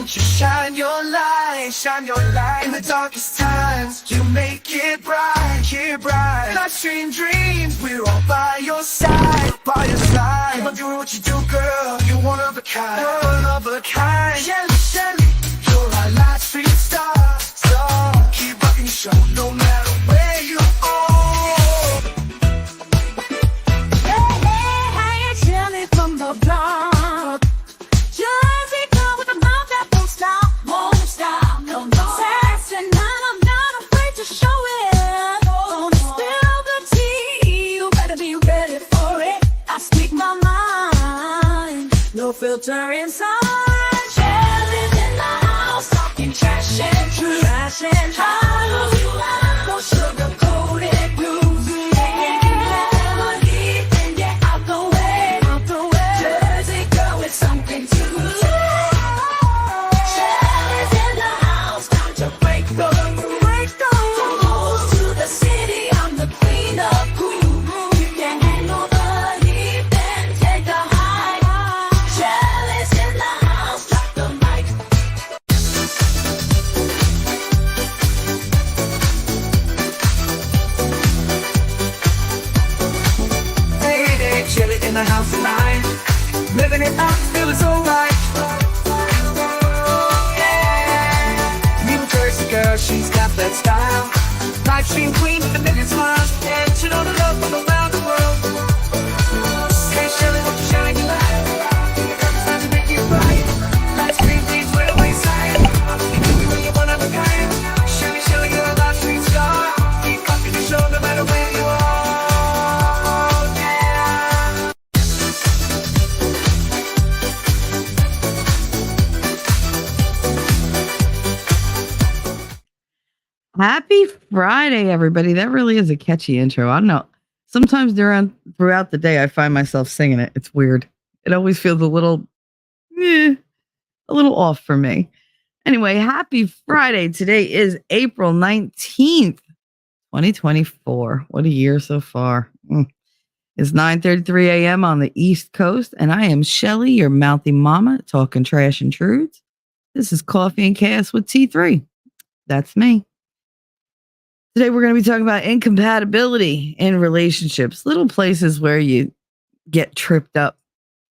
won't you shine your light in the darkest times. You make it bright, Life's dream dreams, we're all by your side, Love doing what you do, girl, you're one of a kind, Shelly, Shelly, you're our light street star, keep rocking your show, no matter where you are. Hey, Shelly from the block. Jersey girl with a mouth that won't stop, no. Sassy, and I'm not afraid to show it. Don't spill the tea, you better be ready for it. I speak my mind, no filter inside. Shelly's in the house, talking trash and truth. No sugar-coated blues. Taking melody, then get out the way. Jersey girl with something to lose. Shelly's in the house, time to break the rules. From Bulls to the city, I'm the queen of cool. You can handle the heat, then take the high. Shelly's in the house, drop the mic. Hey, Shelly in the house tonight, living it up, feeling so right. New Jersey girl, she's got that style. Life stream queen with a million smiles, and she know the love from around the world. Hey, Shelly, won't you shine your light? It's time to make it right. Life stream queens with a wayside. You're one of a kind. Shelly, Shelly, you're a life stream star. Keep rocking the show no matter where you are. Yeah. Happy Friday, everybody. That really is a catchy intro. I don't know. Sometimes throughout the day, I find myself singing it. It's weird. It always feels a little off for me. Anyway, happy Friday. Today is April 19th, 2024. What a year so far. It's 9:33 a.m. on the East Coast, and I am Shelly, your mouthy mama, talking trash and truths. This is Coffee and Chaos with T3. That's me. Today, we're going to be talking about incompatibility in relationships, little places where you get tripped up.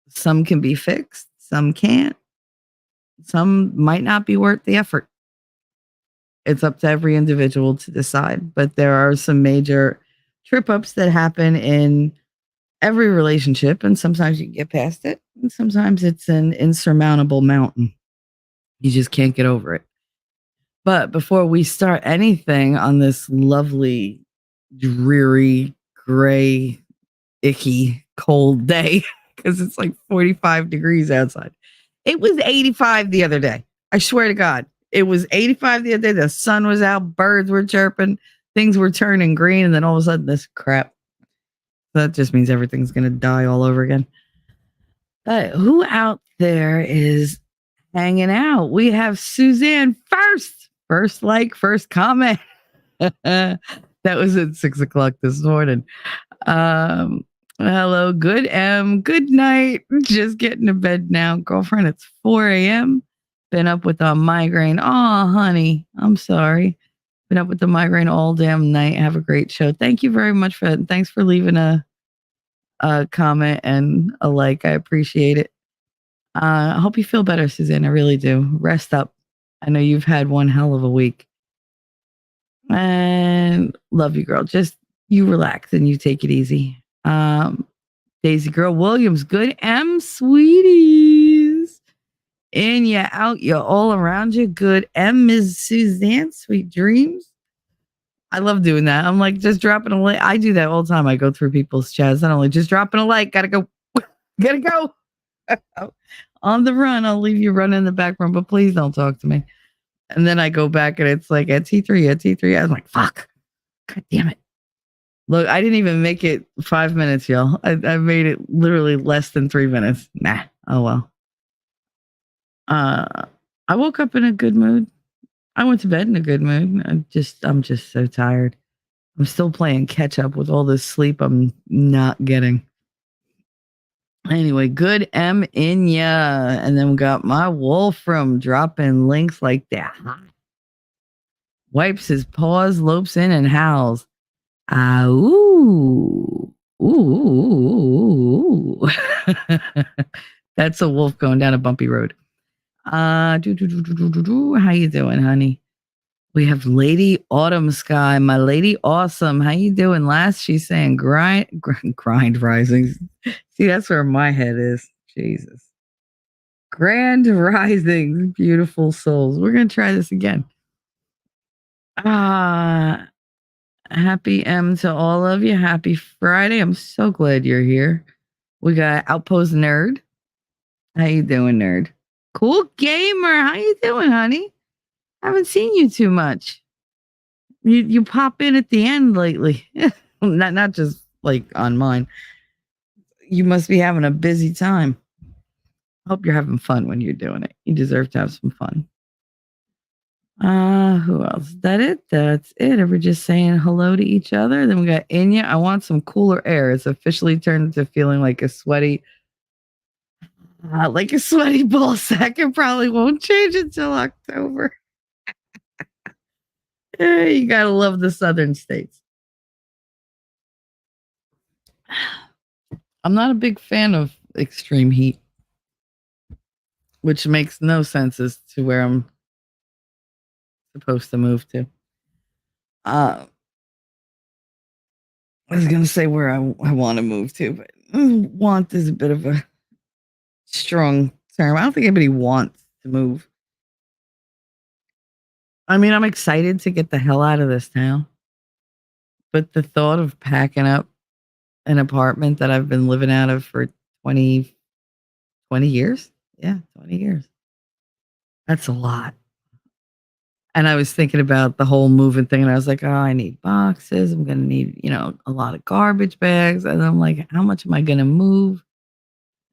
Some can be fixed, some can't. Some might not be worth the effort. It's up to every individual to decide, but there are some major trip ups that happen in every relationship, and sometimes you can get past it, and sometimes it's an insurmountable mountain. You just can't get over it. But before we start anything on this lovely, dreary, gray, icky, cold day, because it's like 45 degrees outside. It was 85 the other day. I swear to God. It was 85 the other day. The sun was out. Birds were chirping. Things were turning green. And then all of a sudden, this crap. That just means everything's going to die all over again. But who out there is hanging out? We have Suzanne first. First like, first comment. That was at 6:00 this morning. Hello, good good night. Just getting to bed now, girlfriend. It's 4 a.m. Been up with a migraine. Oh, honey, I'm sorry. Been up with the migraine all damn night. Have a great show. Thank you very much for that. And thanks for leaving a comment and a like. I appreciate it. I hope you feel better, Suzanne. I really do. Rest up. I know you've had one hell of a week. And love you, girl. Just you relax and you take it easy. Daisy Girl Williams, good sweeties. In you, out you, all around you. Good Ms. Suzanne, sweet dreams. I love doing that. I'm like just dropping a like. I do that all the time. I go through people's chats. Not only just dropping a like, gotta go. On the run. I'll leave you running in the back room, but please don't talk to me. And then I go back and it's like at T3. I was like, fuck. God damn it. Look, I didn't even make it 5 minutes, y'all. I made it literally less than 3 minutes. Nah. Oh well. I woke up in a good mood. I went to bed in a good mood. I'm just so tired. I'm still playing catch up with all this sleep I'm not getting. Anyway, good M in ya. And then we got my Wolfram dropping links like that. Wipes his paws, lopes in, and howls. Ah, ooh. Ooh. That's a wolf going down a bumpy road. How you doing, honey? We have Lady Autumn Sky, my Lady Awesome. How you doing? Last, she's saying grind rising. See, that's where my head is. Jesus. Grand rising, beautiful souls. We're gonna try this again. Happy M to all of you. Happy Friday. I'm so glad you're here. We got Outpost Nerd. How you doing, nerd? Cool Gamer. How you doing, honey? Haven't seen you too much. You pop in at the end lately. not just like on mine. You must be having a busy time. Hope you're having fun when you're doing it. You deserve to have some fun. Who else? Is that it? That's it. Are we just saying hello to each other? Then we got Inya. I want some cooler air. It's officially turned into feeling like a sweaty ball sack. It probably won't change until October. You gotta love the southern states. I'm not a big fan of extreme heat, which makes no sense as to where I'm supposed to move to. I was gonna say where I want to move to, but want is a bit of a strong term. I don't think anybody wants to move. I mean, I'm excited to get the hell out of this town, but the thought of packing up an apartment that I've been living out of for 20 years. Yeah, 20 years. That's a lot. And I was thinking about the whole moving thing, and I was like, oh, I need boxes. I'm going to need, a lot of garbage bags. And I'm like, how much am I going to move?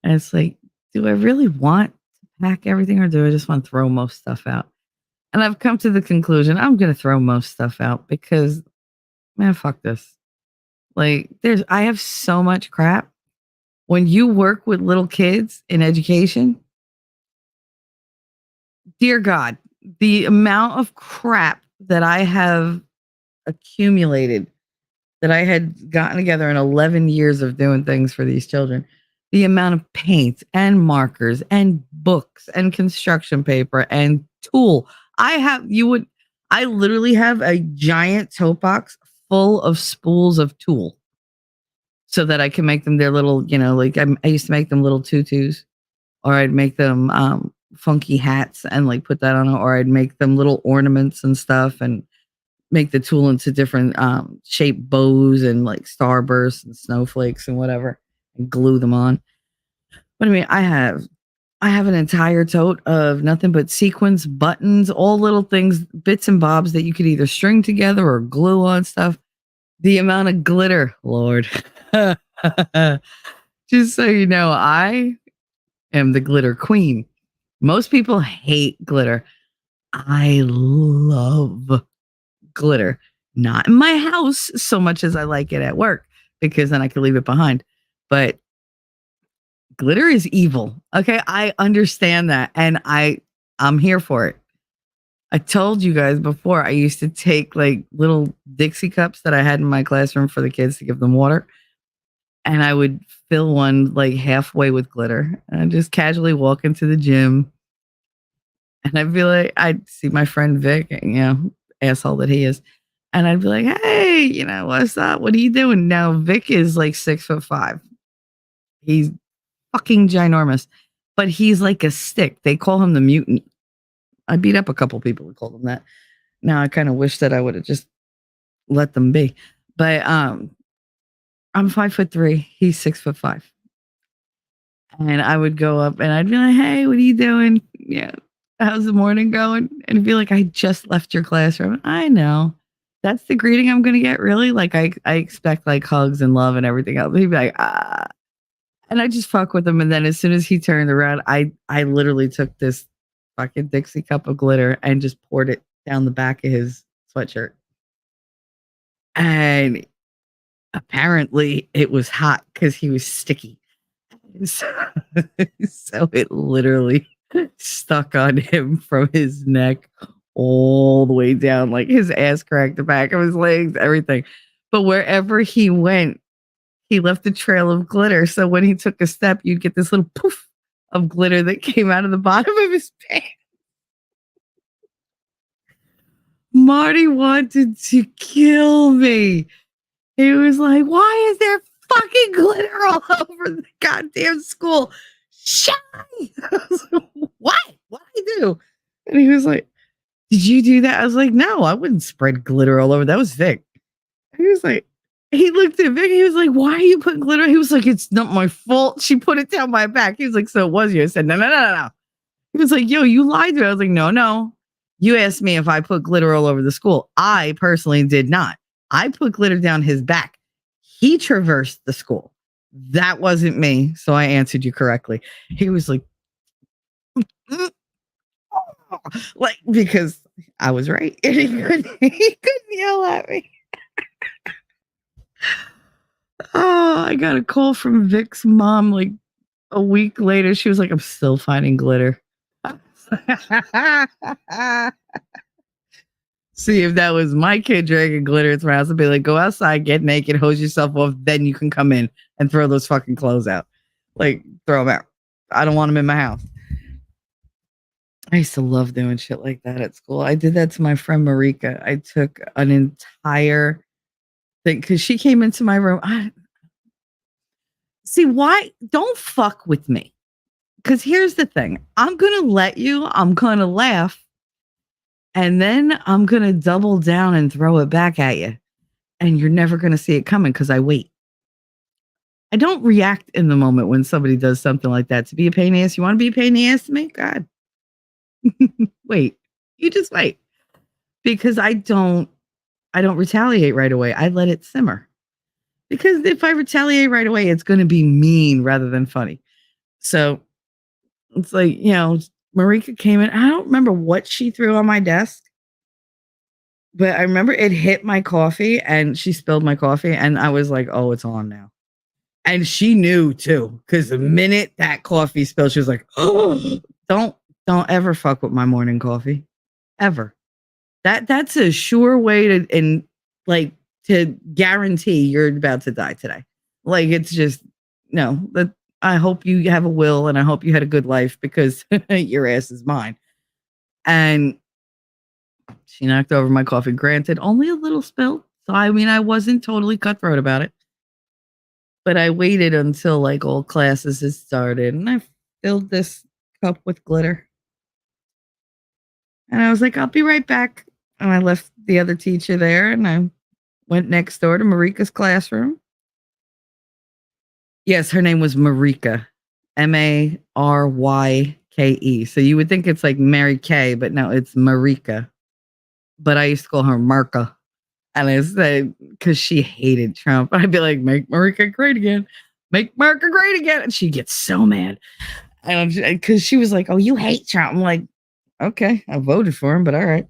And it's like, do I really want to pack everything, or do I just want to throw most stuff out? And I've come to the conclusion I'm going to throw most stuff out because, man, fuck this. Like, I have so much crap. When you work with little kids in education, dear God, the amount of crap that I have accumulated, that I had gotten together in 11 years of doing things for these children, the amount of paint and markers and books and construction paper and tool. I literally have a giant tote box full of spools of tool so that I can make them their little, like I used to make them little tutus, or I'd make them funky hats and like put that on it, or I'd make them little ornaments and stuff and make the tool into different shaped bows and like starbursts and snowflakes and whatever, and glue them on. But I mean, I have an entire tote of nothing but sequins, buttons, all little things, bits and bobs that you could either string together or glue on stuff. The amount of glitter, Lord. Just so you know, I am the glitter queen. Most people hate glitter. I love glitter. Not in my house so much as I like it at work, because then I can leave it behind. But glitter is evil. Okay, I understand that, and I'm here for it. I told you guys before, I used to take like little Dixie cups that I had in my classroom for the kids to give them water, and I would fill one like halfway with glitter, and I'd just casually walk into the gym, and I'd be like, I'd see my friend Vic, asshole that he is, and I'd be like, hey, what's up? What are you doing? Now Vic is like 6'5". He's fucking ginormous, but he's like a stick. They call him the mutant. I beat up a couple people who called him that. Now I kind of wish that I would have just let them be. But I'm 5'3". He's 6'5". And I would go up and I'd be like, hey, what are you doing? Yeah. How's the morning going? And it'd be like, I just left your classroom. I know. That's the greeting I'm gonna get, really? Like I expect like hugs and love and everything else. He'd be like, ah. And I just fuck with him. And then as soon as he turned around, I literally took this fucking Dixie cup of glitter and just poured it down the back of his sweatshirt. And apparently it was hot because he was sticky. So it literally stuck on him from his neck all the way down, like his ass crack, the back of his legs, everything. But wherever he went, he left a trail of glitter. So when he took a step, you'd get this little poof of glitter that came out of the bottom of his pants. Marty wanted to kill me. He was like, why is there fucking glitter all over the goddamn school? Shy! I was like, what? What did I do? And he was like, did you do that? I was like, no, I wouldn't spread glitter all over. That was Vic. He was like, he looked at Vic. He was like, why are you putting glitter? He was like, it's not my fault. She put it down my back. He was like, so it was you. I said, no. He was like, yo, you lied to me. I was like, no. You asked me if I put glitter all over the school. I personally did not. I put glitter down his back. He traversed the school. That wasn't me. So I answered you correctly. He was like, like, because I was right. And he couldn't yell at me. Oh, I got a call from Vic's mom like a week later. She was like, I'm still finding glitter. See, if that was my kid dragging glitter into my house, I'd be like, go outside, get naked, hose yourself off, then you can come in and throw those fucking clothes out. Like, throw them out. I don't want them in my house. I used to love doing shit like that at school. I did that to my friend Marika. I took an entire thing because she came into my room. See, why? Don't fuck with me. Because here's the thing. I'm going to let you. I'm going to laugh. And then I'm going to double down and throw it back at you. And you're never going to see it coming because I wait. I don't react in the moment when somebody does something like that to be a pain in the ass. You want to be a pain in the ass to me? God. Wait. You just wait. Because I don't retaliate right away. I let it simmer. Because if I retaliate right away, it's going to be mean rather than funny. So it's like, Marika came in. I don't remember what she threw on my desk, but I remember it hit my coffee and she spilled my coffee. And I was like, oh, it's on now. And she knew too, because the minute that coffee spilled, she was like, oh, don't ever fuck with my morning coffee. Ever. That's a sure way to guarantee you're about to die today. Like, it's just, no, that I hope you have a will and I hope you had a good life because your ass is mine. And she knocked over my coffee. Granted, only a little spill. So, I mean, I wasn't totally cutthroat about it. But I waited until like all classes had started and I filled this cup with glitter. And I was like, I'll be right back. And I left the other teacher there and I went next door to Marika's classroom. Yes, her name was Marika. Maryke. So you would think it's like Mary Kay, but no, it's Marika. But I used to call her Marka. And I said, because she hated Trump. I'd be like, make Marika great again. Make Marika great again. And she gets so mad. And because she was like, oh, you hate Trump. I'm like, okay, I voted for him, but all right.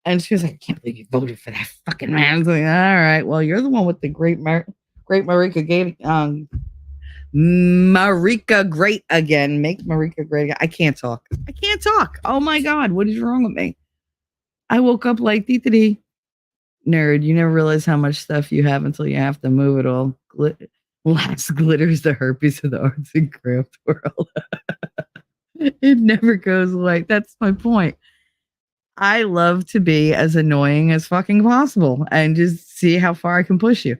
And she was like, I can't believe you voted for that fucking man. I was like, all right, well, you're the one with the great Marika gave Marika great again. Make Marika great again. I can't talk. Oh my God, what is wrong with me? I woke up like dee. Nerd, you never realize how much stuff you have until you have to move it all. Last glitters the herpes of the arts and craft world. It never goes away. That's my point. I love to be as annoying as fucking possible and just see how far I can push you.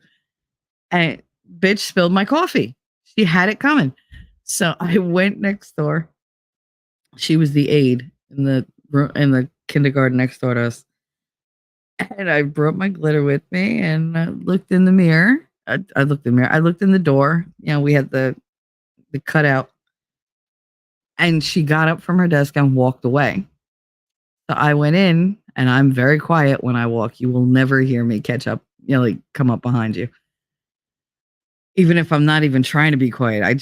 And bitch spilled my coffee. She had it coming. So I went next door. She was the aide in the kindergarten next door to us. And I brought my glitter with me and I looked in the mirror. I looked in the mirror. I looked in the door. We had the cutout. And she got up from her desk and walked away. So I went in and I'm very quiet when I walk. You will never hear me catch up, come up behind you. Even if I'm not even trying to be quiet, I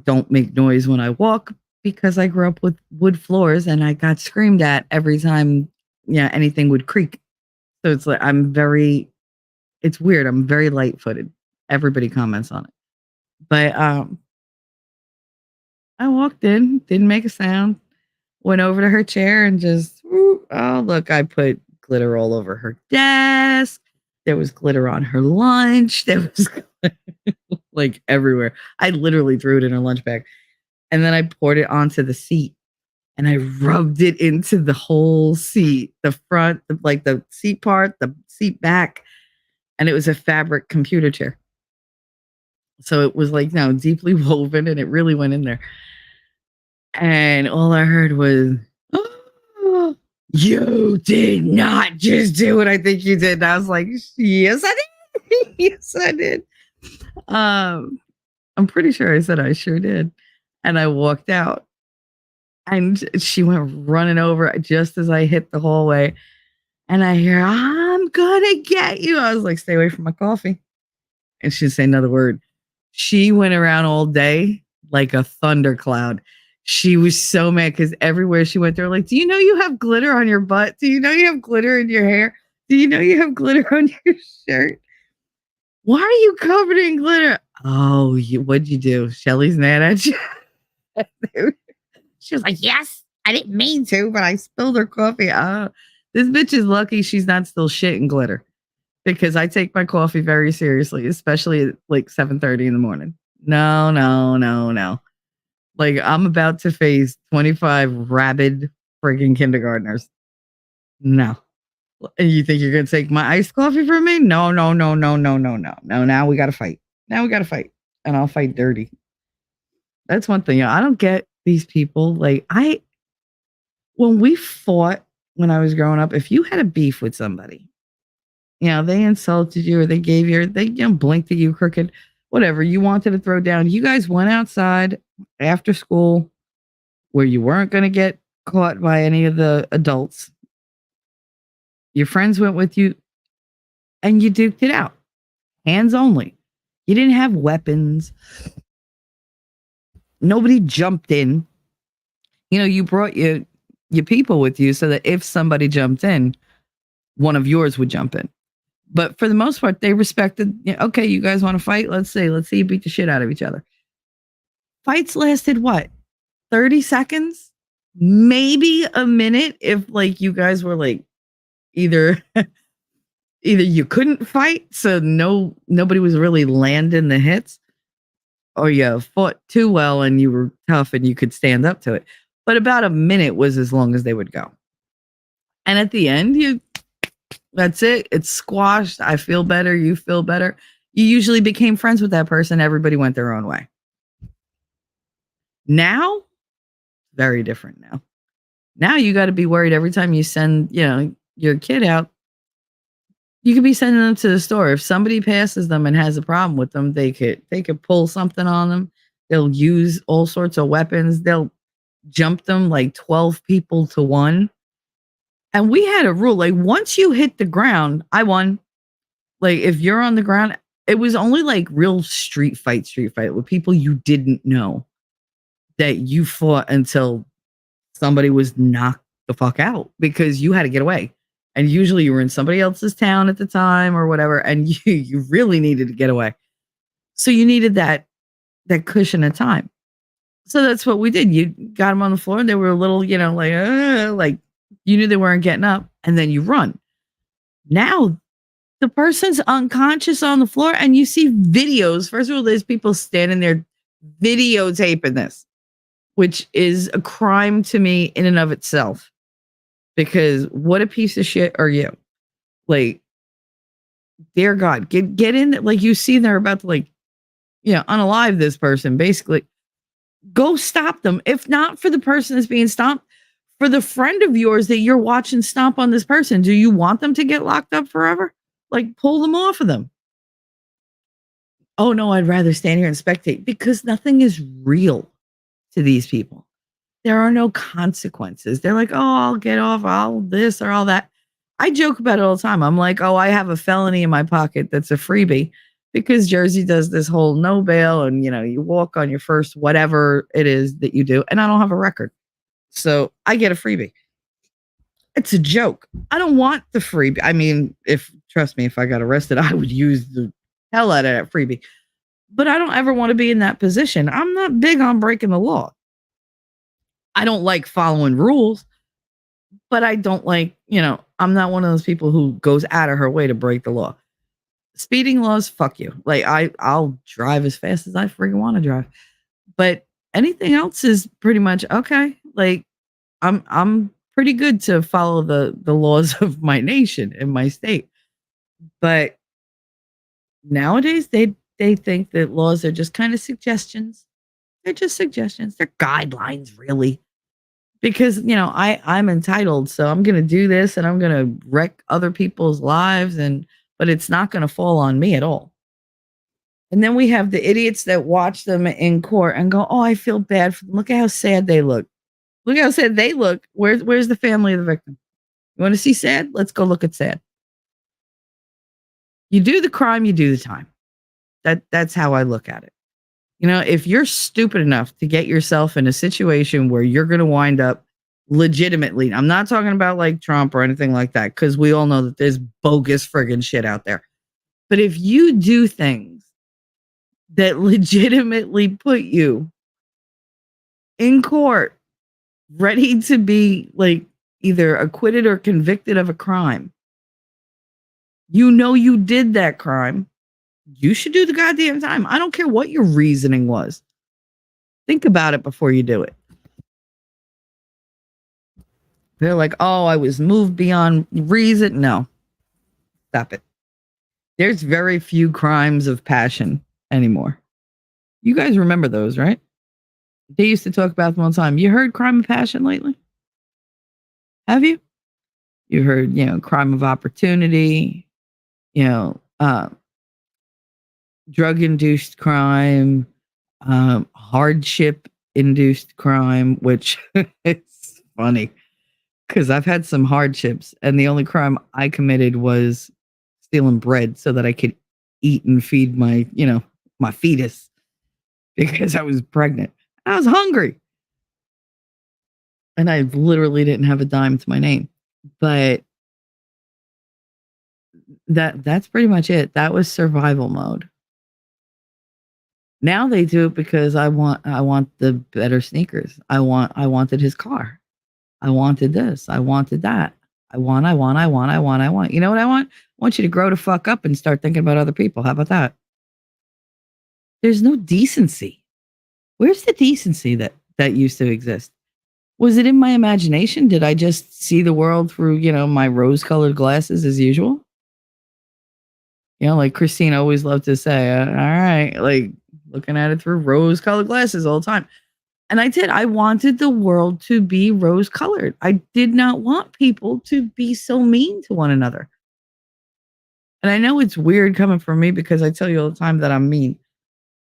don't make noise when I walk because I grew up with wood floors and I got screamed at every time, anything would creak. So it's like, it's weird. I'm very light footed. Everybody comments on it. But I walked in, didn't make a sound, went over to her chair and just, oh, look, I put glitter all over her desk. There was glitter on her lunch. There was like everywhere. I literally threw it in her lunch bag. And then I poured it onto the seat and I rubbed it into the whole seat, the front, like the seat part, the seat back. And it was a fabric computer chair. So it was like, deeply woven and it really went in there. And all I heard was, "Oh, you did not just do what I think you did." And I was like, yes, I did. Yes, I did. I'm pretty sure I said I sure did. And I walked out and she went running over just as I hit the hallway. And I hear, "I'm gonna get you." I was like, "Stay away from my coffee." And she didn't say another word. She went around all day like a thundercloud. She was so mad because everywhere she went, they were like, "Do you know you have glitter on your butt? Do you know you have glitter in your hair? Do you know you have glitter on your shirt? Why are you covered in glitter?" "Oh, what'd you do? Shelly's mad at you." She was like, "Yes, I didn't mean to, but I spilled her coffee." This bitch is lucky she's not still shitting glitter because I take my coffee very seriously, especially at like 7:30 in the morning. No, no, no, no. Like I'm about to face 25 rabid freaking kindergartners. No. And you think you're gonna take my iced coffee from me? No, no, no, no, no, no, no. No, now we gotta fight. Now we gotta fight. And I'll fight dirty. That's one thing. I don't get these people. Like when we fought when I was growing up, if you had a beef with somebody, they insulted you or they blinked at you crooked, whatever you wanted to throw down. You guys went outside after school where you weren't going to get caught by any of the adults. Your friends went with you and you duked it out. Hands only. You didn't have weapons. Nobody jumped in. You brought your people with you so that if somebody jumped in, one of yours would jump in. But for the most part, they respected, okay, you guys want to fight? Let's see you beat the shit out of each other. Fights lasted what? 30 seconds? Maybe a minute if like you guys were like either you couldn't fight, so nobody was really landing the hits, or you fought too well and you were tough and you could stand up to it. But about a minute was as long as they would go. And at the end, that's it. It's squashed. I feel better. You feel better. You usually became friends with that person. Everybody went their own way. Now, very different now. Now you got to be worried every time you send, your kid out. You could be sending them to the store. If somebody passes them and has a problem with them, they could pull something on them. They'll use all sorts of weapons. They'll jump them like 12 people to one. And we had a rule, like once you hit the ground, I won. Like if you're on the ground, it was only like real street fight with people you didn't know that you fought until somebody was knocked the fuck out because you had to get away. And usually you were in somebody else's town at the time or whatever, and you really needed to get away. So you needed that cushion of time. So that's what we did. You got them on the floor and they were a little, like you knew they weren't getting up, and then you run. Now the person's unconscious on the floor and you see videos. First of all, there's people standing there videotaping this, which is a crime to me in and of itself. Because what a piece of shit are you? Like, dear God, get in. Like you see they're about to unalive this person, basically. Go stop them. If not for the person that's being stomped, for the friend of yours that you're watching stomp on this person, do you want them to get locked up forever? Like, pull them off of them. Oh, no, I'd rather stand here and spectate because nothing is real to these people. There are no consequences. They're like, oh, I'll get off, all this or all that. I joke about it all the time. I'm like, oh, I have a felony in my pocket that's a freebie because Jersey does this whole no bail and, you walk on your first whatever it is that you do. And I don't have a record. So I get a freebie. It's a joke. I don't want the freebie. I mean, trust me, if I got arrested, I would use the hell out of that freebie. But I don't ever want to be in that position. I'm not big on breaking the law. I don't like following rules, but I don't like, I'm not one of those people who goes out of her way to break the law. Speeding laws, fuck you. Like I'll drive as fast as I freaking want to drive. But anything else is pretty much okay. Like I'm pretty good to follow the laws of my nation and my state. But nowadays they think that laws are just kind of suggestions. They're just suggestions. They're guidelines, really. Because I'm entitled, so I'm gonna do this and I'm gonna wreck other people's lives, but it's not gonna fall on me at all. And then we have the idiots that watch them in court and go, "Oh, I feel bad for them. Look at how sad they look. Look how sad they look. Where's the family of the victim? You want to see sad? Let's go look at sad. You do the crime, you do the time. That's how I look at it. If you're stupid enough to get yourself in a situation where you're going to wind up legitimately, I'm not talking about like Trump or anything like that, because we all know that there's bogus friggin' shit out there. But if you do things that legitimately put you in court, ready to be like either acquitted or convicted of a crime, you did that crime, you should do the goddamn time. I don't care what your reasoning was. Think about it before you do it. They're like, "Oh, I was moved beyond reason." No, stop it. There's very few crimes of passion anymore. You guys remember those, right? They used to talk about them all the time. You heard crime of passion lately? Have you? You heard, crime of opportunity, drug-induced crime, hardship-induced crime, which it's funny because I've had some hardships, and the only crime I committed was stealing bread so that I could eat and feed my, my fetus because I was pregnant. I was hungry. And I literally didn't have a dime to my name. But that's pretty much it. That was survival mode. Now they do it because I want the better sneakers. I wanted his car. I wanted this. I wanted that. I want. You know what I want? I want you to grow the fuck up and start thinking about other people. How about that? There's no decency. Where's the decency that used to exist? Was it in my imagination? Did I just see the world through, my rose-colored glasses as usual? Like Christine always loved to say, all right, like looking at it through rose-colored glasses all the time. And I did. I wanted the world to be rose-colored. I did not want people to be so mean to one another. And I know it's weird coming from me because I tell you all the time that I'm mean.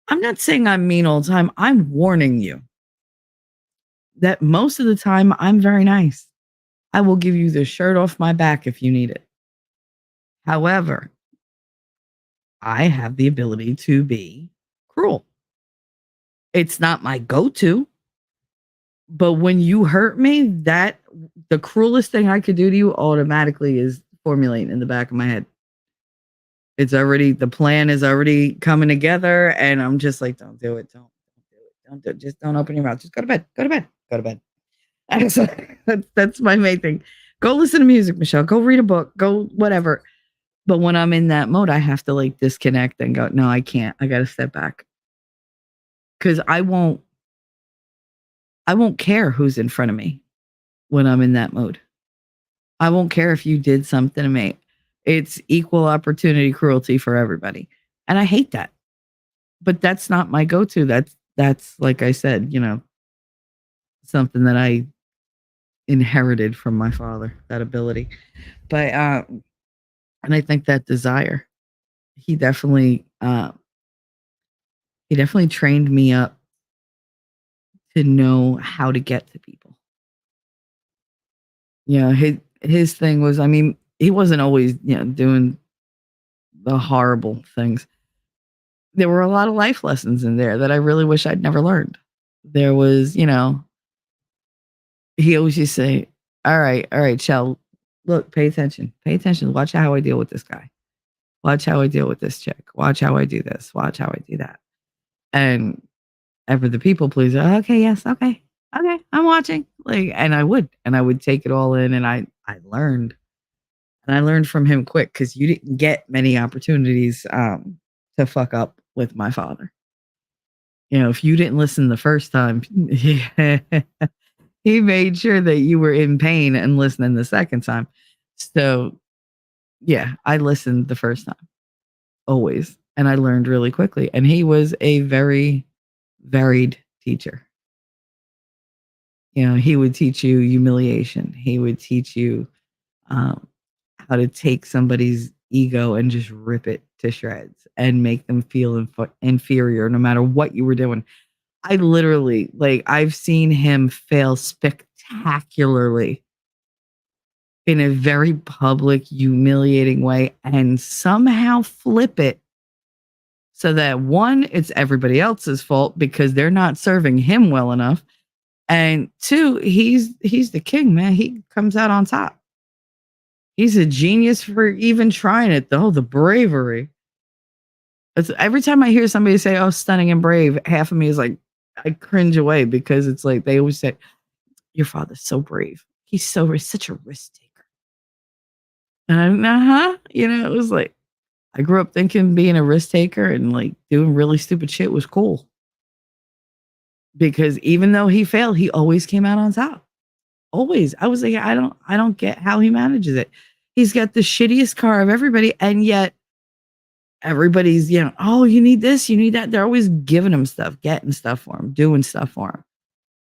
I'm not saying I'm mean all the time. I'm warning you that most of the time I'm very nice. I will give you the shirt off my back if you need it. However, I have the ability to be cruel. It's not my go-to, but when you hurt me, the cruelest thing I could do to you automatically is formulating in the back of my head. The plan is already coming together, and I'm just like, don't do it. Don't do it. Don't do it. Just don't open your mouth. Just go to bed. Go to bed. Go to bed. And so that's my main thing. Go listen to music, Michelle. Go read a book. Go whatever. But when I'm in that mode, I have to like disconnect and go, no, I can't. I got to step back. Because I won't care who's in front of me when I'm in that mode. I won't care if you did something to me. It's equal opportunity cruelty for everybody. And I hate that. But that's not my go-to. That's like I said, something that I inherited from my father, that ability. But and I think that desire, he definitely trained me up to know how to get to people. His thing was, I mean, he wasn't always, doing the horrible things. There were a lot of life lessons in there that I really wish I'd never learned. There was, he always used to say, all right, Shell, look, pay attention. Watch how I deal with this guy. Watch how I deal with this chick. Watch how I do this. Watch how I do that. And ever the people pleaser, okay, yes, okay. Okay, I'm watching. Like, and I would take it all in, and I learned, and I learned from him quick because you didn't get many opportunities to fuck up with my father. You know, if you didn't listen the first time, he made sure that you were in pain and listening the second time. So yeah, I listened the first time always, and I learned really quickly. And he was a very varied teacher. You know, he would teach you humiliation. He would teach you um, how to take somebody's ego and just rip it to shreds and make them feel inferior no matter what you were doing. I literally, like, I've seen him fail spectacularly in a very public, humiliating way and somehow flip it so that one, it's everybody else's fault because they're not serving him well enough. And two, he's the king, man. He comes out on top. He's a genius for even trying it, though. The bravery. It's every time I hear somebody say, "Oh, stunning and brave," half of me is like, I cringe away because it's like they always say, "Your father's so brave. He's such a risk taker." And I'm, you know, it was like I grew up thinking being a risk taker and like doing really stupid shit was cool because even though he failed, he always came out on top. Always. I was like, I don't get how he manages it. He's got the shittiest car of everybody, and yet everybody's, you know, oh, you need this, you need that. They're always giving him stuff, getting stuff for him, doing stuff for him.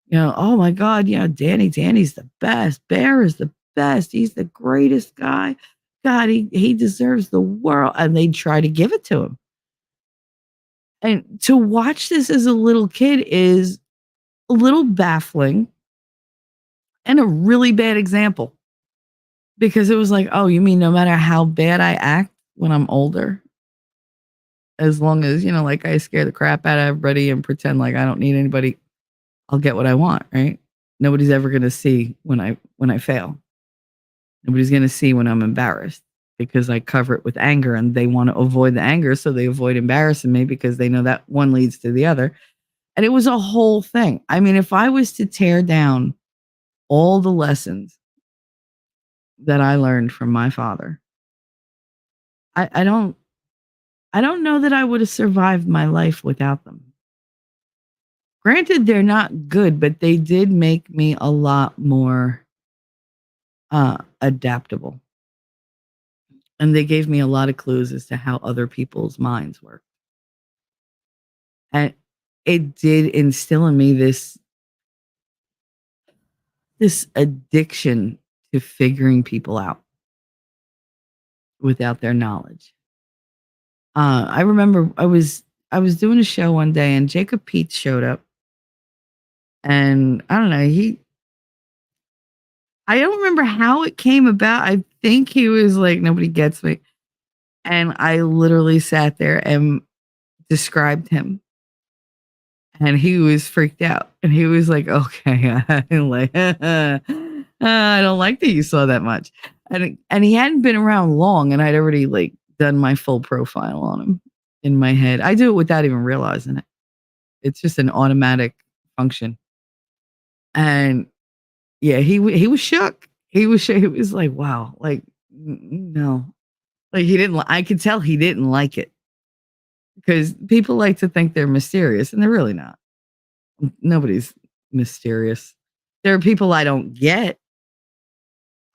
You know, oh my God, you know, Danny's the best. Bear is the best. He's the greatest guy. God, he deserves the world. And they try to give it to him. And to watch this as a little kid is a little baffling and a really bad example because it was like, oh, you mean no matter how bad I act when I'm older, as long as, you know, like I scare the crap out of everybody and pretend like I don't need anybody, I'll get what I want, right? Nobody's ever going to see when I fail. Nobody's going to see when I'm embarrassed because I cover it with anger and they want to avoid the anger. So they avoid embarrassing me because they know that one leads to the other. And it was a whole thing. I mean, if I was to tear down all the lessons that I learned from my father, I, I don't I don't know that I would have survived my life without them. Granted, they're not good, but they did make me a lot more adaptable. And they gave me a lot of clues as to how other people's minds work. And it did instill in me this addiction to figuring people out without their knowledge. I remember I was doing a show one day and Jacob Peets showed up, and I don't know, I don't remember how it came about. I think he was like, nobody gets me. And I literally sat there and described him. And he was freaked out. And he was like, okay, I'm like, I don't like that you saw that much. And he hadn't been around long, and I'd already like done my full profile on him in my head. I do it without even realizing it. It's just an automatic function. And yeah, he was shook. He was shook. He was like, wow, like no. Like he didn't I could tell he didn't like it because people like to think they're mysterious and they're really not. Nobody's mysterious. There are people I don't get.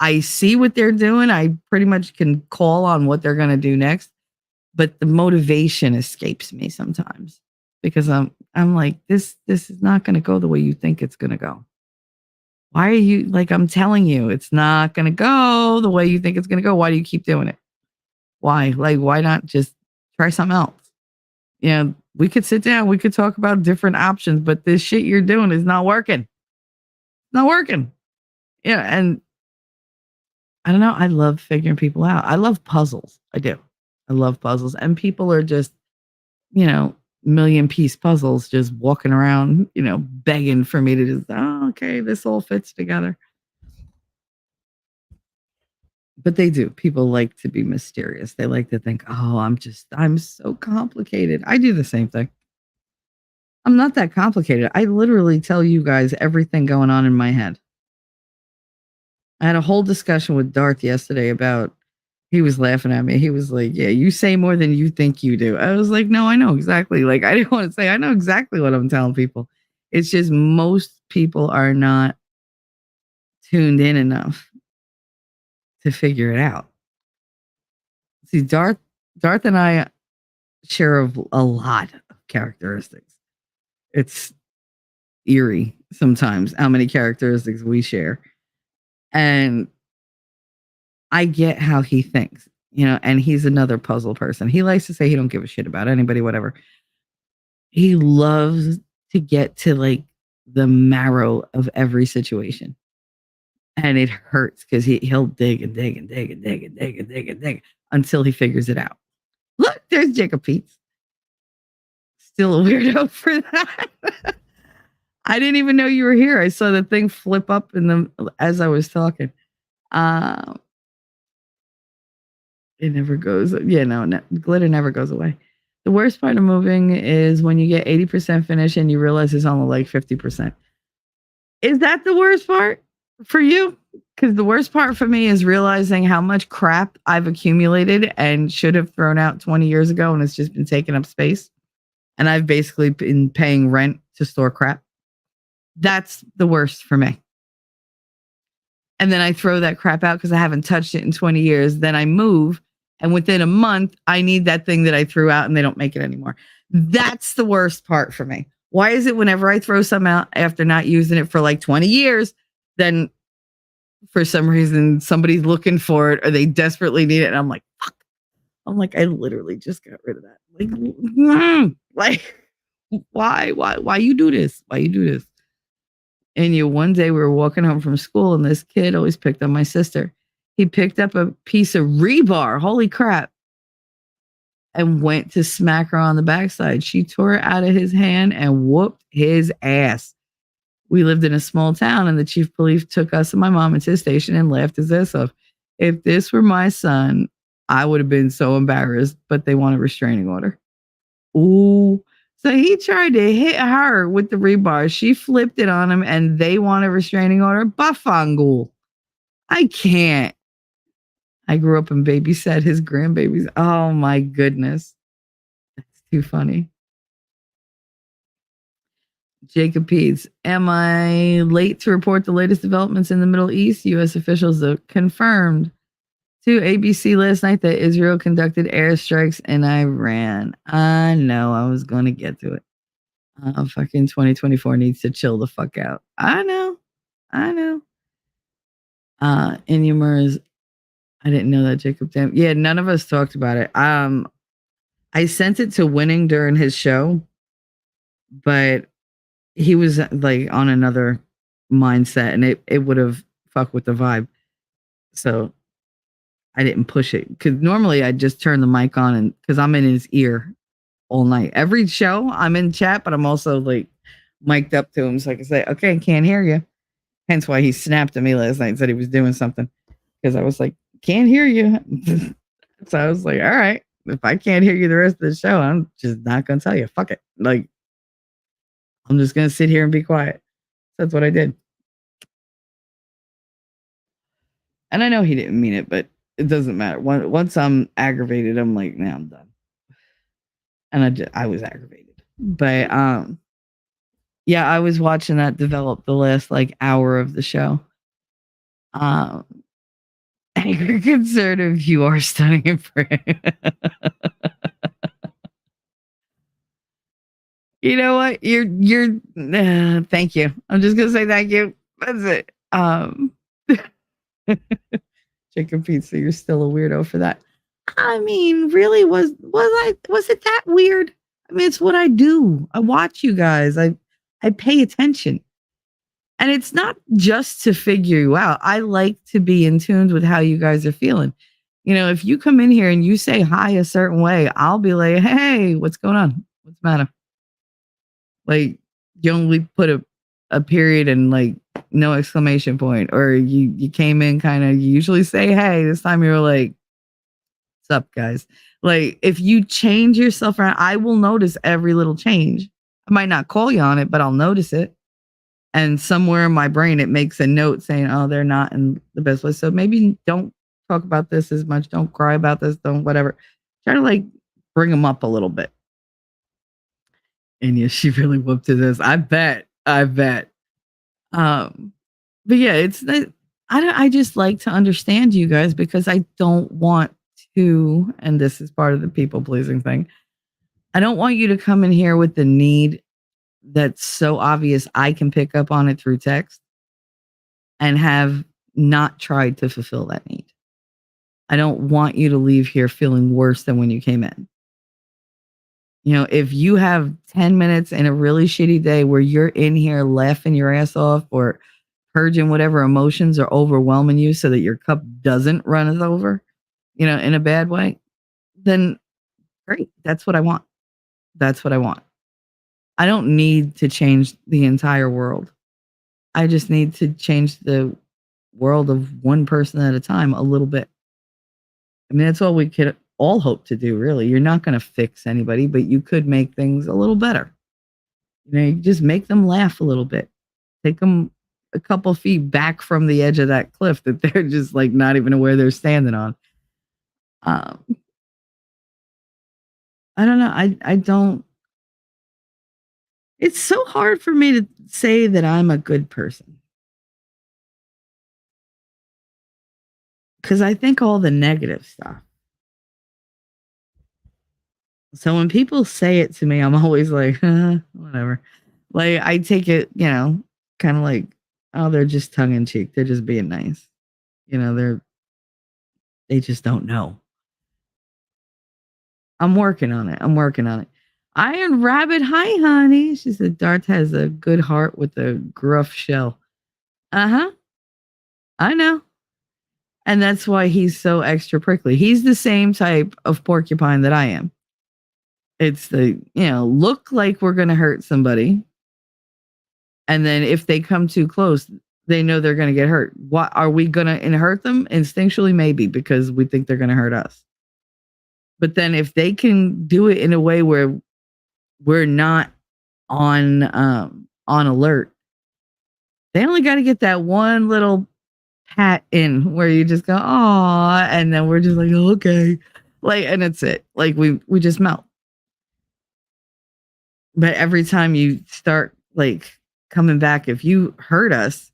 I see what they're doing. I pretty much can call on what they're going to do next, but the motivation escapes me sometimes because I'm like this is not going to go the way you think it's going to go. Why are you like I'm telling you it's not going to go the way you think it's going to go. Why do you keep doing it? Why? Like why not just try something else? You know, we could sit down, we could talk about different options, but this shit you're doing is not working. Not working. Yeah, and I don't know. I love figuring people out. I love puzzles. I do. I love puzzles. And people are just, you know, million piece puzzles just walking around, you know, begging for me to just, oh, okay, this all fits together. But they do. People like to be mysterious. They like to think, oh, I'm so complicated. I do the same thing. I'm not that complicated. I literally tell you guys everything going on in my head. I had a whole discussion with Darth yesterday about, he was laughing at me. He was like, yeah, you say more than you think you do. I was like, no, I know exactly. Like, I didn't want to say, I know exactly what I'm telling people. It's just most people are not tuned in enough to figure it out. See, Darth and I share a lot of characteristics. It's eerie sometimes how many characteristics we share. And I get how he thinks, and he's another puzzle person. He likes to say he don't give a shit about anybody, whatever. He loves to get to like the marrow of every situation. And it hurts because he'll dig and dig and dig and dig and dig and dig and dig until he figures it out. Look, there's Jacob Peets. Still a weirdo for that. I didn't even know you were here. I saw the thing flip up as I was talking. It never goes. Yeah, no, glitter never goes away. The worst part of moving is when you get 80% finished and you realize it's only like 50%. Is that the worst part for you? Because the worst part for me is realizing how much crap I've accumulated and should have thrown out 20 years ago, and it's just been taking up space. And I've basically been paying rent to store crap. That's the worst for me. And then I throw that crap out because I haven't touched it in 20 years. Then I move, and within a month, I need that thing that I threw out and they don't make it anymore. That's the worst part for me. Why is it whenever I throw something out after not using it for like 20 years, then for some reason somebody's looking for it or they desperately need it, and I'm like, fuck. I'm like, I literally just got rid of that. Like, why you do this? Why you do this? And one day we were walking home from school and this kid always picked on my sister. He picked up a piece of rebar, holy crap, and went to smack her on the backside. She tore it out of his hand and whooped his ass. We lived in a small town and the chief of police took us and my mom into the station and laughed his ass off. If this were my son, I would have been so embarrassed, but they want a restraining order. Ooh. So he tried to hit her with the rebar. She flipped it on him and they want a restraining order. Bafangul. I can't. I grew up and babysat his grandbabies. Oh my goodness. That's too funny. Jacob Peets. Am I late to report the latest developments in the Middle East? U.S. officials have confirmed to ABC last night that Israel conducted airstrikes in Iran. I know, I was going to get to it. Fucking 2024 needs to chill the fuck out. I know. Inhumors. I didn't know that, Jacob. Damn. Yeah, none of us talked about it. I sent it to Winning during his show, but he was like on another mindset and it would have fucked with the vibe. So I didn't push it because normally I just turn the mic on and because I'm in his ear all night. Every show I'm in chat, but I'm also like mic'd up to him so I can say, okay, can't hear you. Hence why he snapped at me last night and said he was doing something because I was like, can't hear you. So I was like, all right, if I can't hear you the rest of the show, I'm just not going to tell you. Fuck it. Like, I'm just going to sit here and be quiet. That's what I did. And I know he didn't mean it, but it doesn't matter. Once I'm aggravated, I'm like, nah, I'm done. And I was aggravated. But yeah, I was watching that develop the last like hour of the show. Angry conservative, you are stunning and pretty. You know what? You're thank you. I'm just gonna say thank you. That's it. Jacob Pizza, you're still a weirdo for that. I mean, really, was it that weird? I mean, it's what I do. I watch you guys. I pay attention. And it's not just to figure you out. I like to be in tune with how you guys are feeling. You know, if you come in here and you say hi a certain way, I'll be like, hey, what's going on? What's the matter? Like, you only put a period and like no exclamation point, or you came in kind of, you usually say, hey, this time you're like, what's up, guys? Like, if you change yourself around, I will notice every little change. I might not call you on it, but I'll notice it. And somewhere in my brain, it makes a note saying, oh, they're not in the best place. So maybe don't talk about this as much. Don't cry about this. Don't whatever. Try to like bring them up a little bit. And yeah, she really whooped his ass. I bet. But yeah, it's that I just like to understand you guys because I don't want to, and this is part of the people pleasing thing. I don't want you to come in here with the need that's so obvious I can pick up on it through text and have not tried to fulfill that need. I don't want you to leave here feeling worse than when you came in. If you have 10 minutes in a really shitty day where you're in here laughing your ass off or purging whatever emotions are overwhelming you so that your cup doesn't run over, in a bad way, then great. That's what I want. That's what I want. I don't need to change the entire world. I just need to change the world of one person at a time a little bit. I mean, that's all we could all hope to do, really. You're not going to fix anybody, but you could make things a little better. You just make them laugh a little bit. Take them a couple feet back from the edge of that cliff that they're just like not even aware they're standing on. I don't know. I don't. It's so hard for me to say that I'm a good person because I think all the negative stuff. So when people say it to me, I'm always like, whatever. Like I take it, kind of like, oh, they're just tongue in cheek. They're just being nice. They just don't know. I'm working on it. Iron Rabbit, hi, honey. She said Darth has a good heart with a gruff shell. Uh-huh. I know. And that's why he's so extra prickly. He's the same type of porcupine that I am. It's the, look like we're going to hurt somebody. And then if they come too close, they know they're going to get hurt. What are we going to hurt them? Instinctually, maybe, because we think they're going to hurt us. But then if they can do it in a way where we're not on alert, they only got to get that one little pat in where you just go, oh, and then we're just like, oh, okay. Like, and it's it. Like we just melt. But every time you start like coming back, if you hurt us,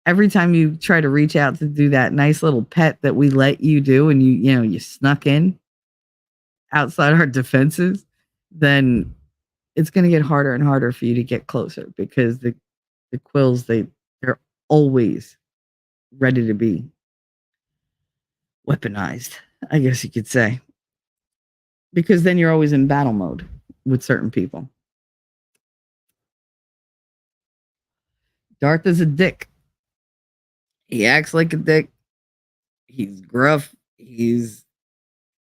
every time you try to reach out to do that nice little pet that we let you do and you snuck in outside our defenses, then it's going to get harder and harder for you to get closer because the quills, they're always ready to be weaponized, I guess you could say. Because then you're always in battle mode with certain people. Darth is a dick. He acts like a dick. He's gruff. He's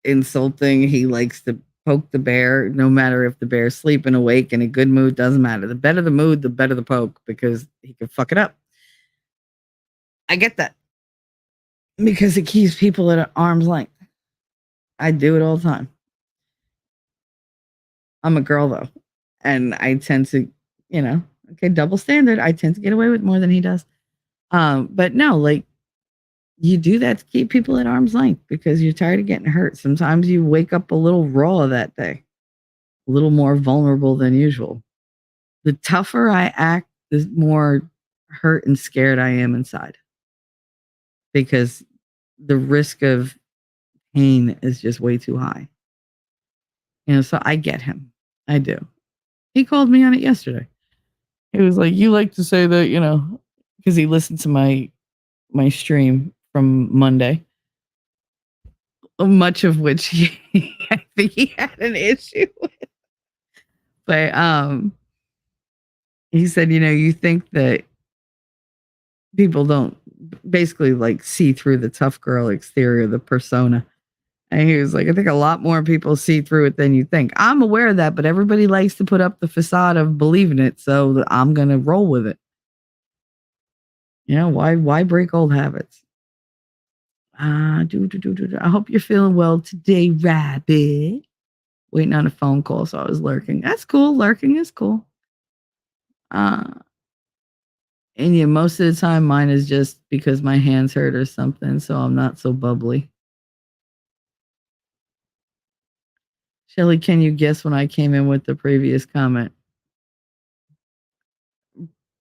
insulting. He likes to poke the bear, no matter if the bear's sleeping, awake, in a good mood, doesn't matter. The better the mood, the better the poke, because he can fuck it up. I get that. Because it keeps people at arm's length. I do it all the time. I'm a girl, though. And I tend to, okay, double standard. I tend to get away with more than he does. But no, like, you do that to keep people at arm's length because you're tired of getting hurt. Sometimes you wake up a little raw that day, a little more vulnerable than usual. The tougher I act, the more hurt and scared I am inside because the risk of pain is just way too high. So I get him. I do. He called me on it yesterday. He was like, you like to say that, because he listened to my stream from Monday, much of which I think he had an issue with. But he said, you think that people don't basically like see through the tough girl exterior, the persona. And he was like, I think a lot more people see through it than you think. I'm aware of that, but everybody likes to put up the facade of believing it, so I'm going to roll with it. Why break old habits? I hope you're feeling well today, Rabbit. waiting on a phone call, so I was lurking. That's cool. Lurking is cool. And yeah, most of the time mine is just because my hands hurt or something, so I'm not so bubbly. Shelly, can you guess when I came in with the previous comment?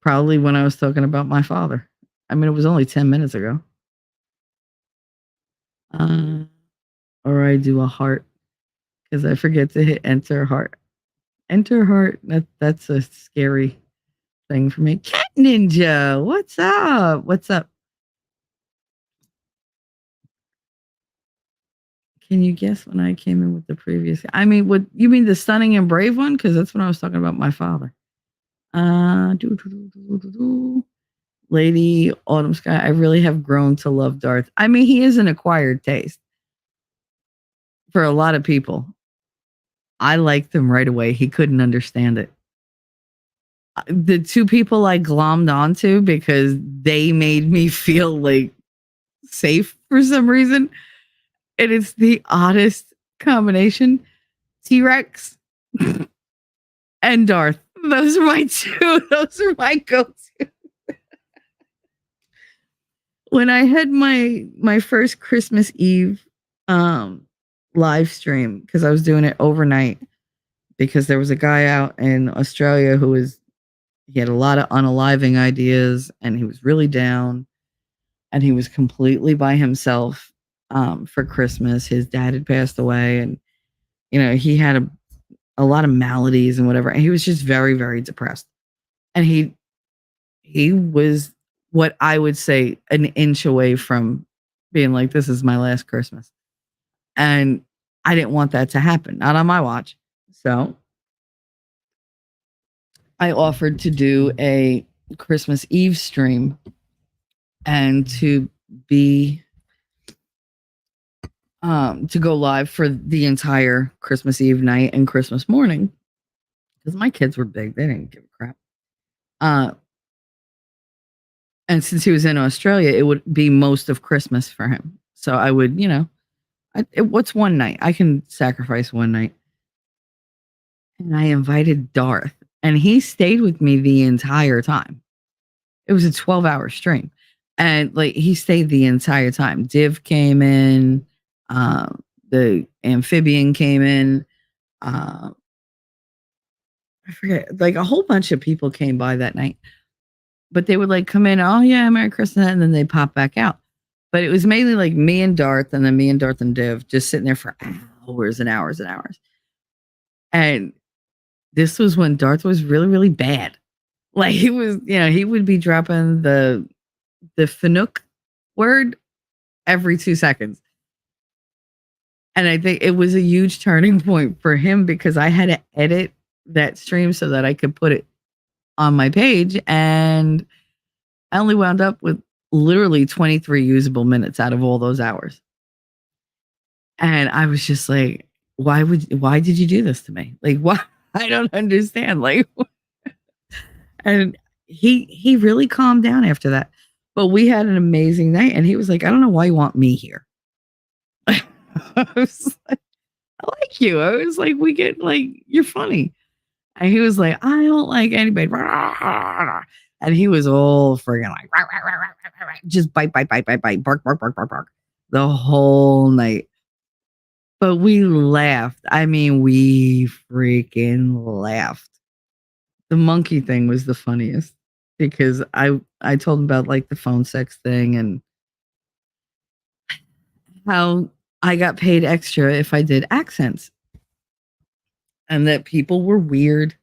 Probably when I was talking about my father. I mean, it was only 10 minutes ago. Or I do a heart because I forget to hit enter heart. Enter heart. That's a scary thing for me. Cat Ninja, what's up? What's up? Can you guess when I came in with the previous? I mean, what you mean the stunning and brave one? Because that's when I was talking about my father. Lady Autumn Sky. I really have grown to love Darth. I mean, he is an acquired taste for a lot of people. I liked him right away. He couldn't understand it. The two people I glommed onto because they made me feel like safe for some reason. And it's the oddest combination. T-Rex and Darth. Those are my two. Those are my go-to. When I had my first Christmas Eve live stream, because I was doing it overnight, because there was a guy out in Australia he had a lot of unaliving ideas and he was really down and he was completely by himself for Christmas. His dad had passed away and, he had a lot of maladies and whatever. And he was just very, very depressed. And he was what I would say an inch away from being like, this is my last Christmas. And I didn't want that to happen, not on my watch. So I offered to do a Christmas Eve stream and to be to go live for the entire Christmas Eve night and Christmas morning because my kids were big. They didn't give a crap. And since he was in Australia, it would be most of Christmas for him. So I would, what's one night? I can sacrifice one night. And I invited Darth, and he stayed with me the entire time. It was a 12-hour stream. And he stayed the entire time. Div came in, the amphibian came in, I forget, a whole bunch of people came by that night. But they would come in, oh yeah, Merry Christmas, and then they pop back out. But it was mainly me and Darth, and then me and Darth and Div just sitting there for hours and hours and hours. And this was when Darth was really, really bad. He was, he would be dropping the Finook word every 2 seconds. And I think it was a huge turning point for him because I had to edit that stream so that I could put it on my page. And I only wound up with literally 23 usable minutes out of all those hours. And I was just like, why did you do this to me? Why? I don't understand. And he really calmed down after that. But we had an amazing night. And he was like, I don't know why you want me here. I was like, I like you. I was like, we get you're funny. And he was like, I don't like anybody. And he was all friggin' just bite, bark, the whole night. But we laughed. I mean, we freaking laughed. The monkey thing was the funniest because I told him about the phone sex thing and how I got paid extra if I did accents and that people were weird.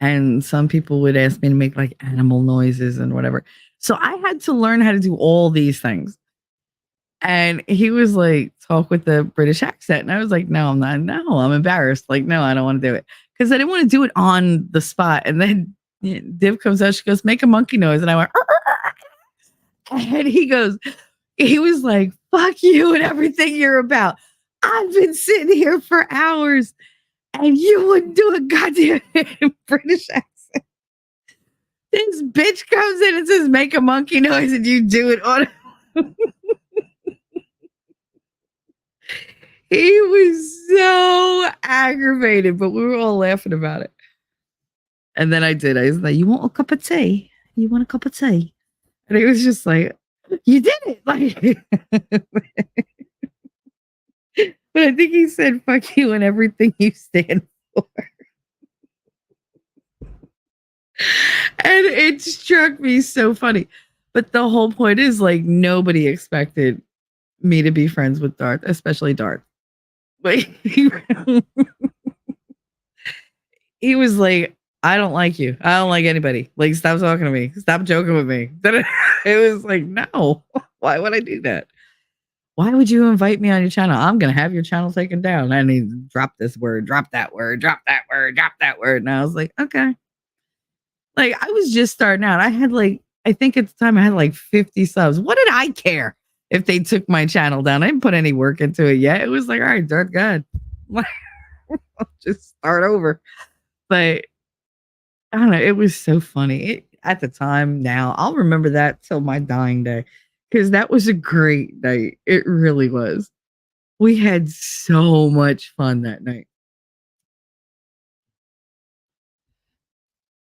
And some people would ask me to make animal noises and whatever. So I had to learn how to do all these things. And he was like, talk with the British accent. And I was like, no, I'm not. No, I'm embarrassed. No, I don't want to do it. Because I didn't want to do it on the spot. And then Div comes out. She goes, make a monkey noise. And I went, and he was like, fuck you and everything you're about. I've been sitting here for hours. And you wouldn't do a goddamn British accent. This bitch comes in and says, make a monkey noise, and you do it on. He was so aggravated, but we were all laughing about it. And then I was like, "You want a cup of tea? You want a cup of tea?" And he was just like, "You did it!" Like, but I think he said "fuck you" and everything you stand for. And it struck me so funny. But the whole point is like nobody expected me to be friends with Darth, especially Darth. Like he was like, "I don't like you. I don't like anybody. Like, stop talking to me. Stop joking with me." It was like, no, why would I do that? Why would you invite me on your channel? I'm going to have your channel taken down. I need to drop this word, drop that word, drop that word, drop that word. And I was like, okay. Like, I was just starting out. I had like, I think at the time I had like 50 subs. What did I care if they took my channel down? I didn't put any work into it yet. It was like, all right, Darth, God. I'll just start over. But I don't know. It was so funny at the time. Now I'll remember that till my dying day because that was a great night. It really was. We had so much fun that night.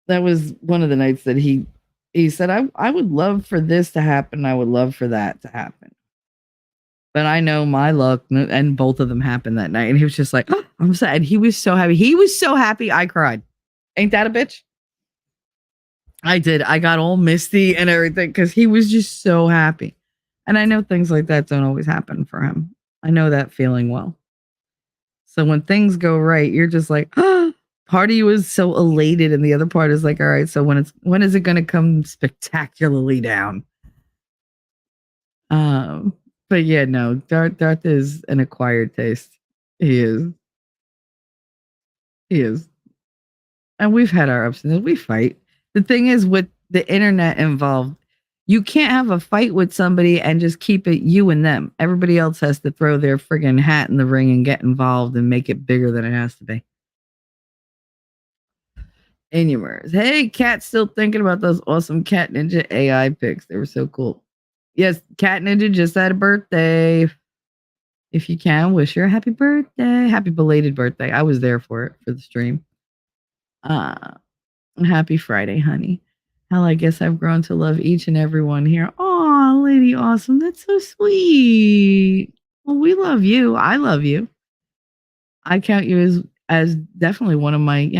That was one of the nights that he said, I would love for this to happen. I would love for that to happen. But I know my luck, and both of them happened that night. And he was just like, oh, I'm sad. He was so happy. He was so happy. I cried. Ain't that a bitch? I did. I got all misty and everything because he was just so happy. And I know things like that don't always happen for him. I know that feeling well. So when things go right, you're just like, oh, part of you is so elated, and the other part is like, all right, so when is it going to come spectacularly down? But yeah, no, Darth is an acquired taste. He is. He is. And we've had our ups and downs. We fight. The thing is, with the internet involved, you can't have a fight with somebody and just keep it you and them. Everybody else has to throw their friggin' hat in the ring and get involved and make it bigger than it has to be. Anyways, hey, Cat, still thinking about those awesome Cat Ninja AI pics. They were so cool. Yes, Cat Ninja just had a birthday. If you can, wish her a happy birthday. Happy belated birthday. I was there for it, for the stream. Happy Friday, honey. Hell, I guess I've grown to love each and every one here. Oh, Lady Awesome. That's so sweet. Well, we love you. I love you. I count you as definitely one of my,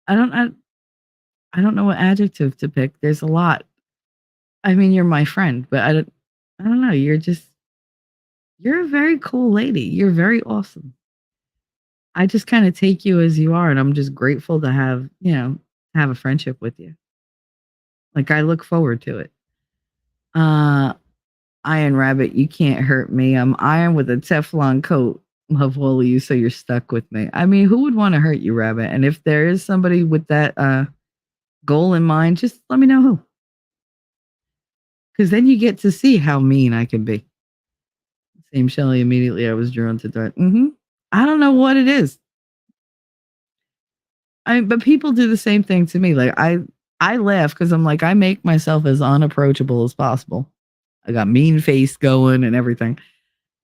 I don't know what adjective to pick. There's a lot. I mean, you're my friend, but I don't know. You're a very cool lady. You're very awesome. I just kind of take you as you are, and I'm just grateful to have a friendship with you. Like, I look forward to it. Iron Rabbit, you can't hurt me. I'm iron with a Teflon coat. Love all of you, so you're stuck with me. I mean, who would want to hurt you, Rabbit? And if there is somebody with that goal in mind, just let me know who. Because then you get to see how mean I can be. Same Shelly, immediately I was drawn to Darth. I don't know what it is. But people do the same thing to me. Like, I laugh because I'm like, I make myself as unapproachable as possible. I got mean face going and everything.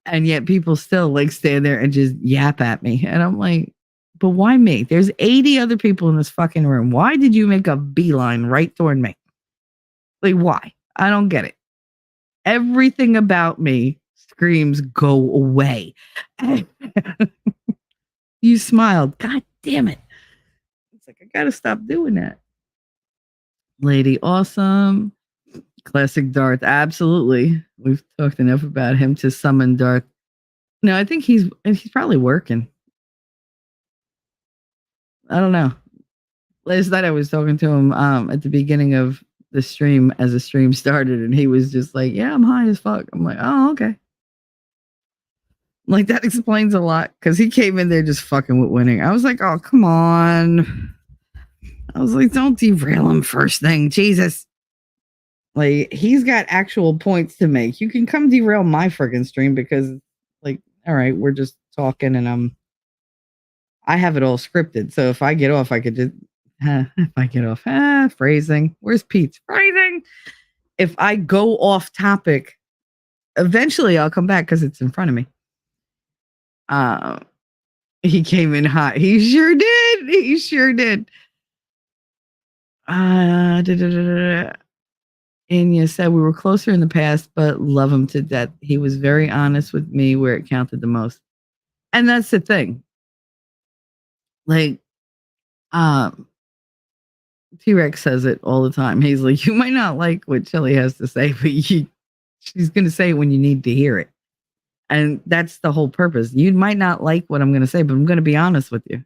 And yet people still like stand there and just yap at me. And I'm like, but why me? There's 80 other people in this fucking room. Why did you make a beeline right toward me? Like, why? I don't get it. Everything about me screams, go away. You smiled. God damn it. It's like, I gotta stop doing that. Lady Awesome. Classic Darth. Absolutely. We've talked enough about him to summon Darth. No, I think he's probably working. I don't know. Last night I was talking to him at the beginning of the stream as the stream started, and he was just like, yeah, I'm high as fuck. I'm like, oh, okay. Like, that explains a lot, because he came in there just fucking with winning. I was like, oh, come on. I was like, don't derail him first thing. Jesus. Like, he's got actual points to make. You can come derail my friggin' stream because, like, all right, we're just talking and I have it all scripted. So if I get off, I could just, phrasing. Where's Pete's phrasing? If I go off topic, eventually I'll come back because it's in front of me. Uh, he came in hot. He sure did. He sure did. Anya said we were closer in the past, but love him to death. He was very honest with me where it counted the most. And that's the thing. Like, T-Rex says it all the time. He's like, you might not like what Shelly has to say, but she's going to say it when you need to hear it. And that's the whole purpose. You might not like what I'm going to say, but I'm going to be honest with you.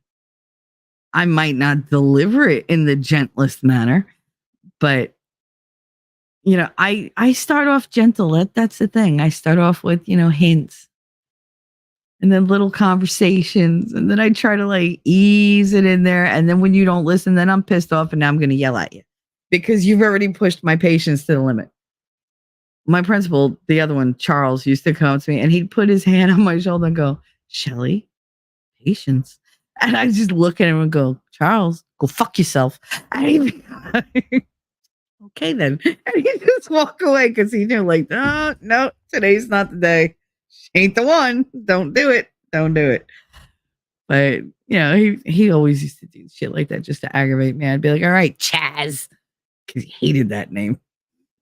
I might not deliver it in the gentlest manner, but I start off gentle. That's the thing. I start off with, hints and then little conversations. And then I try to like ease it in there. And then when you don't listen, then I'm pissed off and now I'm going to yell at you because you've already pushed my patience to the limit. My principal, the other one, Charles, used to come to me and he'd put his hand on my shoulder and go, Shelly, patience. And I just look at him and go, Charles, go fuck yourself. And he'd be okay then. And he just walk away because he knew like, no, today's not the day. She ain't the one. Don't do it. Don't do it. But he always used to do shit like that just to aggravate me. I'd be like, all right, Chaz. Because he hated that name.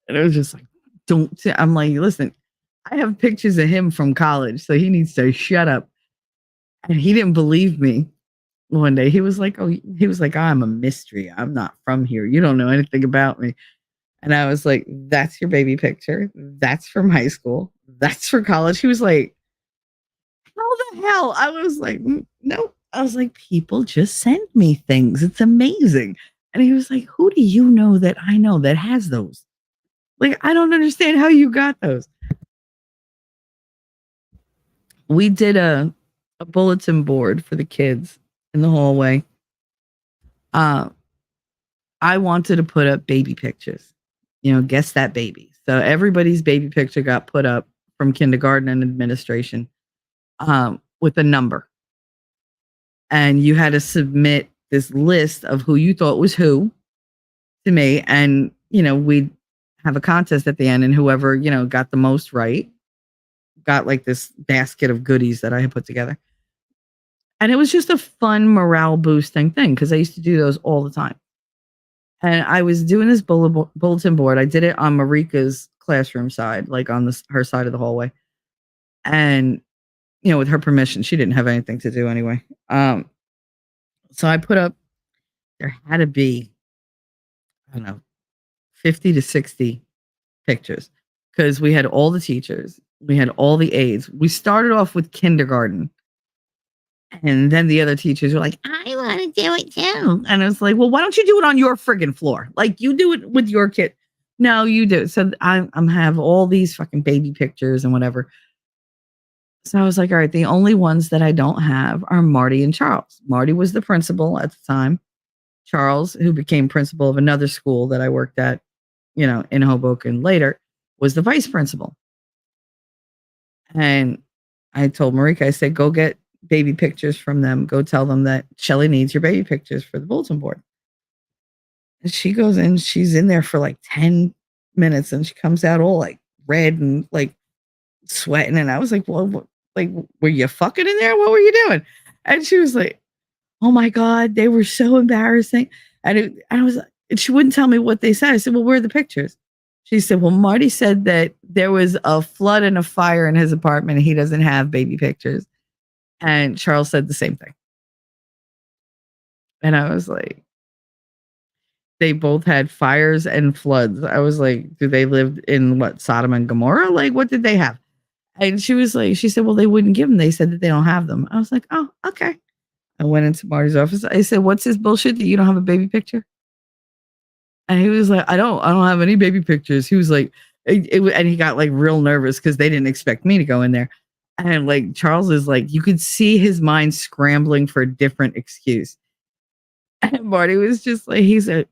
And it was just like, I'm like, listen, I have pictures of him from college, so he needs to shut up. And he didn't believe me. One day he was like, I'm a mystery. I'm not from here. You don't know anything about me. And I was like, that's your baby picture. That's from high school. That's for college. He was like, how the hell? I was like, no. I was like, people just send me things. It's amazing. And he was like, who do you know that I know that has those? Like, I don't understand how you got those. We did a bulletin board for the kids in the hallway. I wanted to put up baby pictures. Guess that baby. So everybody's baby picture got put up from kindergarten and administration with a number. And you had to submit this list of who you thought was who to me. And, we'd have a contest at the end, and whoever, got the most right got like this basket of goodies that I had put together. And it was just a fun morale boosting thing because I used to do those all the time. And I was doing this bulletin board. I did it on Marika's classroom side, like on her side of the hallway. And, with her permission, she didn't have anything to do anyway. So I put up, there had to be, I don't know, 50 to 60 pictures because we had all the teachers. We had all the aides. We started off with kindergarten. And then the other teachers were like, I want to do it too. And I was like, well, why don't you do it on your friggin' floor? Like you do it with your kid. No, you do. So I'm have all these fucking baby pictures and whatever. So I was like, all right, the only ones that I don't have are Marty and Charles. Marty was the principal at the time. Charles, who became principal of another school that I worked at, in Hoboken later, was the vice principal. And I told Marika, I said, go get baby pictures from them. Go tell them that Shelly needs your baby pictures for the bulletin board. And she goes in, she's in there for like 10 minutes and she comes out all like red and like sweating. And I was like, well, were you fucking in there? What were you doing? And she was like, oh my God, they were so embarrassing. And she wouldn't tell me what they said. I said, well, where are the pictures? She said, well, Marty said that there was a flood and a fire in his apartment and he doesn't have baby pictures. And Charles said the same thing. And I was like, they both had fires and floods. I was like, do they live in what, Sodom and Gomorrah? Like, what did they have? And she was like, she said, well, they wouldn't give them. They said that they don't have them. I was like, oh, okay. I went into Marty's office. I said, what's this bullshit that you don't have a baby picture? And he was like, I don't have any baby pictures. He was like, and he got like real nervous because they didn't expect me to go in there. And like, Charles is like, you could see his mind scrambling for a different excuse. And Marty was just like, he said,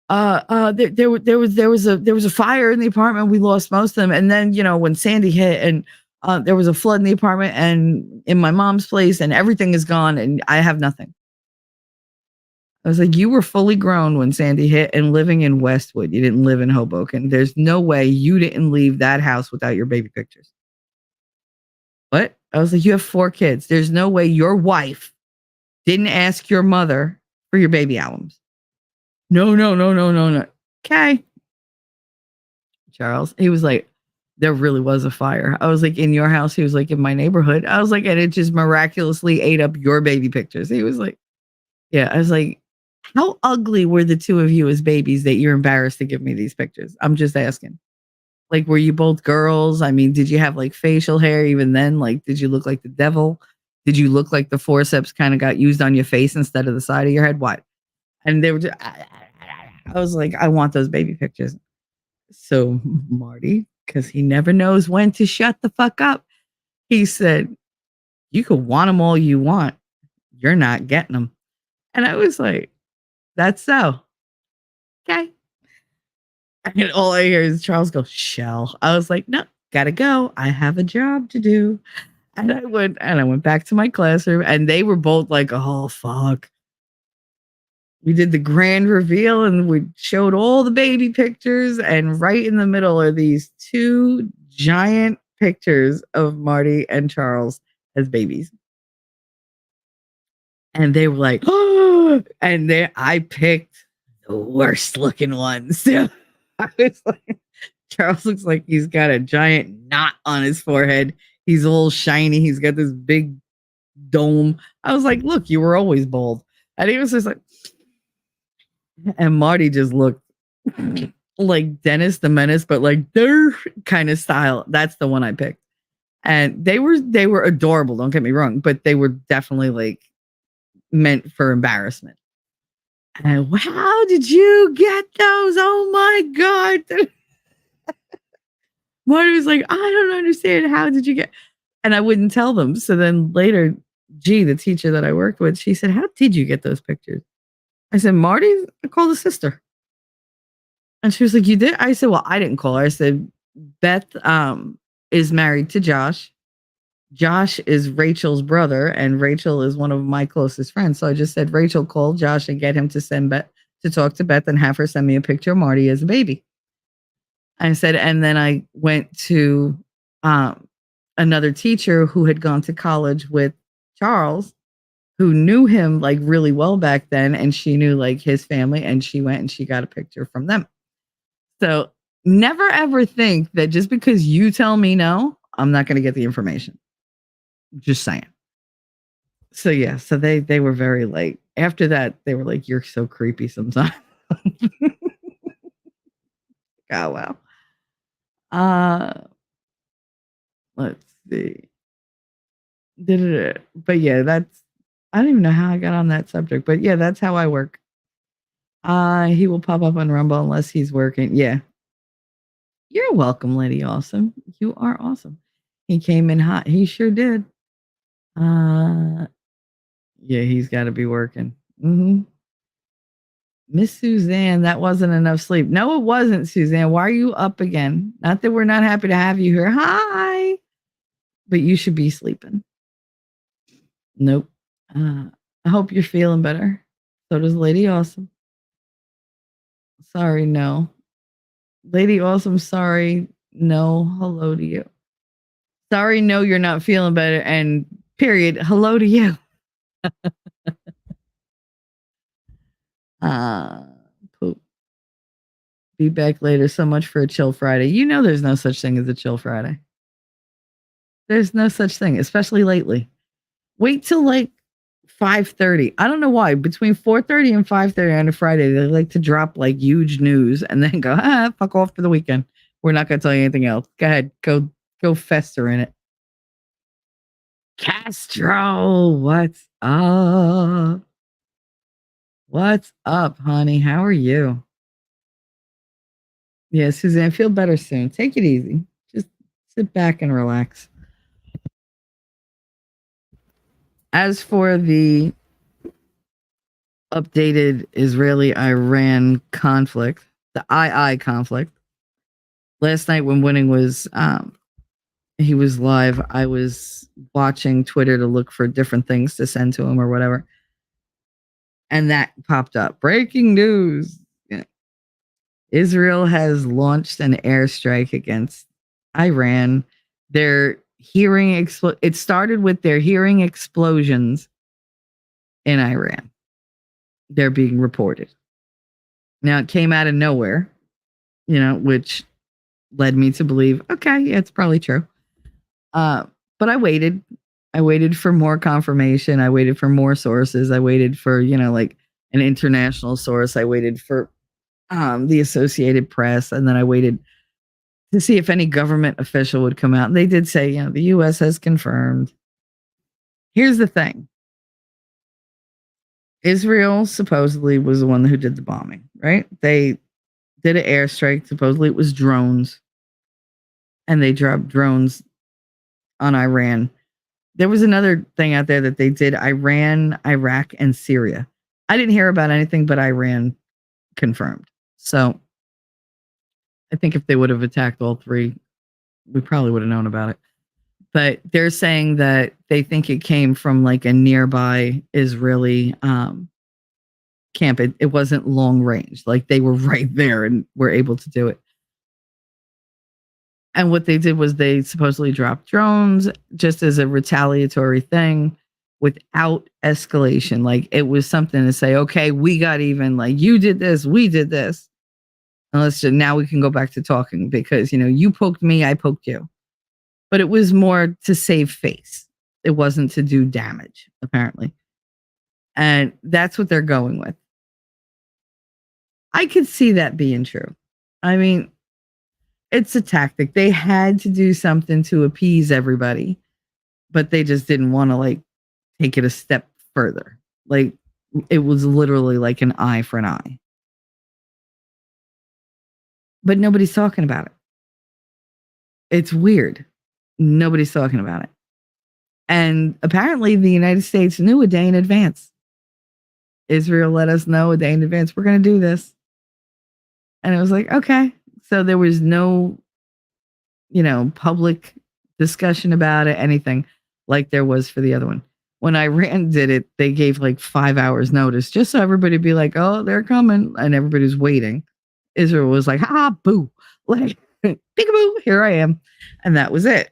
there was a fire in the apartment. We lost most of them. And then, when Sandy hit and there was a flood in the apartment and in my mom's place and everything is gone and I have nothing. I was like, you were fully grown when Sandy hit and living in Westwood. You didn't live in Hoboken. There's no way you didn't leave that house without your baby pictures. What? I was like, you have 4 kids. There's no way your wife didn't ask your mother for your baby albums. No, no, no, no, no, no. Okay. Charles, he was like, there really was a fire. I was like, in your house? He was like, in my neighborhood. I was like, and it just miraculously ate up your baby pictures. He was like, yeah. I was like, how ugly were the 2 of you as babies that you're embarrassed to give me these pictures? I'm just asking. Like, were you both girls? I mean, did you have like facial hair even then? Like, did you look like the devil? Did you look like the forceps kind of got used on your face instead of the side of your head? What? And they were just, I was like, I want those baby pictures. So Marty, because he never knows when to shut the fuck up, he said, you could want them all you want. You're not getting them. And I was like, that's so. Okay. And all I hear is Charles go, shell. I was like, no, gotta go. I have a job to do. And I went back to my classroom and they were both like, oh fuck. We did the grand reveal and we showed all the baby pictures. And right in the middle are these 2 giant pictures of Marty and Charles as babies. And they were like, oh, and I picked the worst looking ones. So I was like, Charles looks like he's got a giant knot on his forehead. He's all shiny. He's got this big dome. I was like, look, you were always bald. And he was just like, and Marty just looked like Dennis the Menace, but like their kind of style. That's the one I picked. And they were adorable, don't get me wrong, but they were definitely like meant for embarrassment. And how did you get those? Oh my God. Marty was like, I don't understand. How did you get? And I wouldn't tell them. So then later, G, the teacher that I worked with, she said, how did you get those pictures? I said, Marty, I called a sister. And she was like, you did? I said, well, I didn't call her. I said, Beth is married to Josh. Josh is Rachel's brother, and Rachel is one of my closest friends. So I just said, Rachel, call Josh and get him to send Beth to talk to Beth and have her send me a picture of Marty as a baby. I said, and then I went to another teacher who had gone to college with Charles, who knew him like really well back then. And she knew like his family, and she went and she got a picture from them. So never ever think that just because you tell me no, I'm not going to get the information. Just saying. So yeah, so they were very like, after that, they were like, you're so creepy sometimes. Oh well. Let's see. But yeah, I don't even know how I got on that subject, but yeah, that's how I work. He will pop up on Rumble unless he's working. Yeah. You're welcome, Lady Awesome. You are awesome. He came in hot. He sure did. Yeah, he's got to be working. Miss Suzanne, that wasn't enough sleep. No, it wasn't, Suzanne. Why are you up again? Not that we're not happy to have you here. Hi. But you should be sleeping. Nope. I hope you're feeling better. So does Lady Awesome. Sorry, no. Lady Awesome, sorry. No, hello to you. Sorry, no, you're not feeling better. And period, hello to you. Poop. Be back later. So much for a chill Friday. You know there's no such thing as a chill Friday. There's no such thing, especially lately. Wait till like 5:30. I don't know why. Between 4:30 and 5:30 on a Friday, they like to drop like huge news and then go, fuck off for the weekend. We're not going to tell you anything else. Go ahead. Go fester in it. Castro, what's up? What's up, honey? How are you? Yeah, Suzanne, feel better soon. Take it easy. Just sit back and relax. As for the updated Israeli-Iran conflict, the II conflict, last night when Winning was he was live, I was watching Twitter to look for different things to send to him or whatever. And that popped up. Breaking news. Yeah. Israel has launched an airstrike against Iran. it started with their hearing explosions in Iran. They're being reported. Now, it came out of nowhere, which led me to believe, okay, yeah, it's probably true. But I waited. I waited for more confirmation. I waited for more sources. I waited for, like an international source. I waited for the Associated Press. And then I waited to see if any government official would come out. And they did say, the U.S. has confirmed. Here's the thing. Israel supposedly was the one who did the bombing, right? They did an airstrike. Supposedly it was drones. And they dropped drones on Iran. There was another thing out there that they did Iran, Iraq, and Syria. I didn't hear about anything but Iran confirmed. So I think if they would have attacked all three, we probably would have known about it. But they're saying that they think it came from like a nearby Israeli camp. It wasn't long range. Like they were right there and were able to do it. And what they did was they supposedly dropped drones just as a retaliatory thing without escalation. Like it was something to say, okay, we got even, like you did this, we did this. And now we can go back to talking because, you poked me, I poked you. But it was more to save face. It wasn't to do damage, apparently. And that's what they're going with. I could see that being true. I mean, it's a tactic. They had to do something to appease everybody, but they just didn't want to like take it a step further. Like it was literally like an eye for an eye. But nobody's talking about it. It's weird. Nobody's talking about it. And apparently the United States knew a day in advance. Israel let us know a day in advance, we're going to do this. And it was like, okay. So there was no, public discussion about it, anything like there was for the other one. When Iran did it, they gave like 5 hours notice just so everybody be like, oh, they're coming. And everybody's waiting. Israel was like, ha, boo. Like, peekaboo, here I am. And that was it.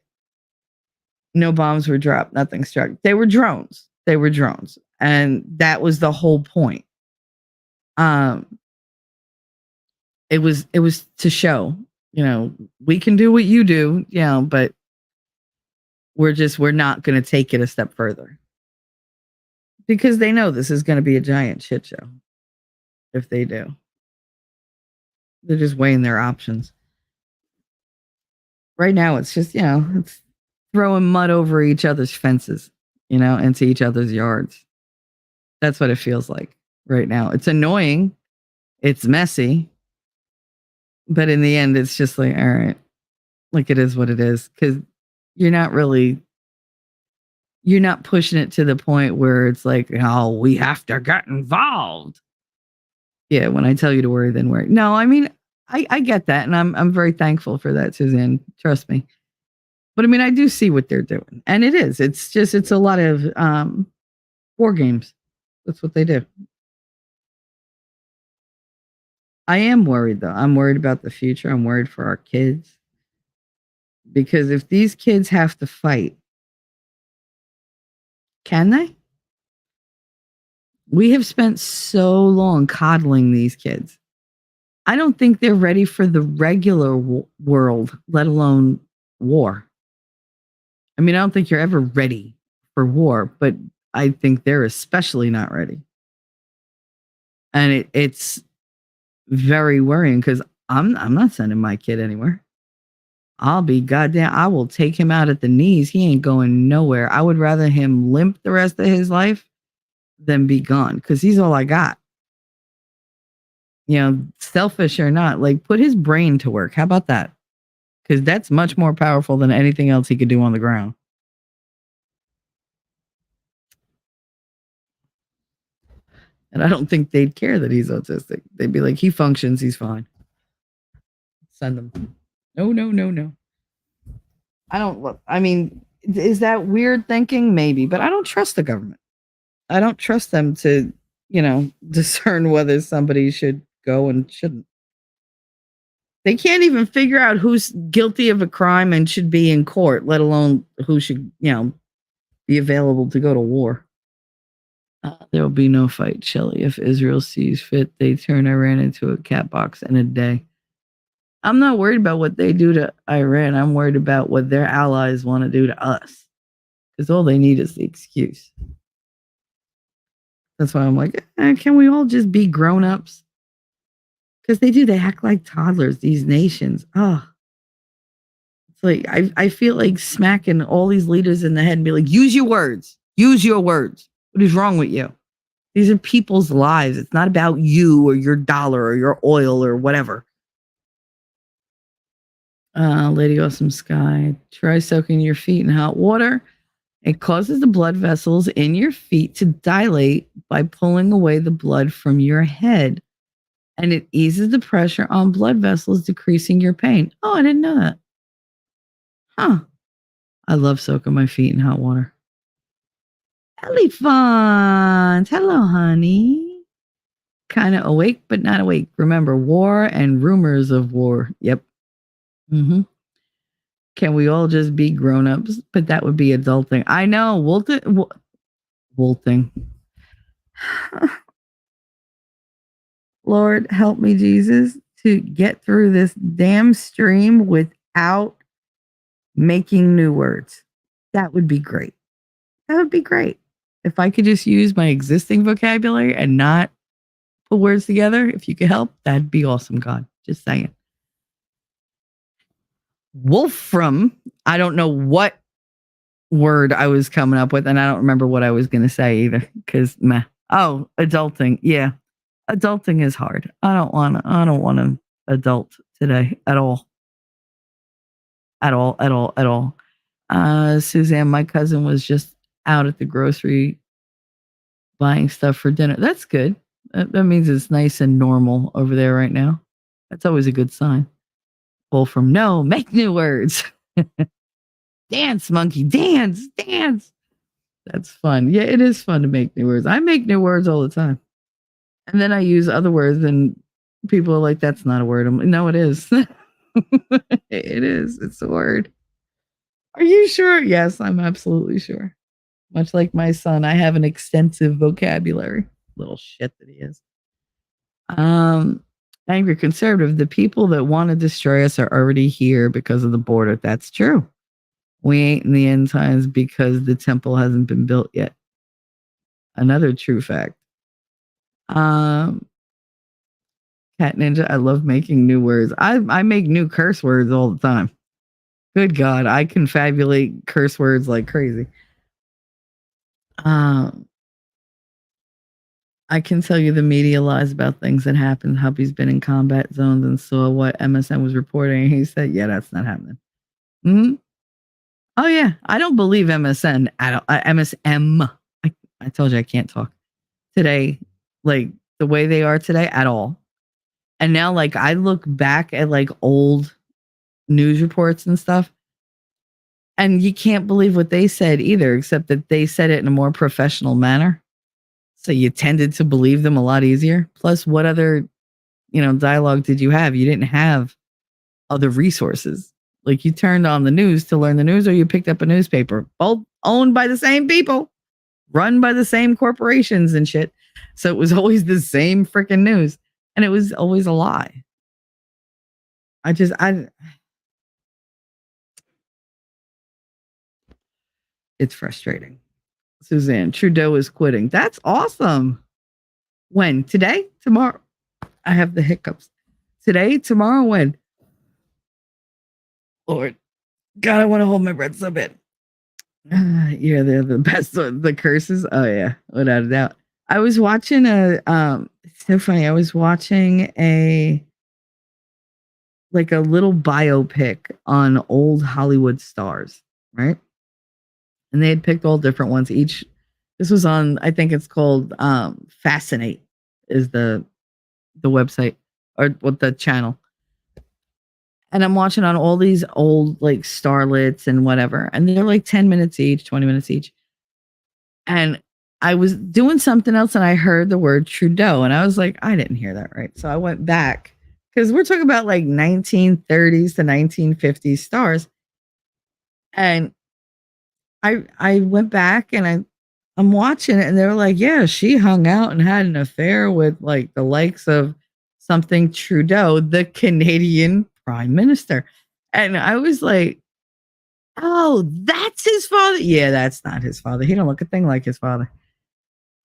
No bombs were dropped. Nothing struck. They were drones. And that was the whole point. It was to show, we can do what you do, but we're not going to take it a step further. Because they know this is going to be a giant shit show. If they do. They're just weighing their options. Right now, it's just, it's throwing mud over each other's fences, into each other's yards. That's what it feels like right now. It's annoying. It's messy. But in the end, it's just like, all right, like it is what it is. Because you're not pushing it to the point where it's like, oh, we have to get involved. Yeah, when I tell you to worry, then worry. No, I mean, I get that. And I'm very thankful for that, Suzanne. Trust me. But I mean, I do see what they're doing. And it's a lot of war games. That's what they do. I am worried, though. I'm worried about the future. I'm worried for our kids. Because if these kids have to fight, can they? We have spent so long coddling these kids. I don't think they're ready for the regular world, let alone war. I mean, I don't think you're ever ready for war, but I think they're especially not ready. And it's very worrying because I'm not sending my kid anywhere. I'll be goddamn, I will take him out at the knees. He ain't going nowhere. I would rather him limp the rest of his life than be gone because he's all I got. Selfish or not, like put his brain to work. How about that? Because that's much more powerful than anything else he could do on the ground. And I don't think they'd care that he's autistic. They'd be like, he functions, he's fine. Send him. No. I mean, is that weird thinking? Maybe, but I don't trust the government. I don't trust them to, discern whether somebody should go and shouldn't. They can't even figure out who's guilty of a crime and should be in court, let alone who should, be available to go to war. There will be no fight, Shelley. If Israel sees fit, they turn Iran into a cat box in a day. I'm not worried about what they do to Iran. I'm worried about what their allies want to do to us. Because all they need is the excuse. That's why I'm like, can we all just be grown-ups? Because they do. They act like toddlers, these nations. Oh. It's like, I feel like smacking all these leaders in the head and be like, use your words. Use your words. What is wrong with you? These are people's lives. It's not about you or your dollar or your oil or whatever. Lady Awesome Sky. Try soaking your feet in hot water. It causes the blood vessels in your feet to dilate by pulling away the blood from your head. And it eases the pressure on blood vessels, decreasing your pain. Oh, I didn't know that. Huh. I love soaking my feet in hot water. Elephant. Hello, honey. Kind of awake, but not awake. Remember, war and rumors of war. Yep. Mm-hmm. Can we all just be grown-ups? But that would be adulting. I know. Wolting. Lord, help me, Jesus, to get through this damn stream without making new words. That would be great. That would be great. If I could just use my existing vocabulary and not put words together, if you could help, that'd be awesome, God. Just saying. Wolfram, I don't know what word I was coming up with, and I don't remember what I was going to say either, because meh. Oh, adulting. Yeah. Adulting is hard. I don't want to adult today at all. At all. Suzanne, my cousin was just out at the grocery buying stuff for dinner. That's good. That means it's nice and normal over there right now. That's always a good sign. Wolfram, no, make new words. Dance, monkey, dance. That's fun. Yeah, it is fun to make new words. I make new words all the time. And then I use other words and people are like, that's not a word. I'm like, no, it is. It is. It's a word. Are you sure? Yes, I'm absolutely sure. Much like my son, I have an extensive vocabulary. Little shit that he is. Angry conservative. The people that want to destroy us are already here because of the border. That's true. We ain't in the end times because the temple hasn't been built yet. Another true fact. Cat Ninja, I love making new words. I make new curse words all the time. Good God, I confabulate curse words like crazy. I can tell you the media lies about things that happened. Hubby's been in combat zones and saw what MSN was reporting. He said, yeah, that's not happening. Mm-hmm. Oh, yeah. I don't believe MSN at all. MSM. I told you I can't talk today, like the way they are today at all. And now, like, I look back at like old news reports and stuff, and you can't believe what they said either, except that they said it in a more professional manner. So you tended to believe them a lot easier. Plus, what other, dialogue did you have? You didn't have other resources. Like you turned on the news to learn the news, or you picked up a newspaper, both owned by the same people, run by the same corporations and shit. So it was always the same freaking news. And it was always a lie. It's frustrating. Suzanne, Trudeau is quitting. That's awesome. When? Today? Tomorrow? I have the hiccups. Today? Tomorrow? When? Lord. God, I want to hold my breath so bad. Yeah, they're the best. The curses. Oh, yeah. Without a doubt. I was watching it's so funny. I was watching a little biopic on old Hollywood stars, right? And they had picked all different ones. This was on, I think it's called Fascinate is the website or what the channel. And I'm watching on all these old like starlets and whatever. And they're like 10 minutes each, 20 minutes each. And I was doing something else and I heard the word Trudeau. And I was like, I didn't hear that right. So I went back because we're talking about like 1930s to 1950s stars. And I went back and I'm watching it, and they were like, yeah, she hung out and had an affair with like the likes of something Trudeau, the Canadian Prime Minister. And I was like, oh, that's his father. Yeah, that's not his father. He don't look a thing like his father.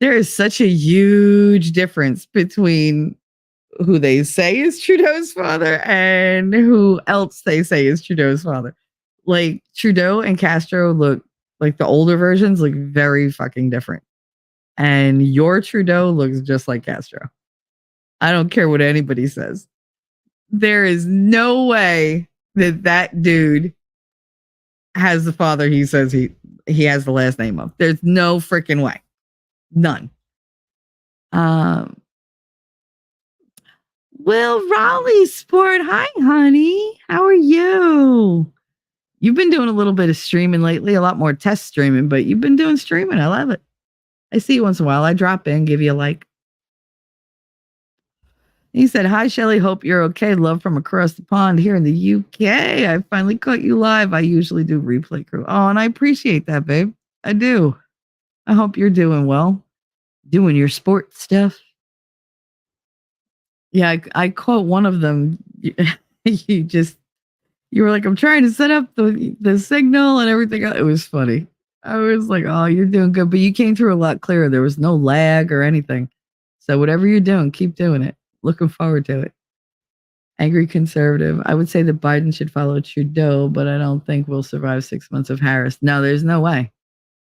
There is such a huge difference between who they say is Trudeau's father and who else they say is Trudeau's father. Like Trudeau and Castro look like the older versions look very fucking different. And your Trudeau looks just like Castro. I don't care what anybody says. There is no way that dude has the father he says he has the last name of. There's no freaking way. None. Will Raleigh Sport. Hi, honey. How are you? You've been doing a little bit of streaming lately, a lot more test streaming, but you've been doing streaming. I love it. I see you once in a while. I drop in, give you a like. He said, hi, Shelly. Hope you're okay. Love from across the pond here in the UK. I finally caught you live. I usually do replay crew. Oh, and I appreciate that, babe. I do. I hope you're doing well. Doing your sport stuff. Yeah, I caught one of them. You were like, I'm trying to set up the signal and everything. It was funny. I was like, oh, you're doing good. But you came through a lot clearer. There was no lag or anything. So whatever you're doing, keep doing it. Looking forward to it. Angry conservative. I would say that Biden should follow Trudeau, but I don't think we'll survive 6 months of Harris. No, there's no way.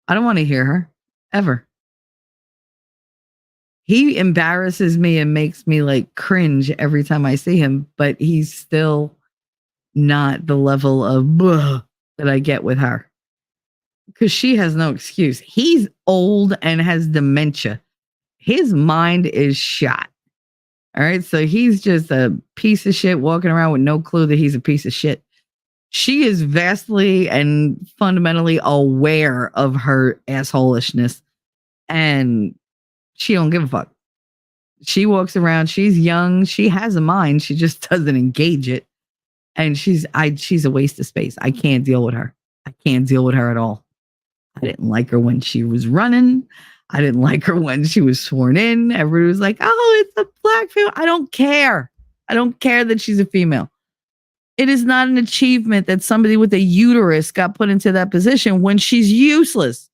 I don't want to hear her. Ever. He embarrasses me and makes me like cringe every time I see him, but he's still not the level of that I get with her. Because she has no excuse. He's old and has dementia. His mind is shot. All right. So he's just a piece of shit walking around with no clue that he's a piece of shit. She is vastly and fundamentally aware of her assholishness. And she don't give a fuck. She walks around. She's young. She has a mind. She just doesn't engage it. And she's a waste of space. I can't deal with her. I can't deal with her at all. I didn't like her when she was running. I didn't like her when she was sworn in. Everybody was like, oh, it's a black female. I don't care. I don't care that she's a female. It is not an achievement that somebody with a uterus got put into that position when she's useless.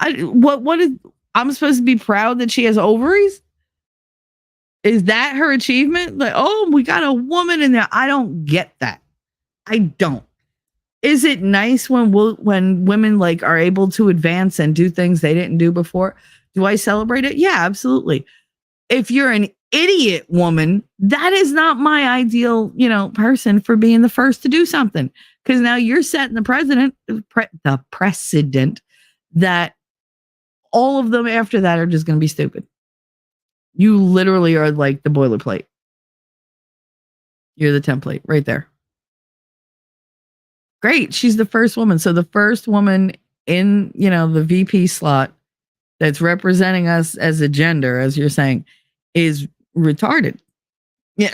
I'm supposed to be proud that she has ovaries? Is that her achievement? Like, oh, we got a woman in there. I don't get that. I don't. Is it nice when women like are able to advance and do things they didn't do before? Do I celebrate it? Yeah, absolutely. If you're an idiot woman, that is not my ideal, person for being the first to do something. Because now you're setting the precedent that all of them after that are just going to be stupid. You literally are like the boilerplate. You're the template right there. Great. She's the first woman. So the first woman in, the VP slot that's representing us as a gender, as you're saying, is retarded. Yeah,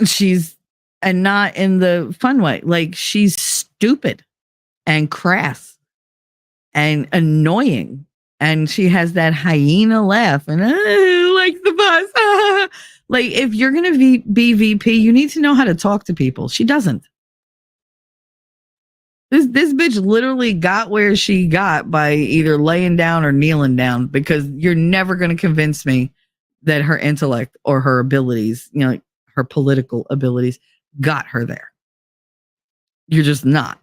and not in the fun way. Like, she's stupid and crass and annoying. And she has that hyena laugh and like the bus. Like, if you're going to be VP, you need to know how to talk to people. She doesn't. This bitch literally got where she got by either laying down or kneeling down, because you're never going to convince me that her intellect or her abilities, like her political abilities, got her there. You're just not.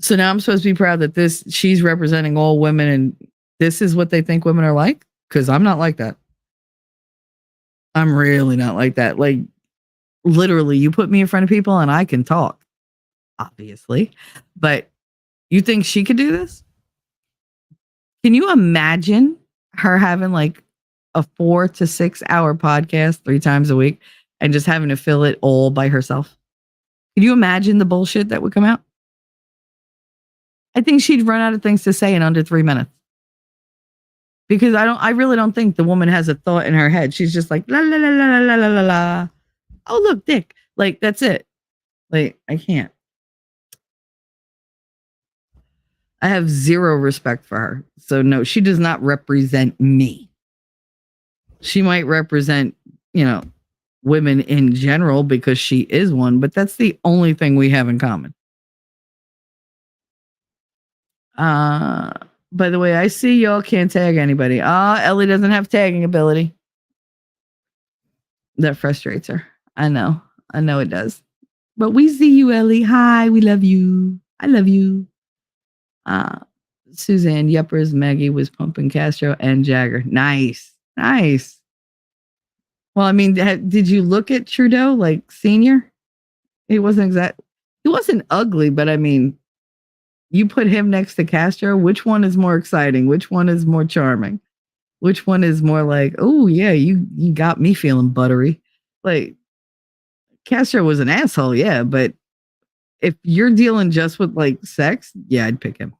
So now I'm supposed to be proud that she's representing all women, and this is what they think women are like? Because I'm not like that. I'm really not like that. Like, literally, you put me in front of people and I can talk. Obviously, but you think she could do this? Can you imagine her having like a 4 to 6 hour podcast 3 times a week and just having to fill it all by herself? Can you imagine the bullshit that would come out? I think she'd run out of things to say in under 3 minutes. because I really don't think the woman has a thought in her head. She's just like, la, la, la, la, la, la, la, la. Oh, look, dick. Like, that's it. Like, I can't. I have zero respect for her. So, no, she does not represent me. She might represent, women in general because she is one, but that's the only thing we have in common. By the way, I see y'all can't tag anybody. Ellie doesn't have tagging ability. That frustrates her. I know it does. But we see you, Ellie. Hi, we love you. I love you. Suzanne Yuppers, Maggie was pumping Castro and Jagger. Nice. Well, I mean, did you look at Trudeau, like senior? He wasn't ugly, but I mean, you put him next to Castro, which one is more exciting? Which one is more charming? Which one is more like, oh yeah, you got me feeling buttery? Like, Castro was an asshole, yeah, but if you're dealing just with like sex, yeah, I'd pick him.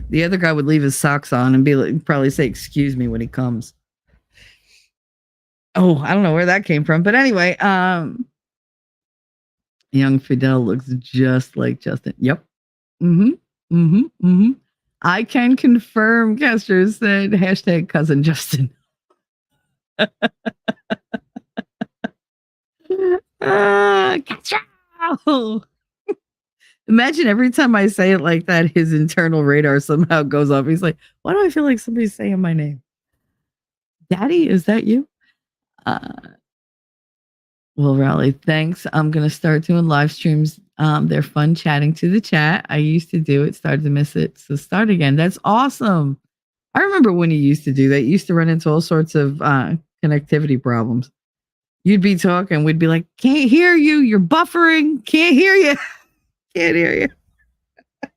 The other guy would leave his socks on and be like, probably say, excuse me when he comes. Oh, I don't know where that came from. But anyway, young Fidel looks just like Justin. Yep. I can confirm, Castro said, hashtag cousin Justin. Castro! Imagine every time I say it like that, his internal radar somehow goes off. He's like, why do I feel like somebody's saying my name? Daddy, is that you? Well, Raleigh, thanks. I'm going to start doing live streams. They're fun chatting to the chat. I used to do it, started to miss it. So start again. That's awesome. I remember when you used to do that. You used to run into all sorts of connectivity problems. You'd be talking. We'd be like, can't hear you. You're buffering. Can't hear you. Can't hear you.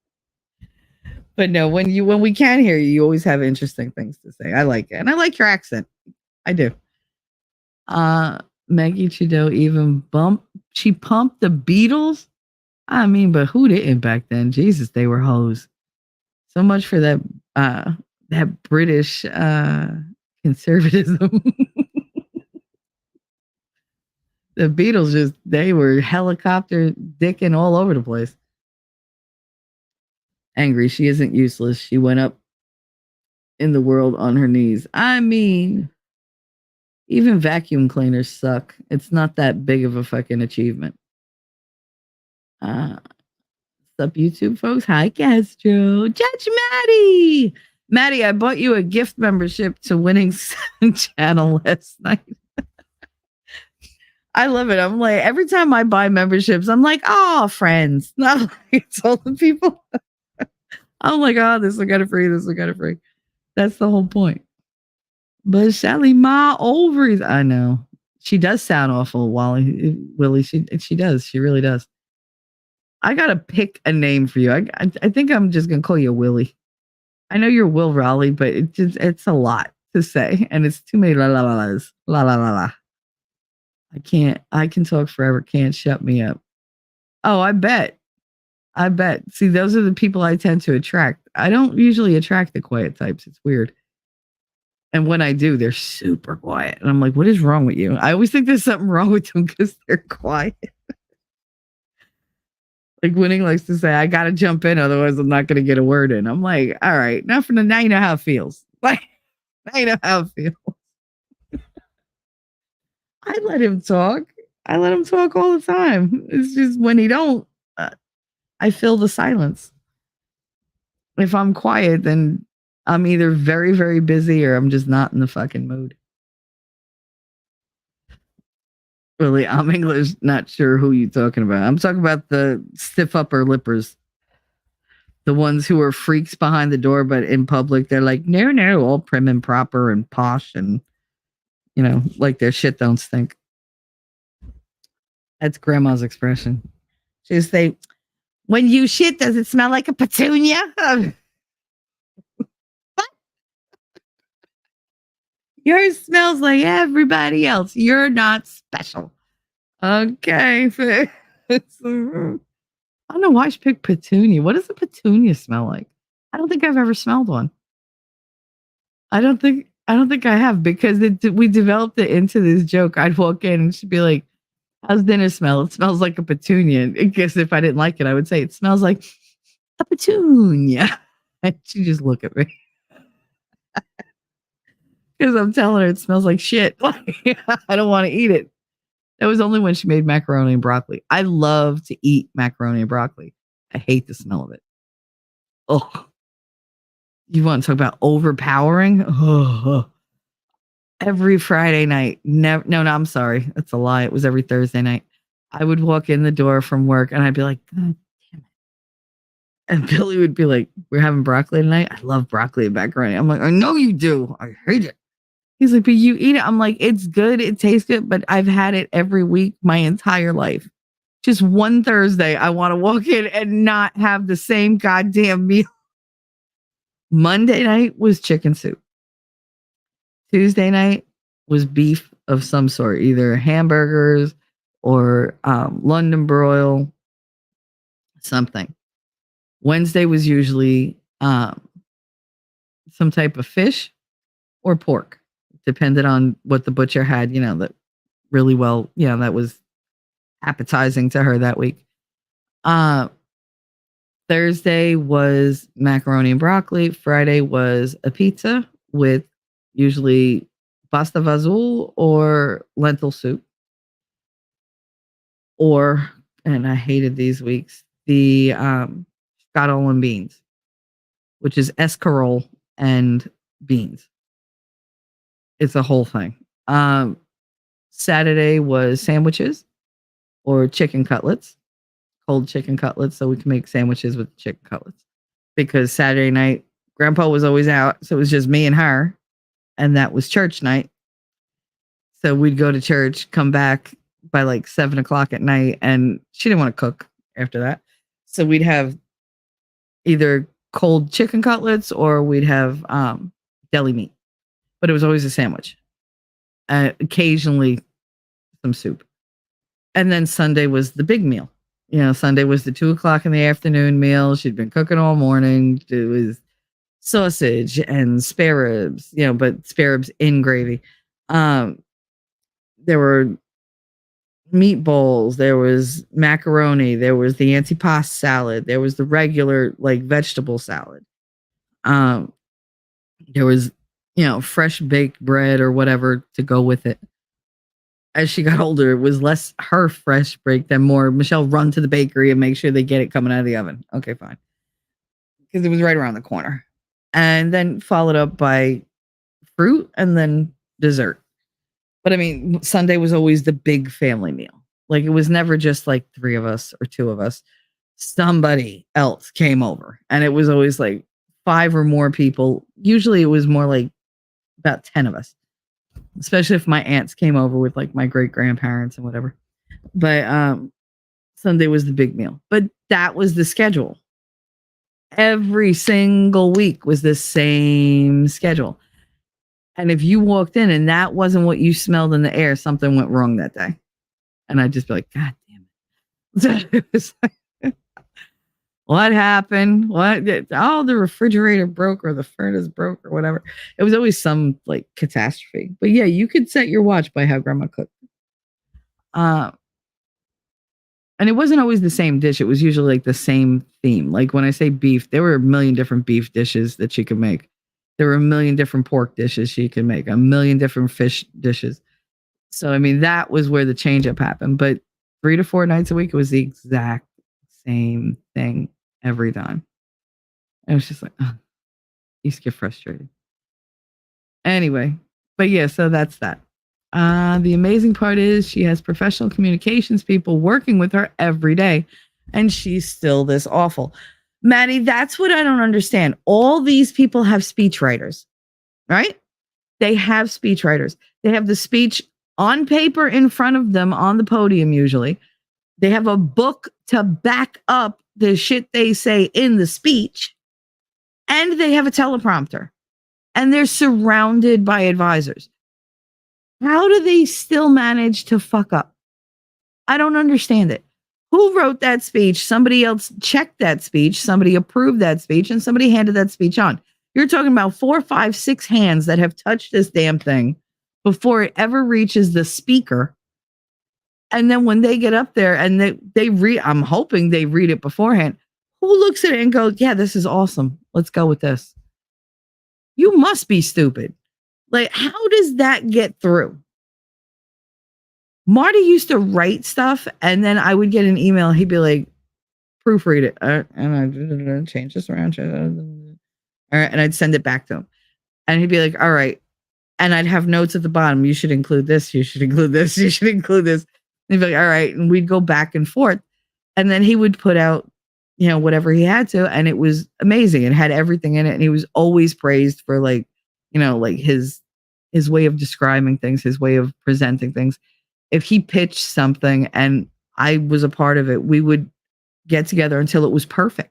But no, when we can hear you, you always have interesting things to say. I like it. And I like your accent. I do. Maggie Trudeau even she pumped the Beatles. I mean, but who didn't back then? Jesus, they were hoes. So much for that British conservatism. The Beatles they were helicopter dicking all over the place. Angry, she isn't useless. She went up in the world on her knees. I mean, even vacuum cleaners suck. It's not that big of a fucking achievement. What's up, YouTube folks? Hi, Castro. Judge Maddie. Maddie, I bought you a gift membership to Winning Channel last night. I love it. I'm like, every time I buy memberships, I'm like, oh, friends. Not like it's all the people. I'm like, oh, this one got it free. This one got it free. That's the whole point. But Sally Ma ovaries. I know. She does sound awful, Willie. She does. She really does. I got to pick a name for you. I think I'm just going to call you Willie. I know you're Will Raleigh, but it's a lot to say. And it's too many la-la-la-las. La-la-la-la. I can talk forever. Can't shut me up. Oh, I bet. See, those are the people I tend to attract. I don't usually attract the quiet types. It's weird. And when I do, they're super quiet. And I'm like, what is wrong with you? I always think there's something wrong with them because they're quiet. Like Winning likes to say, I got to jump in. Otherwise, I'm not going to get a word in. I'm like, all right. Now you know how it feels. Like, now you know how it feels. I let him talk. I let him talk all the time. It's just when he don't, I fill the silence. If I'm quiet, then I'm either very, very busy or I'm just not in the fucking mood. Really, I'm English, not sure who you're talking about. I'm talking about the stiff upper lippers. The ones who are freaks behind the door, but in public, they're like, no, all prim and proper and posh and, like their shit don't stink. That's grandma's expression. She'll say, when you shit, does it smell like a petunia? Yours smells like everybody else. You're not special. Okay. I don't know why she picked petunia. What does a petunia smell like? don't think I've ever smelled one. I don't think I have, because we developed it into this joke. I'd walk in and she'd be like, "How's dinner smell?" "It smells like a petunia." I guess if I didn't like it, I would say, "It smells like a petunia." And she'd just look at me because I'm telling her it smells like shit. I don't want to eat it. That was only when she made macaroni and broccoli. I love to eat macaroni and broccoli. I hate the smell of it. Oh, you want to talk about overpowering? Oh, every Friday night. No, I'm sorry. That's a lie. It was every Thursday night. I would walk in the door from work and I'd be like, "God damn it." And Billy would be like, "We're having broccoli tonight." "I love broccoli and macaroni." I'm like, "I know you do. I hate it." He's like, "But you eat it." I'm like, "It's good. It tastes good, but I've had it every week my entire life. Just one Thursday, I want to walk in and not have the same goddamn meal." Monday night was chicken soup. Tuesday night was beef of some sort, either hamburgers or London broil, something. Wednesday was usually some type of fish or pork, depended on what the butcher had, that really well, that was appetizing to her that week. Thursday was macaroni and broccoli. Friday was a pizza with usually pasta fazool or lentil soup. Or, and I hated these weeks, the scottle and beans, which is escarole and beans. It's a whole thing. Saturday was sandwiches or chicken cutlets, cold chicken cutlets, so we can make sandwiches with chicken cutlets. Because Saturday night, Grandpa was always out, so it was just me and her, and that was church night. So we'd go to church, come back by like 7:00 at night, and she didn't want to cook after that. So we'd have either cold chicken cutlets or we'd have deli meat, but it was always a sandwich. Occasionally some soup. And then Sunday was the big meal. Sunday was the 2:00 in the afternoon meal. She'd been cooking all morning. It was sausage and spare ribs, but spare ribs in gravy. There were meatballs, there was macaroni, there was the antipasto salad, there was the regular like vegetable salad. There was, fresh baked bread or whatever to go with it. As she got older, it was less her fresh break than more Michelle run to the bakery and make sure they get it coming out of the oven. Okay, fine. Because it was right around the corner. And then followed up by fruit and then dessert. But I mean, Sunday was always the big family meal. Like it was never just like 3 of us or 2 of us. Somebody else came over. And it was always like 5 or more people. Usually it was more like about 10 of us. Especially if my aunts came over with like my great grandparents and whatever. But Sunday was the big meal. But that was the schedule. Every single week was the same schedule. And if you walked in and that wasn't what you smelled in the air, something went wrong that day. And I'd just be like, "God damn it." It was like, what happened? What? Oh, the refrigerator broke or the furnace broke or whatever. It was always some like catastrophe. But yeah, you could set your watch by how grandma cooked. And it wasn't always the same dish. It was usually like the same theme. Like when I say beef, there were a million different beef dishes that she could make. There were a million different pork dishes she could make, a million different fish dishes. So, I mean, that was where the change up happened. But 3 to 4 nights a week, it was the exact same thing every time. It was just like, oh, you used to get frustrated. Anyway, but yeah, so that's that. The amazing part is she has professional communications people working with her every day, and she's still this awful. Maddie, that's what I don't understand. All these people have speech writers, right? They have speech writers. They have the speech on paper in front of them on the podium usually. They have a book to back up the shit they say in the speech. And they have a teleprompter. And they're surrounded by advisors. How do they still manage to fuck up? I don't understand it. Who wrote that speech? Somebody else checked that speech. Somebody approved that speech, and somebody handed that speech on. You're talking about 4, 5, 6 hands that have touched this damn thing before it ever reaches the speaker. And then when they get up there and they read, I'm hoping they read it beforehand. Who looks at it and goes, yeah, this is awesome. Let's go with this. You must be stupid. Like, how does that get through? Marty used to write stuff, and then I would get an email. He'd be like, proofread it. And I'd change this around. All right. And I'd send it back to him. And he'd be like, all right. And I'd have notes at the bottom. You should include this. You should include this. You should include this. And he'd be like, all right. And we'd go back and forth. And then he would put out, whatever he had to. And it was amazing. It had everything in it. And he was always praised for like his way of describing things, his way of presenting things. If he pitched something and I was a part of it, we would get together until it was perfect.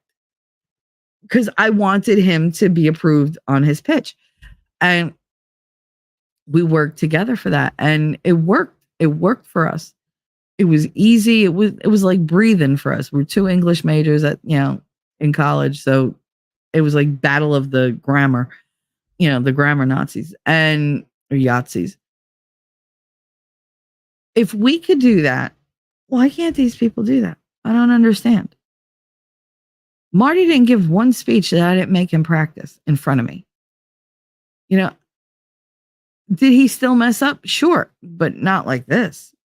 Because I wanted him to be approved on his pitch. And we worked together for that. And it worked. It worked for us. It was easy. It was like breathing for us. We're 2 English majors in college. So it was like battle of the grammar, the grammar Nazis or Yahtzees. If we could do that, why can't these people do that? I don't understand. Marty didn't give one speech that I didn't make him practice in front of me. Did he still mess up? Sure, but not like this.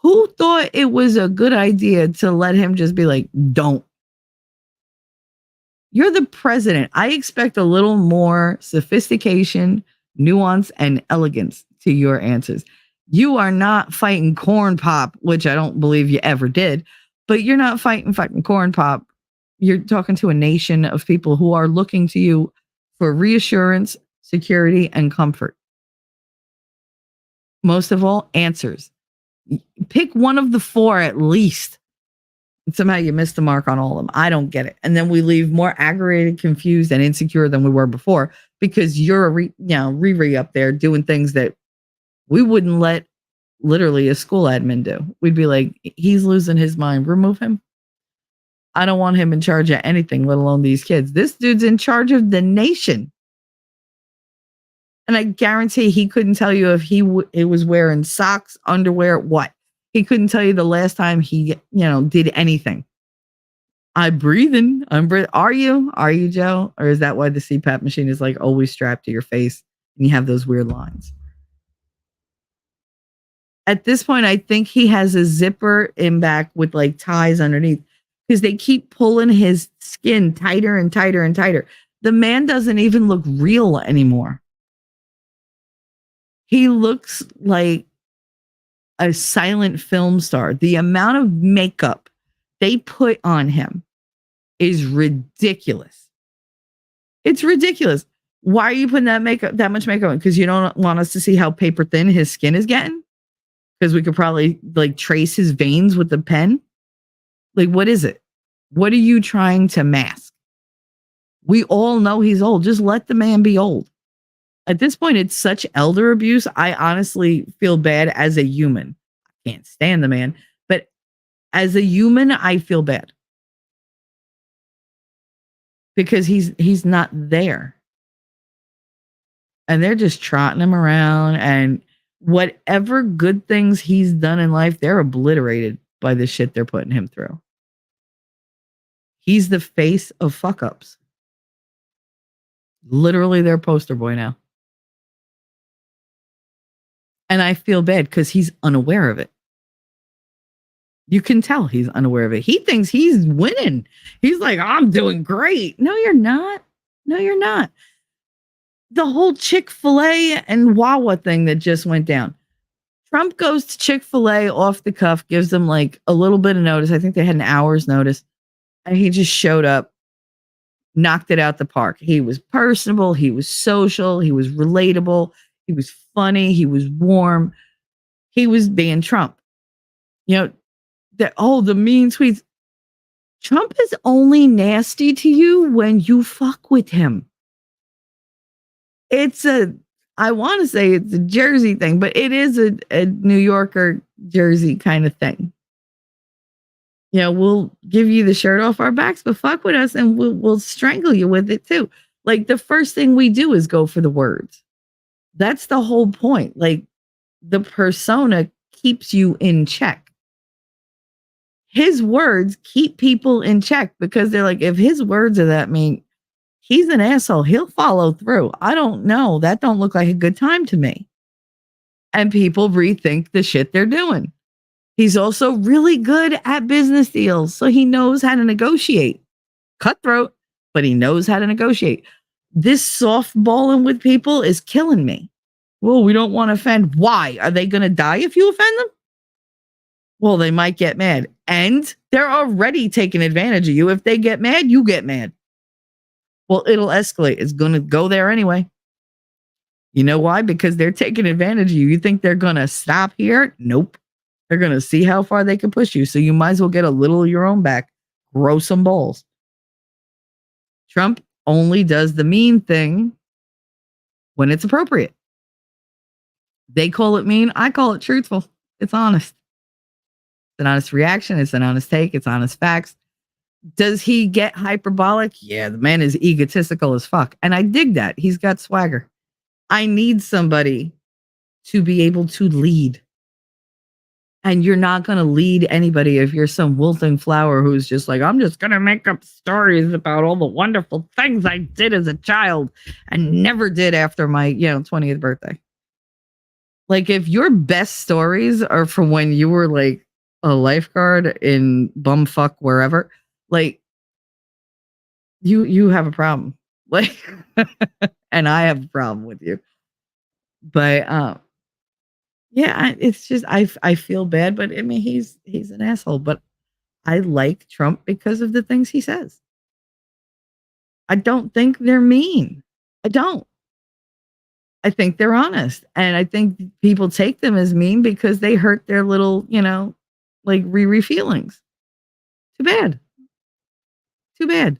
Who thought it was a good idea to let him just be like, don't? You're the president. I expect a little more sophistication, nuance, and elegance to your answers. You are not fighting corn pop, which I don't believe you ever did, but you're not fighting fucking corn pop. You're talking to a nation of people who are looking to you for reassurance, security, and comfort. Most of all, answers. Pick one of the 4 at least. Somehow you missed the mark on all of them. I don't get it. And then we leave more aggravated, confused, and insecure than we were before because you're Riri up there doing things that we wouldn't let literally a school admin do. We'd be like, he's losing his mind. Remove him. I don't want him in charge of anything, let alone these kids. This dude's in charge of the nation. And I guarantee he couldn't tell you if it was wearing socks, underwear, what. He couldn't tell you the last time he, did anything. I'm breathing. Are you, Joe? Or is that why the CPAP machine is like always strapped to your face and you have those weird lines? At this point, I think he has a zipper in back with like ties underneath because they keep pulling his skin tighter and tighter and tighter. The man doesn't even look real anymore. He looks like a silent film star. The amount of makeup they put on him is ridiculous. It's ridiculous. Why are you putting that much makeup on? Because you don't want us to see how paper thin his skin is getting? Because we could probably like trace his veins with the pen. Like, what is it? What are you trying to mask? We all know he's old. Just let the man be old. At this point, it's such elder abuse. I honestly feel bad as a human. I can't stand the man, but as a human, I feel bad because he's not there, and they're just trotting him around. And whatever good things he's done in life, they're obliterated by the shit they're putting him through. He's the face of fuck ups. Literally, their poster boy now. And I feel bad because he's unaware of it. You can tell he's unaware of it. He thinks he's winning. He's like, I'm doing great. No, you're not. No, you're not. The whole Chick-fil-A and Wawa thing that just went down. Trump goes to Chick-fil-A off the cuff, gives them like a little bit of notice. I think they had an hour's notice. And he just showed up, knocked it out the park. He was personable. He was social. He was relatable. He was funny. He was warm. He was being Trump. The mean tweets. Trump is only nasty to you when you fuck with him. I want to say it's a Jersey thing, but it is a New Yorker Jersey kind of thing. we'll give you the shirt off our backs, but fuck with us and we'll strangle you with it too. Like the first thing we do is go for the words. That's the whole point. Like the persona keeps you in check. His words keep people in check because they're like, if his words are that mean, he's an asshole. He'll follow through. I don't know. That don't look like a good time to me. And people rethink the shit they're doing. He's also really good at business deals. So he knows how to negotiate. Cutthroat, but he knows how to negotiate. This softballing with people is killing me. Well, we don't want to offend. Why? Are they going to die if you offend them? Well, they might get mad. And they're already taking advantage of you. If they get mad, you get mad. Well, it'll escalate. It's going to go there anyway. You know why? Because they're taking advantage of you. You think they're going to stop here? Nope. They're going to see how far they can push you. So you might as well get a little of your own back. Grow some balls. Trump only does the mean thing when it's appropriate. They call it mean. I call it truthful. It's honest. It's an honest reaction. It's an honest take. It's honest facts. Does he get hyperbolic? Yeah, the man is egotistical as fuck. And I dig that. He's got swagger. I need somebody to be able to lead. And you're not going to lead anybody if you're some wilting flower who's just like, I'm just going to make up stories about all the wonderful things I did as a child and never did after my, 20th birthday. Like if your best stories are from when you were like a lifeguard in bumfuck wherever, like you have a problem. Like, and I have a problem with you. But yeah, it's just I feel bad, but I mean he's an asshole. But I like Trump because of the things he says. I don't think they're mean. I don't. I think they're honest. And I think people take them as mean because they hurt their little, like Riri feelings. Too bad. Too bad.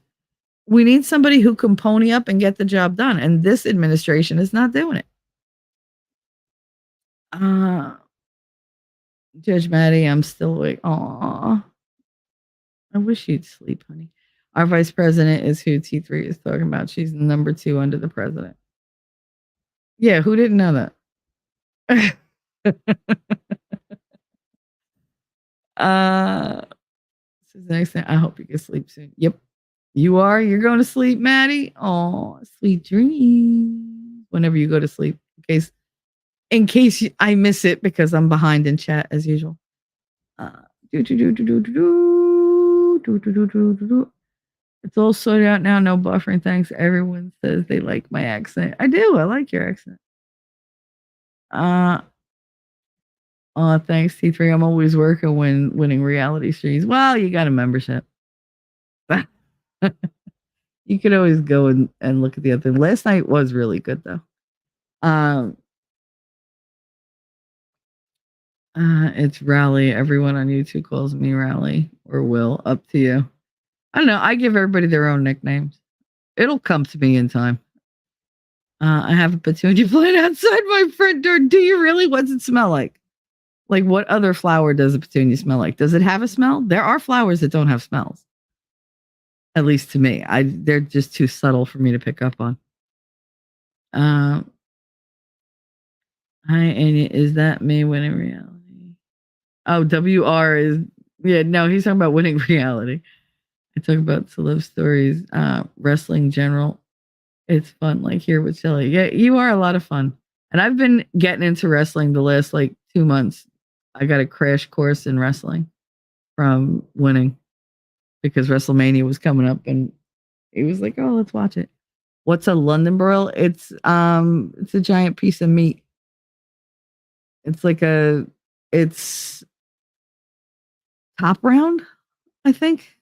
We need somebody who can pony up and get the job done. And this administration is not doing it. Judge Maddie, I'm still awake. Aw. I wish you'd sleep, honey. Our vice president is who T3 is talking about. She's number 2 under the president. Yeah, who didn't know that? This is the next thing. I hope you can sleep soon. Yep. You are? You're going to sleep, Maddie? Oh, sweet dreams. Whenever you go to sleep. In case I miss it because I'm behind in chat as usual. It's all sorted out now. No buffering. Thanks. Everyone says they like my accent. I do. I like your accent. Thanks, T3. I'm always working when winning reality streams. Well, you got a membership. You could always go and look at the other thing. Last night was really good though. It's Rally. Everyone on YouTube calls me Rally or Will. Up to you. I don't know. I give everybody their own nicknames. It'll come to me in time. I have a petunia plant outside my front door. Do you really? What's it smell like? Like what other flower does a petunia smell like? Does it have a smell? There are flowers that don't have smells. At least to me. They're just too subtle for me to pick up on. Hi, Anya. Is that me winning reality? Oh, WR is, yeah, no, he's talking about winning reality. I talk about celeb stories, wrestling general. It's fun, like here with Shelly. Yeah, you are a lot of fun. And I've been getting into wrestling the last 2 months. I got a crash course in wrestling from winning because WrestleMania was coming up and he was like, oh, let's watch it. What's a London broil? It's a giant piece of meat. It's top round, I think.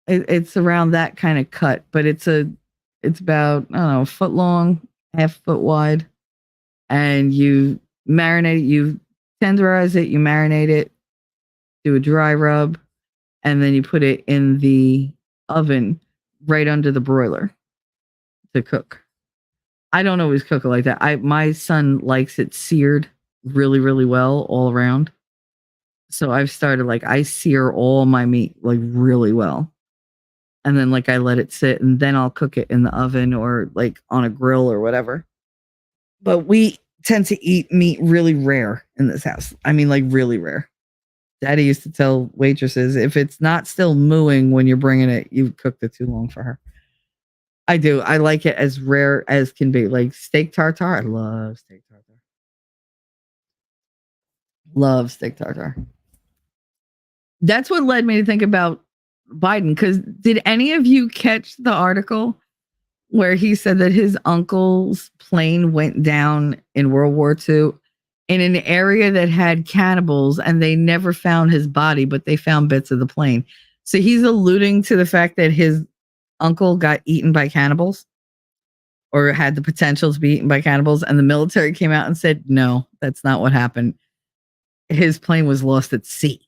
It's around that kind of cut, but it's about, I don't know, a foot long, half foot wide. And you marinate it, you tenderize it, you marinate it, do a dry rub, and then you put it in the oven right under the broiler to cook. I don't always cook it like that. My son likes it seared really, really well all around. So I've started like I sear all my meat like really well. And then like I let it sit and then I'll cook it in the oven or like on a grill or whatever. But we tend to eat meat really rare in this house. I mean, like really rare. Daddy used to tell waitresses, if it's not still mooing when you're bringing it, you've cooked it too long for her. I do. I like it as rare as can be. Like steak tartare. I love steak tartare. Love steak tartare. That's what led me to think about Biden. Because did any of you catch the article where he said that his uncle's plane went down in World War II in an area that had cannibals and they never found his body, but they found bits of the plane. So he's alluding to the fact that his uncle got eaten by cannibals or had the potential to be eaten by cannibals. And the military came out and said, no, that's not what happened. His plane was lost at sea.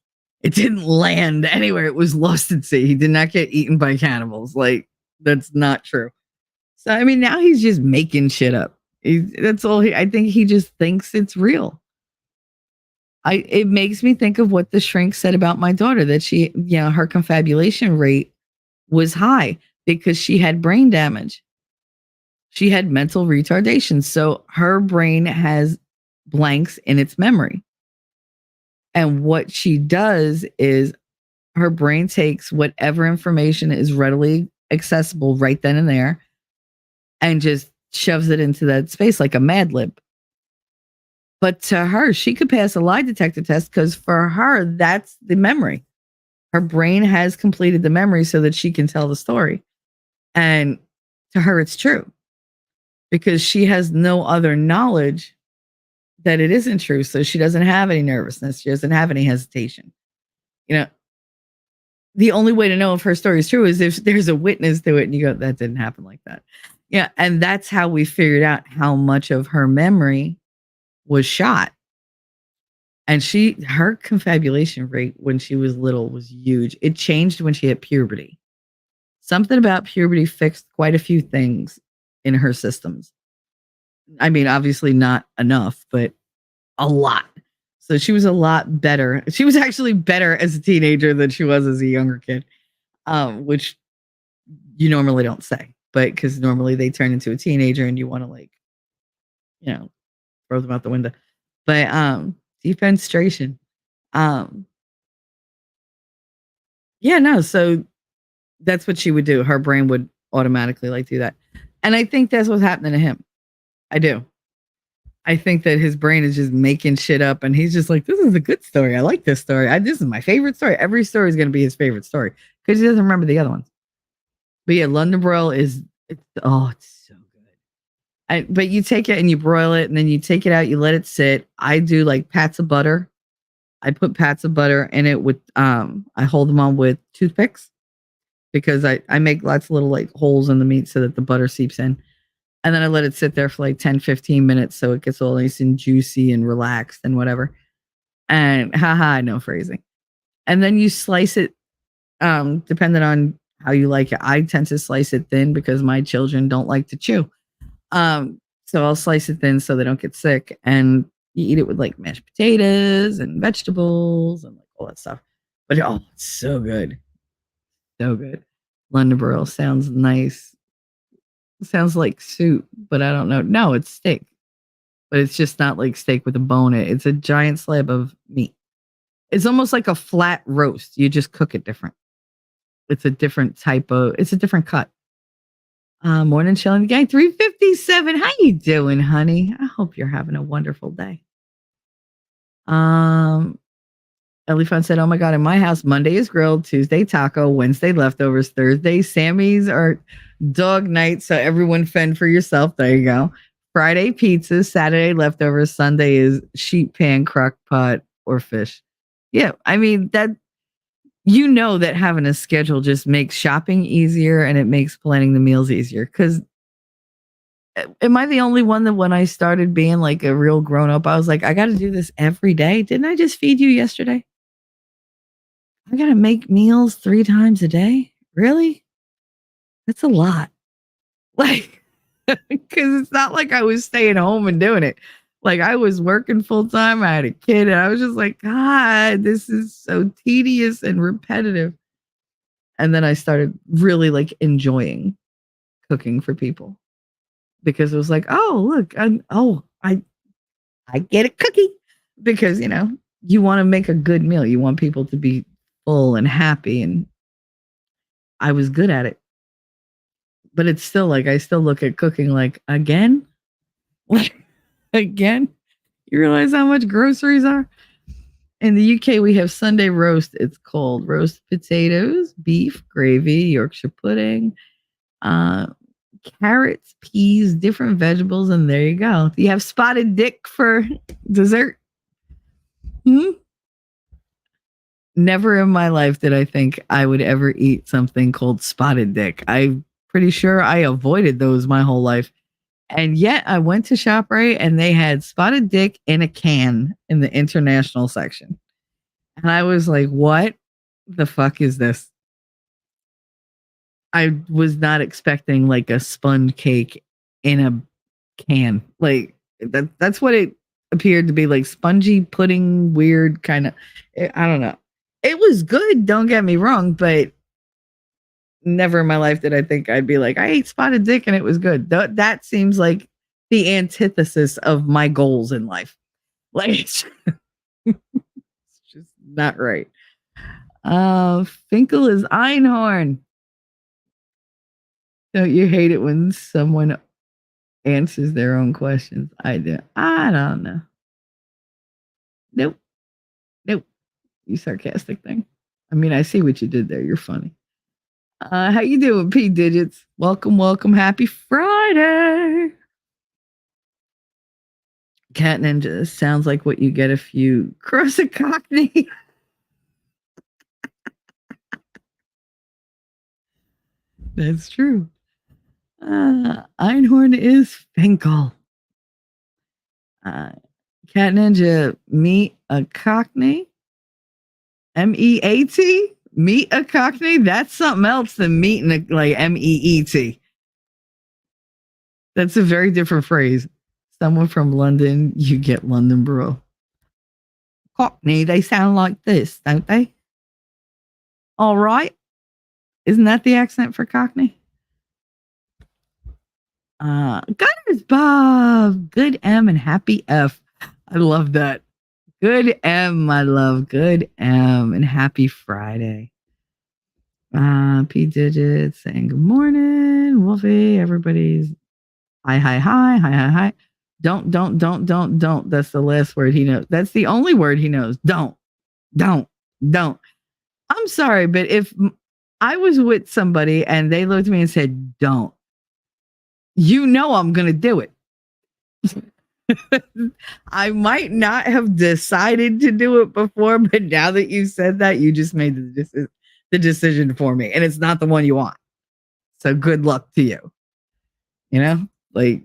It didn't land anywhere. It was lost at sea. He did not get eaten by cannibals. Like, that's not true. So, I mean, now he's just making shit up. That's all I think he just thinks it's real. It makes me think of what the shrink said about my daughter, that she, her confabulation rate was high because she had brain damage. She had mental retardation. So her brain has blanks in its memory. And what she does is her brain takes whatever information is readily accessible right then and there and just shoves it into that space like a Mad Lib. But to her, she could pass a lie detector test because for her, that's the memory. Her brain has completed the memory so that she can tell the story. And to her, it's true because she has no other knowledge that it isn't true. So she doesn't have any nervousness. She doesn't have any hesitation. The only way to know if her story is true is if there's a witness to it and you go, that didn't happen like that. Yeah. And that's how we figured out how much of her memory was shot. And her confabulation rate when she was little was huge. It changed when she hit puberty. Something about puberty fixed quite a few things in her systems. I mean, obviously not enough, but a lot. So she was a lot better. She was actually better as a teenager than she was as a younger kid, which you normally don't say, but because normally they turn into a teenager and you want to throw them out the window. But defenstration. So that's what she would do. Her brain would automatically do that. And I think that's what's happening to him. I do. I think that his brain is just making shit up and he's just like, this is a good story. I like this story. This is my favorite story. Every story is going to be his favorite story because he doesn't remember the other ones. But yeah, London broil it's so good. But you take it and you broil it and then you take it out, you let it sit. I do like pats of butter. I put pats of butter in it with, I hold them on with toothpicks because I make lots of little holes in the meat so that the butter seeps in. And then I let it sit there for 10, 15 minutes so it gets all nice and juicy and relaxed and whatever. And I know phrasing. And then you slice it, depending on how you like it. I tend to slice it thin because my children don't like to chew. So I'll slice it thin so they don't get sick. And you eat it with mashed potatoes and vegetables and all that stuff. But it's so good. So good. London broil sounds nice. Sounds like soup, but I don't know. No, it's steak. But it's just not like steak with a bone in it. It's a giant slab of meat. It's almost like a flat roast. You just cook it different. It's a different it's a different cut. Morning chilling gang 357. How you doing, honey? I hope you're having a wonderful day. Ellie Fun said, oh my God, in my house, Monday is grilled, Tuesday taco, Wednesday leftovers, Thursday Sammy's are dog night. So everyone fend for yourself. There you go. Friday pizza, Saturday leftovers, Sunday is sheet pan, crock pot, or fish. Yeah. I mean, that having a schedule just makes shopping easier and it makes planning the meals easier. Because am I the only one that when I started being a real grown up, I was like, I got to do this every day. Didn't I just feed you yesterday? I got to make meals 3 times a day. Really? That's a lot. Because it's not like I was staying home and doing it. Like I was working full time. I had a kid and I was just like, God, this is so tedious and repetitive. And then I started really like enjoying cooking for people because it was like, oh, look, I get a cookie because, you want to make a good meal. You want people to be full and happy. And I was good at it. But it's still like, I still look at cooking like, again? Again? You realize how much groceries are? In the UK, we have Sunday roast. It's called roast potatoes, beef, gravy, Yorkshire pudding, carrots, peas, different vegetables, and there you go. You have spotted dick for dessert. Never in my life did I think I would ever eat something called spotted dick. I'm pretty sure I avoided those my whole life. And yet I went to ShopRite and they had spotted dick in a can in the international section. And I was like, what the fuck is this? I was not expecting like a sponge cake in a can. Like that's what it appeared to be, like spongy pudding, weird kind of, I don't know. It was good, don't get me wrong, but never in my life did I think I'd be like, I ate spotted dick and it was good. That seems like the antithesis of my goals in life. Like it's just not right. Finkel is Einhorn. Don't you hate it when someone answers their own questions? I do. I don't know. Nope. Nope. You sarcastic thing. I mean, I see what you did there. You're funny. How you doing, P Digits? Welcome, welcome. Happy Friday. Cat Ninja sounds like what you get if you cross a cockney. That's true. Einhorn is Finkel. Cat Ninja, meet a cockney. MEAT? Meet a cockney? That's something else than meeting a, like MEET. That's a very different phrase. Someone from London, you get London bro. Cockney, they sound like this, don't they? All right. Isn't that the accent for Cockney? Gunners Bob, good M and happy F. I love that. Good M, my love. Good M and happy Friday. P Digits saying good morning. Wolfie, everybody's hi. Don't. That's the last word he knows. That's the only word he knows. Don't. I'm sorry, but if I was with somebody and they looked at me and said, don't, I'm going to do it. I might not have decided to do it before, but now that you said that, you just made the decision for me, and it's not the one you want. So good luck to you. Like,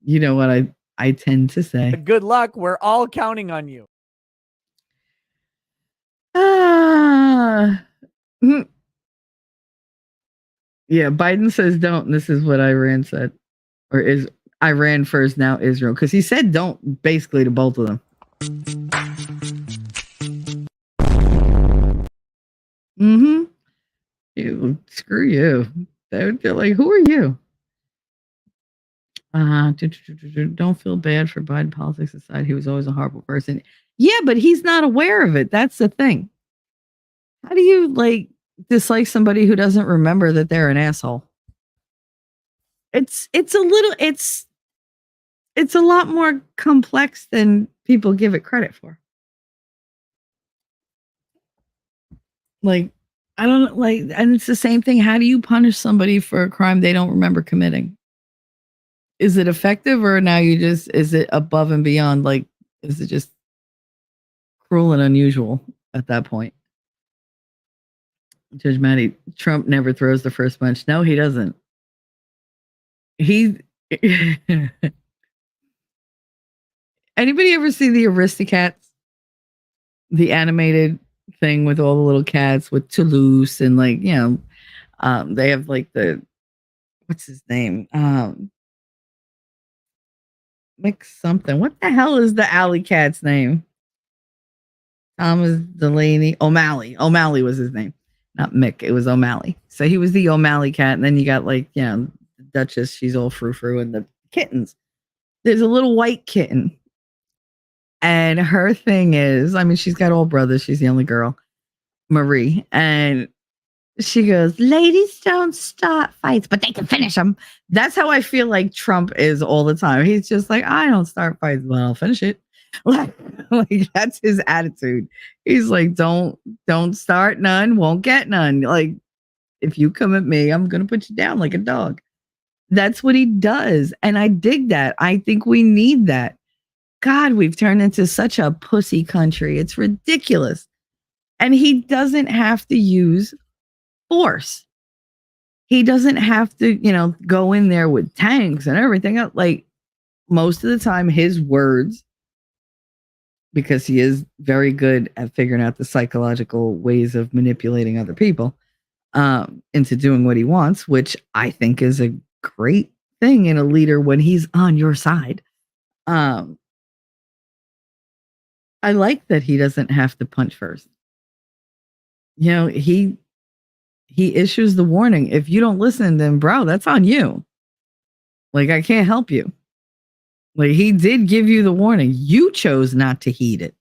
you know what I tend to say. Good luck. We're all counting on you. Yeah, Biden says don't. And this is what Iran said. Or is Iran first, now Israel? Because he said don't basically to both of them. Screw you. They're like, who are you? Don't feel bad for Biden politics aside. He was always a horrible person. Yeah, but he's not aware of it. That's the thing. How do you dislike somebody who doesn't remember that they're an asshole? It's a lot more complex than people give it credit for. I don't and it's the same thing. How do you punish somebody for a crime they don't remember committing? Is it effective, or now is it above and beyond? Is it just cruel and unusual at that point? Judge Maddie, Trump never throws the first punch. No, he doesn't. Anybody ever see the Aristocats? The animated thing with all the little cats with Toulouse and they have the, what's his name? Mick something. What the hell is the alley cat's name? Thomas Delaney O'Malley. O'Malley was his name, not Mick. It was O'Malley. So he was the O'Malley cat, and then you got like the Duchess. She's all frou, and the kittens. There's a little white kitten, and her thing is, I mean, she's got all brothers. She's the only girl, Marie, and she goes, "Ladies don't start fights, but they can finish them." That's how I feel like Trump is all the time. He's just like, "I don't start fights, but I'll finish it." Like that's his attitude. He's like, don't start none, won't get none. Like, if you come at me, I'm gonna put you down like a dog. That's what he does. And I dig that. I think we need that. God, we've turned into such a pussy country. It's ridiculous. And he doesn't have to use force. He doesn't have to, go in there with tanks and everything else. Like, most of the time, his words, because he is very good at figuring out the psychological ways of manipulating other people into doing what he wants, which I think is a great thing in a leader when he's on your side. I like that he doesn't have to punch first. He issues the warning. If you don't listen, then bro, that's on you. Like, I can't help you. Like, he did give you the warning. You chose not to heed it.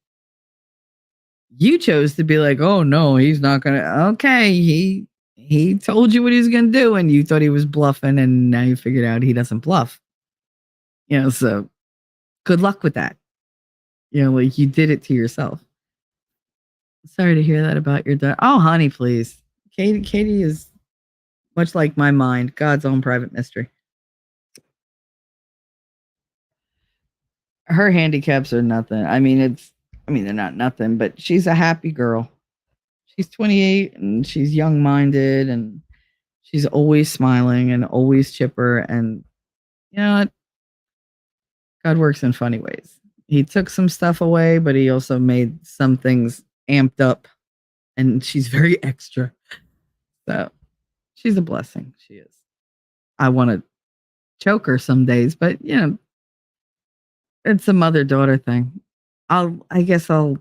You chose to be like, oh no, he's not gonna. Okay, he told you what he was gonna do, and you thought he was bluffing, and now you figured out he doesn't bluff. So good luck with that. Like, you did it to yourself. Sorry to hear that about your daughter. Oh, honey, please. Katie is much like my mind, God's own private mystery. Her handicaps are nothing. I mean, they're not nothing, but she's a happy girl. She's 28 and she's young-minded and she's always smiling and always chipper. And God works in funny ways. He took some stuff away, but he also made some things amped up, and she's very extra. So she's a blessing. She is. I want to choke her some days, but it's a mother-daughter thing. I guess I'll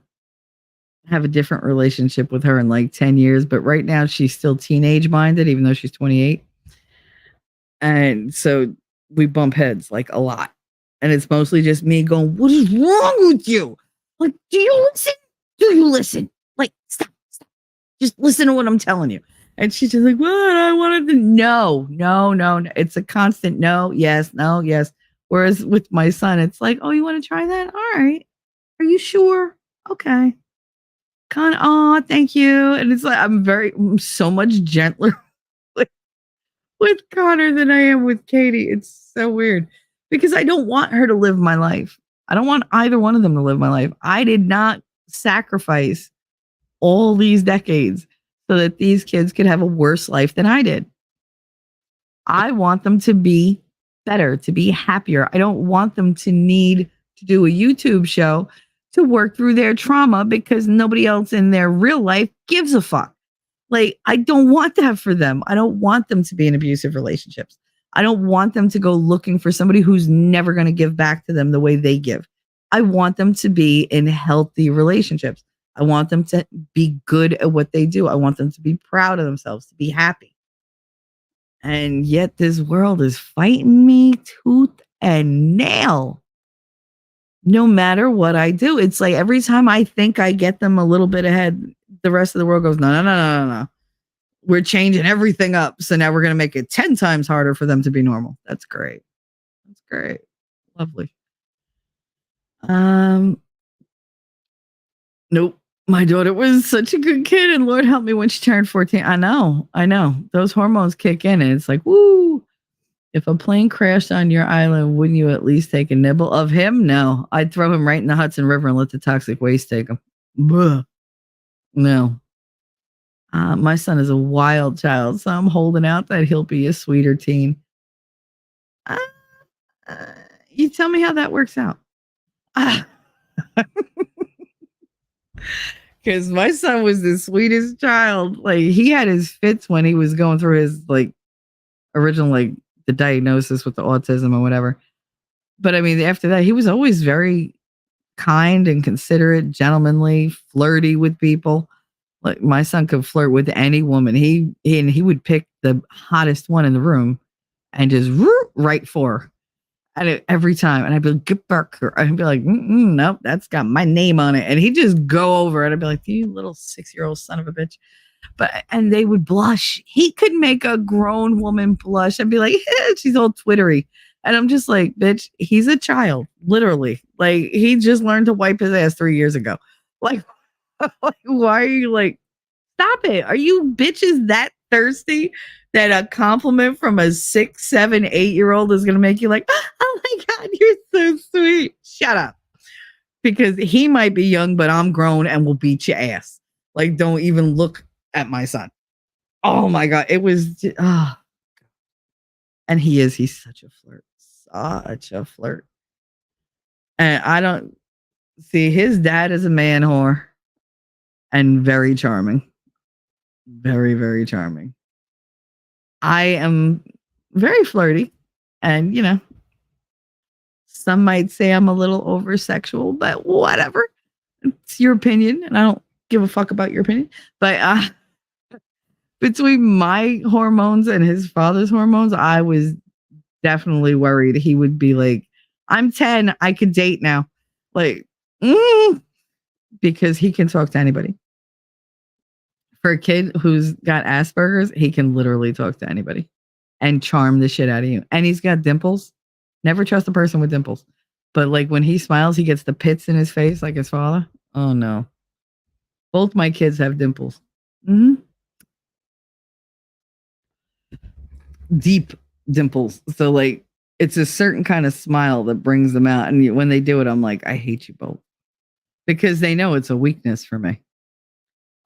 have a different relationship with her in like 10 years, but right now she's still teenage minded, even though she's 28. And so we bump heads like a lot. And it's mostly just me going, what is wrong with you? Like, do you listen? Do you listen? Like, stop. Just listen to what I'm telling you. And she's just like, what? I wanted to. No. It's a constant no, yes. Whereas with my son, it's like, oh, you want to try that? All right. Are you sure? Okay. Oh, thank you. And it's like, I'm so much gentler with Connor than I am with Katie. It's so weird because I don't want her to live my life. I don't want either one of them to live my life. I did not sacrifice all these decades so that these kids could have a worse life than I did. I want them to be better, to be happier. I don't want them to need to do a YouTube show to work through their trauma because nobody else in their real life gives a fuck. Like, I don't want that for them. I don't want them to be in abusive relationships. I don't want them to go looking for somebody who's never going to give back to them the way they give. I want them to be in healthy relationships. I want them to be good at what they do. I want them to be proud of themselves, to be happy. And yet this world is fighting me tooth and nail. No matter what I do, it's like every time I think I get them a little bit ahead, the rest of the world goes, no. We're changing everything up. So now we're going to make it 10 times harder for them to be normal. That's great. Lovely. Nope. My daughter was such a good kid, and Lord help me when she turned 14. I know. Those hormones kick in, and it's like, woo. If a plane crashed on your island, wouldn't you at least take a nibble of him? No. I'd throw him right in the Hudson River and let the toxic waste take him. Buh. No. My son is a wild child, so I'm holding out that he'll be a sweeter teen. You tell me how that works out. Because my son was the sweetest child. Like, he had his fits when he was going through his original the diagnosis with the autism or whatever. But I mean, after that, he was always very kind and considerate, gentlemanly, flirty with people. Like my son could flirt with any woman. He would pick the hottest one in the room and just right for her. And every time, and I'd be like, get back here. I'd be like, nope, that's got my name on it. And he'd just go over it. I'd be like, you little 6-year-old son of a bitch. And they would blush. He could make a grown woman blush. I'd be like, she's all twittery. And I'm just like, bitch, he's a child, literally. Like, he just learned to wipe his ass 3 years ago. Like, why are you like, stop it? Are you bitches that thirsty that a compliment from a 6, 7, 8-year-old is going to make you like, oh my God, you're so sweet? Shut up. Because he might be young, but I'm grown and will beat your ass. Like, don't even look at my son. Oh my God. It was, and he's such a flirt. Such a flirt. And I don't see his dad is a man whore and very charming. Very, very charming. I am very flirty. And, some might say I'm a little over sexual, but whatever. It's your opinion. And I don't give a fuck about your opinion. But between my hormones and his father's hormones, I was definitely worried he would be like, I'm 10, I could date now. Like, because he can talk to anybody. For a kid who's got Asperger's, he can literally talk to anybody and charm the shit out of you. And he's got dimples. Never trust a person with dimples. But like when he smiles, he gets the pits in his face like his father. Oh no. Both my kids have dimples. Deep dimples. So like it's a certain kind of smile that brings them out. And when they do it, I'm like, I hate you both. Because they know it's a weakness for me.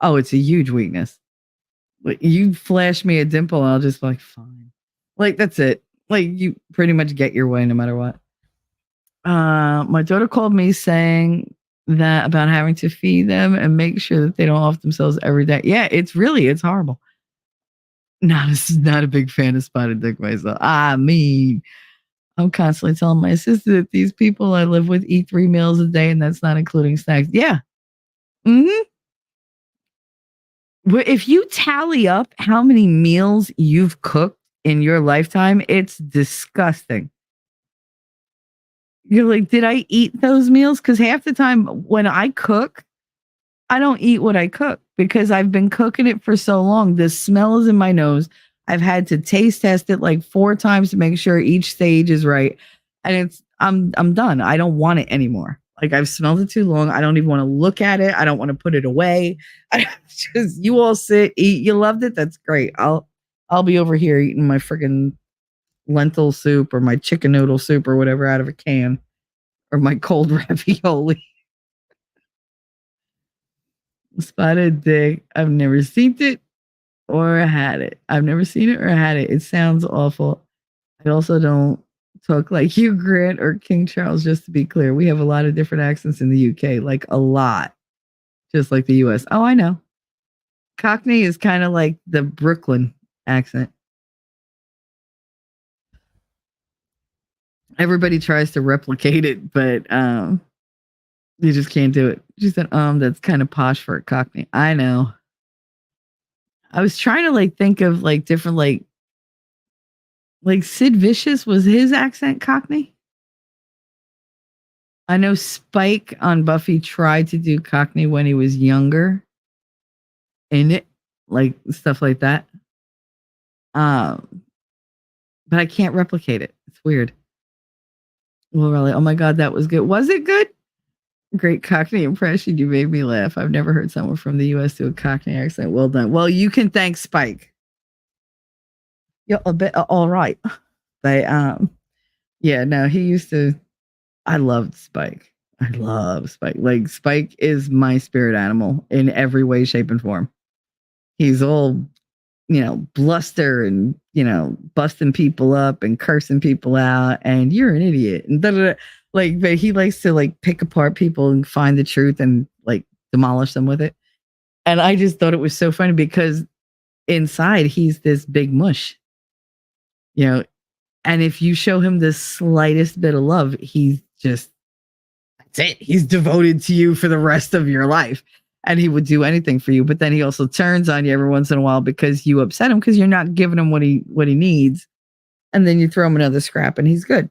Oh, it's a huge weakness. Like you flash me a dimple, and I'll just be like, fine. Like that's it. Like you pretty much get your way no matter what. My daughter called me saying that about having to feed them and make sure that they don't off themselves every day. Yeah, it's horrible. Not a big fan of spotted dick myself. I mean, I'm constantly telling my sister that these people I live with eat 3 meals a day, and that's not including snacks. Yeah. If you tally up how many meals you've cooked in your lifetime, it's disgusting. You're like, did I eat those meals? Because half the time when I cook, I don't eat what I cook because I've been cooking it for so long. The smell is in my nose. I've had to taste test it like 4 times to make sure each stage is right. And I'm done. I don't want it anymore. Like I've smelled it too long. I don't even want to look at it. I don't want to put it away. You all sit, eat. You loved it. That's great. I'll be over here eating my freaking lentil soup or my chicken noodle soup or whatever out of a can or my cold ravioli. Spotted dick. I've never seen it or had it. I've never seen it or had it. It sounds awful. I also don't talk like Hugh Grant or King Charles, just to be clear. We have a lot of different accents in the UK, like a lot, just like the US. Oh, I know. Cockney is kind of like the Brooklyn accent. Everybody tries to replicate it, but you just can't do it. She said, that's kind of posh for a Cockney. I know. I was trying to like think of like different like Sid Vicious, was his accent Cockney? I know Spike on Buffy tried to do Cockney when he was younger in it, like stuff like that. But I can't replicate it. It's weird. Well, really, oh my God, that was good. Was it good? Great Cockney impression. You made me laugh. I've never heard someone from the US do a Cockney accent. Well done. Well, you can thank Spike. You're a bit all right. But yeah, no, he used to. I loved Spike. I love Spike. Like Spike is my spirit animal in every way, shape, and form. He's all, bluster and, busting people up and cursing people out and you're an idiot. And like, but he likes to like pick apart people and find the truth and like demolish them with it. And I just thought it was so funny because inside he's this big mush. And if you show him the slightest bit of love, he's just, that's it. He's devoted to you for the rest of your life. And he would do anything for you. But then he also turns on you every once in a while because you upset him because you're not giving him what he needs. And then you throw him another scrap and he's good.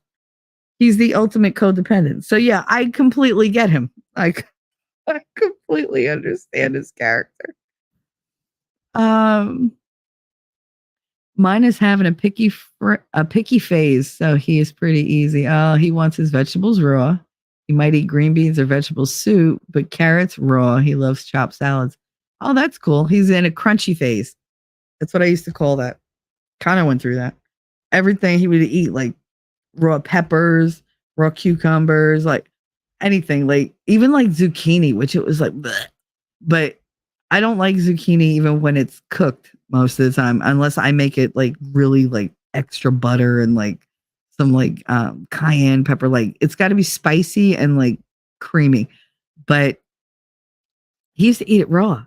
He's the ultimate codependent. So yeah, I completely get him. I completely understand his character. Mine is having a picky phase, so he is pretty easy. He wants his vegetables raw. He might eat green beans or vegetable soup, but carrots raw. He loves chopped salads. Oh, that's cool. He's in a crunchy phase. That's what I used to call that. Kind of went through that. Everything he would eat, like raw peppers, raw cucumbers, like anything, like even like zucchini, which it was like, bleh. But I don't like zucchini even when it's cooked most of the time, unless I make it like really like extra butter and like some like cayenne pepper. Like it's got to be spicy and like creamy. But he used to eat it raw,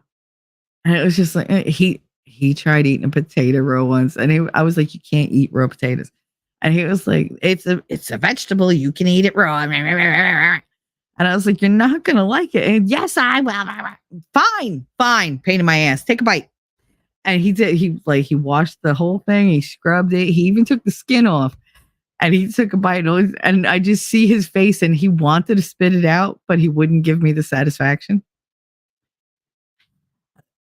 and it was just like he tried eating a potato raw once, and I was like, you can't eat raw potatoes, and he was like, it's a vegetable, you can eat it raw. And I was like, you're not gonna like it. And yes, I will. Fine. Pain in my ass. Take a bite. And he did. He washed the whole thing. He scrubbed it. He even took the skin off. And he took a bite. And I just see his face, and he wanted to spit it out, but he wouldn't give me the satisfaction.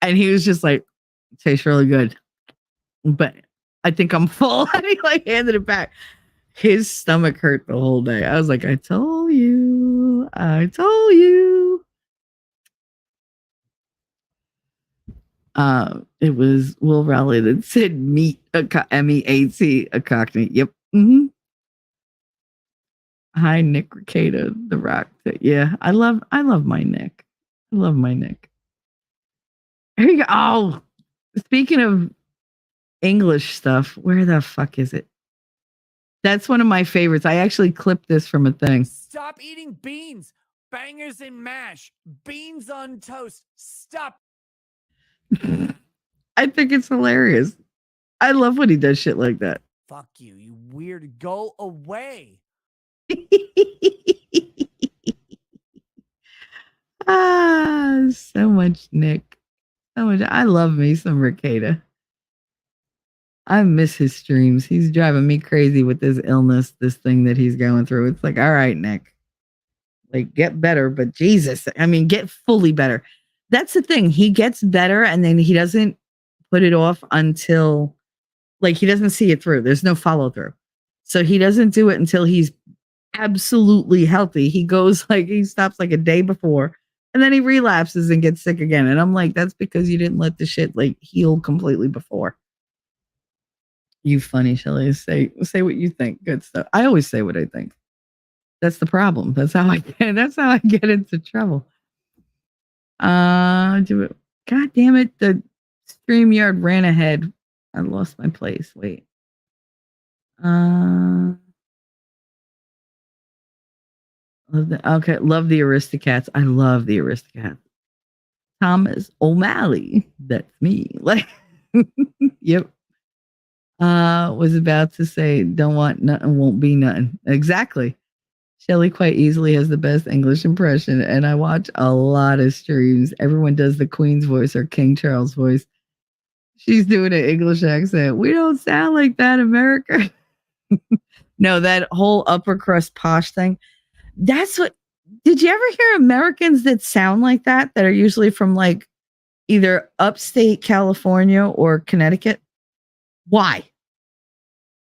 And he was just like, it tastes really good, but I think I'm full. And he like handed it back. His stomach hurt the whole day. I was like, I told you. It was Will Raleigh that said meat, MEAT, a cockney. Yep. Mm-hmm. Hi, Nick Ricada, The Rock. Yeah, I love my Nick. I love my Nick. Here you go. Oh, speaking of English stuff, where the fuck is it? That's one of my favorites. I actually clipped this from a thing. Stop eating beans. Bangers and mash. Beans on toast. Stop. I think it's hilarious. I love when he does shit like that. Fuck you, you weird. Go away. So much Nick. So much. I love me some Ricada. I miss his streams. He's driving me crazy with this illness, this thing that he's going through. It's like, all right, Nick, like get better, but Jesus, I mean, get fully better. That's the thing. He gets better and then he doesn't put it off until like he doesn't see it through. There's no follow through. So he doesn't do it until he's absolutely healthy. He goes like he stops like a day before and then he relapses and gets sick again. And I'm like, that's because you didn't let the shit like heal completely before. You funny, Shelly. Say what you think. Good stuff. I always say what I think. That's the problem. That's how I get into trouble. God damn it. The StreamYard ran ahead. I lost my place. Wait. Love the Aristocats. I love the Aristocats. Thomas O'Malley. That's me. Like, yep. Was about to say, don't want nothing, won't be nothing. Exactly. Shelly quite easily has the best English impression, and I watch a lot of streams. Everyone does the Queen's voice or King Charles voice. She's doing an English accent. We don't sound like that, America. No, that whole upper crust posh thing. That's what. Did you ever hear Americans that sound like that are usually from like either upstate California or Connecticut? Why?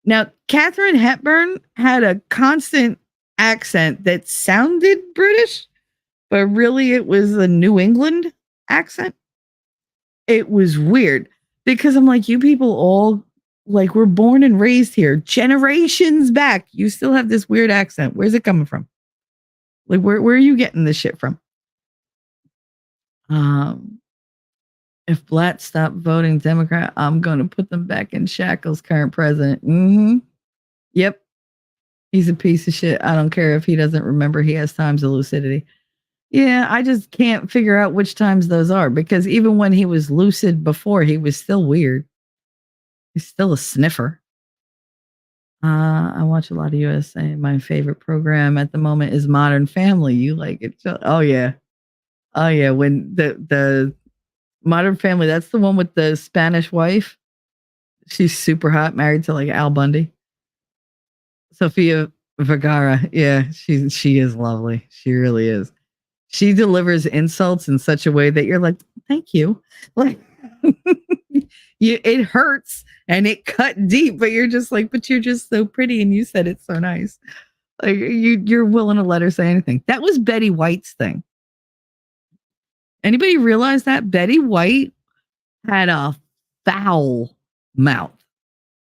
Now, Katharine Hepburn had a constant accent that sounded British, but really it was a New England accent. It was weird because I'm like, you people all like were born and raised here generations back. You still have this weird accent. Where's it coming from? Like, where are you getting this shit from? If Blatt stopped voting Democrat, I'm going to put them back in shackles, current president. Mm-hmm. Yep. He's a piece of shit. I don't care if he doesn't remember he has times of lucidity. Yeah, I just can't figure out which times those are because even when he was lucid before, he was still weird. He's still a sniffer. I watch a lot of USA. My favorite program at the moment is Modern Family. You like it? Oh yeah, oh yeah. When the Modern Family, that's the one with the Spanish wife. She's super hot, married to like Al Bundy. Sofia Vergara. Yeah, she is lovely. She really is. She delivers insults in such a way that you're like, thank you. Like it hurts and it cut deep, but you're just like, but you're just so pretty and you said it so nice. Like you're willing to let her say anything. That was Betty White's thing. Anybody realize that Betty White had a foul mouth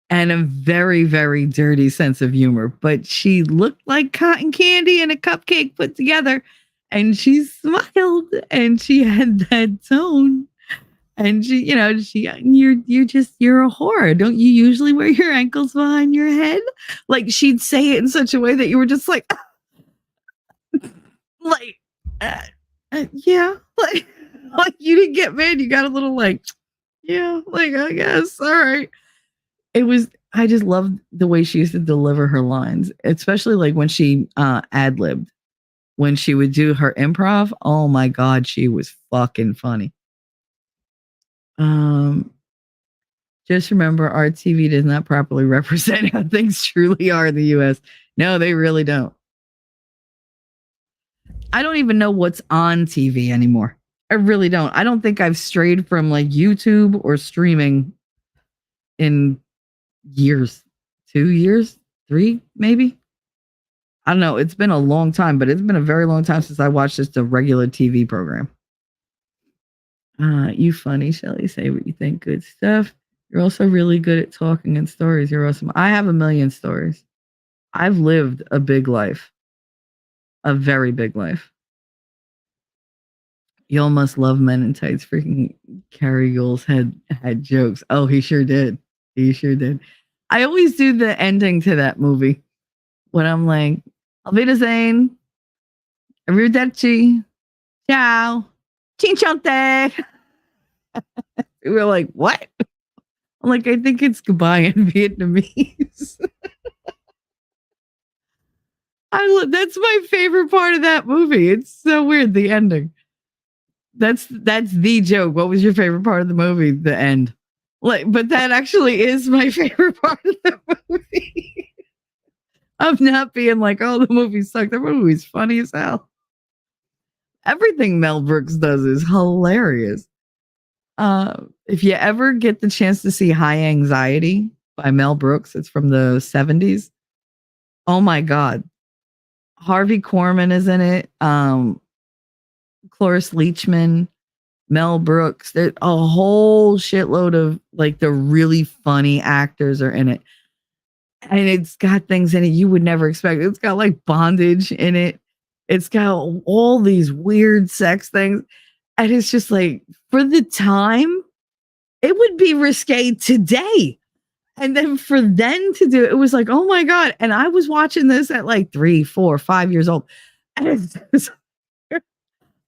and a very, very dirty sense of humor, but she looked like cotton candy and a cupcake put together. And she smiled and she had that tone. And you're a whore. Don't you usually wear your ankles behind your head? Like she'd say it in such a way that you were just like, like, yeah, like you didn't get mad. You got a little like, yeah, like I guess, all right. I just loved the way she used to deliver her lines, especially like when she ad-libbed, when she would do her improv. Oh my God, she was fucking funny. Just remember our TV does not properly represent how things truly are in the US. No, they really don't. I don't even know what's on TV anymore. I really don't. I don't think I've strayed from like YouTube or streaming in years. 2 years, 3 maybe. I don't know. It's been a long time, but it's been a very long time since I watched just a regular TV program. You funny, Shelly. Say what you think. Good stuff. You're also really good at talking and stories. You're awesome. I have a million stories. I've lived a big life, a very big life. Y'all must love Men in Tights. Freaking Carrie Yule's had jokes. Oh, he sure did. He sure did. I always do the ending to that movie when I'm like, Auf Wiedersehen, Arrivederci, ciao, cinchante. We're like, what? I'm like, I think it's goodbye in Vietnamese. That's my favorite part of that movie. It's so weird, the ending. That's the joke. What was your favorite part of the movie? The end. Like, but that actually is my favorite part of the movie. I'm not being like, oh, the movie sucked. The movie's funny as hell. Everything Mel Brooks does is hilarious. If you ever get the chance to see High Anxiety by Mel Brooks, it's from the 70s. Oh my God. Harvey Korman is in it. Cloris Leachman, Mel Brooks. There's a whole shitload of like the really funny actors are in it. And it's got things in it you would never expect. It's got like bondage in it. It's got all these weird sex things. And it's just like, for the time, it would be risque today. And then for them to do it, it was like, oh my God. And I was watching this at like 3, 4, 5 years old. And it's just,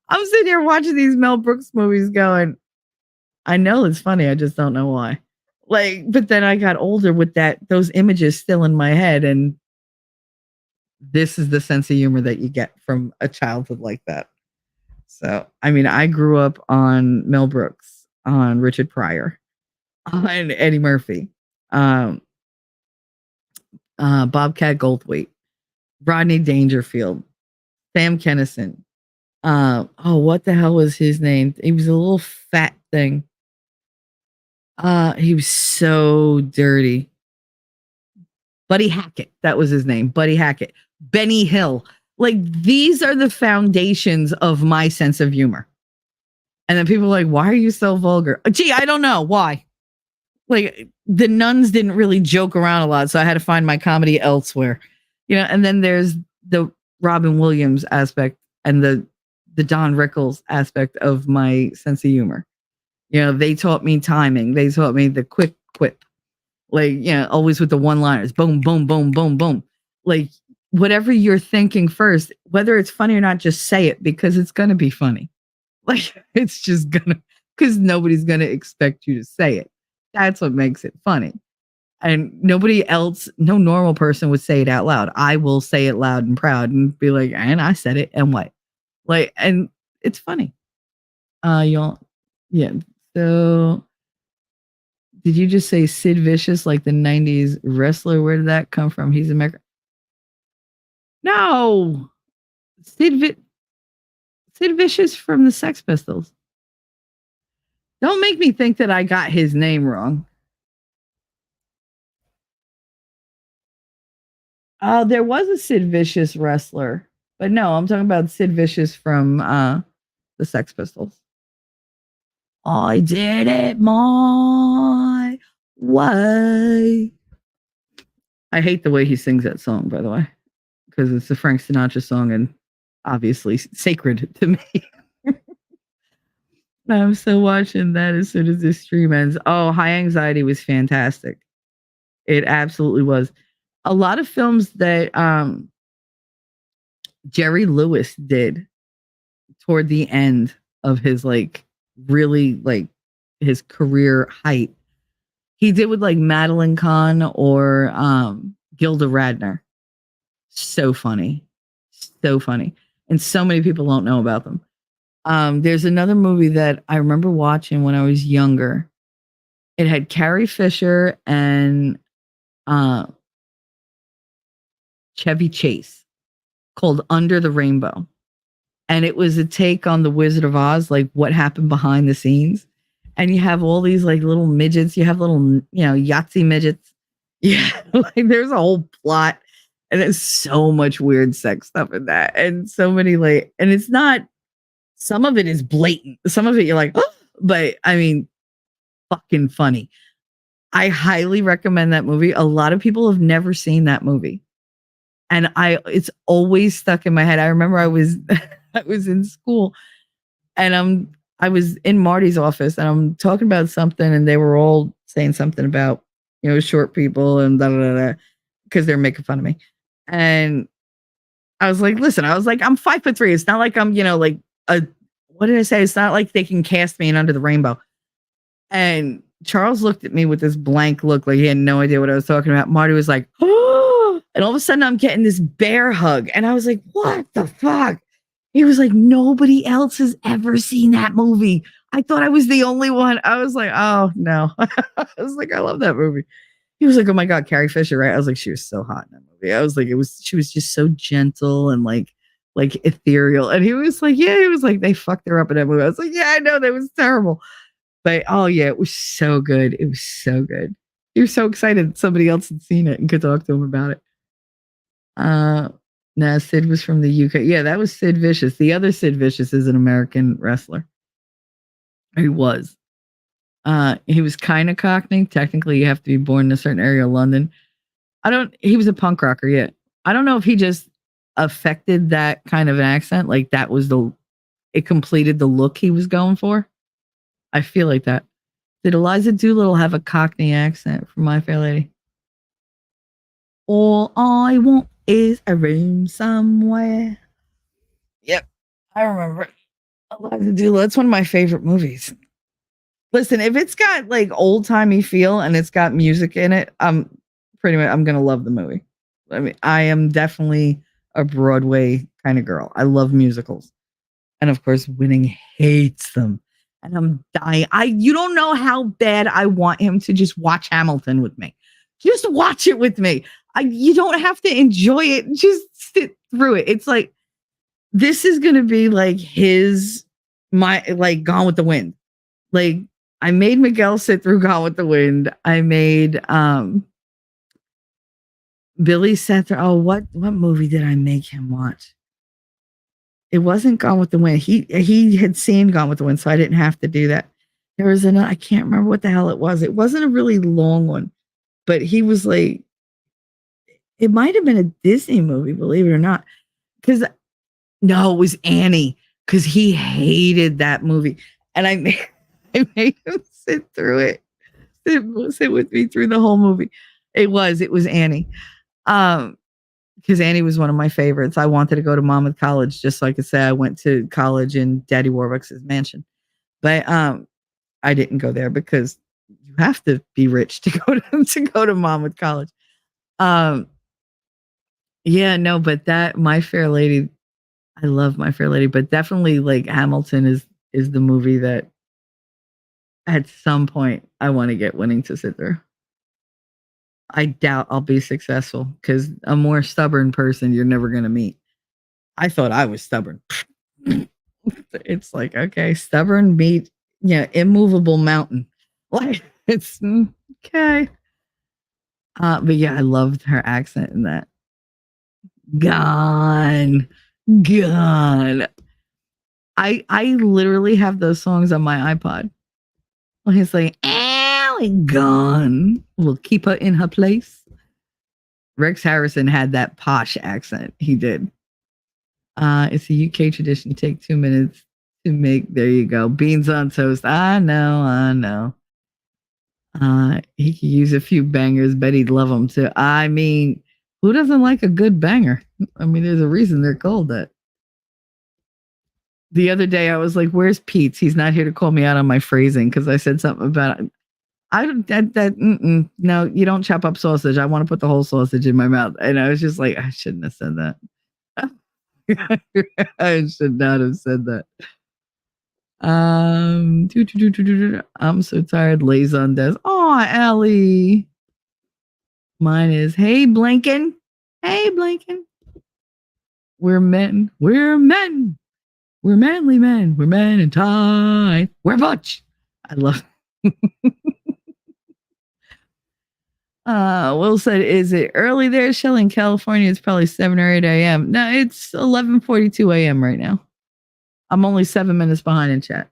I'm sitting here watching these Mel Brooks movies going, I know it's funny. I just don't know why. Like, but then I got older with those images still in my head. And this is the sense of humor that you get from a childhood like that. So, I mean, I grew up on Mel Brooks, on Richard Pryor, on Eddie Murphy, Bobcat Goldthwait, Rodney Dangerfield, Sam Kinison. What the hell was his name? He was a little fat thing. He was so dirty. Buddy Hackett, that was his name. Buddy Hackett. Benny Hill. Like, these are the foundations of my sense of humor. And then people are like, why are you so vulgar? Gee, I don't know. Why? Like, the nuns didn't really joke around a lot, so I had to find my comedy elsewhere. And then there's the Robin Williams aspect and the Don Rickles aspect of my sense of humor. They taught me timing. They taught me the quick quip. Like, always with the one-liners. Boom, boom, boom, boom, boom. Like, whatever you're thinking first, whether it's funny or not, just say it because it's going to be funny. Like, it's just going to, because nobody's going to expect you to say it. That's what makes it funny. And nobody else, no normal person would say it out loud. I will say it loud and proud and be like, and I said it, and what? Like, and it's funny. Y'all, yeah. So, did you just say Sid Vicious, like the '90s wrestler? Where did that come from? He's American. No, Sid Vicious from the Sex Pistols. Don't make me think that I got his name wrong. There was a Sid Vicious wrestler, but no, I'm talking about Sid Vicious from the Sex Pistols. I did it my way. I hate the way he sings that song, by the way, because it's a Frank Sinatra song and obviously sacred to me. I'm still watching that as soon as this stream ends. Oh, High Anxiety was fantastic. It absolutely was. A lot of films that Jerry Lewis did toward the end of his really his career height. He did with like Madeline Kahn or Gilda Radner. So funny. So funny. And so many people don't know about them. There's another movie that I remember watching when I was younger. It had Carrie Fisher and Chevy Chase, called Under the Rainbow. And it was a take on the Wizard of Oz, like what happened behind the scenes. And you have all these like little midgets. You have little, Yahtzee midgets. Yeah, like there's a whole plot. And there's so much weird sex stuff in that. And so many and it's not, some of it is blatant. Some of it you're like, oh, but I mean, fucking funny. I highly recommend that movie. A lot of people have never seen that movie. And it's always stuck in my head. I remember I was in school and I was in Marty's office and I'm talking about something and they were all saying something about, short people and da da da because they're making fun of me. And I was like, listen, I'm 5'3". It's not like I'm, what did I say? It's not like they can cast me in Under the Rainbow. And Charles looked at me with this blank look, like he had no idea what I was talking about. Marty was like, oh, and all of a sudden I'm getting this bear hug. And I was like, what the fuck? He was like, nobody else has ever seen that movie. I thought I was the only one. I was like, oh no. I was like, I love that movie. He was like, oh my God, Carrie Fisher, right? I was like, she was so hot in that movie. I was like, she was just so gentle and like ethereal. And he was like, yeah, he was like, they fucked her up in that movie. I was like, yeah, I know, that was terrible. But oh yeah, it was so good. It was so good. He was so excited somebody else had seen it and could talk to him about it. No, Sid was from the UK. Yeah, that was Sid Vicious. The other Sid Vicious is an American wrestler. He was. He was kind of Cockney. Technically, you have to be born in a certain area of London. He was a punk rocker, yeah. I don't know if he just affected that kind of an accent. Like that was it completed the look he was going for. I feel like that. Did Eliza Doolittle have a Cockney accent from My Fair Lady? All I want is a room somewhere. Yep, I remember it. Eliza Doolittle. It's one of my favorite movies. Listen, if it's got like old timey feel and it's got music in it, I'm gonna love the movie. I mean, I am definitely a Broadway kind of girl. I love musicals, and of course, Winning hates them. And I'm dying. You don't know how bad I want him to just watch Hamilton with me. Just watch it with me. You don't have to enjoy it. Just sit through it. It's like, this is going to be like Gone with the Wind. Like, I made Miguel sit through Gone with the Wind. I made Billy sat through. Oh, what movie did I make him watch? It wasn't Gone with the Wind. He had seen Gone with the Wind, so I didn't have to do that. There was I can't remember what the hell it was. It wasn't a really long one, but he was like, it might have been a Disney movie, believe it or not. No, it was Annie, because he hated that movie. And I made him sit through it. Sit with me through the whole movie. It was Annie. Because Annie was one of my favorites. I wanted to go to Monmouth College, just so I could say I went to college in Daddy Warbucks' mansion. But I didn't go there because you have to be rich to go to Monmouth College. Yeah, no, but that My Fair Lady, I love My Fair Lady, but definitely like Hamilton is the movie that at some point I want to get Winning to sit through. I doubt I'll be successful because a more stubborn person you're never going to meet. I thought I was stubborn. It's like, okay, stubborn meet, yeah, immovable mountain. Like, it's okay. But yeah, I loved her accent in that. Gone. Gone. I literally have those songs on my iPod. When he's like, Allie gone. Little cuppa in her place. Rex Harrison had that posh accent. He did. It's a UK tradition. Take 2 minutes to make. There you go. Beans on toast. I know. He could use a few bangers. Bet he'd love them too. I mean, who doesn't like a good banger? I mean, there's a reason they're called that. The other day, I was like, "Where's Pete? He's not here to call me out on my phrasing because I said something about it. I don't no, you don't chop up sausage. I want to put the whole sausage in my mouth." And I was just like, I shouldn't have said that. I should not have said that. I'm so tired. Lays on desk. Oh, Allie. Mine is, hey, Blinken. Hey, Blinken. We're men. We're men. We're manly men. We're men in tie. We're Butch. I love Will said, is it early there, Shelley? In California, it's probably 7 or 8 a.m. No, it's 11:42 a.m. right now. I'm only 7 minutes behind in chat,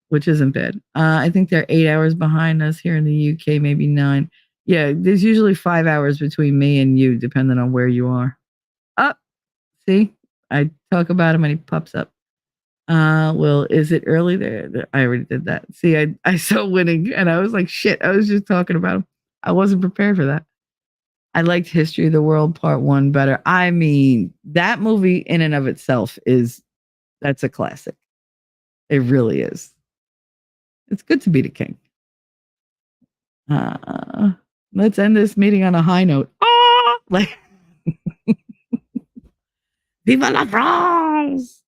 which isn't bad. I think they're 8 hours behind us here in the UK, maybe 9. Yeah, there's usually 5 hours between me and you, depending on where you are. See? I talk about him and he pops up. Well, is it early there? I already did that. See, I saw Winning and I was like, shit, I was just talking about him. I wasn't prepared for that. I liked History of the World Part 1 better. I mean, that movie in and of itself that's a classic. It really is. It's good to be the king. Let's end this meeting on a high note. Like, Viva la France!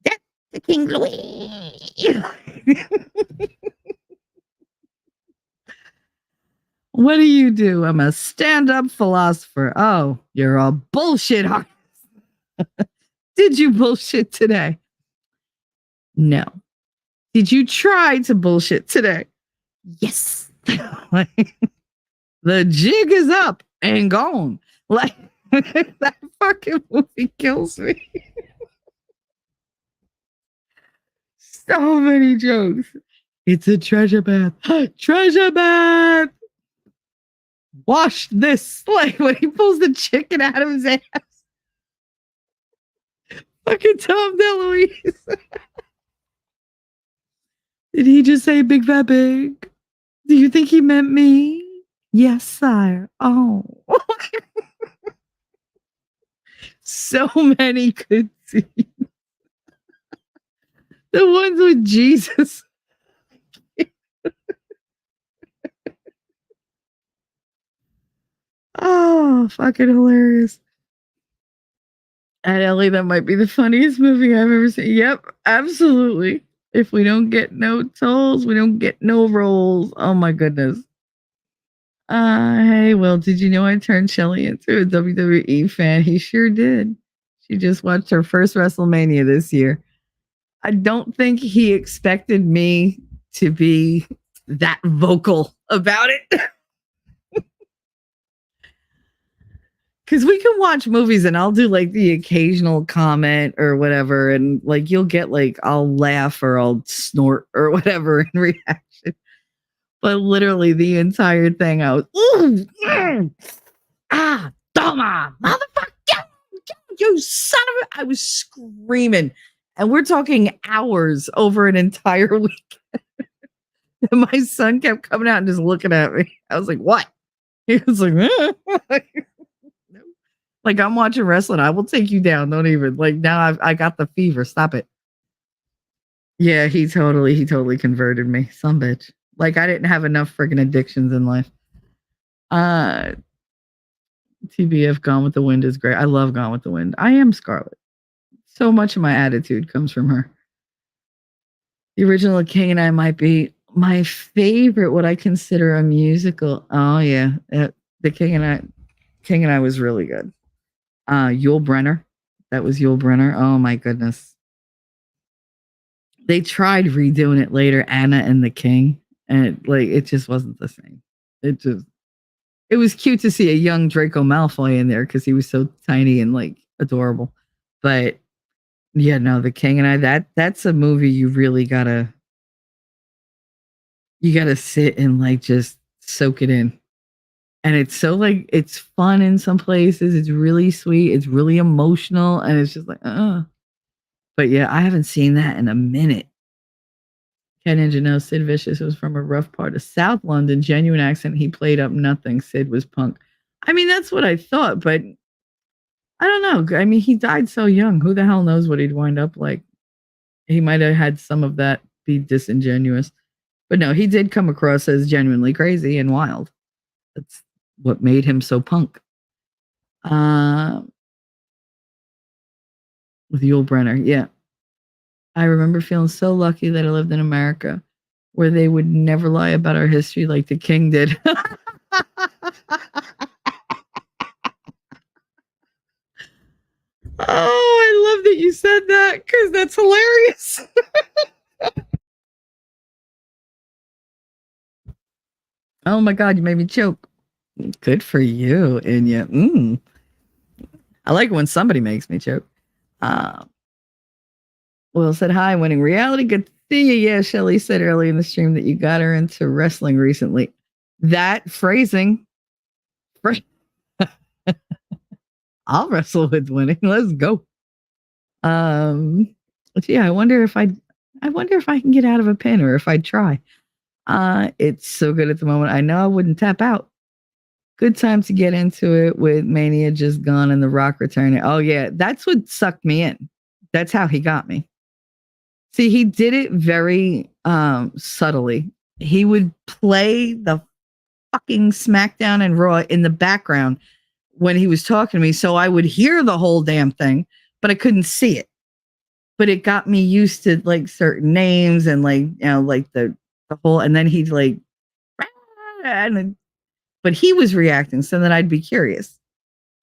Death to King Louis! What do? I'm a stand-up philosopher. Oh, you're a bullshit artist. Did you bullshit today? No. Did you try to bullshit today? Yes. The jig is up and gone. Like, that fucking movie kills me. So many jokes. It's a treasure bath. Treasure bath. Wash this. Like when he pulls the chicken out of his ass. Fucking Tom DeLuise. Did he just say big fat big? Do you think he meant me? Yes, sire. Oh. So many good scenes. The ones with Jesus. Oh, fucking hilarious. And Ellie, that might be the funniest movie I've ever seen. Yep, absolutely. If we don't get no tolls, we don't get no rolls. Oh my goodness. Hey, Will, did you know I turned Shelly into a WWE fan? He sure did. She just watched her first WrestleMania this year. I don't think he expected me to be that vocal about it. Because we can watch movies and I'll do like the occasional comment or whatever. And like you'll get like, I'll laugh or I'll snort or whatever in reaction. But literally the entire thing, I was, ooh, Toma, motherfucker, you son of a, I was screaming. And we're talking hours over an entire week. And my son kept coming out and just looking at me. I was like, what? He was like, like I'm watching wrestling. I will take you down. Don't even like now. I got the fever. Stop it. Yeah, he totally converted me. Some bitch. Like I didn't have enough freaking addictions in life. Uh TBF Gone with the Wind is great. I love Gone with the Wind. I am Scarlet. So much of my attitude comes from her. The original King and I might be my favorite, what I consider a musical. Oh yeah. The King and I was really good. Yul Brenner. That was Yul Brenner. Oh my goodness. They tried redoing it later, Anna and the King, and it just wasn't the same. It was cute to see a young Draco Malfoy in there because he was so tiny and adorable. But yeah, no, the King and I, that's a movie you gotta sit and just soak it in. And it's so it's fun in some places. It's really sweet. It's really emotional. And it's just But yeah, I haven't seen that in a minute. Ken Ninja knows Sid Vicious was from a rough part of South London. Genuine accent. He played up nothing. Sid was punk. I mean, that's what I thought, but I don't know. I mean, he died so young. Who the hell knows what he'd wind up like? He might have had some of that be disingenuous. But no, he did come across as genuinely crazy and wild. That's what made him so punk. With Yul Brenner, yeah. I remember feeling so lucky that I lived in America where they would never lie about our history like the King did. Oh, I love that you said that because that's hilarious. Oh my God, you made me choke. Good for you, Inya. I like it when somebody makes me choke. Will said, hi, winning reality. Good to see you. Yeah, Shelly said early in the stream that you got her into wrestling recently. That phrasing. I'll wrestle with winning. Let's go. But yeah, I wonder if I can get out of a pin or if I'd try. It's so good at the moment. I know I wouldn't tap out. Good time to get into it with Mania just gone and The Rock returning. Oh yeah, that's what sucked me in. That's how he got me. See, he did it very subtly. He would play the fucking SmackDown and Raw in the background when he was talking to me, so I would hear the whole damn thing, but I couldn't see it. But it got me used to certain names and the whole, and then he'd but he was reacting, so then I'd be curious.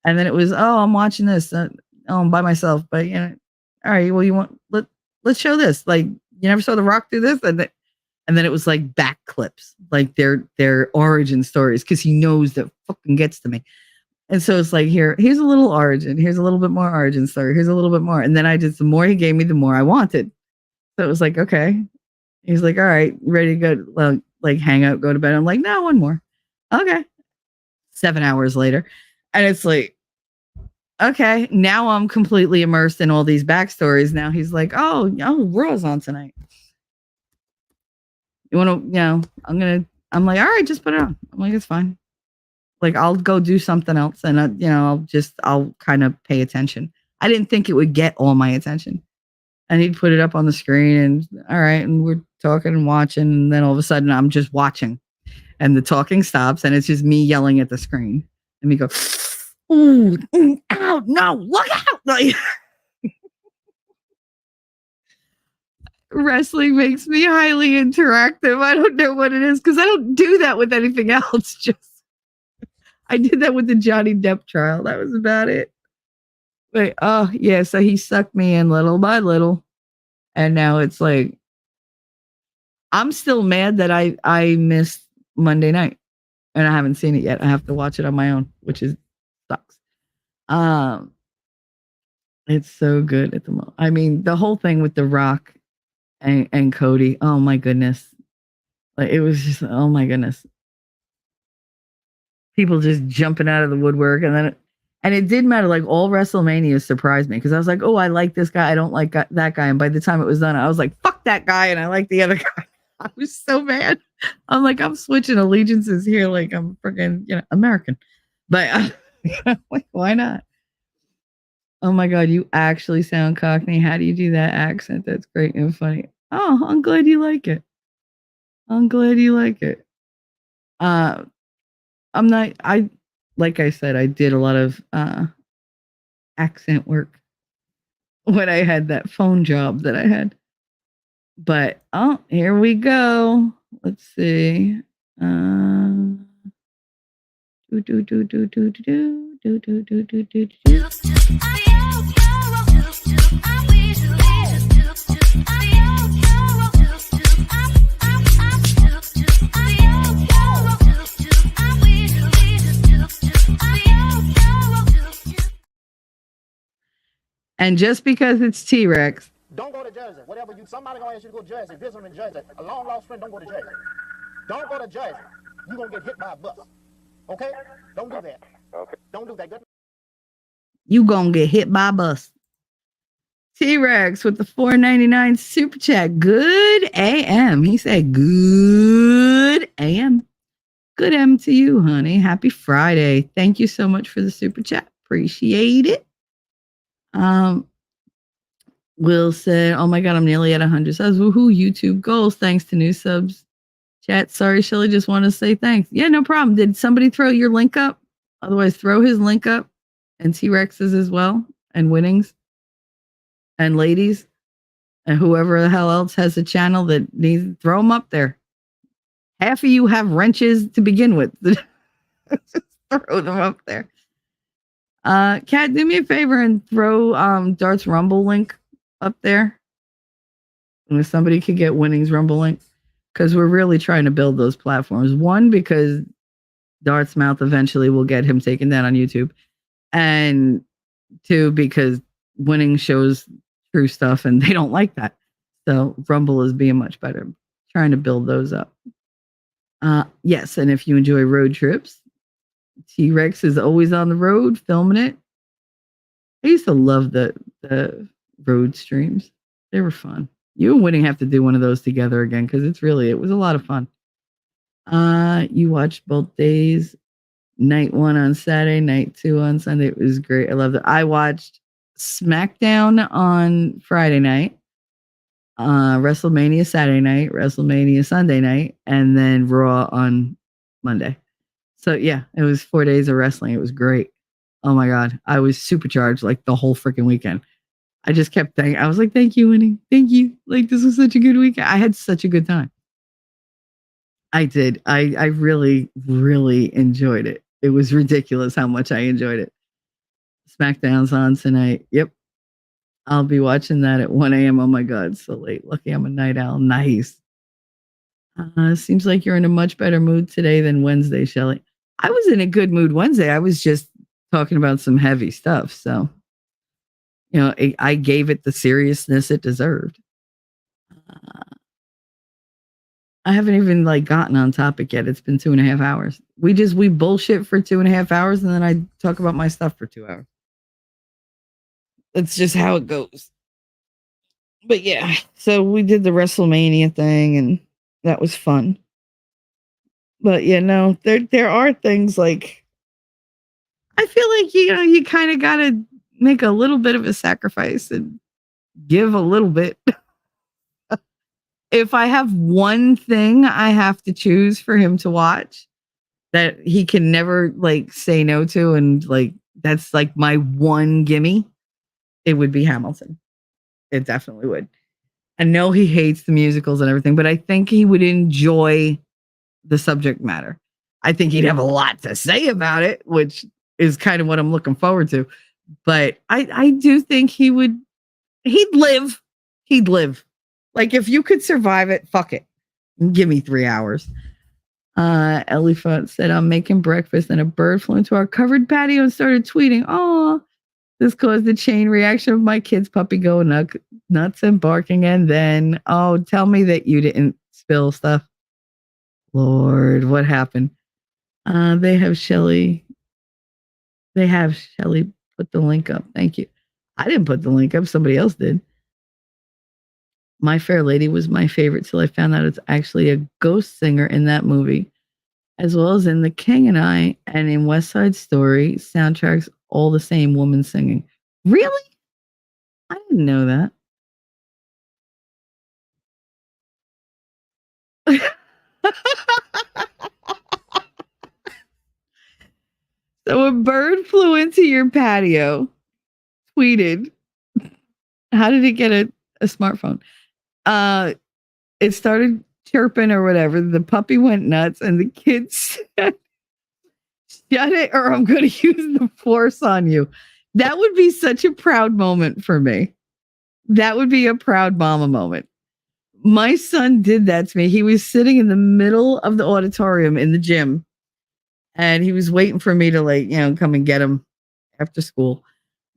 And then it was, oh, I'm watching this. I'm by myself, but all right, well, let's show this. You never saw The Rock do this, and then it was back clips, their origin stories, because he knows that fucking gets to me. And so it's here's a little origin, here's a little bit more origin story, here's a little bit more, and then the more he gave me, the more I wanted. So it was okay. He's all right, you ready to go? Well, hang out, go to bed. I'm no, one more. Okay. 7 hours later, and it's okay, now I'm completely immersed in all these backstories. Now he's oh, Raw's on tonight. You want to, I'm all right, just put it on. I'm it's fine. I'll go do something else, and I'll kind of pay attention. I didn't think it would get all my attention, and he'd put it up on the screen, and all right, and we're talking and watching, and then all of a sudden I'm just watching, and the talking stops, and it's just me yelling at the screen, and me go, ooh, ow, no, look out! Wrestling makes me highly interactive. I don't know what it is because I don't do that with anything else. I did that with the Johnny Depp trial. That was about it. But oh yeah, so he sucked me in little by little, and now it's I'm still mad that I missed Monday night, and I haven't seen it yet. I have to watch it on my own, which sucks. It's so good at the moment. I mean, the whole thing with The Rock and Cody. Oh my goodness. It was just, oh my goodness. People just jumping out of the woodwork. And it did matter. All WrestleMania surprised me because I was oh, I like this guy. I don't like that guy. And by the time it was done, I was fuck that guy. And I like the other guy. I was so mad. I'm I'm switching allegiances here. I'm freaking, American. But why not? Oh my God, you actually sound Cockney. How do you do that accent? That's great and funny. Oh, I'm glad you like it. I'm glad you like it. I'm not. Like I said, I did a lot of accent work when I had that phone job that I had. But here we go. Let's see. Do do do do do do do do do do do do. And just because it's T-Rex, don't go to Jersey. Whatever somebody gonna ask you to go to Jersey, visit them in Jersey. A long lost friend, don't go to Jersey. Don't go to Jersey. You're gonna get hit by a bus. Okay? Don't do that. Okay. Don't do that. You gonna get hit by a bus. T-Rex with the $4.99 super chat. Good AM. He said good AM. Good M to you, honey. Happy Friday. Thank you so much for the super chat. Appreciate it. Will said, oh my God, I'm nearly at 100 subs. Woohoo, YouTube goals. Thanks to new subs. Chat, sorry, Shelly, just want to say thanks. Yeah, no problem. Did somebody throw your link up? Otherwise, throw his link up and T-Rex's as well and Winnings and ladies and whoever the hell else has a channel that needs, throw them up there. Half of you have wrenches to begin with. Just throw them up there. Kat, do me a favor and throw Dart's Rumble link up there. And if somebody could get Winnings Rumble link, because we're really trying to build those platforms. One, because Dart's mouth eventually will get him taken down on YouTube. And two, because Winning shows true stuff and they don't like that. So Rumble is being much better. Trying to build those up. Yes, and if you enjoy road trips, T-Rex is always on the road filming it. I used to love the road streams. They were fun. You and Winning have to do one of those together again because it was a lot of fun. You watched both days, night 1 on Saturday, night 2 on Sunday. It was great. I loved it. I watched SmackDown on Friday night, WrestleMania Saturday night, WrestleMania Sunday night, and then Raw on Monday. So yeah, it was 4 days of wrestling. It was great. Oh my God. I was supercharged like the whole freaking weekend. I just kept thinking, I was like, thank you, Winning. Thank you. Like, this was such a good weekend. I had such a good time. I did. I really, really enjoyed it. It was ridiculous how much I enjoyed it. SmackDown's on tonight. Yep. I'll be watching that at 1 a.m. Oh my God, so late. Lucky I'm a night owl. Nice. Seems like you're in a much better mood today than Wednesday, Shelly. I was in a good mood Wednesday. I was just talking about some heavy stuff. So, I gave it the seriousness it deserved. I haven't even gotten on topic yet. It's been 2.5 hours. We bullshit for 2.5 hours and then I talk about my stuff for 2 hours. That's just how it goes. But yeah, so we did the WrestleMania thing and that was fun. But yeah, no, there are things like I feel like you kind of got to make a little bit of a sacrifice and give a little bit. If I have one thing I have to choose for him to watch that he can never say no to and that's my one gimme, it would be Hamilton. It definitely would. I know he hates the musicals and everything, but I think he would enjoy the subject matter. I think he'd have a lot to say about it, which is kind of what I'm looking forward to. But I do think he'd live. He'd live. If you could survive it, fuck it. Give me 3 hours. Elephant said, I'm making breakfast and a bird flew into our covered patio and started tweeting. Oh, this caused the chain reaction of my kid's puppy going nuts and barking. And then, tell me that you didn't spill stuff. Lord, what happened? They have Shelly put the link up. Thank you. I didn't put the link up. Somebody else did. My Fair Lady was my favorite till I found out it's actually a ghost singer in that movie, as well as in The King and I and in West Side Story soundtracks, all the same woman singing. Really? I didn't know that. So a bird flew into your patio, tweeted, how did it get a smartphone? It started chirping or whatever. The puppy went nuts, and the kids said, shut it or I'm going to use the force on you. That would be such a proud moment for me. That would be a proud mama moment. My son did that to me. He was sitting in the middle of the auditorium in the gym, and he was waiting for me to come and get him after school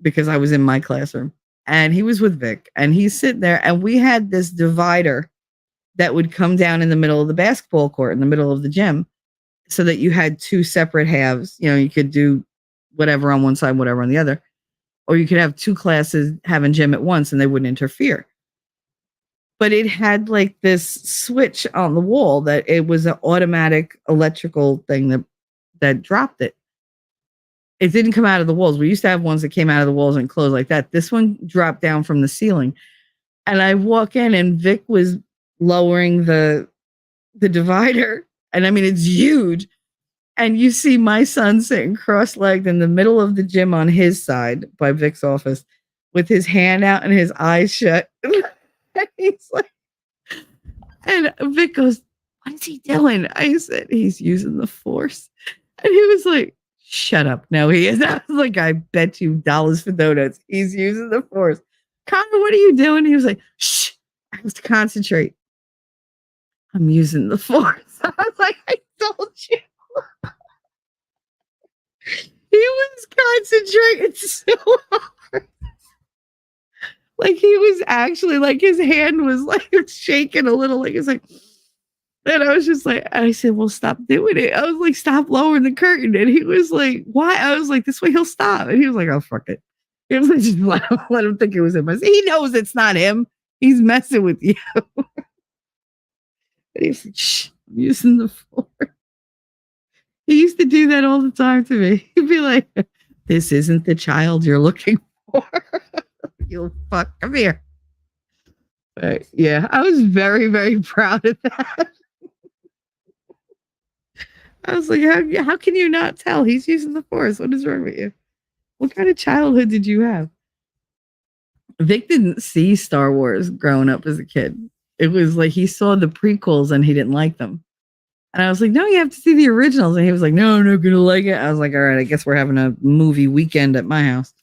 because I was in my classroom. And he was with Vic, and he's sitting there, and we had this divider that would come down in the middle of the basketball court, in the middle of the gym, so that you had two separate halves. You could do whatever on one side, whatever on the other, or you could have two classes having gym at once and they wouldn't interfere. But it had like this switch on the wall that it was an automatic electrical thing that dropped it. It didn't come out of the walls. We used to have ones that came out of the walls and closed like that. This one dropped down from the ceiling. And I walk in and Vic was lowering the divider. And I mean, it's huge. And you see my son sitting cross-legged in the middle of the gym on his side by Vic's office with his hand out and his eyes shut. And he's like, and Vic goes, what is he doing? I said, he's using the force. And he was like, shut up. No, he is. I was like, I bet you dollars for donuts. He's using the force. Connor, what are you doing? He was like, shh, I have to concentrate. I'm using the force. I was like, I told you. He was concentrating so hard. Like he was actually like his hand was like shaking a little. Like it's like, and I was just like, I said, well, stop doing it. I was like, stop lowering the curtain. And he was like, why? I was like, this way he'll stop. And he was like, oh, fuck it. He was like, just let him think it was him. I said, he knows it's not him. He's messing with you. And he's like, shh, I'm using the force. He used to do that all the time to me. He'd be like, this isn't the child you're looking for. You fuck, come here. But yeah, I was very, very proud of that. I was like, how can you not tell? He's using the force. What is wrong with you? What kind of childhood did you have? Vic didn't see Star Wars growing up as a kid. It was like he saw the prequels and he didn't like them. And I was like, no, you have to see the originals. And he was like, no, I'm not going to like it. I was like, all right, I guess we're having a movie weekend at my house.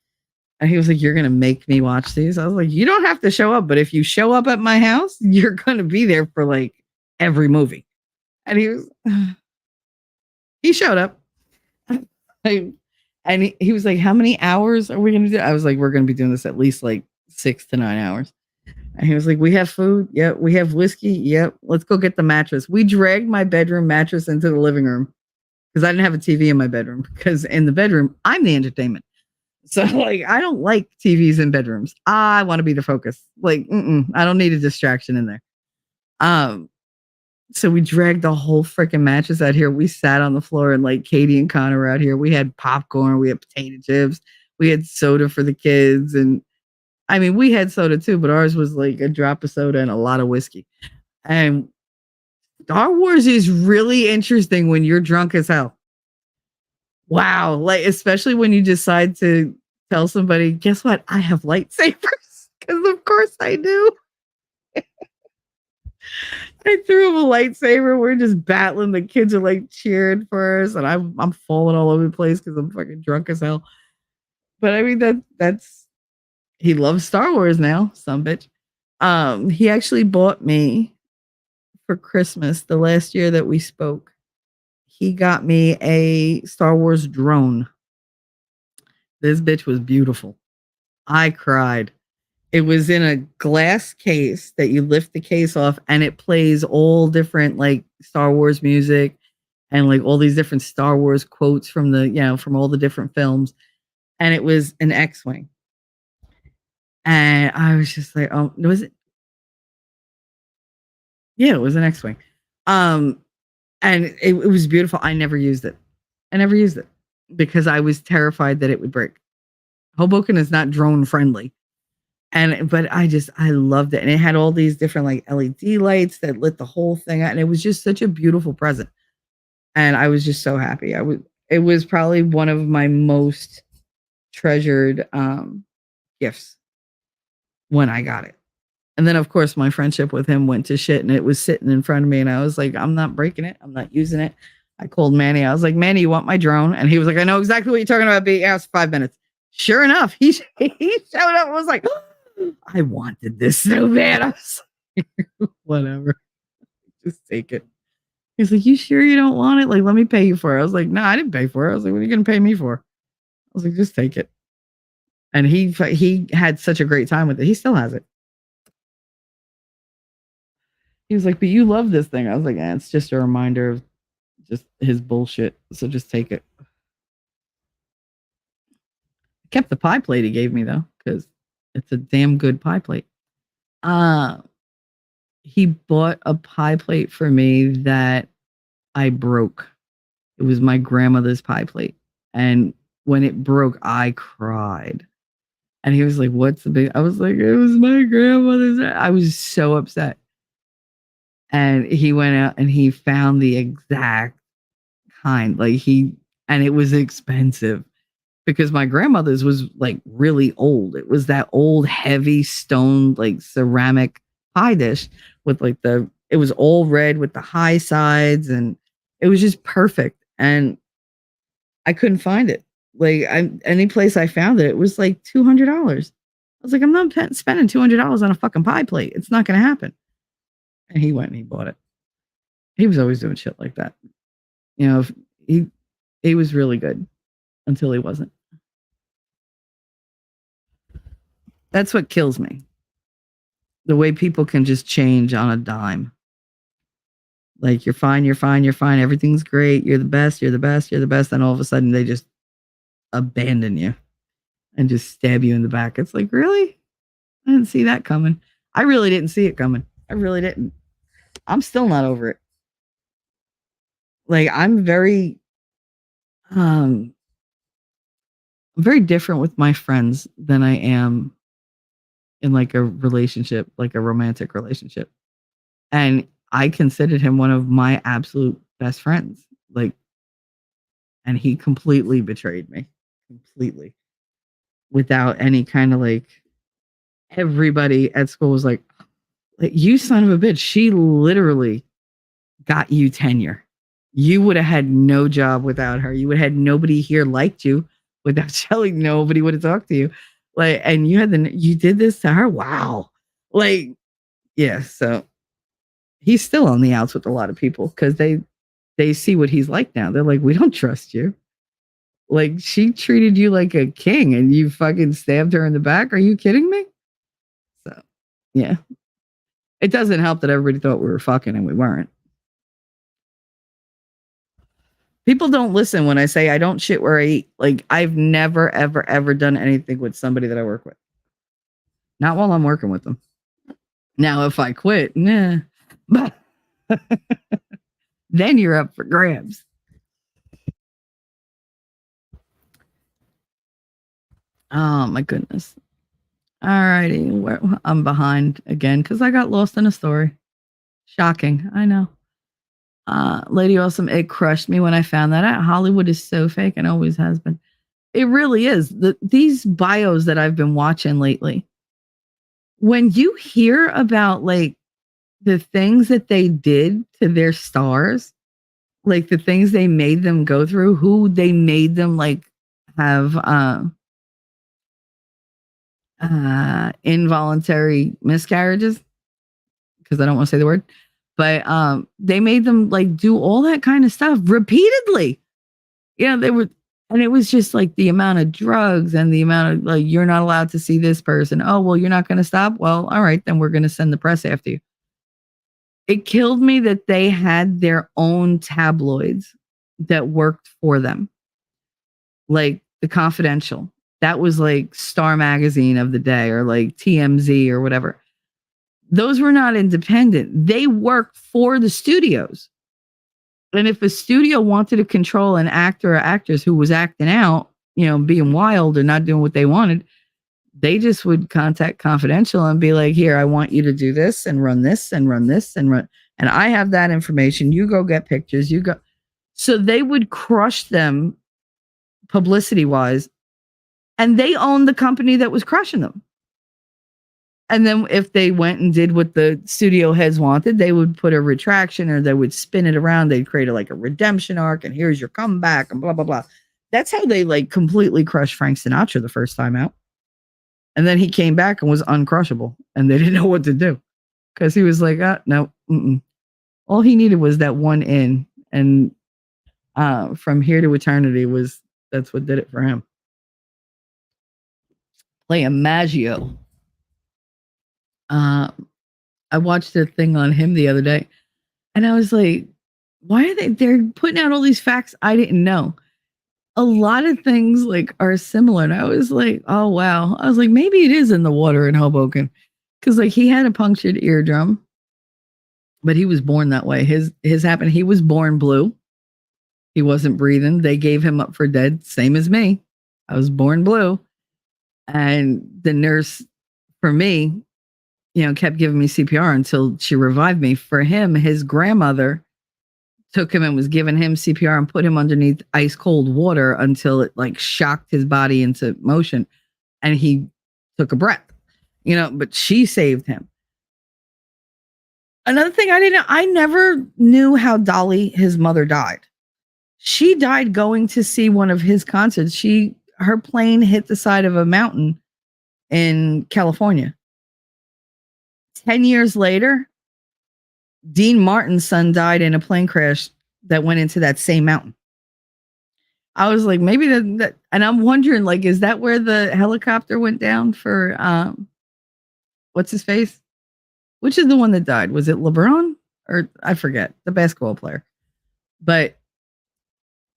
And he was like, you're going to make me watch these? I was like, you don't have to show up. But if you show up at my house, you're going to be there for like every movie. And he showed up. And he was like, how many hours are we going to do? I was like, we're going to be doing this at least like 6 to 9 hours. And he was like, we have food. Yep. We have whiskey. Yep. Let's go get the mattress. We dragged my bedroom mattress into the living room because I didn't have a TV in my bedroom, because in the bedroom, I'm the entertainment. So like, I don't like TVs in bedrooms. I want to be the focus. Like, I don't need a distraction in there. So we dragged the whole freaking mattress out here. We sat on the floor, and like Katie and Connor were out here. We had popcorn. We had potato chips. We had soda for the kids. And I mean, we had soda too, but ours was like a drop of soda and a lot of whiskey. And Star Wars is really interesting when you're drunk as hell. Wow. Like, especially when you decide to tell somebody, guess what? I have lightsabers. Because of course I do. I threw him a lightsaber. We're just battling. The kids are like cheering for us. And I'm falling all over the place because I'm fucking drunk as hell. But I mean, that's he loves Star Wars now, some bitch. He actually bought me for Christmas the last year that we spoke. He got me a Star Wars drone. This bitch was beautiful. I cried. It was in a glass case that you lift the case off, and it plays all different like Star Wars music and like all these different Star Wars quotes from from all the different films. And it was an X-Wing. And I was just like, oh, was it? Yeah, it was an X-Wing. And it was beautiful. I never used it. Because I was terrified that it would break. Hoboken is not drone friendly. But I loved it. And it had all these different like LED lights that lit the whole thing out. And it was just such a beautiful present. And I was just so happy. It was probably one of my most treasured gifts when I got it. And then of course my friendship with him went to shit and it was sitting in front of me and I was like, I'm not breaking it. I'm not using it. I called Manny. I was like, Manny, you want my drone? And he was like, I know exactly what you're talking about. Be asked 5 minutes. Sure enough, he showed up and was like, I wanted this so bad. I was like, whatever. Just take it. He's like, you sure you don't want it? Like, let me pay you for it. I was like, no, I didn't pay for it. I was like, what are you going to pay me for? I was like, just take it. And he had such a great time with it. He still has it. He was like, but you love this thing. I was like, it's just a reminder of just his bullshit. So just take it. Kept the pie plate he gave me though, because it's a damn good pie plate. He bought a pie plate for me that I broke. It was my grandmother's pie plate. And when it broke, I cried. And he was like, what's the big? I was like, it was my grandmother's. I was so upset. And he went out and he found the exact kind. And it was expensive because my grandmother's was like really old. It was that old, heavy stone, like ceramic pie dish with it was all red with the high sides and it was just perfect. And I couldn't find it. Any place I found it, it was like $200. I was like, I'm not spending $200 on a fucking pie plate. It's not going to happen. And he went and he bought it. He was always doing shit like that. You know, he was really good until he wasn't. That's what kills me. The way people can just change on a dime. Like, you're fine, you're fine, you're fine. Everything's great. You're the best, you're the best, you're the best. And all of a sudden they just abandon you and just stab you in the back. It's like, really? I didn't see that coming. I really didn't see it coming. I really didn't. I'm still not over it. Like, I'm very different with my friends than I am in like a relationship, like a romantic relationship. And I considered him one of my absolute best friends. And he completely betrayed me. Completely. Without any kind of everybody at school was like, you son of a bitch. She literally got you tenure. You would have had no job without her. You would have had nobody here liked you without telling nobody would have talked to you. And you did this to her. Wow. Yeah. So he's still on the outs with a lot of people because they see what he's like now. They're like, we don't trust you. She treated you like a king and you fucking stabbed her in the back. Are you kidding me? So, yeah. It doesn't help that everybody thought we were fucking and we weren't. People don't listen when I say I don't shit where I eat. I've never, ever, ever done anything with somebody that I work with. Not while I'm working with them. Now, if I quit, nah. But then you're up for grabs. Oh, my goodness. All righty. I'm behind again because I got lost in a story. Shocking. I know. Lady Awesome, it crushed me when I found that out. Hollywood is so fake and always has been. It really is. These bios that I've been watching lately, when you hear about the things that they did to their stars, the things they made them go through, who they made them have involuntary miscarriages, because I don't want to say the word. But they made them do all that kind of stuff repeatedly. They were, and it was just the amount of drugs and the amount of you're not allowed to see this person. Oh, well, you're not going to stop. Well, all right, then we're going to send the press after you. It killed me that they had their own tabloids that worked for them. The Confidential. That was Star Magazine of the day or TMZ or whatever. Those were not independent. They worked for the studios. And if a studio wanted to control an actor or actress who was acting out, being wild or not doing what they wanted, They just would contact confidential and be like, here, I want you to do this and run this and run this and run. And I have that information. You go get pictures. You go. So they would crush them publicity wise. And they owned the company that was crushing them. And then if they went and did what the studio heads wanted, they would put a retraction or they would spin it around. They'd create like a redemption arc and here's your comeback and blah, blah, blah. That's how they like completely crushed Frank Sinatra the first time out. And then he came back and was uncrushable and they didn't know what to do because he was like, no. All he needed was that one in. And From Here to Eternity that's what did it for him. Playing Maggio. I watched a thing on him the other day and I was like, why are they're putting out all these facts I didn't know. A lot of things like are similar. And I was like, oh wow. I was like, maybe it is in the water in Hoboken. Cause like he had a punctured eardrum, but he was born that way. His happened. He was born blue. He wasn't breathing. They gave him up for dead. Same as me. I was born blue. And the nurse for me, kept giving me CPR until she revived me. For him, his grandmother took him and was giving him CPR and put him underneath ice cold water until it like shocked his body into motion and he took a breath, but she saved him. Another thing I never knew how Dolly, his mother, died. She died going to see one of his concerts. Her plane hit the side of a mountain in California. 10 years later, Dean Martin's son died in a plane crash that went into that same mountain. I was like, maybe that, and I'm wondering, like, is that where the helicopter went down for, what's his face? Which is the one that died? Was it LeBron? Or I forget, the basketball player. But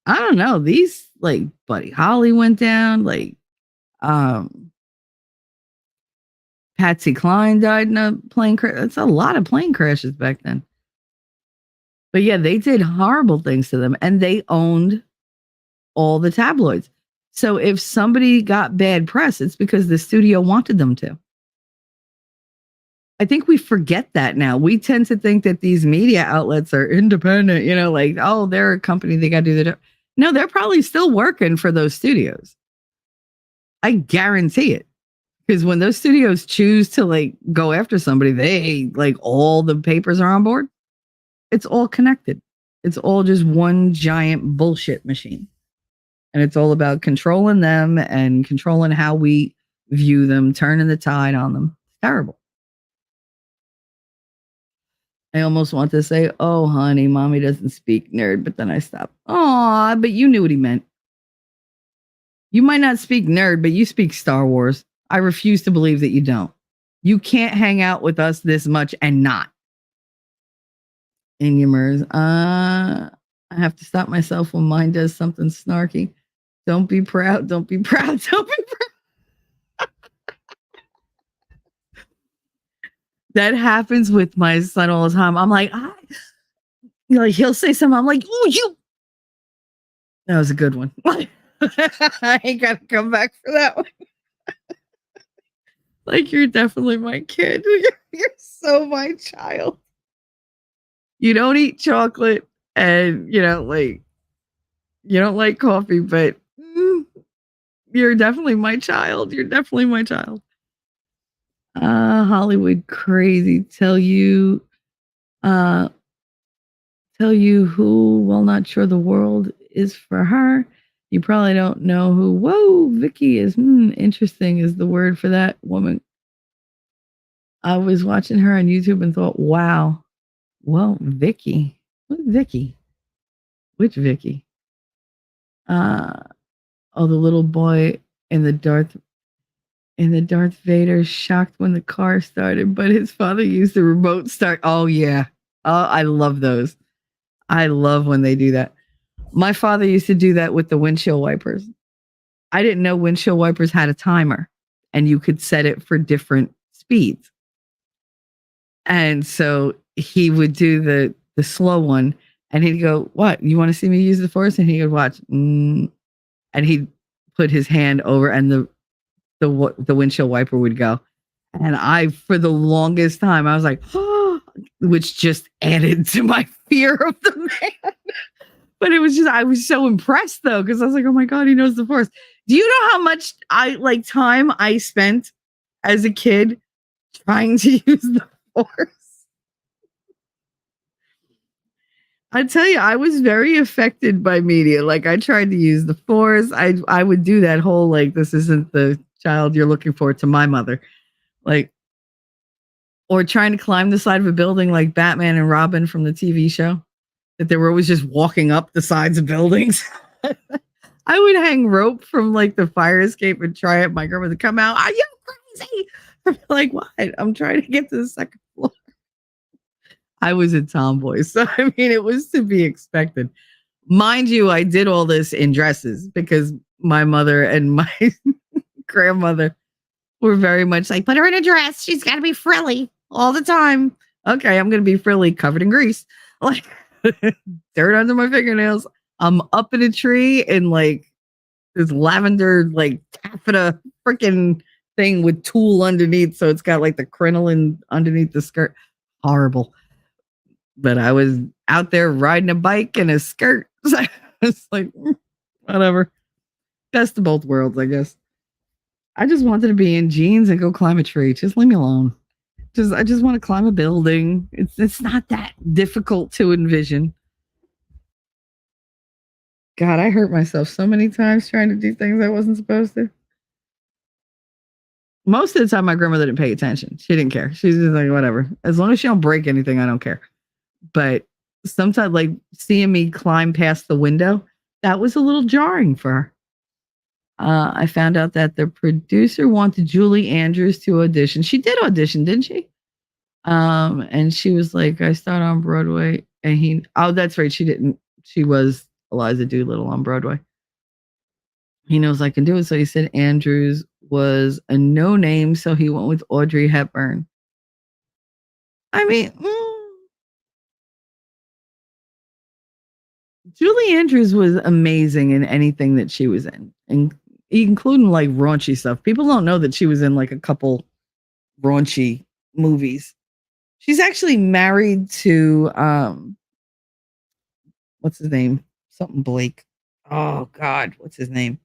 I don't know. These, like, Buddy Holly went down, like, Patsy Cline died in a plane crash. That's a lot of plane crashes back then. But yeah, they did horrible things to them and they owned all the tabloids. So if somebody got bad press, it's because the studio wanted them to. I think we forget that now. We tend to think that these media outlets are independent, like, oh, they're a company, they got to do that. No, they're probably still working for those studios. I guarantee it. Because when those studios choose to like go after somebody, they like all the papers are on board. It's all connected. It's all just one giant bullshit machine. And it's all about controlling them and controlling how we view them, turning the tide on them. It's terrible. I almost want to say, oh, honey, mommy doesn't speak nerd, but then I stopped. Aw, but you knew what he meant. You might not speak nerd, but you speak Star Wars. I refuse to believe that you don't. You can't hang out with us this much and not. In your I have to stop myself when mine does something snarky. Don't be proud. Don't be proud. Don't be proud. That happens with my son all the time. I'm like, he'll say something. I'm like, oh, you. That was a good one. I ain't got to come back for that one. Like, you're definitely my kid. You're so my child. You don't eat chocolate and, you don't like coffee, but you're definitely my child. You're definitely my child. Hollywood crazy. Tell you who, well, not sure the world is for her. You probably don't know who. Whoa, Vicky is. Interesting is the word for that woman. I was watching her on YouTube and thought, wow. Well, Vicky. Who's Vicky? Which Vicky? The little boy in the Darth Vader shocked when the car started, but his father used the remote start. Oh yeah. Oh, I love those. I love when they do that. My father used to do that with the windshield wipers. I didn't know windshield wipers had a timer and you could set it for different speeds. And so he would do the slow one and he'd go, what? You want to see me use the force? And he would watch. And he'd put his hand over and the windshield wiper would go. And I, for the longest time, I was like, oh, which just added to my fear of the man. But it was just, I was so impressed though, because I was like, oh my God, he knows the force. Do you know how much time I spent as a kid trying to use the force? I tell you, I was very affected by media. Like I tried to use the force. I would do that whole like, this isn't the child you're looking for to my mother. Like, or trying to climb the side of a building like Batman and Robin from the TV show, that they were always just walking up the sides of buildings. I would hang rope from like the fire escape and try it. My grandmother would come out. Are you crazy? I'm like, what? I'm trying to get to the second floor. I was a tomboy. So, I mean, it was to be expected. Mind you, I did all this in dresses because my mother and my grandmother were very much like, put her in a dress. She's got to be frilly all the time. Okay, I'm going to be frilly, covered in grease. Like, dirt under my fingernails. I'm up in a tree in like this lavender, like taffeta freaking thing with tulle underneath. So it's got like the crinoline underneath the skirt. Horrible. But I was out there riding a bike in a skirt. So it's like, whatever. Best of both worlds, I guess. I just wanted to be in jeans and go climb a tree. Just leave me alone. I just want to climb a building. It's not that difficult to envision. God, I hurt myself so many times trying to do things I wasn't supposed to. Most of the time, my grandmother didn't pay attention. She didn't care. She's just like, whatever. As long as she don't break anything, I don't care. But sometimes, like, seeing me climb past the window, that was a little jarring for her. I found out that the producer wanted Julie Andrews to audition. She did audition, didn't she? And she was like, I started on Broadway. And that's right. She didn't. She was Eliza Doolittle on Broadway. He knows I can do it. So he said Andrews was a no name. So he went with Audrey Hepburn. I mean, Julie Andrews was amazing in anything that she was in, including like raunchy stuff. People don't know that she was in like a couple raunchy movies. She's actually married to what's his name? Something Blake. Oh God, what's his name?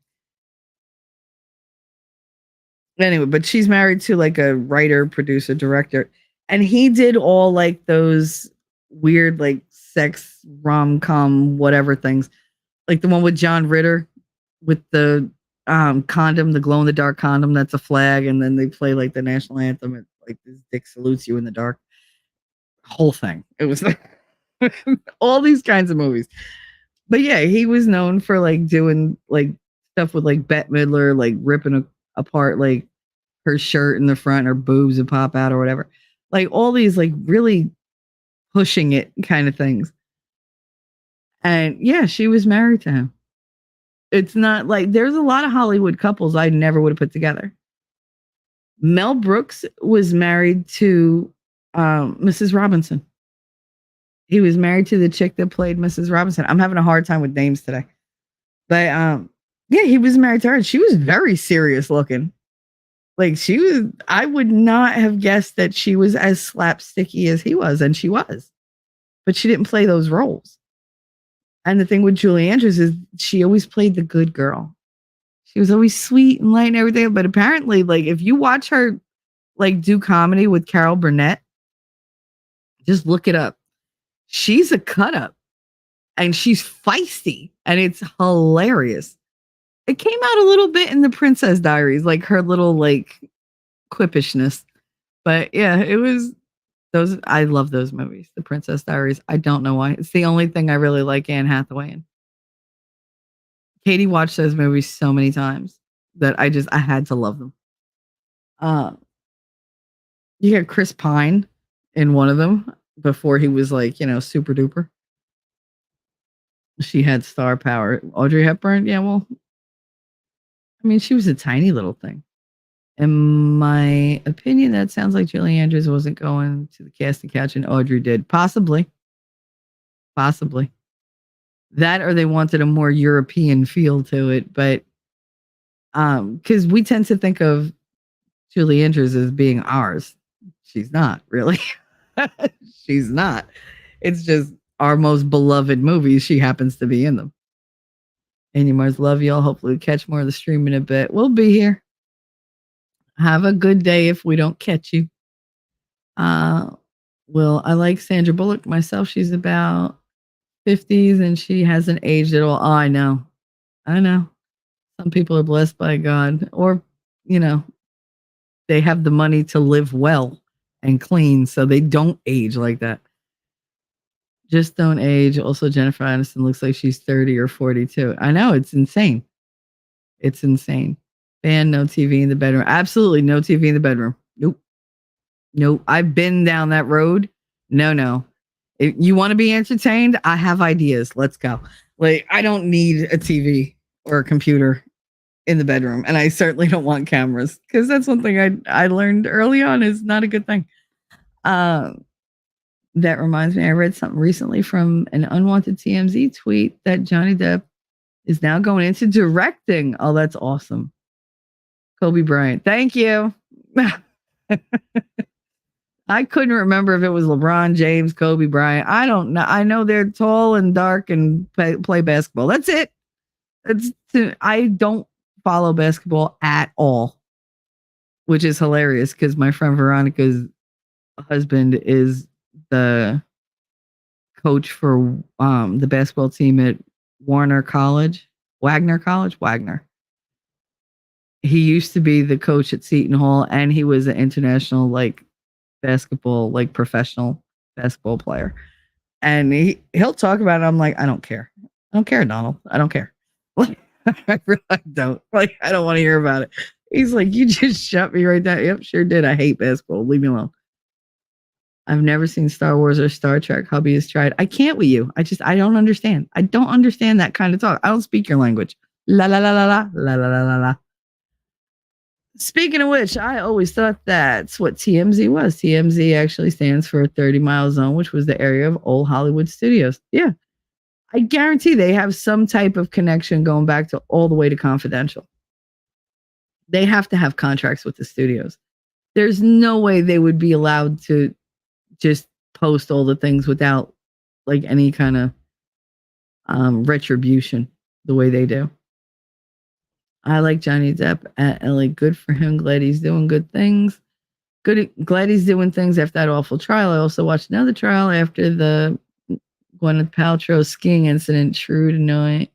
Anyway, but she's married to like a writer, producer, director, and he did all like those weird like sex rom-com whatever things, like the one with John Ritter with the condom, the glow in the dark condom that's a flag, and then they play like the national anthem and like this dick salutes you in the dark. Whole thing. It was like all these kinds of movies. But yeah, he was known for like doing like stuff with like Bette Midler, like ripping apart like her shirt in the front, her boobs would pop out or whatever. Like all these like really pushing it kind of things. And yeah, she was married to him. It's not like there's a lot of Hollywood couples I never would have put together. Mel Brooks was married to Mrs. Robinson. He was married to the chick that played Mrs. Robinson. I'm having a hard time with names today. But yeah, he was married to her and she was very serious looking. Like I would not have guessed that she was as slapsticky as he was, and she was. But she didn't play those roles. And the thing with Julie Andrews is she always played the good girl. She was always sweet and light and everything. But apparently, like, if you watch her, like, do comedy with Carol Burnett, just look it up. She's a cut up. And she's feisty. And it's hilarious. It came out a little bit in the Princess Diaries, like her little, like, quippishness. But, yeah, it was... I love those movies, the Princess Diaries. I don't know why. It's the only thing I really like Anne Hathaway in. Katie watched those movies so many times that I had to love them. You got Chris Pine in one of them before he was like, super duper. She had star power. Audrey Hepburn, yeah, well, I mean, she was a tiny little thing. In my opinion, that sounds like Julie Andrews wasn't going to the casting couch and Audrey did. Possibly. That or they wanted a more European feel to it. But Because we tend to think of Julie Andrews as being ours. She's not really. She's not. It's just our most beloved movies. She happens to be in them. And you must love y'all. Hopefully, catch more of the stream in a bit. We'll be here. Have a good day if we don't catch you. Well, I like Sandra Bullock myself. She's about 50s and she hasn't aged at all. Oh, I know. Some people are blessed by God, or, they have the money to live well and clean, so they don't age like that. Just don't age. Also, Jennifer Aniston looks like she's 30 or 42. I know, it's insane. It's insane. And no TV in the bedroom. Absolutely no TV in the bedroom. Nope. I've been down that road. No. If you want to be entertained, I have ideas. Let's go. Like, I don't need a TV or a computer in the bedroom. And I certainly don't want cameras, because that's one thing I learned early on is not a good thing. That reminds me, I read something recently from an unwanted TMZ tweet that Johnny Depp is now going into directing. Oh, that's awesome. Kobe Bryant. Thank you. I couldn't remember if it was LeBron James, Kobe Bryant. I don't know. I know they're tall and dark and play basketball. That's it. I don't follow basketball at all, which is hilarious because my friend Veronica's husband is the coach for the basketball team at Wagner College. He used to be the coach at Seton Hall, and he was an international basketball, professional basketball player. And he'll talk about it. I'm like, I don't care. I don't care, Donald. I don't care. I really don't. I don't want to hear about it. He's like, you just shut me right down. Yep, sure did. I hate basketball. Leave me alone. I've never seen Star Wars or Star Trek. Hubby has tried. I can't with you. I don't understand. I don't understand that kind of talk. I don't speak your language. La la la la la la la la la la. Speaking of which, I always thought that's what TMZ was. TMZ actually stands for 30 Mile Zone, which was the area of old Hollywood studios. Yeah. I guarantee they have some type of connection going back to all the way to Confidential. They have to have contracts with the studios. There's no way they would be allowed to just post all the things without any kind of retribution the way they do. I like Johnny Depp at LA. Good for him. Glad he's doing good things. Glad he's doing things after that awful trial. I also watched another trial after the Gwyneth Paltrow skiing incident. True to know,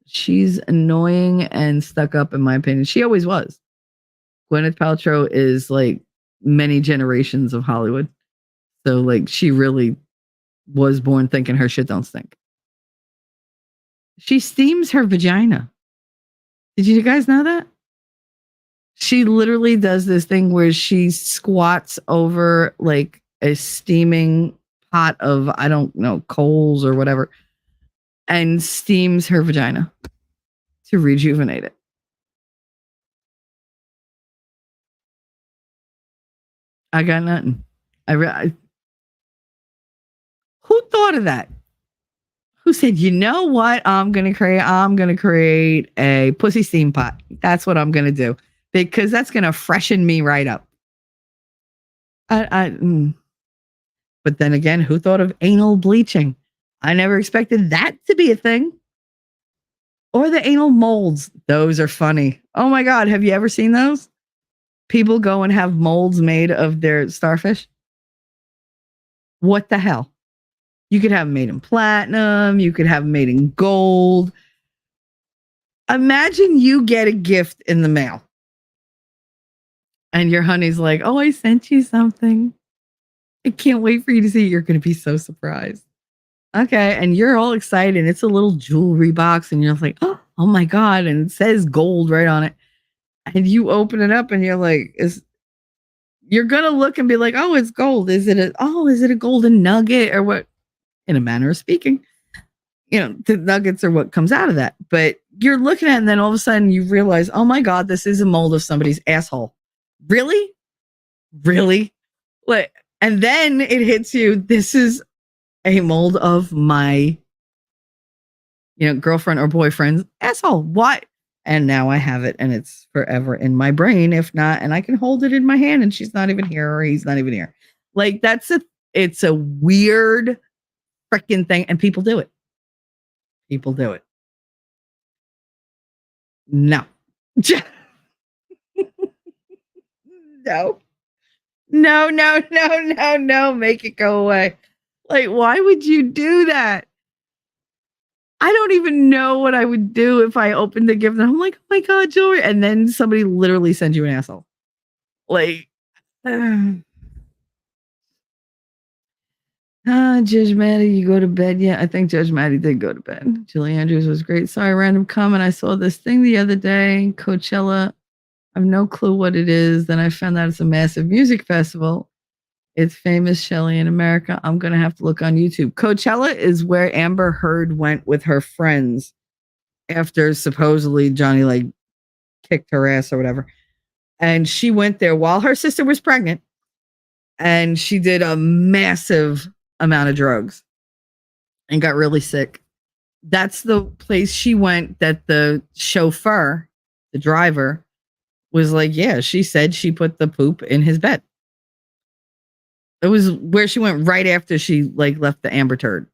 she's annoying and stuck up, in my opinion. She always was. Gwyneth Paltrow is many generations of Hollywood. So she really was born thinking her shit don't stink. She steams her vagina. Did you guys know that? She literally does this thing where she squats over a steaming pot of, I don't know, coals or whatever, and steams her vagina to rejuvenate it. I got nothing. Who thought of that? Who said, you know what I'm going to create a pussy steam pot. That's what I'm going to do, because that's going to freshen me right up. But then again, who thought of anal bleaching? I never expected that to be a thing. Or the anal molds. Those are funny. Oh my God. Have you ever seen those? People go and have molds made of their starfish. What the hell? You could have them made in platinum. You could have them made in gold. Imagine you get a gift in the mail. And your honey's like, oh, I sent you something. I can't wait for you to see it. You're going to be so surprised. Okay. And you're all excited. And it's a little jewelry box. And you're like, oh my God. And it says gold right on it. And you open it up and you're like, you're going to look and be like, oh, it's gold. Is it a golden nugget or what? In a manner of speaking, the nuggets are what comes out of that. But you're looking at it and then all of a sudden you realize, oh my God, this is a mold of somebody's asshole. Really? And then it hits you. This is a mold of my, girlfriend or boyfriend's asshole. Why? And now I have it and it's forever in my brain. If not, and I can hold it in my hand and she's not even here or he's not even here. Like it's a weird freaking thing. And people do it. People do it. No. No. No, no, no, no, no. Make it go away. Like, why would you do that? I don't even know what I would do if I opened the gift and I'm like, oh my God, jewelry. And then somebody literally sends you an asshole. Like, Judge Maddie, you go to bed yet? I think Judge Maddie did go to bed. Julie Andrews was great. Sorry, random comment. I saw this thing the other day, Coachella. I have no clue what it is. Then I found out it's a massive music festival. It's famous, Shelly, in America. I'm going to have to look on YouTube. Coachella is where Amber Heard went with her friends after supposedly Johnny like kicked her ass or whatever. And she went there while her sister was pregnant. And she did a massive amount of drugs and got really sick. That's the place she went that the chauffeur, the driver, was like, yeah, she said she put the poop in his bed. It was where she went right after she like left the Amber Turd.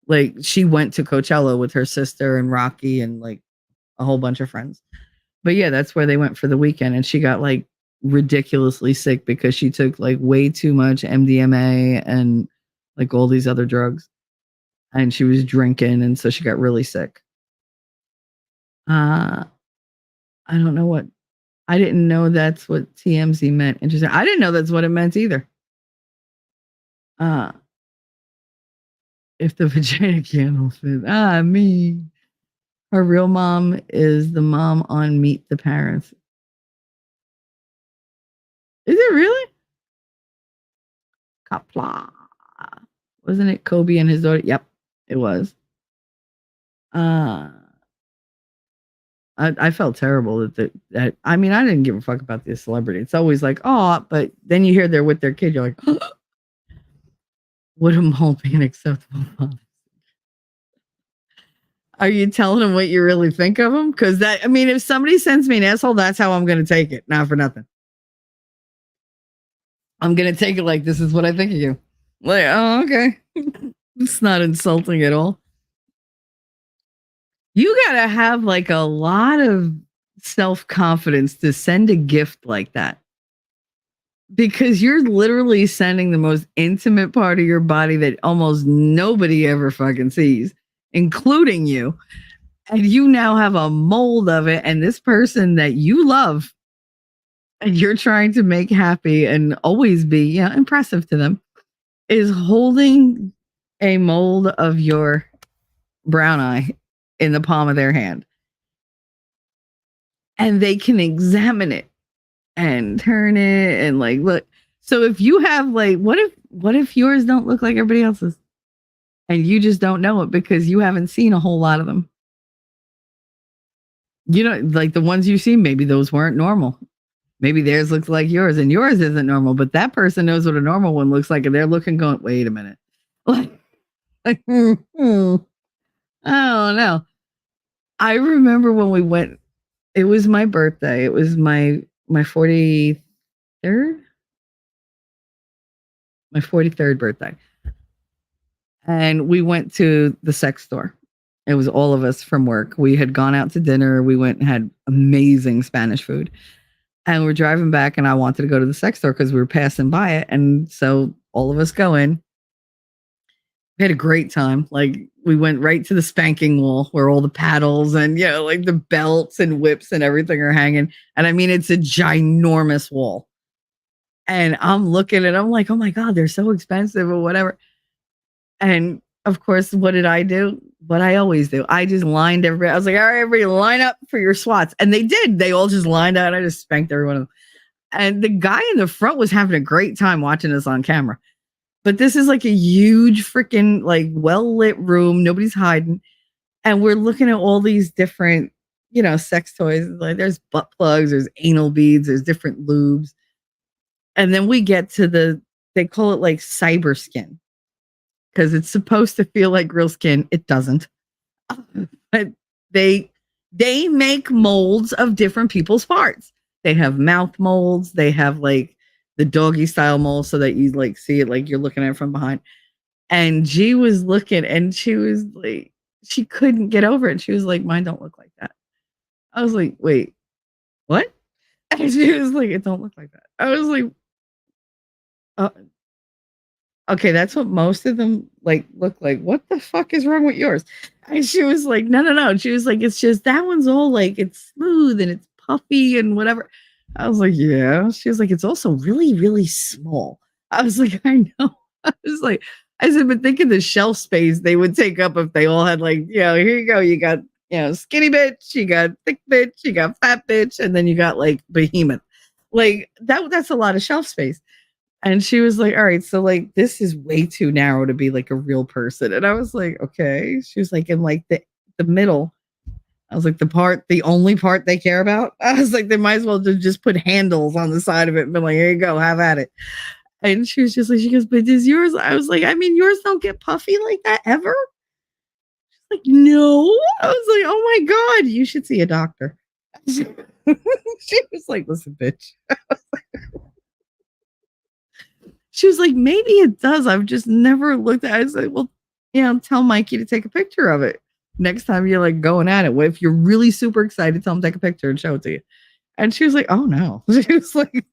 Like she went to Coachella with her sister and Rocky and like a whole bunch of friends. But yeah, that's where they went for the weekend. And she got like ridiculously sick because she took like way too much MDMA and like all these other drugs. And she was drinking. And so she got really sick. I don't know what, I didn't know that's what TMZ meant. Interesting. I didn't know that's what it meant either. If the vagina candle fit. Me. Her real mom is the mom on Meet the Parents. Is it really? Kapla. Wasn't it Kobe and his daughter? Yep, it was. I felt terrible that I mean, I didn't give a fuck about this celebrity. It's always like, oh, but then you hear they're with their kid, you're like, oh, would a mole be an acceptable father? Are you telling them what you really think of them? Because that, I mean, if somebody sends me an asshole, that's how I'm going to take it. Not for nothing. I'm going to take it like, this is what I think of you. Like, oh, okay. It's not insulting at all. You got to have like a lot of self-confidence to send a gift like that. Because you're literally sending the most intimate part of your body that almost nobody ever fucking sees, including you. And you now have a mold of it. And this person that you love and you're trying to make happy and always be impressive to them is holding a mold of your brown eye in the palm of their hand. And they can examine it and turn it and like look. So if you have like, what if yours don't look like everybody else's? And you just don't know it because you haven't seen a whole lot of them. You know, like the ones you see, maybe those weren't normal. Maybe theirs looks like yours and yours isn't normal, but that person knows what a normal one looks like. And they're looking going, wait a minute. Like I don't know. I remember when we went, it was my birthday. It was my 43rd birthday. And we went to the sex store. It was all of us from work. We had gone out to dinner. We went and had amazing Spanish food. And we're driving back and I wanted to go to the sex store because we were passing by it. And so all of us go in. We had a great time. Like we went right to the spanking wall where all the paddles and, like the belts and whips and everything are hanging. And I mean, it's a ginormous wall. And I'm looking at it. I'm like, oh my God, they're so expensive or whatever. And of course, what did I do? What I always do. I just lined everybody. I was like, all right, everybody line up for your swats. And they did. They all just lined out. I just spanked every one of them. And the guy in the front was having a great time watching us on camera. But this is like a huge freaking like well-lit room. Nobody's hiding. And we're looking at all these different, sex toys. Like there's butt plugs, there's anal beads, there's different lubes. And then we get to they call it like cyber skin. Because it's supposed to feel like real skin. It doesn't. But they They make molds of different people's parts. They have mouth molds. They have like the doggy style mold so that you like see it like you're looking at it from behind. And G was looking and she was like, she couldn't get over it. She was like, mine don't look like that. I was like, wait, what? And she was like, it don't look like that. I was like, uh, okay, that's what most of them like look like. What the fuck is wrong with yours? And she was like, no. She was like, it's just that one's all like it's smooth and it's puffy and whatever. I was like, yeah. She was like, it's also really, really small. I was like, I know. I was like, I said, but think of the shelf space they would take up if they all had like, here you go. You got, skinny bitch, you got thick bitch, you got fat bitch, and then you got like behemoth. Like that's a lot of shelf space. And she was like, all right, so like this is way too narrow to be like a real person. And I was like, okay. She was like, in like the middle. I was like, the only part they care about. I was like, they might as well just put handles on the side of it and be like, here you go, have at it. And she was just like, she goes, but does yours? I was like, I mean, yours don't get puffy like that ever. She's like, no. I was like, oh my God, you should see a doctor. She was like, listen, bitch. She was like, maybe it does. I've just never looked at it. I was like, well, tell Mikey to take a picture of it. Next time you're like going at it. What if you're really super excited, tell him to take a picture and show it to you. And she was like, oh no. She was like,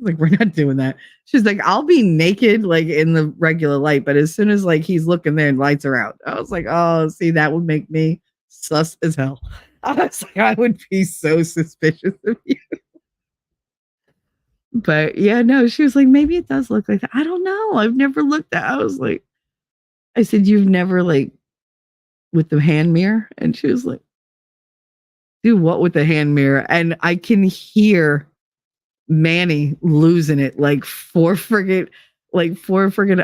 like, we're not doing that. She's like, I'll be naked like in the regular light, but as soon as like he's looking there and lights are out. I was like, oh, see, that would make me sus as hell. I was like, I would be so suspicious of you. But yeah, no, she was like, maybe it does look like that. I don't know. I've never looked at. I was like, I said, you've never like with the hand mirror? And she was like, do what with the hand mirror? And I can hear Manny losing it like four friggin'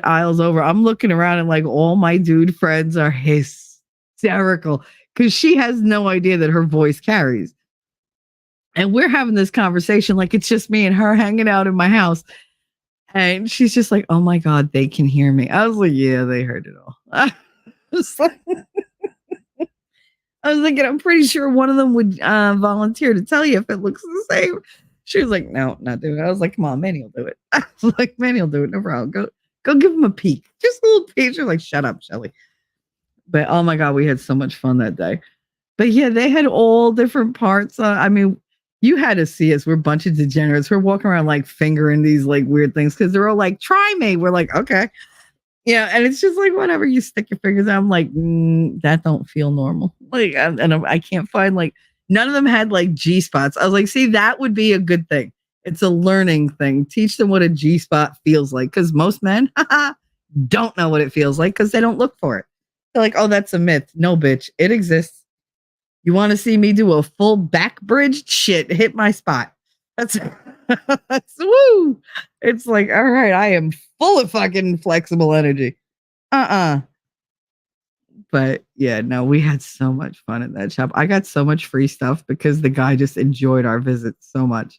aisles over. I'm looking around and like all my dude friends are hysterical because she has no idea that her voice carries. And we're having this conversation like it's just me and her hanging out in my house. And she's just like, oh my God, they can hear me. I was like, yeah, they heard it all. I was thinking, I'm pretty sure one of them would volunteer to tell you if it looks the same. She was like, no, not doing it. I was like, come on, Manny will do it. I was like, Manny will do it. No problem. Go give him a peek. Just a little peek. She's like, shut up, Shelly. But oh my God, we had so much fun that day. But yeah, they had all different parts. I mean, you had to see us. We're a bunch of degenerates. We're walking around like fingering these like weird things because they're all like, try me. We're like, okay. Yeah. And it's just like, whatever, you stick your fingers out. I'm like, that don't feel normal. Like, I can't find like, none of them had like G spots. I was like, see, that would be a good thing. It's a learning thing. Teach them what a G spot feels like. Because most men don't know what it feels like because they don't look for it. They're like, oh, that's a myth. No, bitch. It exists. You want to see me do a full back bridge? Shit, hit my spot. That's woo. It's like, all right, I am full of fucking flexible energy. But yeah, no, we had so much fun at that shop. I got so much free stuff because the guy just enjoyed our visit so much.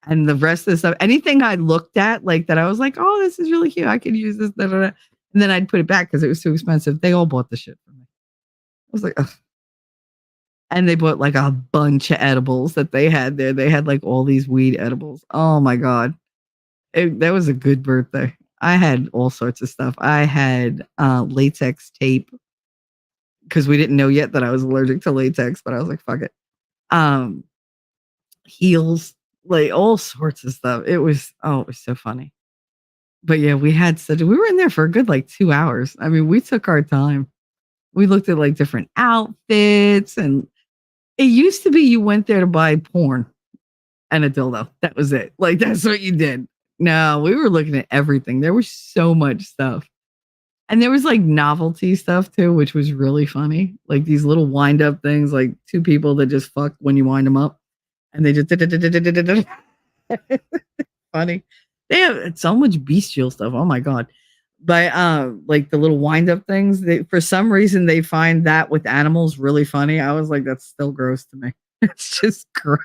And the rest of the stuff, anything I looked at like that, I was like, oh, this is really cute. I could use this. Da, da, da. And then I'd put it back because it was too expensive. They all bought the shit from me. I was like, ugh. And they bought like a bunch of edibles that they had there. They had like all these weed edibles. Oh my God. That was a good birthday. I had all sorts of stuff. I had latex tape because we didn't know yet that I was allergic to latex, but I was like, fuck it. Heels, like all sorts of stuff. It was so funny. But yeah, we were in there for a good like 2 hours. I mean, we took our time. We looked at like different outfits, and it used to be you went there to buy porn and a dildo. That was it. Like, that's what you did. No, we were looking at everything. There was so much stuff. And there was like novelty stuff too, which was really funny. Like these little wind up things, like two people that just fuck when you wind them up. And they just funny. They have so much bestial stuff. Oh my God. But like the little wind up things, for some reason they find that with animals really funny. I was like, that's still gross to me. It's just gross.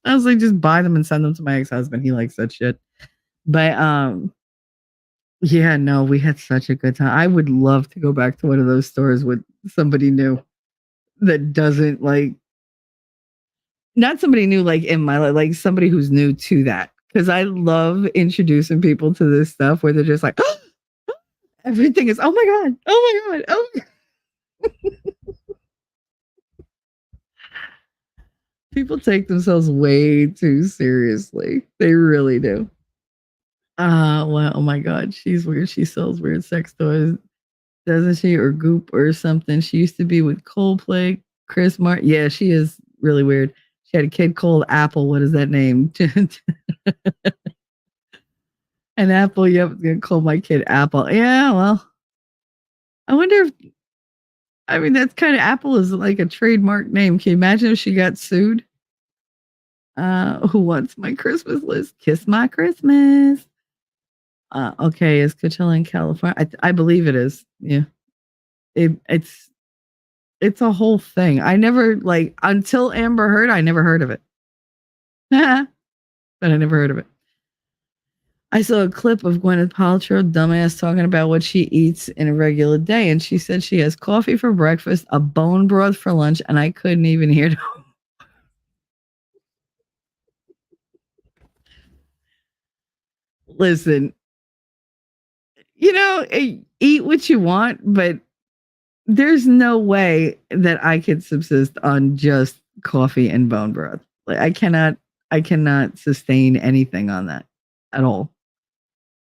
I was like, just buy them and send them to my ex-husband. He likes that shit. But yeah, no, we had such a good time. I would love to go back to one of those stores with somebody new. that doesn't like, not somebody new like in my life, like somebody who's new to that. Because I love introducing people to this stuff where they're just like, oh, everything is, oh my God, oh my God, oh my God. People take themselves way too seriously. They really do. Well, oh my God, she's weird. She sells weird sex toys, doesn't she? Or Goop or something. She used to be with Coldplay, Chris Martin. Yeah, she is really weird. She had a kid called Apple. What is that name? An Apple. Yep, I'm gonna call my kid Apple. Yeah, well, I wonder if, I mean, that's kind of, Apple is like a trademark name. Can you imagine if she got sued? Who wants my Christmas list? Kiss my Christmas. Okay, is Coachella in California? I believe it is. Yeah, it's a whole thing. I never like, until Amber Heard. I never heard of it, but I never heard of it. I saw a clip of Gwyneth Paltrow, dumbass, talking about what she eats in a regular day, and she said she has coffee for breakfast, a bone broth for lunch, and I couldn't even hear them. Listen, eat what you want, but there's no way that I could subsist on just coffee and bone broth. Like I cannot sustain anything on that at all.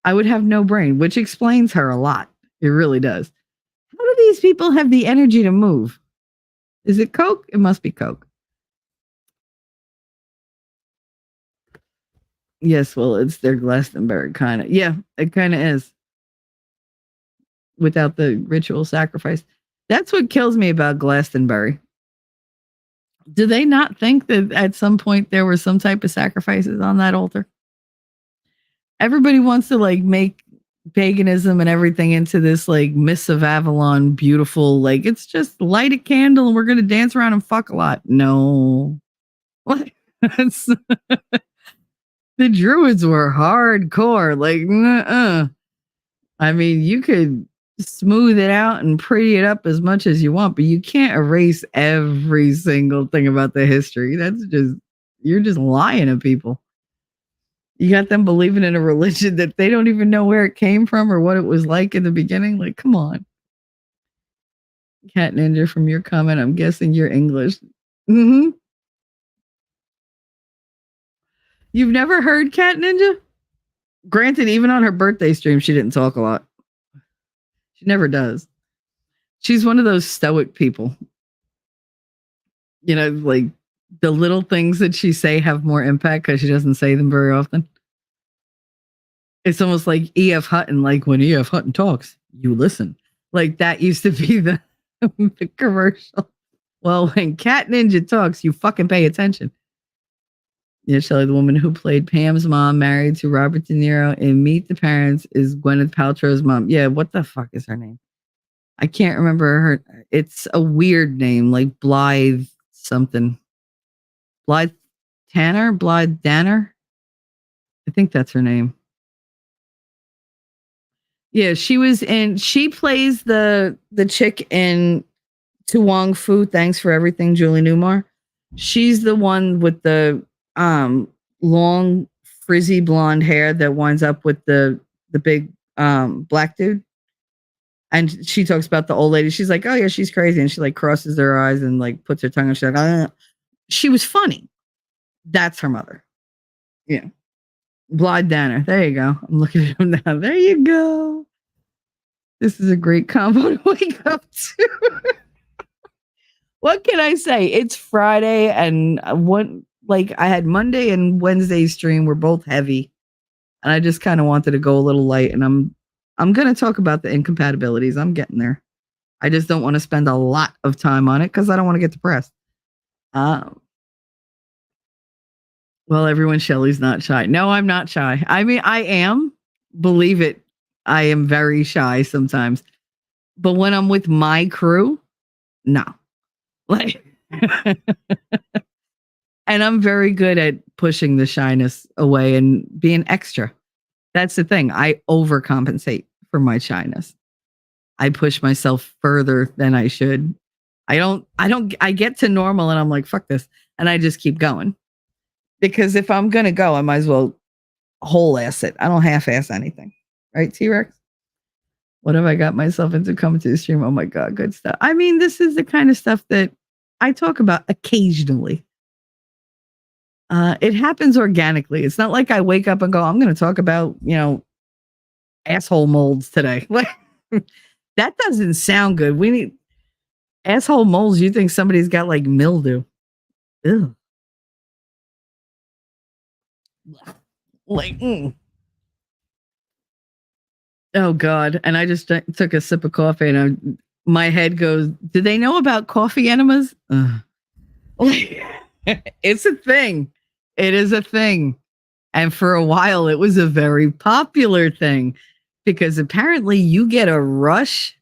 I would have no brain, which explains her a lot. It really does. How do these people have the energy to move? Is it Coke? It must be Coke. Yes, well, it's their Glastonbury kind of. Yeah, it kind of is. Without the ritual sacrifice. That's what kills me about Glastonbury. Do they not think that at some point there were some type of sacrifices on that altar? Everybody wants to like make paganism and everything into this like Miss of Avalon beautiful, like it's just light a candle and we're going to dance around and fuck a lot. No. What? The Druids were hardcore. Like, I mean, you could smooth it out and pretty it up as much as you want, but you can't erase every single thing about the history. That's just, you're just lying to people. You got them believing in a religion that they don't even know where it came from or what it was like in the beginning. Like, come on. Cat Ninja, from your comment, I'm guessing you're English. Mm-hmm. You've never heard Cat Ninja? Granted, even on her birthday stream, she didn't talk a lot. She never does. She's one of those stoic people. Like the little things that she say have more impact because she doesn't say them very often. It's almost like E.F. Hutton, like when E.F. Hutton talks, you listen. Like that used to be the commercial. Well, when Cat Ninja talks, you fucking pay attention. Yeah, Shelley, the woman who played Pam's mom, married to Robert De Niro in Meet the Parents, is Gwyneth Paltrow's mom. Yeah, what the fuck is her name? I can't remember her. It's a weird name, like Blythe something. Blythe Danner. I think that's her name. Yeah, she plays the chick in To Wong Fu, Thanks for Everything, Julie Newmar. She's the one with the long frizzy blonde hair that winds up with the big black dude. And she talks about the old lady. She's like, oh yeah, she's crazy. And she like crosses her eyes and like puts her tongue and she's like, ah. She was funny. That's her mother. Yeah. Blythe Danner. There you go. I'm looking at him now. There you go. This is a great combo to wake up to. What can I say? It's Friday and I had Monday and Wednesday stream were both heavy. And I just kind of wanted to go a little light. And I'm going to talk about the incompatibilities. I'm getting there. I just don't want to spend a lot of time on it because I don't want to get depressed. Well, everyone, Shelly's not shy. No, I'm not shy. I mean, I am. Believe it. I am very shy sometimes. But when I'm with my crew, no. Like, and I'm very good at pushing the shyness away and being extra. That's the thing. I overcompensate for my shyness. I push myself further than I should. I get to normal and I'm like, fuck this. And I just keep going. Because if I'm going to go, I might as well whole ass it. I don't half ass anything. Right, T-Rex? What have I got myself into coming to the stream? Oh my God, good stuff. I mean, this is the kind of stuff that I talk about occasionally. It happens organically. It's not like I wake up and go, I'm going to talk about, asshole molds today. Like, that doesn't sound good. We need asshole molds. You think somebody's got like mildew. Ew. Like, oh God. And I just took a sip of coffee and my head goes, do they know about coffee enemas? It's a thing. It is a thing. And for a while, it was a very popular thing because apparently you get a rush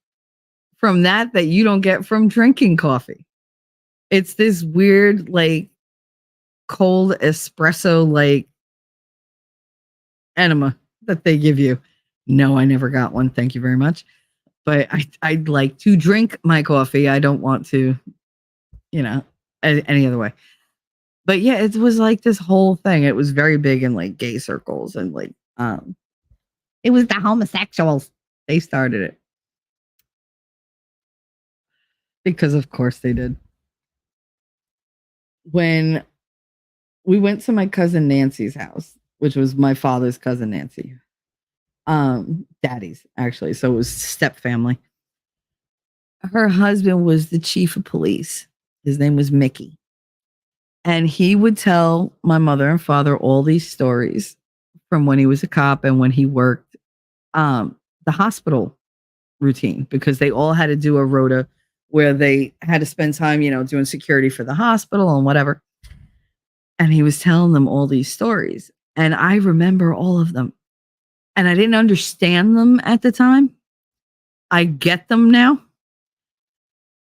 from that you don't get from drinking coffee. It's this weird, like, cold espresso, like, enema that they give you. No, I never got one. Thank you very much. But I'd like to drink my coffee. I don't want to, any other way. But yeah, it was like this whole thing. It was very big in like gay circles and like, it was the homosexuals. They started it. Because of course they did. When we went to my cousin Nancy's house, which was my father's cousin Nancy, daddy's actually. So it was step family. Her husband was the chief of police. His name was Mickey. And he would tell my mother and father all these stories from when he was a cop and when he worked the hospital routine, because they all had to do a rota where they had to spend time, doing security for the hospital and whatever. And he was telling them all these stories. And I remember all of them. And I didn't understand them at the time. I get them now.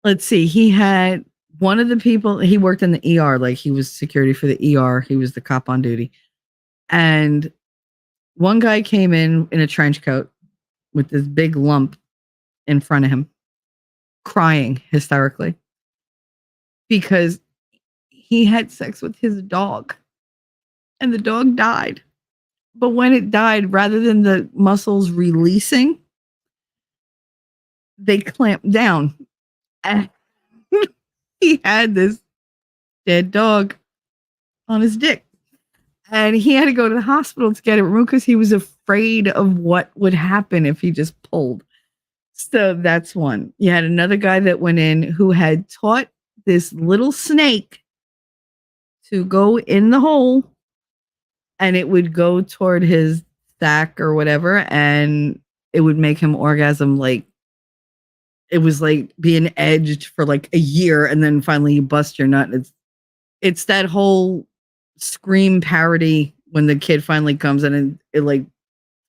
Let's see. He had one of the people, he worked in the ER, like he was security for the ER. He was the cop on duty. And one guy came in a trench coat with this big lump in front of him, crying hysterically because he had sex with his dog and the dog died. But when it died, rather than the muscles releasing, they clamped down. And he had this dead dog on his dick. And he had to go to the hospital to get it removed because he was afraid of what would happen if he just pulled. So that's one. You had another guy that went in who had taught this little snake to go in the hole and it would go toward his sack or whatever. And it would make him orgasm. Like it was like being edged for like a year. And then finally you bust your nut. It's that whole Scream parody when the kid finally comes in and it like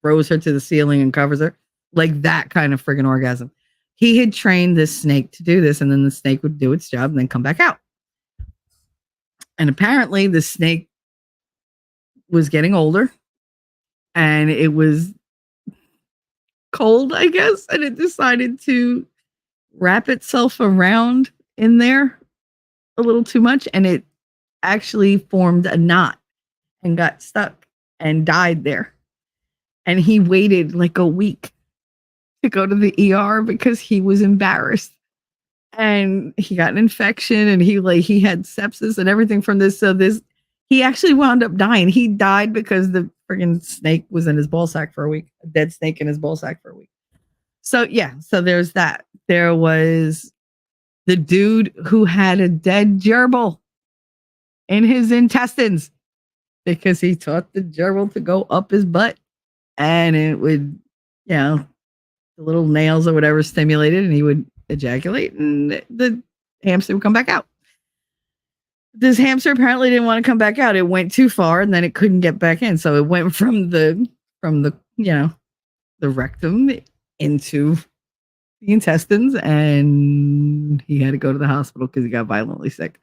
throws her to the ceiling and covers her. Like that kind of friggin' orgasm. He had trained this snake to do this, and then the snake would do its job and then come back out. And apparently the snake was getting older and it was cold, I guess, and it decided to wrap itself around in there a little too much, and it actually formed a knot and got stuck and died there. And he waited like a week to go to the ER because he was embarrassed. And he got an infection and he had sepsis and everything from this. So he actually wound up dying. He died because the friggin' snake was in his ball sack for a week, a dead snake in his ball sack for a week. So yeah, so there's that. There was the dude who had a dead gerbil in his intestines because he taught the gerbil to go up his butt and it would, the little nails or whatever stimulated and he would ejaculate and the hamster would come back out. This hamster apparently didn't want to come back out. It went too far and then it couldn't get back in. So it went from the rectum into the intestines and he had to go to the hospital because he got violently sick.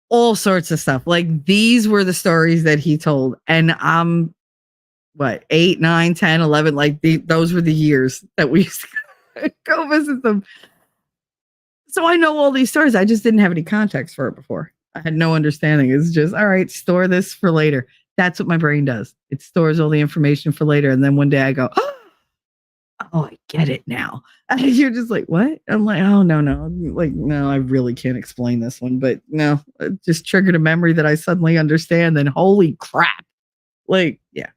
All sorts of stuff. Like these were the stories that he told. And I'm 8, 9, 10, 11, like those were the years that we used to go visit them. So I know all these stories. I just didn't have any context for it before. I had no understanding. It's just, all right, store this for later. That's what my brain does. It stores all the information for later. And then one day I go, oh, I get it now. And you're just like, what? I'm like, oh, no. Like, no, I really can't explain this one. But no, it just triggered a memory that I suddenly understand. And holy crap. Like, yeah.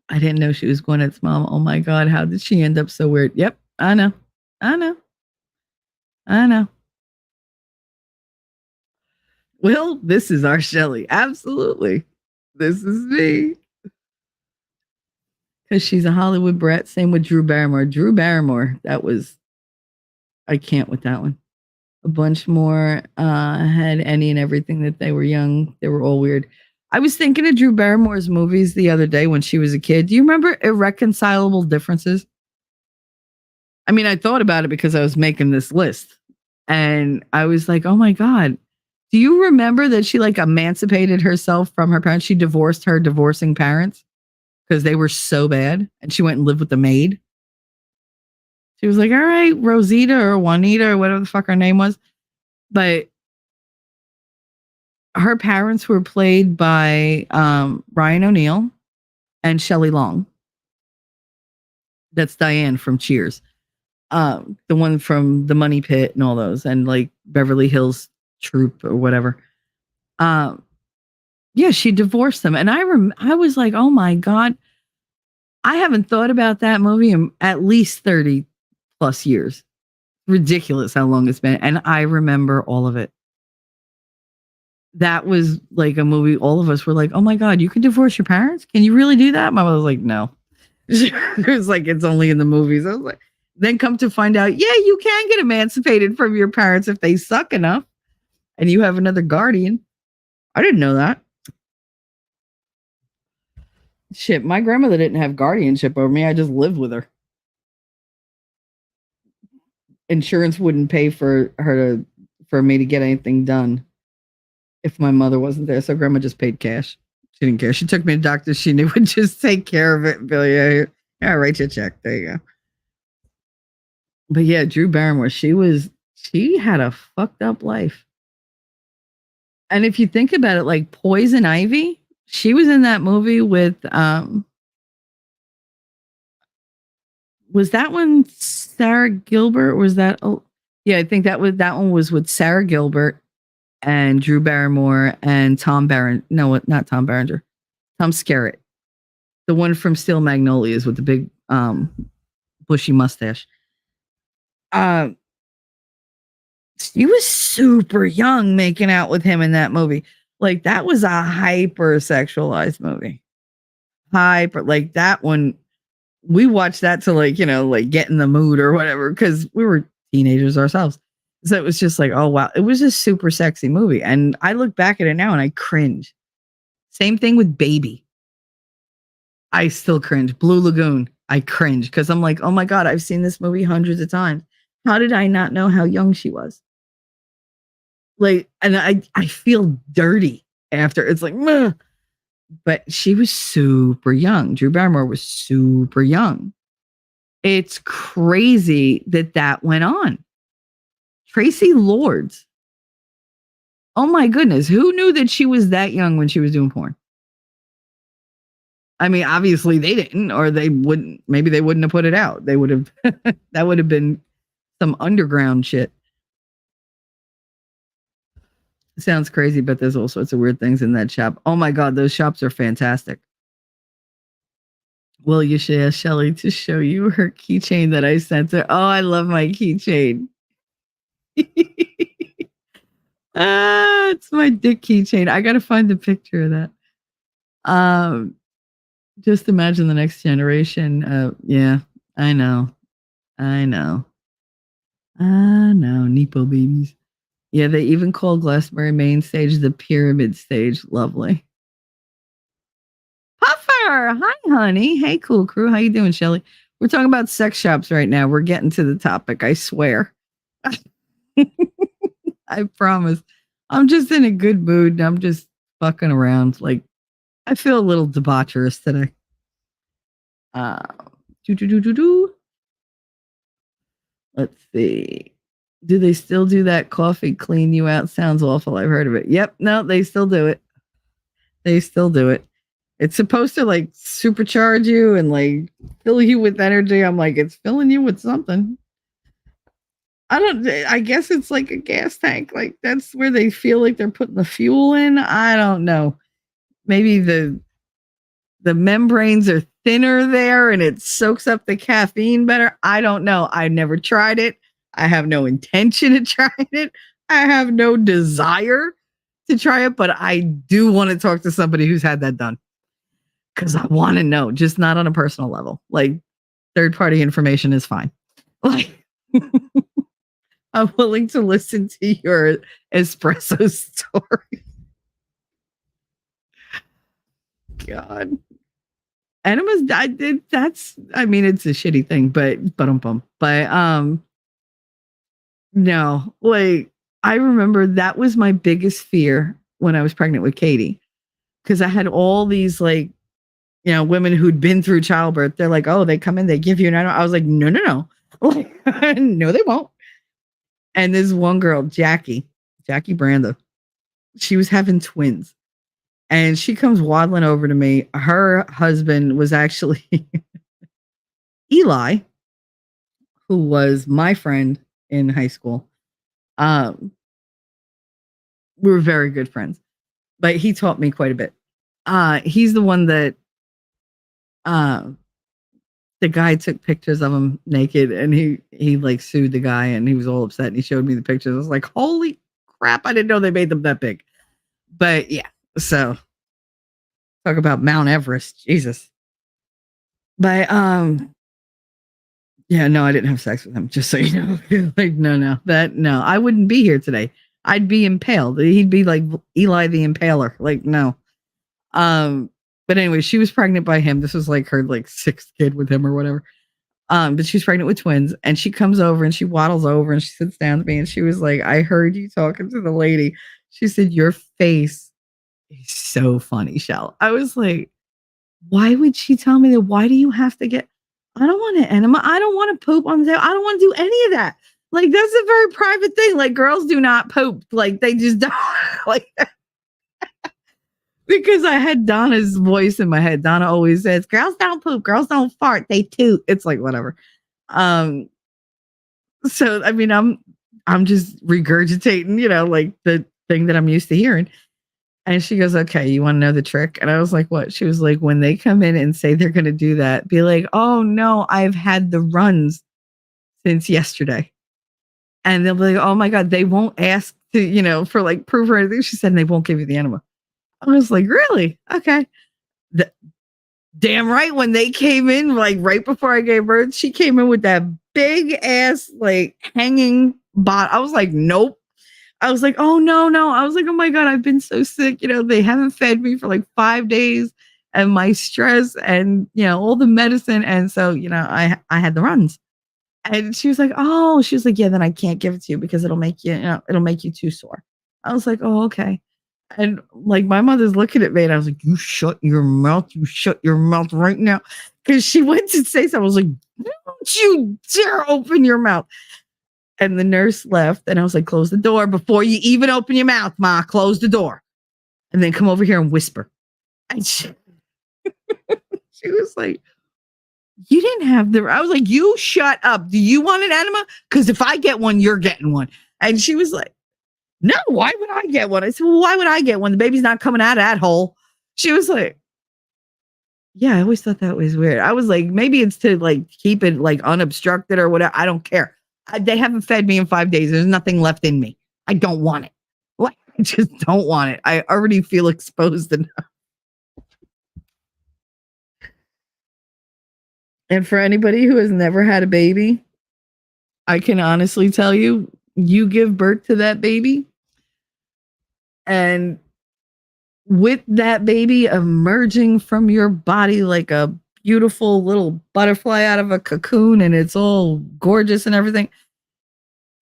I didn't know she was Gwyneth's mom. Oh my God. How did she end up so weird? Yep. I know. Well, this is our Shelley. Absolutely. This is me. Because she's a Hollywood brat. Same with Drew Barrymore. I can't with that one. A bunch more had any and everything that they were young. They were all weird. I was thinking of Drew Barrymore's movies the other day when she was a kid. Do you remember Irreconcilable Differences? I mean, I thought about it because I was making this list. And I was like, oh my God. Do you remember that she like emancipated herself from her parents? She divorced her divorcing parents because they were so bad. And she went and lived with the maid. She was like, all right, Rosita or Juanita or whatever the fuck her name was. But her parents were played by Ryan O'Neal and Shelley Long. That's Diane from Cheers. The one from The Money Pit and all those, and like Beverly Hills Troop or whatever. Yeah, she divorced them. And I was like, oh my God, I haven't thought about that movie in at least 30 plus years. Ridiculous how long it's been. And I remember all of it. That was like a movie. All of us were like, oh my God, you can divorce your parents? Can you really do that? My mother was like, no. It was like, it's only in the movies. I was like, then come to find out, yeah, you can get emancipated from your parents if they suck enough and you have another guardian. I didn't know that. Shit, my grandmother didn't have guardianship over me. I just lived with her. Insurance wouldn't pay for me to get anything done if my mother wasn't there. So grandma just paid cash. She didn't care. She took me to doctors she knew would just take care of it and be like, yeah, write you a check. There you go. But yeah, Drew Barrymore, she had a fucked up life. And if you think about it, like Poison Ivy, she was in that movie with was that one Sarah Gilbert? Was that yeah, I think that one was with Sarah Gilbert and Drew Barrymore and Tom Barron. No, not Tom Berenger. Tom Skerritt. The one from Steel Magnolias with the big bushy mustache. She was super young making out with him in that movie. Like that was a hyper sexualized movie. Hyper, like that one. We watched that to like, like get in the mood or whatever, because we were teenagers ourselves. So it was just like, oh wow, it was a super sexy movie. And I look back at it now and I cringe. Same thing with Baby. I still cringe. Blue Lagoon, I cringe because I'm like, oh my God, I've seen this movie hundreds of times. How did I not know how young she was? Like, and I feel dirty after. It's like, meh. But she was super young. Drew Barrymore was super young. It's crazy that went on. Tracy Lords. Oh my goodness. Who knew that she was that young when she was doing porn? I mean, obviously they didn't, or they wouldn't. Maybe they wouldn't have put it out. They would have, that would have been some underground shit. Sounds crazy, but there's all sorts of weird things in that shop. Oh my God, those shops are fantastic. Well, you should ask Shelley to show you her keychain that I sent her. Oh, I love my keychain. It's my dick keychain. I gotta find the picture of that. Just imagine the next generation. Yeah, I know. Nepo babies. Yeah, they even call Glastonbury main stage the pyramid stage. Lovely. Puffer! Hi, honey. Hey, cool crew. How you doing, Shelley? We're talking about sex shops right now. We're getting to the topic, I swear. I promise. I'm just in a good mood and I'm just fucking around. Like, I feel a little debaucherous today. Let's see. Do they still do that coffee clean you out? Sounds awful. I've heard of it. Yep. No, they still do it. They still do it. It's supposed to like supercharge you and like fill you with energy. I'm like, it's filling you with something. I guess it's like a gas tank. Like that's where they feel like they're putting the fuel in. I don't know. Maybe the membranes are thinner there and it soaks up the caffeine better. I don't know. I never tried it. I have no intention of trying it. I have no desire to try it, but I do want to talk to somebody who's had that done because I want to know, just not on a personal level. Like third party information is fine. Like I'm willing to listen to your espresso story. God. Enemas, I mean, it's a shitty thing, but no, like I remember that was my biggest fear when I was pregnant with Katie. Cause I had all these like, women who'd been through childbirth. They're like, oh, they come in, they give you an enema. I was like, no. Like, no, they won't. And this one girl, Jackie Branda, she was having twins. And she comes waddling over to me. Her husband was actually Eli, who was my friend in high school. We were very good friends, but he taught me quite a bit. He's the one that the guy took pictures of him naked and he like sued the guy and he was all upset and he showed me the pictures. I was like, holy crap, I didn't know they made them that big. But yeah, so talk about Mount Everest, Jesus. But yeah, no, I didn't have sex with him, just so you know. Like, no, I wouldn't be here today. I'd be impaled. He'd be like Eli the Impaler. Like, no. But anyway, she was pregnant by him. This was like her like sixth kid with him or whatever. But she was pregnant with twins and she comes over and she waddles over and she sits down to me and she was like, I heard you talking to the lady. She said, your face is so funny, Shell. I was like, why would she tell me that? Why do you have to get, I don't want an enema. I don't want to poop on the table. I don't want to do any of that. Like, that's a very private thing. Like, girls do not poop. Like, they just don't. Like, because I had Donna's voice in my head. Donna always says, girls don't poop. Girls don't fart. They toot. It's like, whatever. So, I mean, I'm just regurgitating, like the thing that I'm used to hearing. And she goes, okay, you want to know the trick? And I was like, what? She was like, when they come in and say they're going to do that, be like, oh no, I've had the runs since yesterday. And they'll be like, oh my God, they won't ask to, for like proof or anything. She said, and they won't give you the enema. I was like, really? Okay. Damn right. When they came in, like right before I gave birth, she came in with that big ass, like hanging bot. I was like, nope. I was like, oh no. I was like, oh my God, I've been so sick. They haven't fed me for like 5 days and my stress and, all the medicine. And so, I had the runs. And she was like, yeah, then I can't give it to you because it'll make you, it'll make you too sore. I was like, oh, okay. And like my mother's looking at me and I was like, you shut your mouth right now. Because she went to say something. I was like, don't you dare open your mouth. And the nurse left and I was like, close the door before you even open your mouth, Ma. Close the door. And then come over here and whisper. And she was like, you didn't have I was like, you shut up. Do you want an enema? Because if I get one, you're getting one. And she was like, no, why would I get one? I said, well, why would I get one? The baby's not coming out of that hole. She was like, yeah, I always thought that was weird. I was like, maybe it's to like keep it like unobstructed or whatever. I don't care. They haven't fed me in 5 days. There's nothing left in me. I don't want it. Like, I just don't want it. I already feel exposed enough. And for anybody who has never had a baby, I can honestly tell you, you give birth to that baby. And with that baby emerging from your body like a beautiful little butterfly out of a cocoon and it's all gorgeous and everything,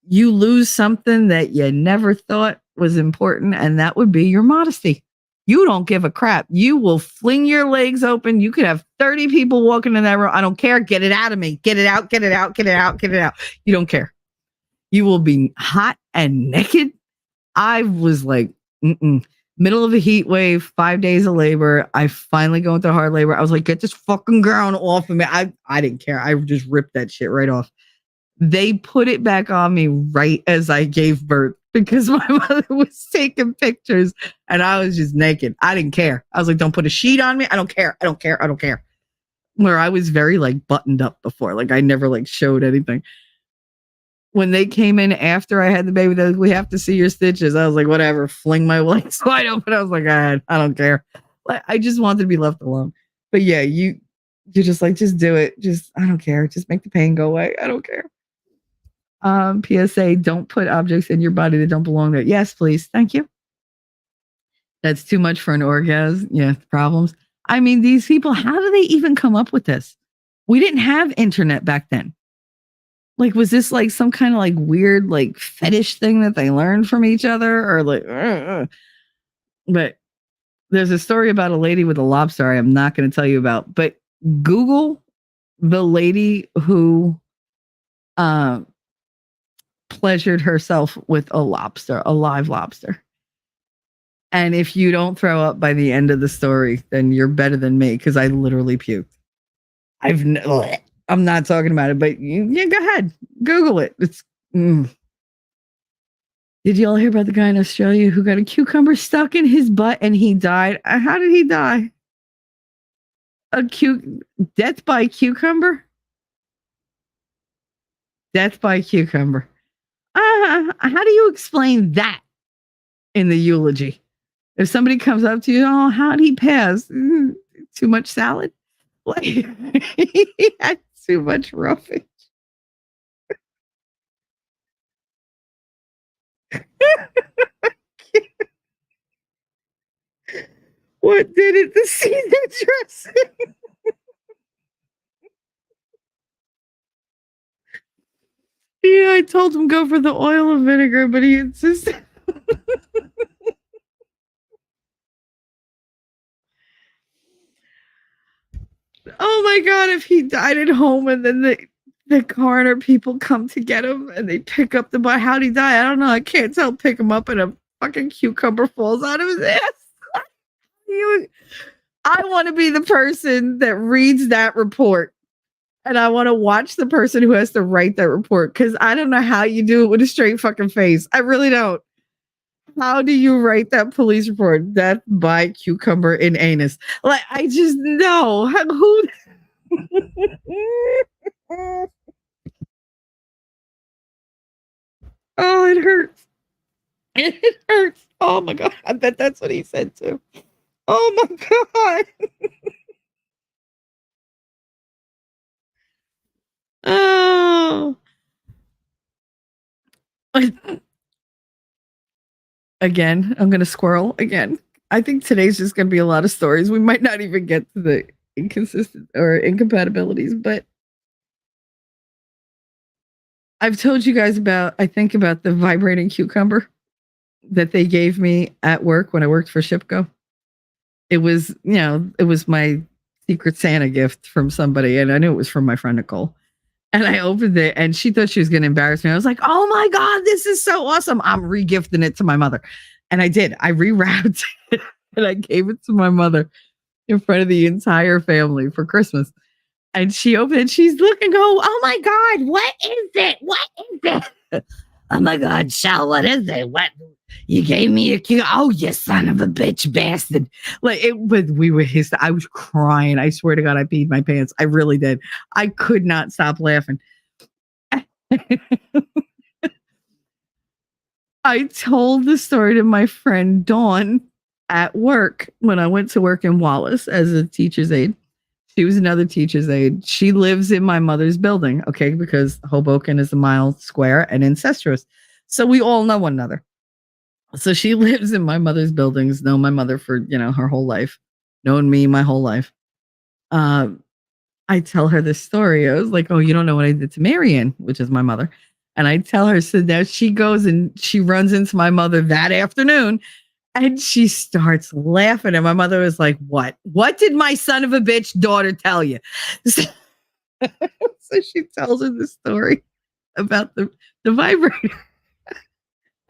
you lose something that you never thought was important. And that would be your modesty. You don't give a crap. You will fling your legs open. You could have 30 people walking in that room. I don't care. Get it out of me. Get it out. Get it out. Get it out. Get it out. You don't care. You will be hot and naked. I was like, middle of a heat wave, 5 days of labor. I finally go into hard labor. I was like, get this fucking gown off of me. I didn't care. I just ripped that shit right off. They put it back on me right as I gave birth because my mother was taking pictures and I was just naked. I didn't care. I was like, don't put a sheet on me. I don't care. I don't care. I don't care. Where I was very like buttoned up before. Like I never like showed anything. When they came in after I had the baby, they're like, we have to see your stitches. I was like, whatever, fling my legs wide open. I was like, I don't care. Like, I just wanted to be left alone. But yeah, you're just like, just do it. Just, I don't care. Just make the pain go away. I don't care. PSA, don't put objects in your body that don't belong there. Yes, please. Thank you. That's too much for an orgasm. Yeah, problems. I mean, these people, how do they even come up with this? We didn't have internet back then. Like, was this like some kind of like weird like fetish thing that they learned from each other or like, But there's a story about a lady with a lobster I am not going to tell you about, but Google the lady who pleasured herself with a lobster, a live lobster. And if you don't throw up by the end of the story, then you're better than me because I literally puked. I'm not talking about it, but yeah, go ahead. Google it. It's. Did you all hear about the guy in Australia who got a cucumber stuck in his butt and he died? How did he die? Death by cucumber? Death by cucumber. How do you explain that in the eulogy? If somebody comes up to you, oh, how did he pass? Too much salad? Like, he had too much roughage. What did it? The Caesar dressing. Yeah, I told him go for the oil and vinegar, but he insisted. Oh my God, if he died at home and then the coroner people come to get him and they pick up the body. How'd he die? I don't know. I can't tell. Pick him up and a fucking cucumber falls out of his ass. I want to be the person that reads that report. And I want to watch the person who has to write that report because I don't know how you do it with a straight fucking face. I really don't. How do you write that police report? Death by cucumber in anus. Like, I just know. Who? Oh, it hurts. It hurts. Oh my God. I bet that's what he said too. Oh my God. Oh. Again, I'm going to squirrel again. I think today's just going to be a lot of stories. We might not even get to the inconsistent or incompatibilities, but I've told you guys about the vibrating cucumber that they gave me at work when I worked for Shipco. It was, it was my Secret Santa gift from somebody, and I knew it was from my friend Nicole. And I opened it, and she thought she was going to embarrass me. I was like, oh my God, this is so awesome. I'm regifting it to my mother. And I did. I rewrapped it, and I gave it to my mother in front of the entire family for Christmas. And she opened it, she's looking, oh my God, what is it? What is it? Oh my God, Shell, what is it? What? You gave me a cue. Oh, you son of a bitch bastard. Like we were I was crying. I swear to God, I peed my pants. I really did. I could not stop laughing. I told the story to my friend Dawn at work when I went to work in Wallace as a teacher's aide. She was another teacher's aide. She lives in my mother's building, okay, because Hoboken is a mile square and incestuous. So we all know one another. So she lives in my mother's buildings, known my mother for, her whole life, known me my whole life. I tell her this story. I was like, oh, you don't know what I did to Marianne, which is my mother. And I tell her, so now she goes and she runs into my mother that afternoon and she starts laughing. And my mother was like, what? What did my son of a bitch daughter tell you? So she tells her the story. about the vibrator.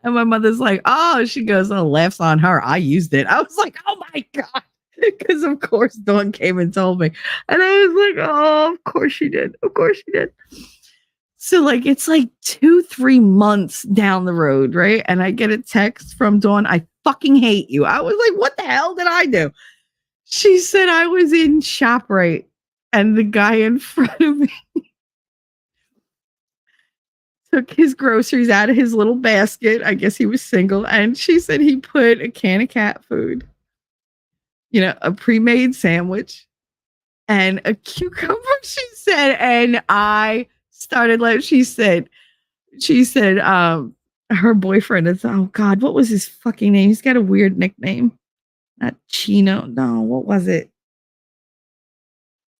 And my mother's like, oh, she goes, oh, laughs on her. I used it. I was like, oh my God. Because of course Dawn came and told me. And I was like, oh, of course she did. Of course she did. So like it's like 2-3 months down the road, right? And I get a text from Dawn, I fucking hate you. I was like, what the hell did I do? She said I was in ShopRite and the guy in front of me took his groceries out of his little basket. I guess he was single. And she said he put a can of cat food, a pre-made sandwich and a cucumber, she said. And I started like, she said, her boyfriend is, oh God, what was his fucking name? He's got a weird nickname. Not Chino. No, what was it?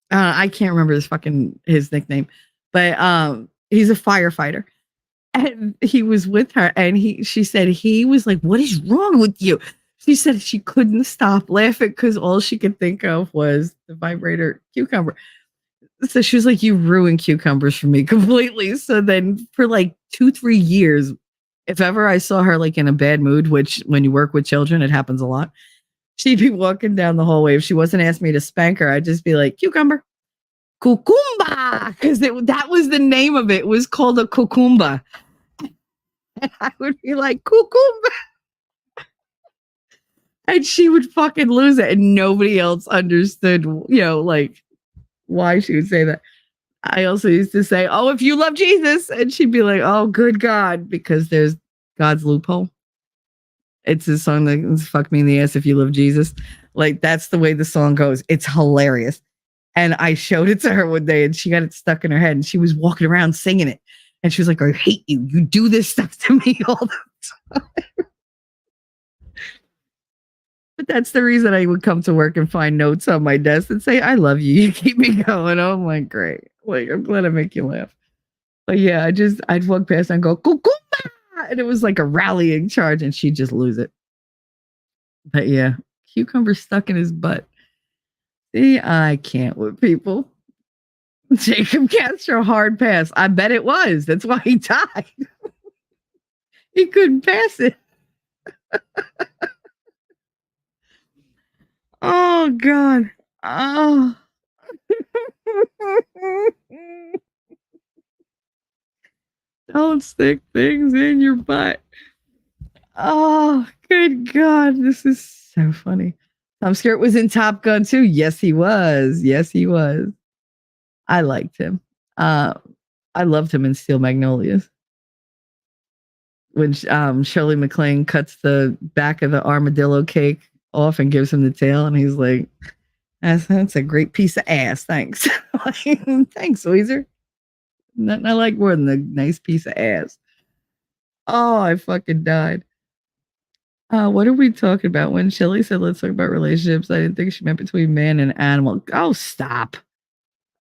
I can't remember his nickname, but he's a firefighter. And he was with her and she said he was like, what is wrong with you? She said she couldn't stop laughing because all she could think of was the vibrator cucumber. So she was like, you ruined cucumbers for me completely. So then for like 2-3 years, if ever I saw her like in a bad mood, which when you work with children, it happens a lot, she'd be walking down the hallway. If she wasn't asking me to spank her, I'd just be like, cucumber, cucumba, because that was the name of it. It was called a cucumba. And I would be like, cucumba. And she would fucking lose it. And nobody else understood, like why she would say that. I also used to say, oh, if you love Jesus. And she'd be like, oh, good God, because there's God's loophole. It's a song that fuck me in the ass if you love Jesus. Like, that's the way the song goes. It's hilarious. And I showed it to her one day and she got it stuck in her head and she was walking around singing it. And she was like, I hate you. You do this stuff to me all the time. But that's the reason I would come to work and find notes on my desk and say, I love you. You keep me going. I'm like, great. Like, I'm glad I make you laugh. But yeah, I'd walk past and go, cucumba! And it was like a rallying charge and she'd just lose it. But yeah, cucumber stuck in his butt. See, I can't with people. Jacob Castro, hard pass. I bet it was. That's why he died. He couldn't pass it. Oh, God. Oh. Don't stick things in your butt. Oh, good God. This is so funny. Tom Skerritt was in Top Gun too. Yes, he was. Yes, he was. I liked him. I loved him in Steel Magnolias. When Shirley MacLaine cuts the back of the armadillo cake off and gives him the tail, and he's like, that's a great piece of ass. Thanks. Thanks, Weezer. Nothing I like more than a nice piece of ass. Oh, I fucking died. What are we talking about? When Shelley said, let's talk about relationships, I didn't think she meant between man and animal. Oh, stop.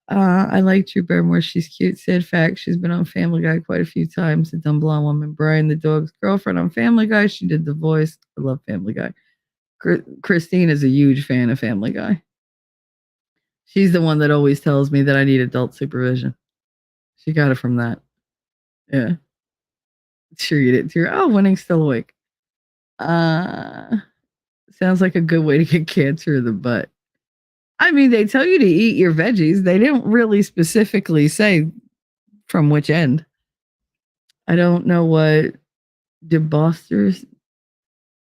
I like Drew Barrymore. She's cute. Sad fact, she's been on Family Guy quite a few times. The dumb blonde woman, Brian, the dog's girlfriend on Family Guy. She did the voice. I love Family Guy. Christine is a huge fan of Family Guy. She's the one that always tells me that I need adult supervision. She got it from that. Yeah. Sure you did too. Oh, Winning's still awake. Sounds like a good way to get cancer in the butt. I mean, they tell you to eat your veggies. They didn't really specifically say from which end. I don't know what debaucherous.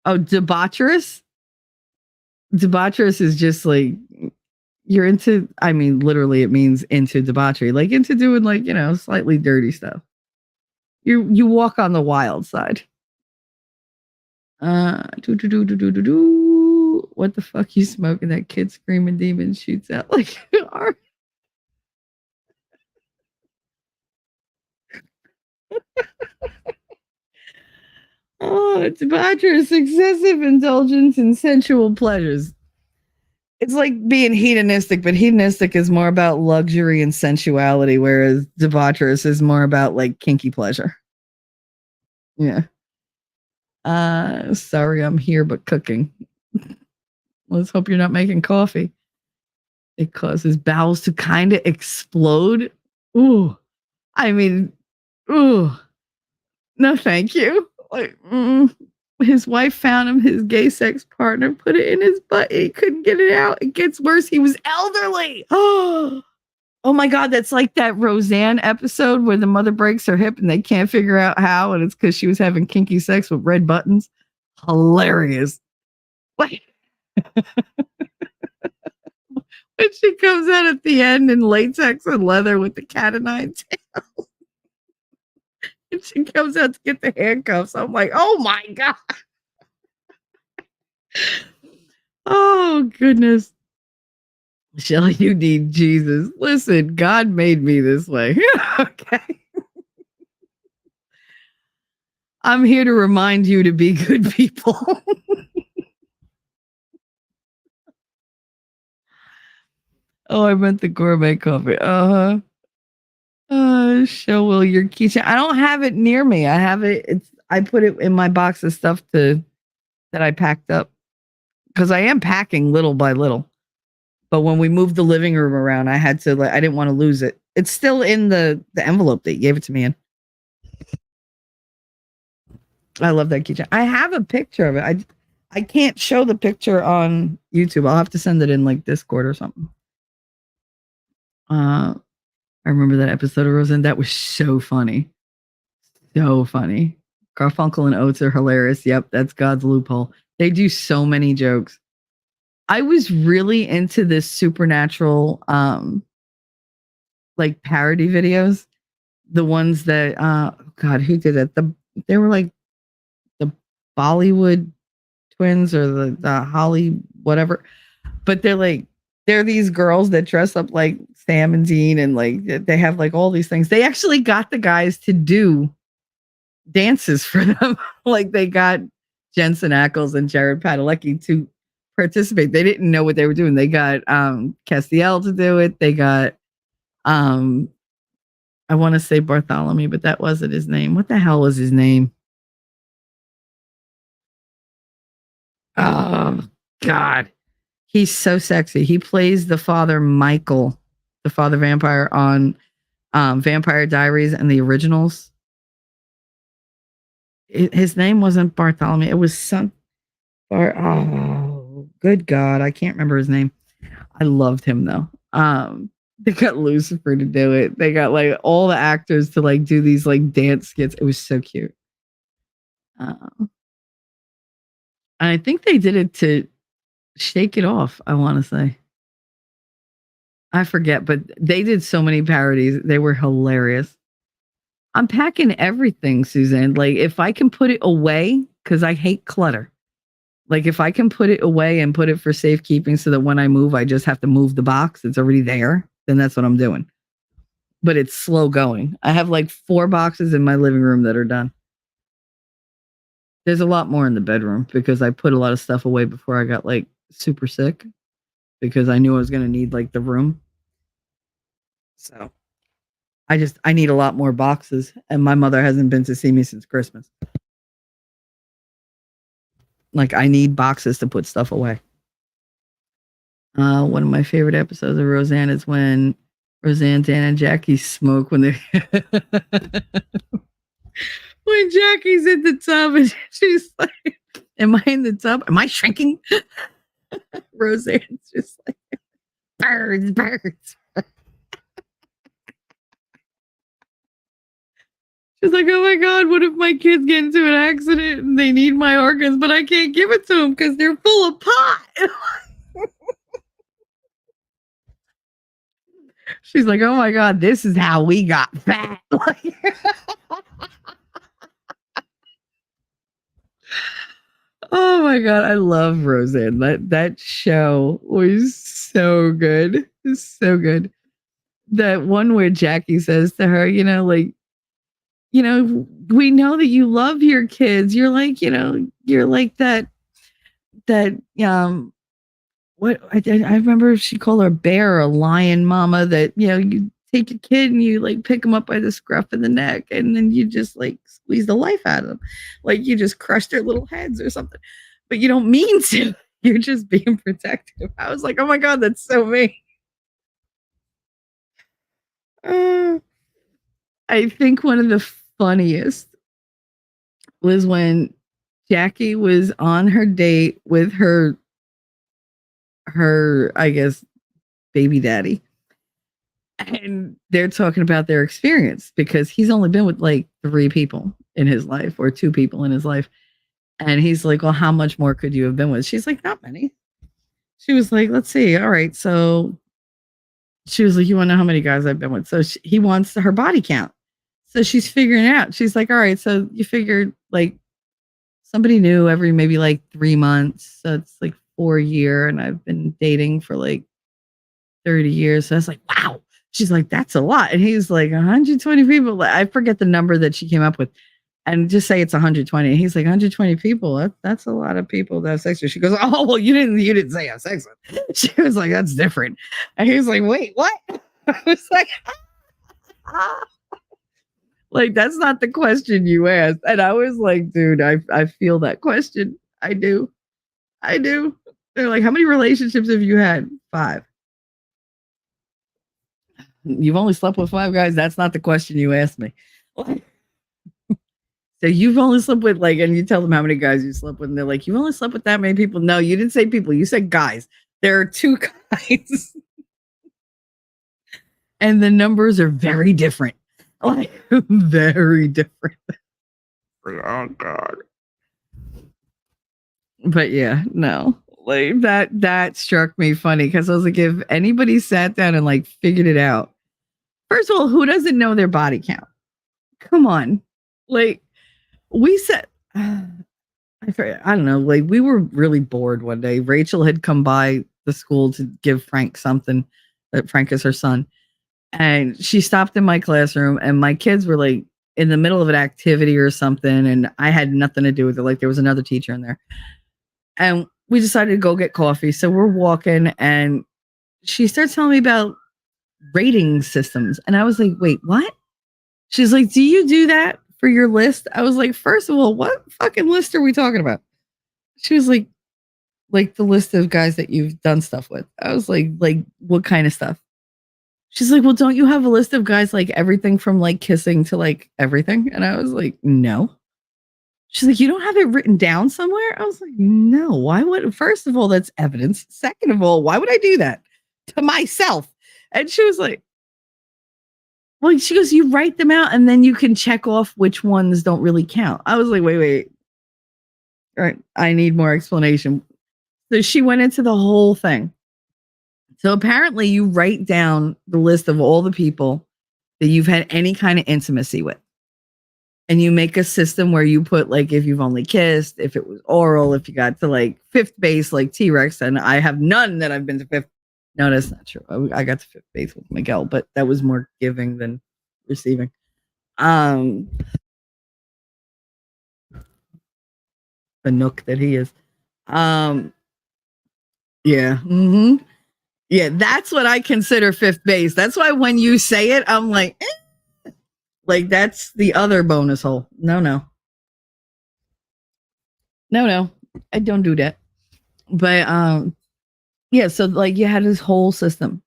Oh, debaucherous? Debaucherous is just like you're into, I mean, literally it means into debauchery, like into doing like, slightly dirty stuff. You walk on the wild side. What the fuck you smoking? That kid screaming demon shoots out like you are. Oh, it's debaucherous, excessive indulgence in sensual pleasures. It's like being hedonistic, but hedonistic is more about luxury and sensuality, whereas debaucherous is more about like kinky pleasure. Yeah. Sorry, I'm here, but cooking. Let's hope you're not making coffee. It causes bowels to kind of explode. Ooh. I mean, ooh, no, thank you. Like, his wife found him his gay sex partner, put it in his butt. He couldn't get it out. It gets worse. He was elderly. Oh my God, that's like that Roseanne episode where the mother breaks her hip and they can't figure out how, and it's because she was having kinky sex with red buttons. Hilarious. Like, when she comes out at the end in latex and leather with the cat o' nine tails. And she comes out to get the handcuffs. I'm like, oh my God. Oh, goodness. Shelly, you need Jesus. Listen, God made me this way. Okay. I'm here to remind you to be good people. Oh, I meant the gourmet coffee. Show Will your keychain. I don't have it near me. I have it. I put it in my box of stuff that I packed up because I am packing little by little. But when we moved the living room around, I had to I didn't want to lose it. It's still in the envelope that you gave it to me in. I love that keychain. I have a picture of it. I can't show the picture on YouTube. I'll have to send it in like Discord or something. I remember that episode of Roseanne. That was so funny. So funny. Garfunkel and Oates are hilarious. Yep, that's God's loophole. They do so many jokes. I was really into this supernatural like parody videos. The ones that God, who did it? They were like the Bollywood twins or the Holly whatever. But they're these girls that dress up like Sam and Dean, and like they have like all these things. They actually got the guys to do dances for them. Like they got Jensen Ackles and Jared Padalecki to participate. They didn't know what they were doing. They got Castiel to do it. They got I want to say Bartholomew, but that wasn't his name. What the hell was his name? Oh God. He's so sexy. He plays the father Michael, the father vampire on Vampire Diaries and the originals. His name wasn't Bartholomew. It was some oh, good God. I can't remember his name. I loved him though. They got Lucifer to do it. They got like all the actors to like do these like dance skits. It was so cute. And I think they did it to Shake It Off, I want to say. I forget, but they did so many parodies. They were hilarious. I'm packing everything, Suzanne. Like if I can put it away, because I hate clutter. Like if I can put it away and put it for safekeeping so that when I move, I just have to move the box. It's already there. Then that's what I'm doing. But it's slow going. I have like 4 boxes in my living room that are done. There's a lot more in the bedroom because I put a lot of stuff away before I got like super sick because I knew I was going to need like the room. So I need a lot more boxes, and my mother hasn't been to see me since Christmas. Like I need boxes to put stuff away. One of my favorite episodes of Roseanne is when Roseanne, Dan, and Jackie smoke when they when Jackie's in the tub and she's like, "Am I in the tub? Am I shrinking?" Roseanne's just like, "Birds, birds." She's like, "Oh my God, what if my kids get into an accident and they need my organs, but I can't give it to them because they're full of pot?" She's like, "Oh my God, this is how we got fat." Oh my God, I love Roseanne. That show was so good. It's so good. That one where Jackie says to her, like, we know that you love your kids. You're like, you're like that what I remember she called her a bear or a lion mama that, you take your kid and you like pick them up by the scruff of the neck and then you just like squeeze the life out of them. Like you just crush their little heads or something, but you don't mean to. You're just being protective. I was like, oh my God, that's so me. I think one of the funniest was when Jackie was on her date with her, I guess, baby daddy. And they're talking about their experience because he's only been with like 3 people in his life or 2 people in his life. And he's like, well, how much more could you have been with? She's like, not many. She was like, let's see. All right. So she was like, you want to know how many guys I've been with? So he wants her body count. So she's figuring it out. She's like, all right. So you figured like somebody new every maybe like 3 months. So it's like 4 a year. And I've been dating for like 30 years. So I was like, wow. She's like, that's a lot. And he's like, 120 people. I forget the number that she came up with. And just say it's 120. And he's like, 120 people. That's a lot of people that have sex with. She goes, oh, well, you didn't say have sex with. She was like, that's different. And he was like, wait, what? I was like, like, that's not the question you asked. And I was like, dude, I feel that question. I do. They're like, how many relationships have you had? 5. You've only slept with 5 guys. That's not the question you asked me. So you've only slept with like, and you tell them how many guys you slept with, and they're like, you only slept with that many people. No, you didn't say people. You said guys. There are 2 guys, and the numbers are very different. Like very different. Oh God. But yeah, no. Like that struck me funny because I was like, if anybody sat down and like figured it out, first of all, who doesn't know their body count? Come on. Like we said, I don't know, like we were really bored one day. Rachel had come by the school to give Frank something. Frank is her son. And she stopped in my classroom and my kids were like in the middle of an activity or something. And I had nothing to do with it. Like there was another teacher in there. And we decided to go get coffee. So we're walking and she starts telling me about rating systems. And I was like, wait, what? She's like, do you do that for your list? I was like, first of all, what fucking list are we talking about? She was like the list of guys that you've done stuff with. I was like what kind of stuff? She's like, well, don't you have a list of guys like everything from like kissing to like everything? And I was like, no. She's like, you don't have it written down somewhere? I was like, no. Why would, first of all, that's evidence. Second of all, why would I do that to myself? And she was like, well, she goes, you write them out and then you can check off which ones don't really count. I was like, wait. All right, I need more explanation. So she went into the whole thing. So apparently you write down the list of all the people that you've had any kind of intimacy with. And you make a system where you put like, if you've only kissed, if it was oral, if you got to like 5th base, like T-Rex, and I have none that I've been to 5th. No, that's not true. I got to 5th base with Miguel, but that was more giving than receiving. The nook that he is. Yeah. Mm-hmm. Yeah, that's what I consider 5th base. That's why when you say it, I'm like, like that's the other bonus hole. No, I don't do that. But yeah, so like you had this whole system.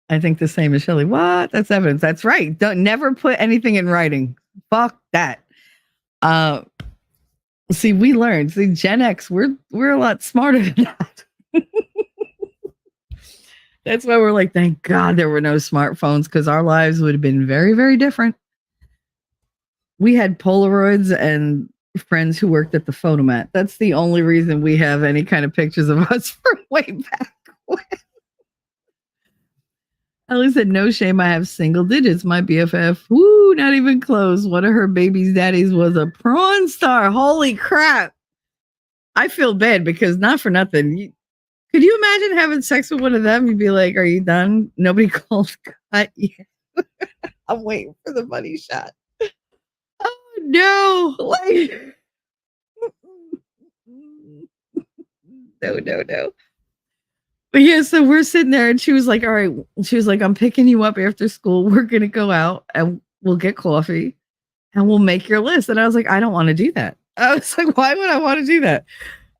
I think the same as Shelley. What? That's evidence. That's right. Don't never put anything in writing. Fuck that. See, we learned. See, Gen X, we're a lot smarter than that. That's why we're like, thank God there were no smartphones because our lives would have been very, very different. We had Polaroids and friends who worked at the photomat. That's the only reason we have any kind of pictures of us from way back when. Ellie said, no shame, I have single digits. My BFF, woo, not even close. One of her baby's daddies was a prawn star. Holy crap. I feel bad because not for nothing. Could you imagine having sex with one of them? You'd be like, are you done? Nobody called cut yet. I'm waiting for the money shot. Oh, no. Like, no. But yeah, so we're sitting there and she was like, all right. She was like, I'm picking you up after school. We're going to go out and we'll get coffee and we'll make your list. And I was like, I don't want to do that. I was like, why would I want to do that?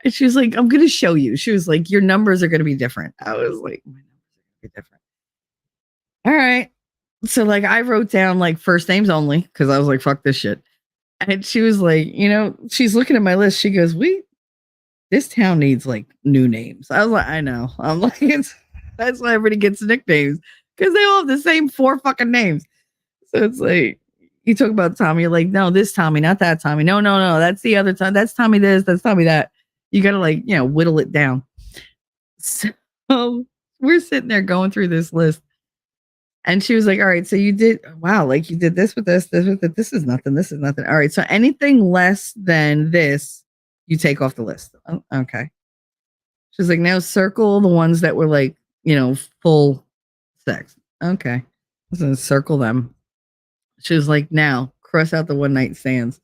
And she was like, I'm going to show you. She was like, your numbers are going to be different. I was like, my numbers are going to be different. All right. So like I wrote down like first names only because I was like, fuck this shit. And she was like, she's looking at my list. She goes, this town needs like new names. I was like, I know. I'm like, that's why everybody gets nicknames because they all have the same 4 fucking names. So it's like, you talk about Tommy, you're like, no, this Tommy, not that Tommy. No, that's the other Tommy. That's Tommy this, that's Tommy that. You got to like, whittle it down. So we're sitting there going through this list. And she was like, all right, so you did, wow, like you did this with this with it. This is nothing. This is nothing. All right. So anything less than this, you take off the list. Oh, okay. She's like, now circle the ones that were like, full sex. Okay. I was going to circle them. She was like, now cross out the one night stands.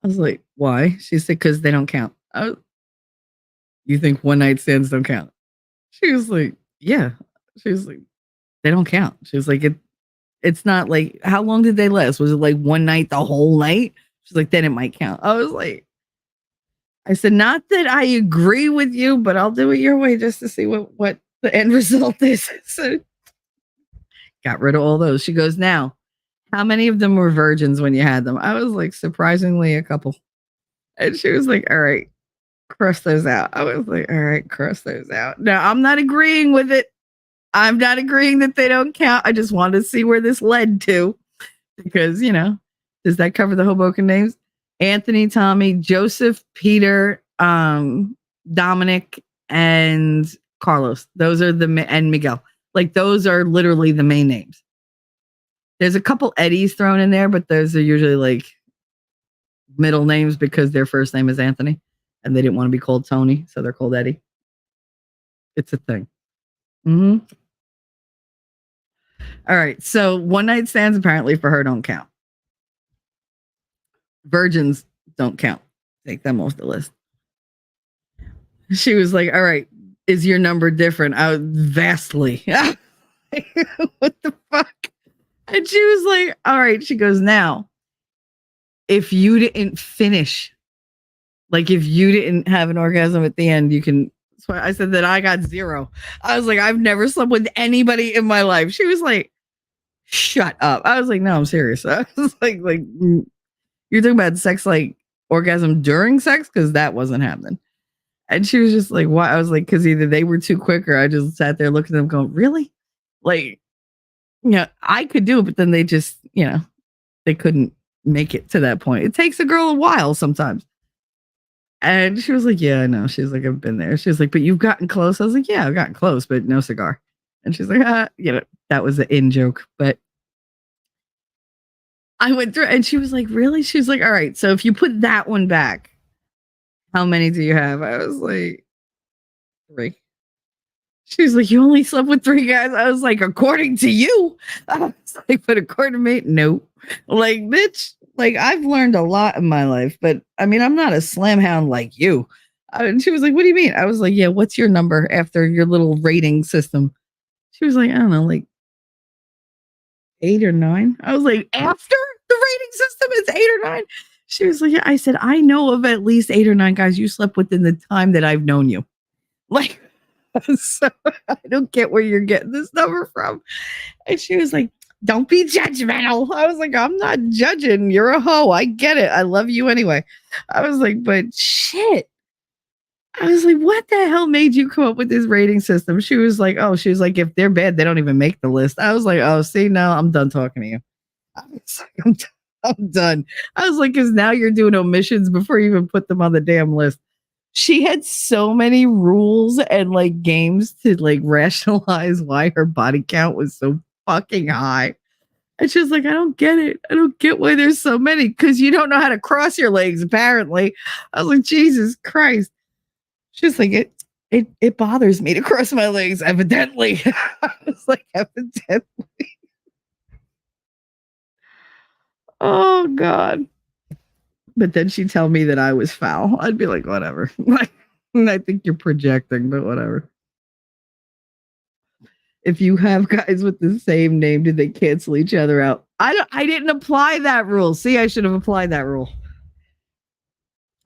I was like, why? She said, because they don't count. You think one night stands don't count? She was like, yeah. She was like, they don't count. She was like, it's not like, how long did they last? Was it like one night, the whole night? She's like, then it might count. I was like, I said, not that I agree with you, but I'll do it your way just to see what the end result is. So got rid of all those. She goes, now, how many of them were virgins when you had them? I was like, surprisingly, a couple. And she was like, all right, cross those out. I was like, all right, cross those out. Now, I'm not agreeing with it. I'm not agreeing that they don't count. I just wanted to see where this led to because, does that cover the Hoboken names? Anthony, Tommy, Joseph, Peter, Dominic, and Carlos. Those are and Miguel. Like those are literally the main names. There's a couple Eddies thrown in there, but those are usually like middle names because their first name is Anthony and they didn't want to be called Tony. So they're called Eddie. It's a thing. Mm-hmm. All right. So one night stands apparently for her don't count. Virgins don't count. Take them off the list. She was like, all right, is your number different? Vastly. What the fuck? And she was like, all right. She goes, now, if you didn't finish, like if you didn't have an orgasm at the end, you can. So I said that I got 0. I was like, I've never slept with anybody in my life. She was like, shut up. I was like, no, I'm serious. I was like, you're talking about sex, like orgasm during sex? Because that wasn't happening. And she was just like, what? I was like, because either they were too quick or I just sat there looking at them going, really? Like, I could do it, but then they just, they couldn't make it to that point. It takes a girl a while sometimes. And she was like, yeah, I know. She was like, I've been there. She was like, but you've gotten close. I was like, yeah, I've gotten close, but no cigar. And she's like, that was an in joke. But I went through and she was like, really? She was like, all right. So if you put that one back, how many do you have? I was like, 3. She was like, you only slept with 3 guys? I was like, according to you. I was like, but according to me, no. Like, bitch, like I've learned a lot in my life, but I mean, I'm not a slam hound like you. And she was like, what do you mean? I was like, yeah, what's your number after your little rating system? She was like, I don't know, like 8 or 9. I was like, after the rating system is 8 or 9? She was like, yeah. I said, I know of at least 8 or 9 guys you slept with in the time that I've known you. Like, so I don't get where you're getting this number from. And she was like, don't be judgmental. I was like, I'm not judging. You're a hoe. I get it. I love you anyway. I was like, but shit. I was like, what the hell made you come up with this rating system? She was like, if they're bad, they don't even make the list. I was like, oh, see, no, I'm done talking to you. I was like, I'm done. I was like, because now you're doing omissions before you even put them on the damn list. She had so many rules and like games to like rationalize why her body count was so fucking high. And she's like, I don't get it. I don't get why there's so many because you don't know how to cross your legs, apparently. I was like, Jesus Christ. She's like, it bothers me to cross my legs, evidently. I was like, evidently. Oh, God. But then she'd tell me that I was foul. I'd be like, whatever. I think you're projecting, but whatever. If you have guys with the same name, did they cancel each other out? I didn't apply that rule. See, I should have applied that rule.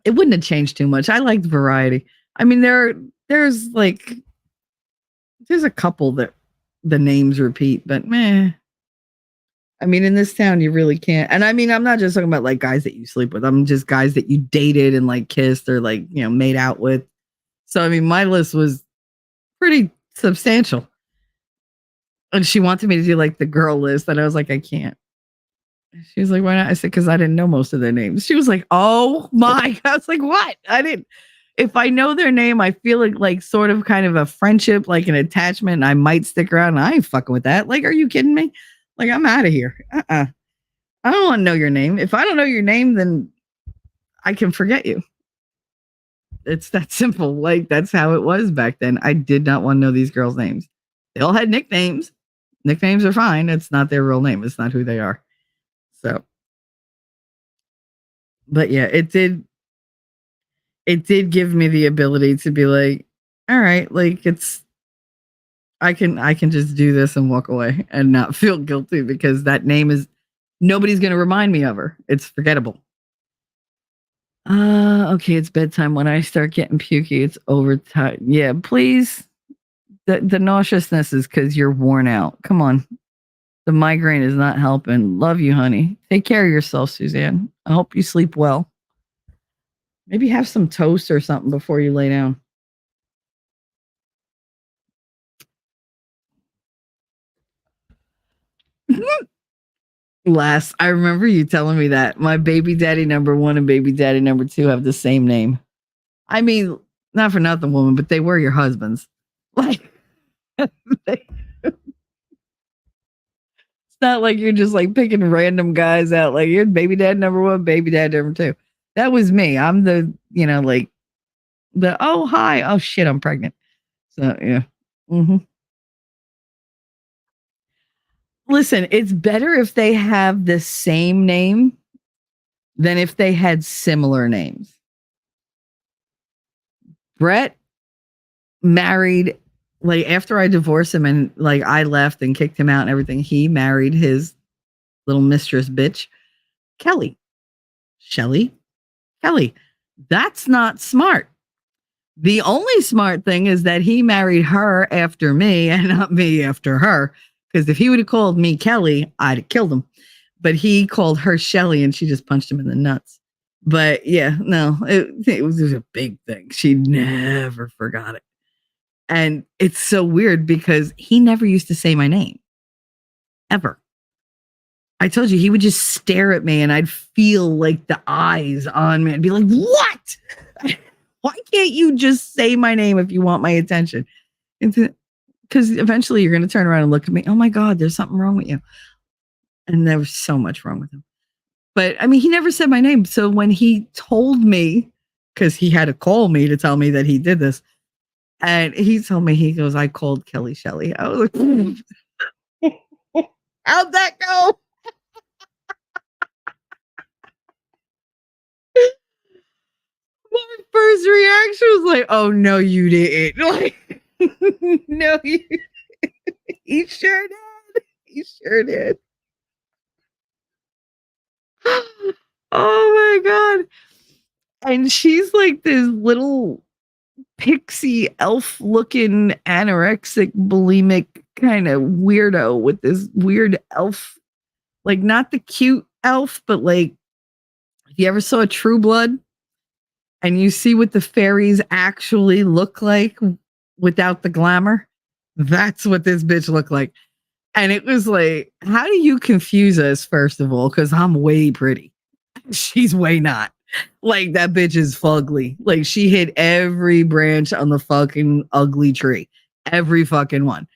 It wouldn't have changed too much. I liked variety. I mean, there's a couple that the names repeat, but meh. I mean, in this town, you really can't. And I mean, I'm not just talking about like guys that you sleep with. I'm just guys that you dated and like kissed or like, made out with. So, I mean, my list was pretty substantial. And she wanted me to do like the girl list. And I was like, I can't. She was like, why not? I said, because I didn't know most of their names. She was like, oh my. I was like, what? I didn't. If I know their name, I feel like sort of kind of a friendship, like an attachment. And I might stick around. And I ain't fucking with that. Like, are you kidding me? Like, I'm out of here. I don't want to know your name. If I don't know your name, then I can forget you. It's that simple. Like, that's how it was back then. I did not want to know these girls' names. They all had nicknames. Nicknames are fine. It's not their real name. It's not who they are. So, but yeah, it did give me the ability to be like, all right, like I can just do this and walk away and not feel guilty because that name is nobody's going to remind me of her. It's forgettable. Okay, it's bedtime. When I start getting pukey, it's overtime. Yeah, please. The nauseousness is because you're worn out. Come on. The migraine is not helping. Love you, honey. Take care of yourself, Suzanne. I hope you sleep well. Maybe have some toast or something before you lay down. I remember you telling me that my baby daddy number 1 and baby daddy number 2 have the same name. I mean, not for nothing, woman, but they were your husbands. Like, it's not like you're just like picking random guys out. Like, you're baby dad number 1, baby dad number 2. That was me. I'm the, like oh, hi. Oh, shit, I'm pregnant. So, yeah. Mm-hmm. Listen, it's better if they have the same name than if they had similar names. Brett married, like, after I divorced him and like I left and kicked him out and everything, he married his little mistress bitch, Kelly. Shelly. Kelly. That's not smart. The only smart thing is that he married her after me and not me after her. Because if he would have called me Kelly, I'd have killed him. But he called her Shelly and she just punched him in the nuts. But yeah, no, it was just a big thing. She never forgot it. And it's so weird because he never used to say my name. Ever. I told you, he would just stare at me and I'd feel like the eyes on me. I'd be like, what? Why can't you just say my name if you want my attention? Because eventually you're going to turn around and look at me. Oh my God, there's something wrong with you. And there was so much wrong with him. But I mean, he never said my name. So when he told me, because he had to call me to tell me that he did this, and he told me, he goes, I called Kelly Shelly. I was like, how'd that go? My first reaction was like, oh, no, you didn't. Like, no, he sure did. He sure did. Oh my God. And she's like this little pixie elf looking anorexic bulimic kind of weirdo with this weird elf, like not the cute elf, but like if you ever saw True Blood and you see what the fairies actually look like without the glamour, that's what this bitch looked like. And it was like, how do you confuse us, first of all? Because I'm way pretty. She's way not. Like, that bitch is fugly. Like, she hit every branch on the fucking ugly tree. Every fucking one.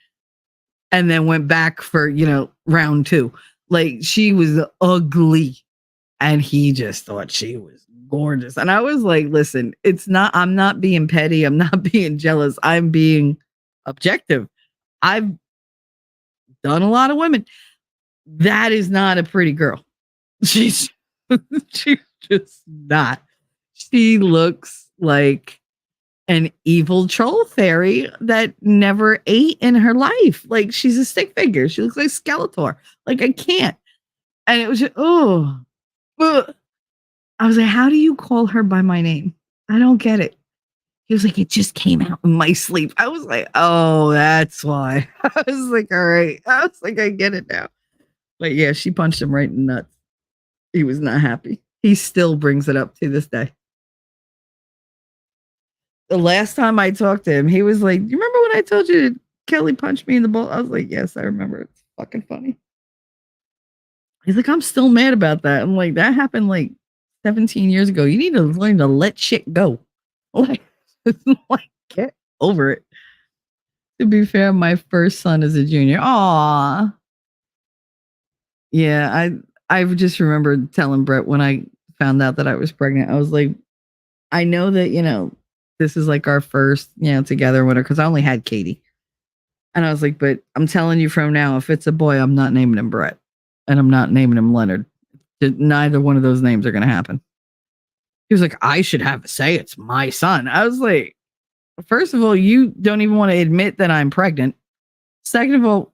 And then went back for, round 2. Like, she was ugly. And he just thought she was gorgeous. And I was like, listen, I'm not being petty. I'm not being jealous. I'm being objective. I've done a lot of women. That is not a pretty girl. She's just not. She looks like an evil troll fairy that never ate in her life. Like, she's a stick figure. She looks like Skeletor. Like, I can't. And it was just, I was like, how do you call her by my name? I don't get it. He was like, it just came out in my sleep. I was like, oh, that's why. I was like, all right. I was like, I get it now. But yeah, she punched him right in the nuts. He was not happy. He still brings it up to this day. The last time I talked to him, he was like, "You remember when I told you Kelly punched me in the balls?" I was like, "Yes, I remember. It's fucking funny." He's like, "I'm still mad about that." I'm like, "That happened like 17 years ago. You need to learn to let shit go. Like, like get over it." To be fair, my first son is a junior. Aw. Yeah, I just remembered telling Brett when I found out that I was pregnant. I was like, I know that, this is like our first, together, whatever, because I only had Katie. And I was like, but I'm telling you from now, if it's a boy, I'm not naming him Brett. And I'm not naming him Leonard. Neither one of those names are going to happen. He was like, I should have a say. It's my son. I was like, first of all, you don't even want to admit that I'm pregnant. Second of all,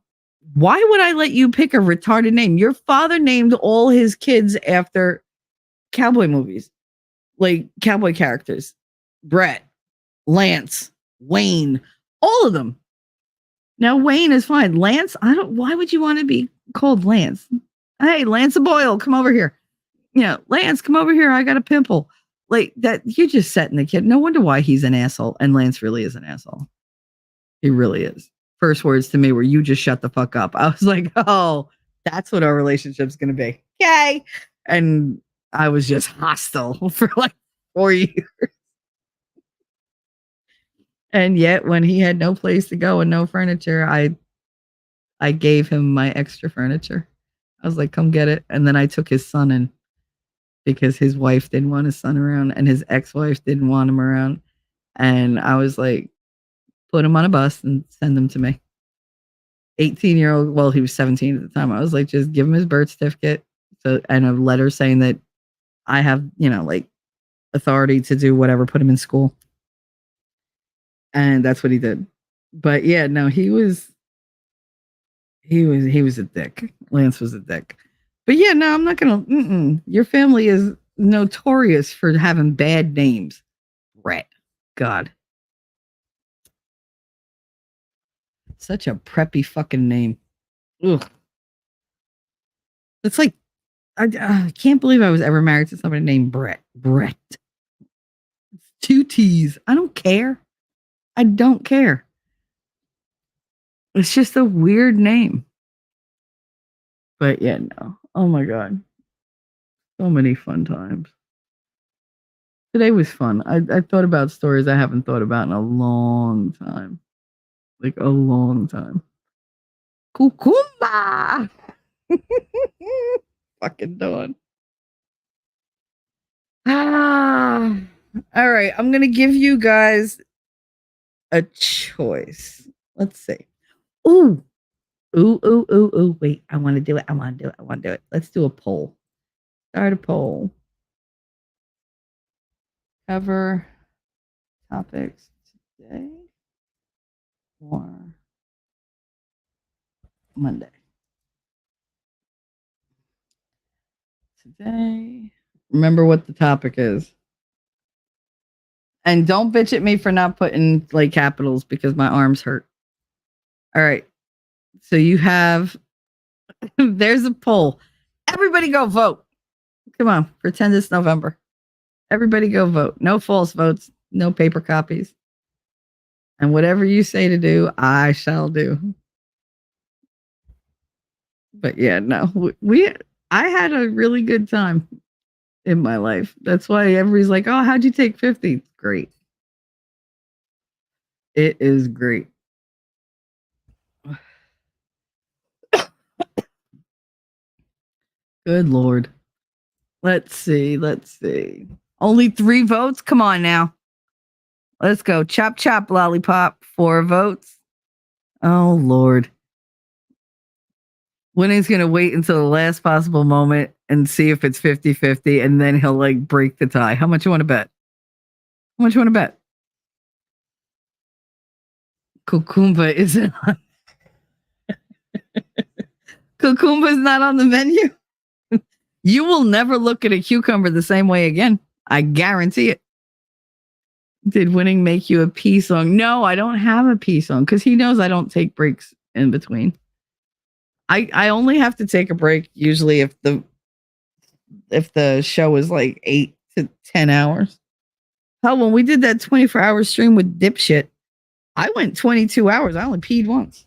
why would I let you pick a retarded name? Your father named all his kids after cowboy movies, like cowboy characters. Brett, Lance, Wayne, all of them. Now Wayne is fine. Lance, why would you want to be called Lance? Hey, Lance Boyle, come over here. Lance, come over here. I got a pimple. Like that, you're just setting the kid. No wonder why he's an asshole. And Lance really is an asshole. He really is. First words to me were, "You just shut the fuck up." I was like, oh, that's what our relationship's going to be. Yay. And I was just hostile for like 4 years. And yet when he had no place to go and no furniture, I gave him my extra furniture. I was like, come get it. And then I took his son in because his wife didn't want his son around and his ex-wife didn't want him around. And I was like, put him on a bus and send him to me. 18-year-old, well, he was 17 at the time. I was like, just give him his birth certificate and a letter saying that I have, authority to do whatever, put him in school. And that's what he did. But yeah, no, he was a dick. Lance was a dick. But yeah, no, I'm not gonna. Your family is notorious for having bad names. Brett, God, such a preppy fucking name. Ugh. It's like I can't believe I was ever married to somebody named Brett. Brett. It's 2 T's. I don't care. I don't care. It's just a weird name. But yeah, no. Oh my God. So many fun times. Today was fun. I thought about stories I haven't thought about in a long time. Like a long time. Cucumba! Fucking Dawn. All right. I'm going to give you guys a choice. Let's see. Ooh. Wait, I want to do it. Let's do a poll. Start a poll. Cover topics today or Monday. Today. Remember what the topic is. And don't bitch at me for not putting like capitals because my arms hurt. All right. So you have, there's a poll. Everybody go vote. Come on, pretend it's November. Everybody go vote. No false votes, no paper copies. And whatever you say to do, I shall do. But yeah, no, I had a really good time in my life. That's why everybody's like, oh, how'd you take 50? Great. It is great. Good Lord. Let's see. Only 3 votes? Come on now. Let's go. Chop, chop, lollipop. 4 votes. Oh, Lord. Winning's going to wait until the last possible moment and see if it's 50-50, and then he'll like break the tie. How much you want to bet? Cucumba isn't on. Cucumba's not on the menu. You will never look at a cucumber the same way again. I guarantee it. Did Winning make you a pee song? No, I don't have a pee song because he knows I don't take breaks in between. I only have to take a break usually if the show is like 8 to 10 hours. Hell, when we did that 24-hour stream with Dipshit, I went 22 hours. I only peed once.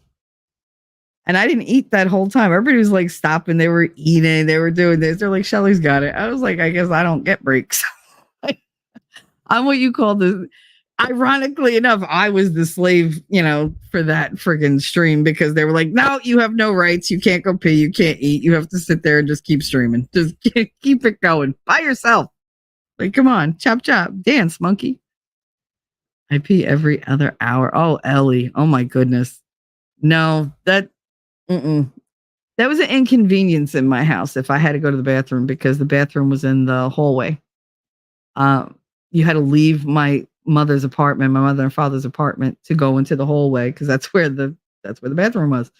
And I didn't eat that whole time. Everybody was like stopping. They were eating. They were doing this. They're like, Shelly's got it. I was like, I guess I don't get breaks. I'm what you call the, ironically enough, I was the slave, for that friggin' stream because they were like, no, you have no rights. You can't go pee. You can't eat. You have to sit there and just keep streaming. Just keep it going by yourself. Like, come on, chop, chop, dance, monkey. I pee every other hour. Oh, Ellie. Oh my goodness. No, that was an inconvenience in my house if I had to go to the bathroom because the bathroom was in the hallway. You had to leave my mother's apartment, my mother and father's apartment, to go into the hallway because that's where the bathroom was.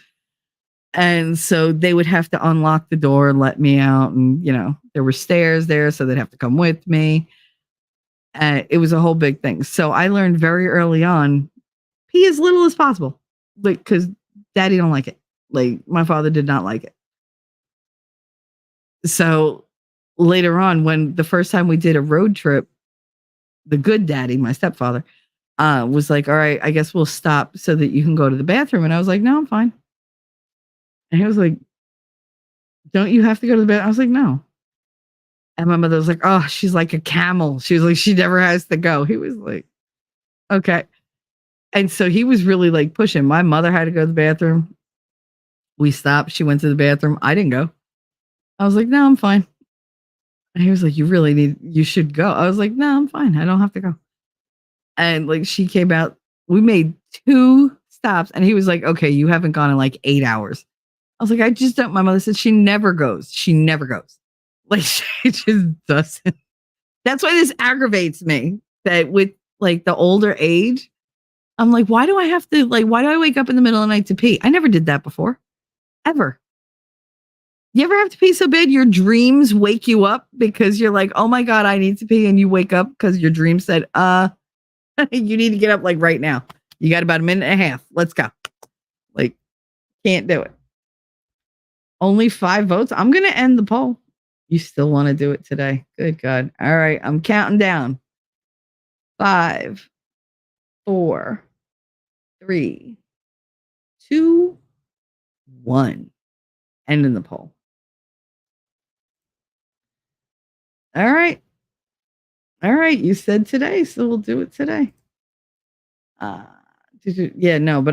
And so they would have to unlock the door and let me out. And, there were stairs there, so they'd have to come with me. It was a whole big thing. So I learned very early on, pee as little as possible. Like, because daddy don't like it. Like, my father did not like it. So later on, when the first time we did a road trip, the good daddy, my stepfather, was like, all right, I guess we'll stop so that you can go to the bathroom. And I was like, no, I'm fine. And he was like, don't you have to go to the bathroom? I was like, no. And my mother was like, oh, she's like a camel. She was like, she never has to go. He was like, okay. And so he was really like pushing. My mother had to go to the bathroom. We stopped. She went to the bathroom. I didn't go. I was like, no, I'm fine. And he was like, you should go. I was like, no, I'm fine. I don't have to go. And like, she came out. We made 2 stops. And he was like, okay, you haven't gone in like 8 hours. I was like, I just don't. My mother said she never goes. She never goes. Like, she just doesn't. That's why this aggravates me that with like the older age, I'm like, why do I wake up in the middle of the night to pee? I never did that before. Ever. You ever have to pee so bad your dreams wake you up because you're like, oh my God, I need to pee. And you wake up because your dream said, you need to get up like right now. You got about a minute and a half. Let's go. Like, can't do it. Only 5 votes. I'm going to end the poll. You still want to do it today? Good God. All right. I'm counting down. 5, 4, 3, 2, 1. Ending the poll. All right. All right. You said today, so we'll do it today. But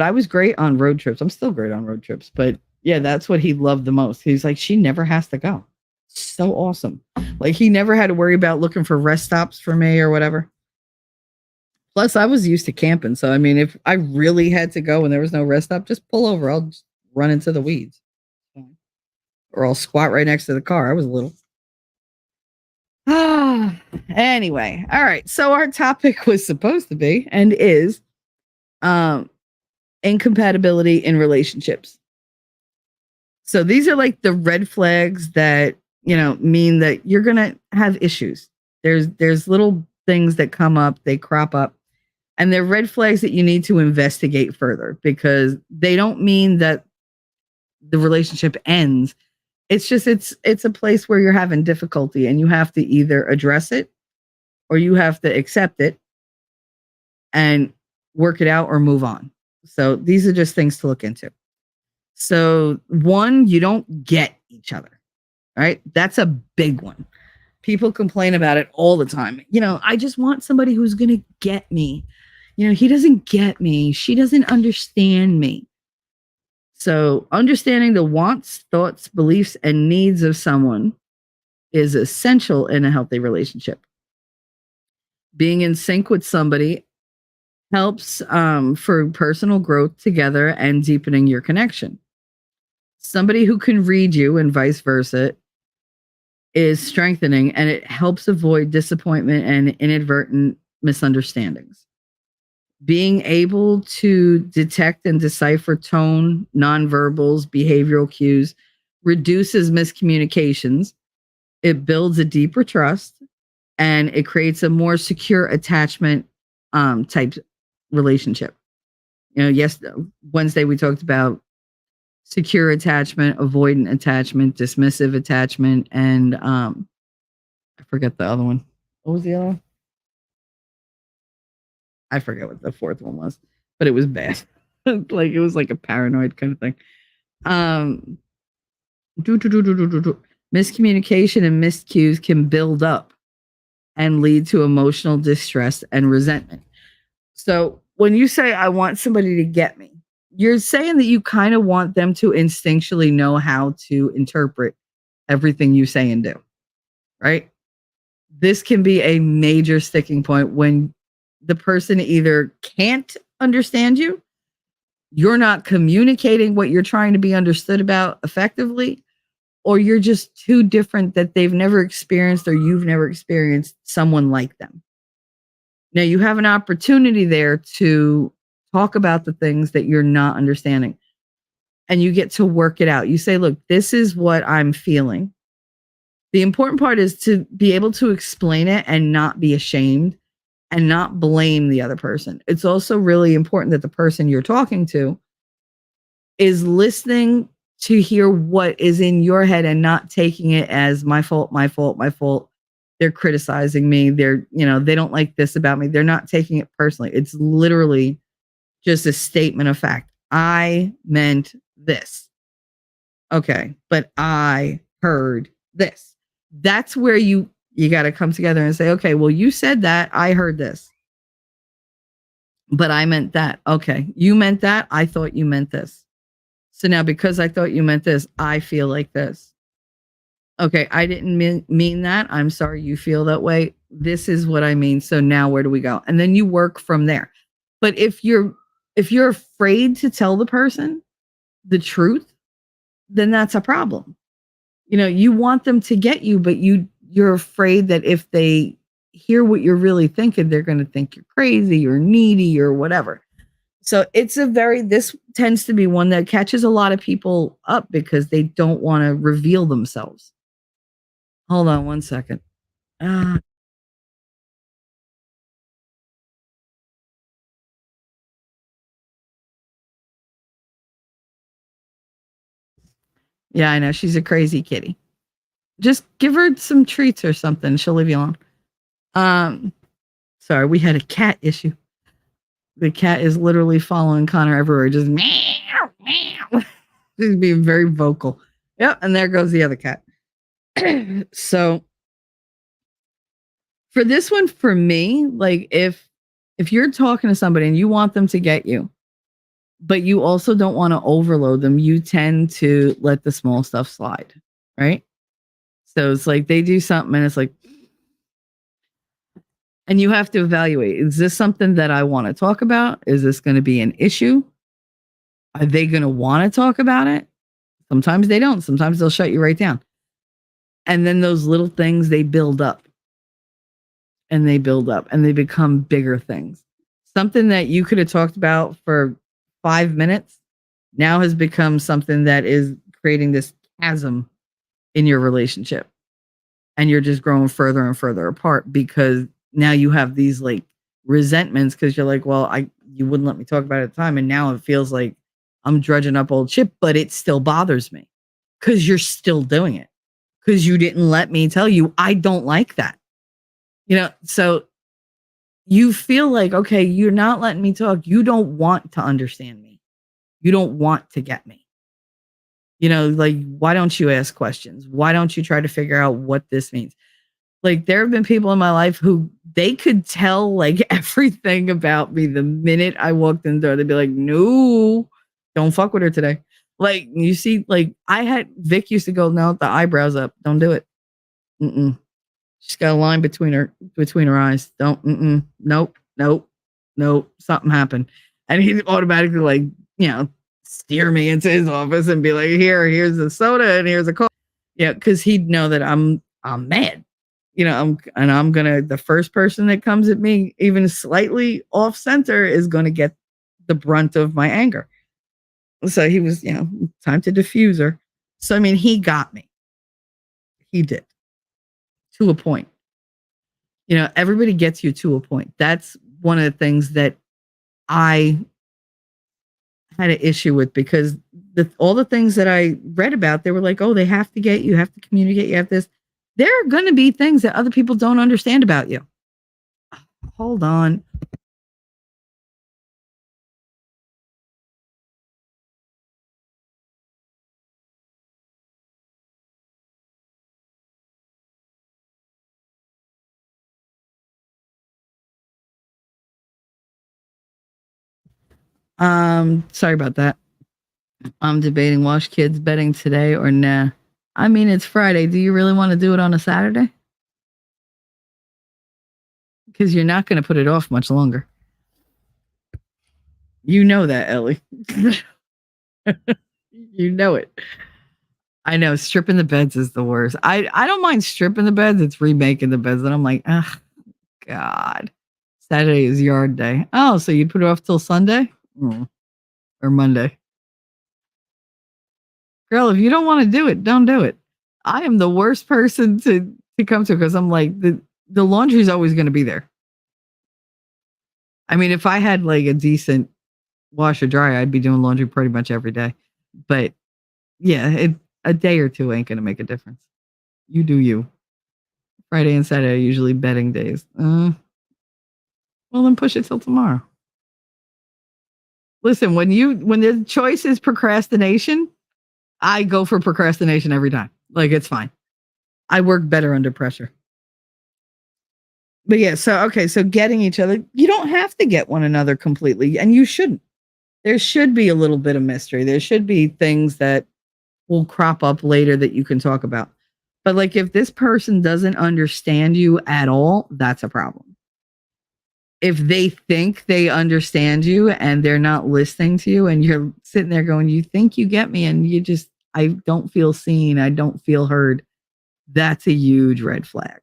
I was great on road trips. I'm still great on road trips, but yeah, that's what he loved the most. He's like, she never has to go. So awesome. Like, he never had to worry about looking for rest stops for me or whatever. Plus, I was used to camping. So, I mean, if I really had to go and there was no rest stop, just pull over. I'll just run into the weeds. Or I'll squat right next to the car. I was little. Anyway. All right. So our topic was supposed to be and is incompatibility in relationships. So these are like the red flags that, mean that you're going to have issues. There's little things that come up, they crop up, and they're red flags that you need to investigate further because they don't mean that the relationship ends. It's just, it's a place where you're having difficulty and you have to either address it or you have to accept it and work it out or move on. So these are just things to look into. So 1, you don't get each other, right? That's a big one. People complain about it all the time. I just want somebody who's going to get me. He doesn't get me. She doesn't understand me. So understanding the wants, thoughts, beliefs, and needs of someone is essential in a healthy relationship. Being in sync with somebody helps for personal growth together and deepening your connection. Somebody who can read you and vice versa is strengthening, and it helps avoid disappointment and inadvertent misunderstandings. Being able to detect and decipher tone, nonverbals, behavioral cues reduces miscommunications. It builds a deeper trust, and it creates a more secure attachment type relationship. Yes, Wednesday we talked about secure attachment, avoidant attachment, dismissive attachment, and I forget the other one. What was the other one? I forget what the fourth one was, but it was bad. Like it was like a paranoid kind of thing. Um, Miscommunication and miscues can build up and lead to emotional distress and resentment. So when you say, I want somebody to get me, you're saying that you kind of want them to instinctually know how to interpret everything you say and do, right? This can be a major sticking point when the person either can't understand you, you're not communicating what you're trying to be understood about effectively, or you're just too different that they've never experienced or you've never experienced someone like them. Now you have an opportunity there to talk about the things that you're not understanding and you get to work it out. You say, look, this is what I'm feeling. The important part is to be able to explain it and not be ashamed and not blame the other person. It's also really important that the person you're talking to is listening to hear what is in your head and not taking it as my fault, my fault, my fault. They're criticizing me. They're, they don't like this about me. They're not taking it personally. It's literally just a statement of fact. I meant this. Okay, but I heard this. That's where you got to come together and say, okay, well, you said that. I heard this. But I meant that. Okay, you meant that. I thought you meant this. So now because I thought you meant this, I feel like this. Okay, I didn't mean that. I'm sorry you feel that way. This is what I mean. So now where do we go? And then you work from there. But if you're afraid to tell the person the truth, then that's a problem. You want them to get you, but you're afraid that if they hear what you're really thinking, they're going to think you're crazy or needy or whatever. So this tends to be one that catches a lot of people up because they don't want to reveal themselves. Hold on one second. Yeah, I know. She's a crazy kitty. Just give her some treats or something. She'll leave you alone. Sorry, we had a cat issue. The cat is literally following Connor everywhere, just meow, meow. She's being very vocal. Yep, and there goes the other cat. So for this one, for me, like if you're talking to somebody and you want them to get you, but you also don't want to overload them, you tend to let the small stuff slide, right? So it's like they do something and it's like, and you have to evaluate, is this something that I want to talk about? Is this going to be an issue? Are they going to want to talk about it? Sometimes they don't. Sometimes they'll shut you right down. And then those little things, they build up and they build up and they become bigger things. Something that you could have talked about for 5 minutes now has become something that is creating this chasm in your relationship. And you're just growing further and further apart because now you have these like resentments because you're like, well, you wouldn't let me talk about it at the time. And now it feels like I'm drudging up old shit, but it still bothers me because you're still doing it because you didn't let me tell you I don't like that. So you feel like, okay, you're not letting me talk. You don't want to understand me. You don't want to get me. Like, why don't you ask questions? Why don't you try to figure out what this means? Like, there have been people in my life who they could tell like everything about me the minute I walked in the door. They'd be like, no, don't fuck with her today. Like, you see, like Vic used to go, no, the eyebrows up. Don't do it. She's got a line between her eyes. Don't, nope. Something happened. And he'd automatically like, steer me into his office and be like, here's a soda and here's a coffee. Yeah, because he'd know that I'm mad. I'm gonna, the first person that comes at me even slightly off center is gonna get the brunt of my anger. So he was, time to diffuse her. So I mean, he got me. He did. To a point. Everybody gets you to a point. That's one of the things that I had an issue with, because all the things that I read about, they were like, oh, they have to get, you have to communicate, you have this. There are going to be things that other people don't understand about you. Hold on. Sorry about that. I'm debating wash kids bedding today or nah. I mean, it's Friday. Do you really want to do it on a Saturday? Because you're not going to put it off much longer. You know that, Ellie. You know it. I know stripping the beds is the worst. I don't mind stripping the beds. It's remaking the beds. And I'm like, oh, God. Saturday is yard day. Oh, so you'd put it off till Sunday? Or Monday? Girl, if you don't want to do it, don't do it. I am the worst person to come to, because I'm like, the laundry's always going to be there. I mean, if I had like a decent washer dryer, I'd be doing laundry pretty much every day. But yeah, a day or two ain't going to make a difference. You do you. Friday and Saturday are usually bedding days. Well, then push it till tomorrow. Listen, when the choice is procrastination, I go for procrastination every time. Like, it's fine. I work better under pressure. But yeah, so getting each other, you don't have to get one another completely, and you shouldn't. There should be a little bit of mystery. There should be things that will crop up later that you can talk about. But like, if this person doesn't understand you at all, that's a problem. If they think they understand you and they're not listening to you, and you're sitting there going, you think you get me, and I don't feel seen, I don't feel heard, that's a huge red flag.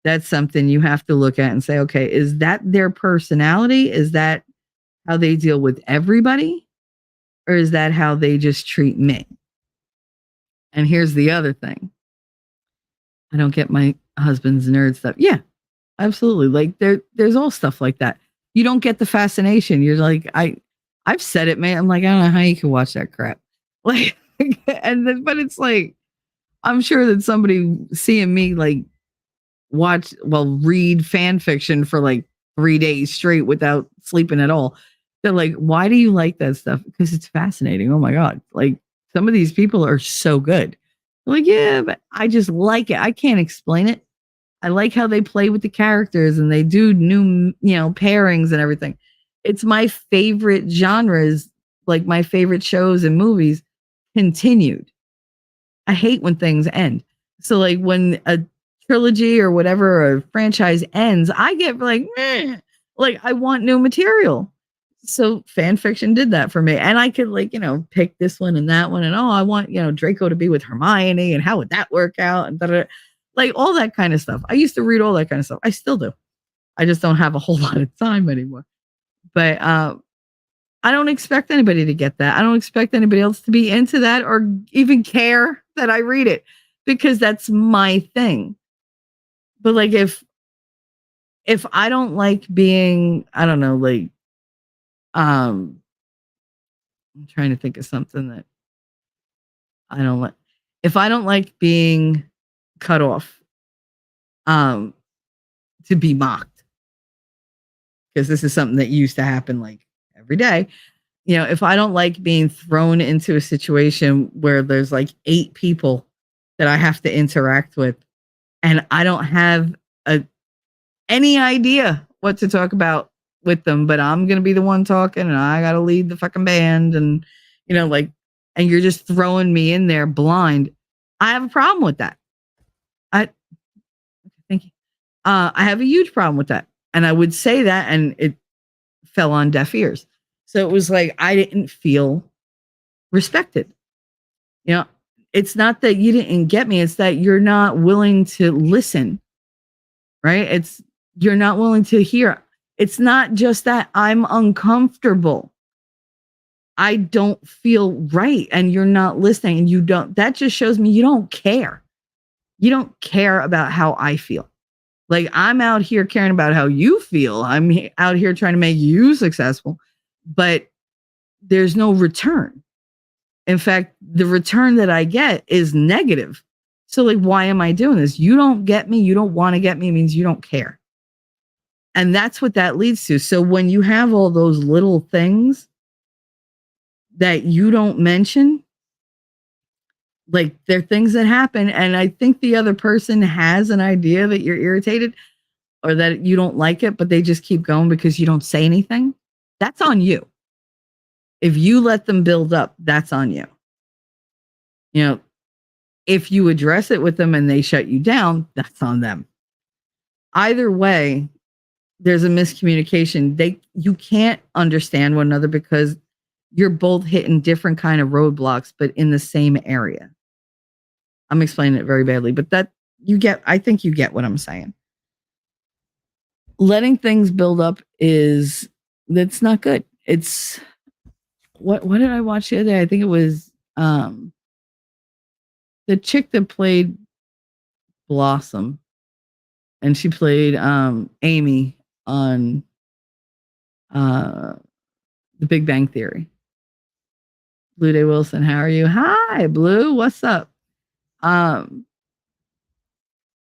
That's something you have to look at and say, okay, is that their personality? Is that how they deal with everybody? Or is that how they just treat me? And here's the other thing. I don't get my husband's nerd stuff. Yeah, absolutely. Like, there's all stuff like that. You don't get the fascination. You're like, I've said it, man. I'm like, I don't know how you can watch that crap. Like, but it's like, I'm sure that somebody seeing me like read fan fiction for like 3 days straight without sleeping at all. They're like, why do you like that stuff? Because it's fascinating. Oh my God. Like, some of these people are so good. They're like, yeah, but I just like it. I can't explain it. I like how they play with the characters and they do new, pairings and everything. It's my favorite genres, like my favorite shows and movies continued. I hate when things end. So like, when a trilogy or whatever, a franchise ends, I get like, meh. Like, I want new material. So fan fiction did that for me. And I could pick this one and that one. And I want, Draco to be with Hermione, and how would that work out? And like all that kind of stuff. I used to read all that kind of stuff. I still do. I just don't have a whole lot of time anymore. But I don't expect anybody to get that. I don't expect anybody else to be into that or even care that I read it, because that's my thing. But like, if I don't like being, I don't know, like, I'm trying to think of something that I don't like. If I don't like being cut off, to be mocked, because this is something that used to happen like every day. If I don't like being thrown into a situation where there's like 8 people that I have to interact with, and I don't have any idea what to talk about with them, but I'm going to be the one talking, and I got to lead the fucking band, and, and you're just throwing me in there blind. I have a problem with that. Thank you. I have a huge problem with that. And I would say that, and it fell on deaf ears. So it was like, I didn't feel respected. It's not that you didn't get me. It's that you're not willing to listen, right? You're not willing to hear. It's not just that I'm uncomfortable. I don't feel right, and you're not listening, and that just shows me you don't care. You don't care about how I feel. Like, I'm out here caring about how you feel. I'm out here trying to make you successful, but there's no return. In fact, the return that I get is negative. So, like, why am I doing this? You don't get me. You don't want to get me means you don't care. And that's what that leads to. So, when you have all those little things that you don't mention, like, they're things that happen. And I think the other person has an idea that you're irritated or that you don't like it, but they just keep going because you don't say anything. That's on you. If you let them build up, that's on you. You know, if you address it with them and they shut you down, that's on them. Either way, there's a miscommunication. You can't understand one another because you're both hitting different kind of roadblocks, but in the same area. I'm explaining it very badly, but I think you get what I'm saying. Letting things build up that's not good. It's what did I watch the other day? I think it was the chick that played Blossom, and she played Amy on The Big Bang Theory. Blue Day Wilson, how are you? Hi, Blue. What's up?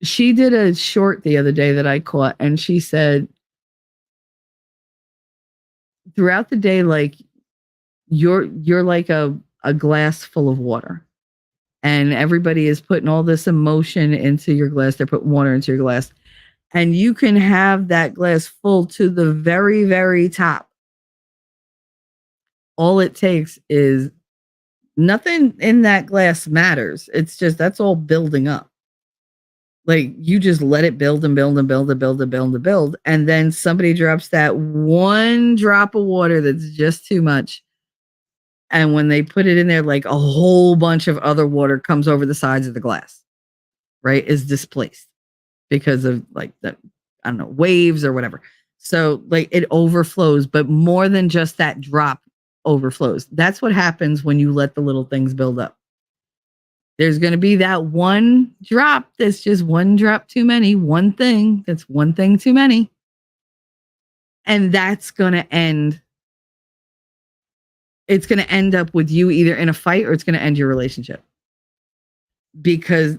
She did a short the other day that I caught, and she said throughout the day, like you're like a glass full of water. And everybody is putting all this emotion into your glass. They're putting water into your glass. And you can have that glass full to the very, very top. All it takes is nothing in that glass matters. It's just that's all building up. Like you just let it build and build and build and build and build and build. And then somebody drops that one drop of water that's just too much. And when they put it in there, like a whole bunch of other water comes over the sides of the glass, right? Is displaced because of like the, I don't know, waves or whatever. So like it overflows, but more than just that drop overflows. That's what happens when you let the little things build up. There's going to be that one drop that's just one drop too many, one thing that's one thing too many. And that's going to end. It's going to end up with you either in a fight or it's going to end your relationship. Because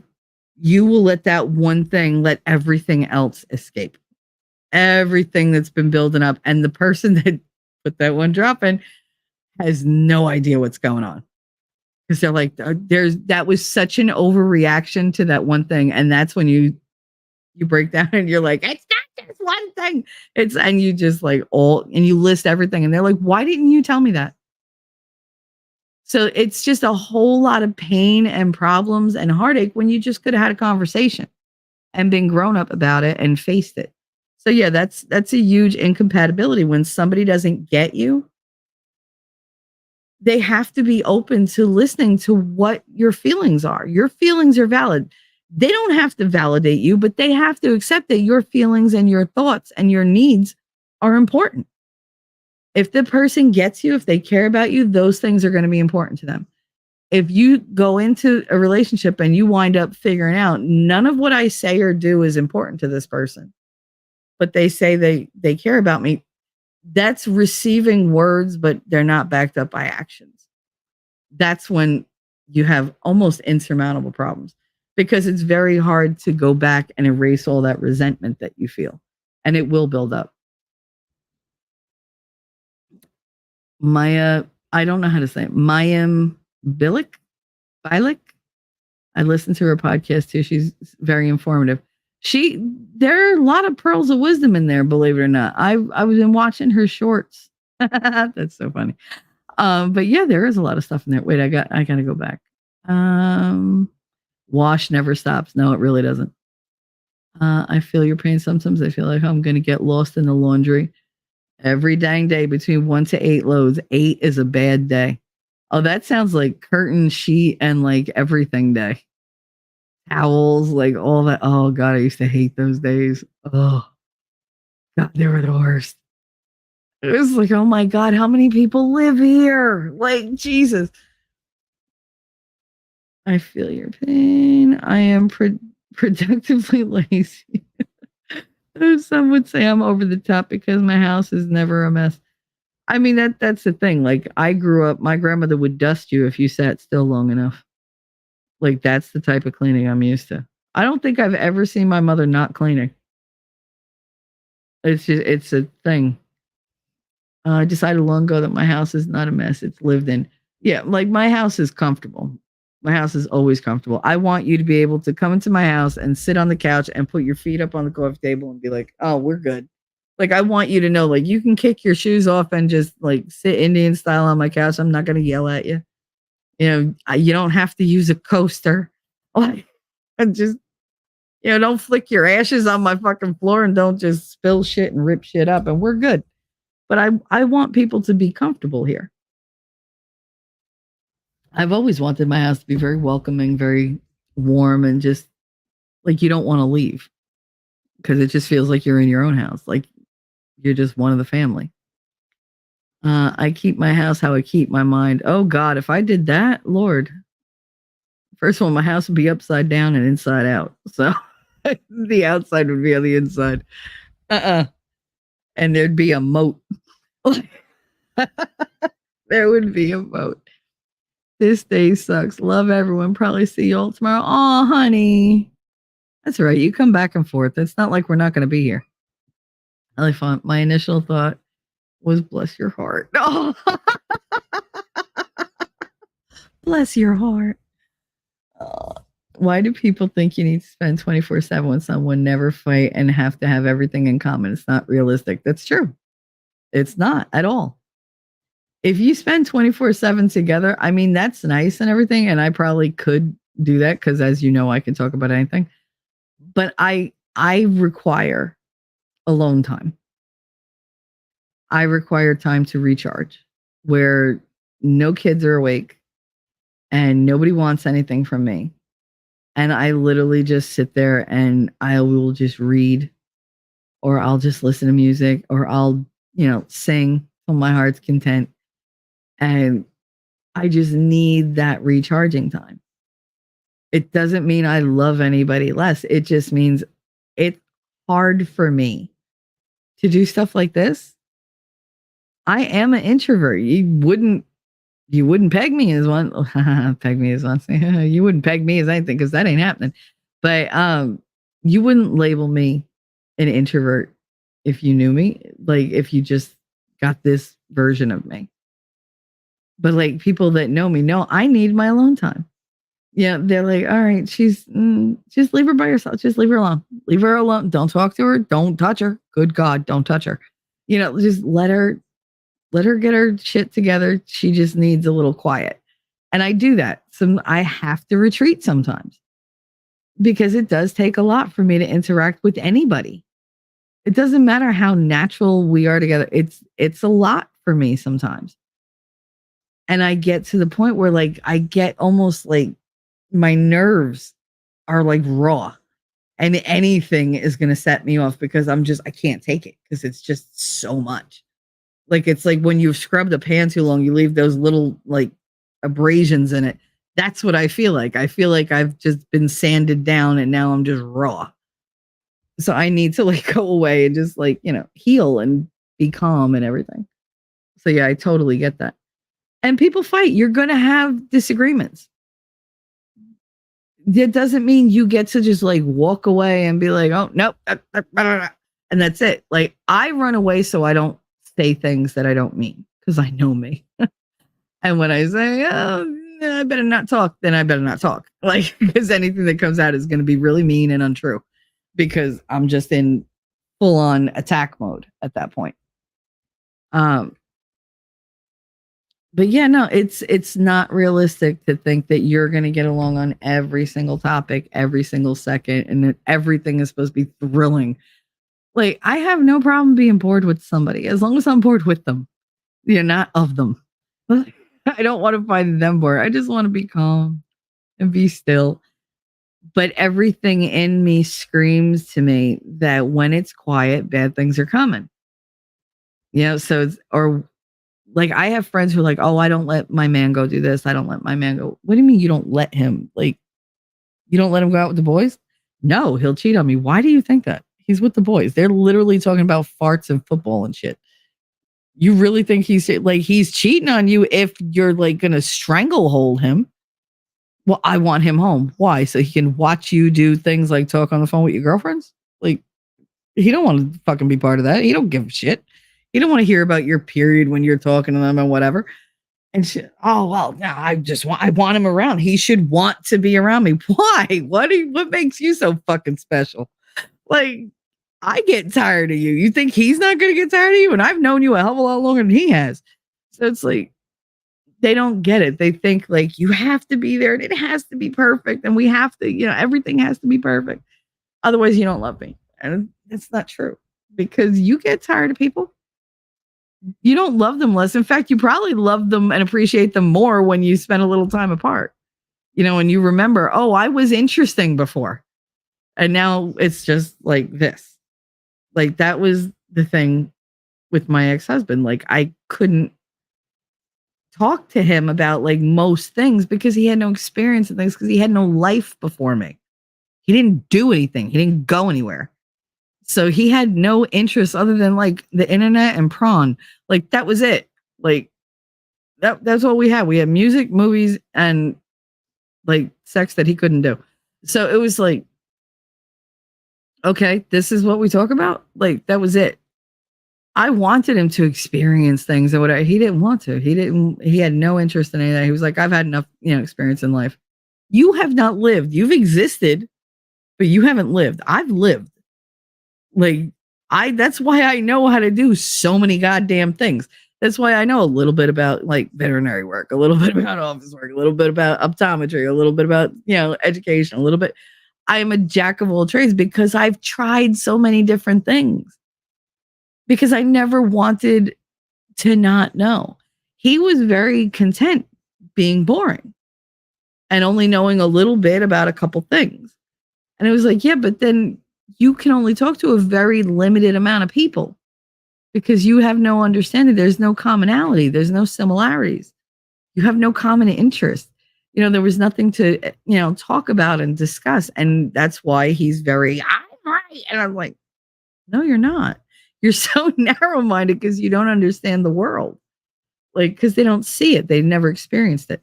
you will let that one thing, let everything else escape. Everything that's been building up. And the person that put that one drop in has no idea what's going on. Because they're like, that was such an overreaction to that one thing. And that's when you break down and you're like, it's not just one thing. And you just like and you list everything. And they're like, why didn't you tell me that? So it's just a whole lot of pain and problems and heartache when you just could have had a conversation and been grown up about it and faced it. So yeah, that's a huge incompatibility. When somebody doesn't get you, they have to be open to listening to what your feelings are. Your feelings are valid. They don't have to validate you, but they have to accept that your feelings and your thoughts and your needs are important. If the person gets you, if they care about you, those things are going to be important to them. If you go into a relationship and you wind up figuring out none of what I say or do is important to this person, but they say they care about me, that's receiving words, but they're not backed up by actions. That's when you have almost insurmountable problems because it's very hard to go back and erase all that resentment that you feel, and it will build up. Maya, I don't know how to say it. Mayim Bilik. I listened to her podcast too. She's very informative. There are a lot of pearls of wisdom in there, believe it or not. I was been watching her shorts. That's so funny. But yeah, there is a lot of stuff in there. Wait, I gotta go back. Wash never stops. No, it really doesn't. I feel your pain sometimes. I feel like I'm gonna get lost in the laundry. Every dang day between 1 to 8 loads. 8 is a bad day. Oh, that sounds like curtain sheet and like everything day. Towels, like all that. Oh God, I used to hate those days. Oh God, they were the worst. It was like, oh my God, how many people live here? Like Jesus. I feel your pain. I am productively lazy. Some would say I'm over the top because my house is never a mess. I mean, that's the thing. Like, I grew up, my grandmother would dust you if you sat still long enough. Like, that's the type of cleaning I'm used to. I don't think I've ever seen my mother not cleaning. It's a thing. I decided long ago that my house is not a mess. It's lived in. Yeah, like my house is comfortable. My house is always comfortable. I want you to be able to come into my house and sit on the couch and put your feet up on the coffee table and be like, oh, we're good. Like, I want you to know, like, you can kick your shoes off and just like sit Indian style on my couch. I'm not going to yell at you. You don't have to use a coaster. Like, and just, don't flick your ashes on my fucking floor and don't just spill shit and rip shit up. And we're good. But I want people to be comfortable here. I've always wanted my house to be very welcoming, very warm, and just like you don't want to leave because it just feels like you're in your own house. Like you're just one of the family. I keep my house how I keep my mind. Oh God, if I did that, Lord, first of all, my house would be upside down and inside out. So the outside would be on the inside. And there'd be a moat. There would be a moat. This day sucks. Love everyone. Probably see y'all tomorrow. Oh, honey. That's right. You come back and forth. It's not like we're not going to be here. Elephant. My initial thought was bless your heart. Oh. Bless your heart. Oh. Why do people think you need to spend 24/7 with someone, never fight, and have to have everything in common? It's not realistic. That's true. It's not at all. If you spend 24/7 together, I mean, that's nice and everything. And I probably could do that because, as you know, I can talk about anything. But I require alone time. I require time to recharge where no kids are awake and nobody wants anything from me. And I literally just sit there and I will just read, or I'll just listen to music, or I'll, sing till my heart's content. And I just need that recharging time. It doesn't mean I love anybody less. It just means it's hard for me to do stuff like this. I am an introvert. You wouldn't peg me as one. Peg me as one. You wouldn't peg me as anything because that ain't happening. But you wouldn't label me an introvert if you knew me. Like if you just got this version of me. But like people that know me know I need my alone time. Yeah, they're like, all right, she's just leave her by herself. Just leave her alone. Leave her alone. Don't talk to her. Don't touch her. Good God, don't touch her. Just let her get her shit together. She just needs a little quiet. And I do that. I have to retreat sometimes because it does take a lot for me to interact with anybody. It doesn't matter how natural we are together. It's a lot for me sometimes. And I get to the point where like I get almost like my nerves are like raw and anything is going to set me off because I can't take it because it's just so much. Like it's like when you've scrubbed a pan too long, you leave those little like abrasions in it. That's what I feel like. I feel like I've just been sanded down and now I'm just raw. So I need to like go away and just like, heal and be calm and everything. So yeah, I totally get that. And people fight. You're going to have disagreements. That doesn't mean you get to just like walk away and be like, oh, nope. And that's it. Like I run away so I don't say things that I don't mean because I know me. And when I say, oh, I better not talk, then I better not talk. Like, because anything that comes out is going to be really mean and untrue because I'm just in full on attack mode at that point. But yeah, no, it's not realistic to think that you're going to get along on every single topic, every single second, and that everything is supposed to be thrilling. Like, I have no problem being bored with somebody as long as I'm bored with them. Not of them. I don't want to find them bored. I just want to be calm and be still. But everything in me screams to me that when it's quiet, bad things are coming. Like I have friends who are like, oh, I don't let my man go do this. I don't let my man go. What do you mean you don't let him? Like, you don't let him go out with the boys? No, he'll cheat on me. Why do you think that? He's with the boys. They're literally talking about farts and football and shit. You really think he's cheating on you if you're like going to stranglehold him? Well, I want him home. Why? So he can watch you do things like talk on the phone with your girlfriends? Like, he don't want to fucking be part of that. He don't give a shit. He don't want to hear about your period when you're talking to them and whatever. And shit. Oh, well, no, I want him around. He should want to be around me. Why? What makes you so fucking special? Like, I get tired of you. You think he's not going to get tired of you? And I've known you a hell of a lot longer than he has. So it's like, they don't get it. They think like you have to be there and it has to be perfect. And we have to, everything has to be perfect. Otherwise, you don't love me. And it's not true because you get tired of people. You don't love them less. In fact, you probably love them and appreciate them more when you spend a little time apart. And you remember, oh, I was interesting before. And now it's just like this. Like that was the thing with my ex-husband. Like I couldn't talk to him about like most things because he had no experience in things because he had no life before me. He didn't do anything. He didn't go anywhere. So he had no interest other than like the internet and prawn. Like that was it. Like that's all we had. We had music, movies, and like sex that he couldn't do. So it was like, okay, this is what we talk about. Like that was it. I wanted him to experience things and whatever. He didn't want to. He had no interest in anything. He was like, I've had enough, experience in life. You have not lived. You've existed, but you haven't lived. I've lived. Like that's why I know how to do so many goddamn things. That's why I know a little bit about like veterinary work, a little bit about office work, a little bit about optometry, a little bit about, education, a little bit. I am a jack of all trades because I've tried so many different things because I never wanted to not know. He was very content being boring and only knowing a little bit about a couple things. And it was like, yeah, but then you can only talk to a very limited amount of people because you have no understanding. There's no commonality. There's no similarities. You have no common interest. There was nothing to, talk about and discuss. And that's why he's very, I'm right. And I'm like, no, you're not. You're so narrow-minded because you don't understand the world. Like, because they don't see it. They've never experienced it.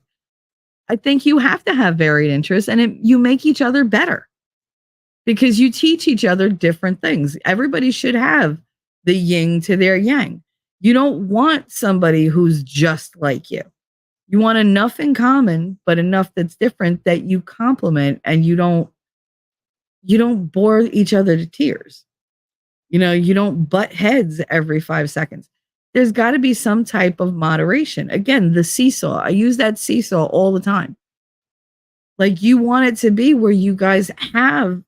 I think you have to have varied interests and you make each other better because you teach each other different things. Everybody should have the yin to their yang. You don't want somebody who's just like you. You want enough in common, but enough that's different that you complement and you don't bore each other to tears. You don't butt heads every 5 seconds. There's got to be some type of moderation. Again, the seesaw. I use that seesaw all the time. Like you want it to be where you guys have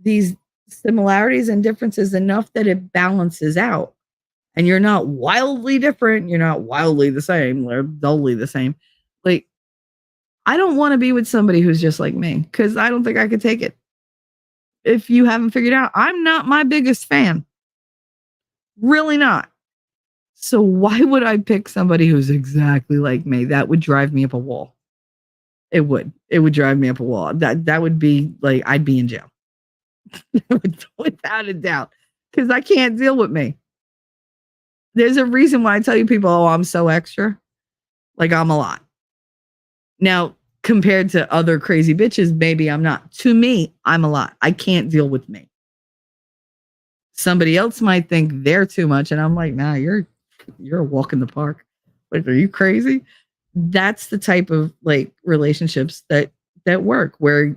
these similarities and differences enough that it balances out. And you're not wildly different. You're not wildly the same or dully the same. Like, I don't want to be with somebody who's just like me because I don't think I could take it. If you haven't figured out, I'm not my biggest fan. Really not. So why would I pick somebody who's exactly like me? That would drive me up a wall. It would. It would drive me up a wall. That would be like, I'd be in jail. Without a doubt. Because I can't deal with me. There's a reason why I tell you people, oh, I'm so extra. Like I'm a lot. Now, compared to other crazy bitches, maybe I'm not. To me, I'm a lot. I can't deal with me. Somebody else might think they're too much. And I'm like, nah, you're a walk in the park. Like, are you crazy? That's the type of like relationships that work where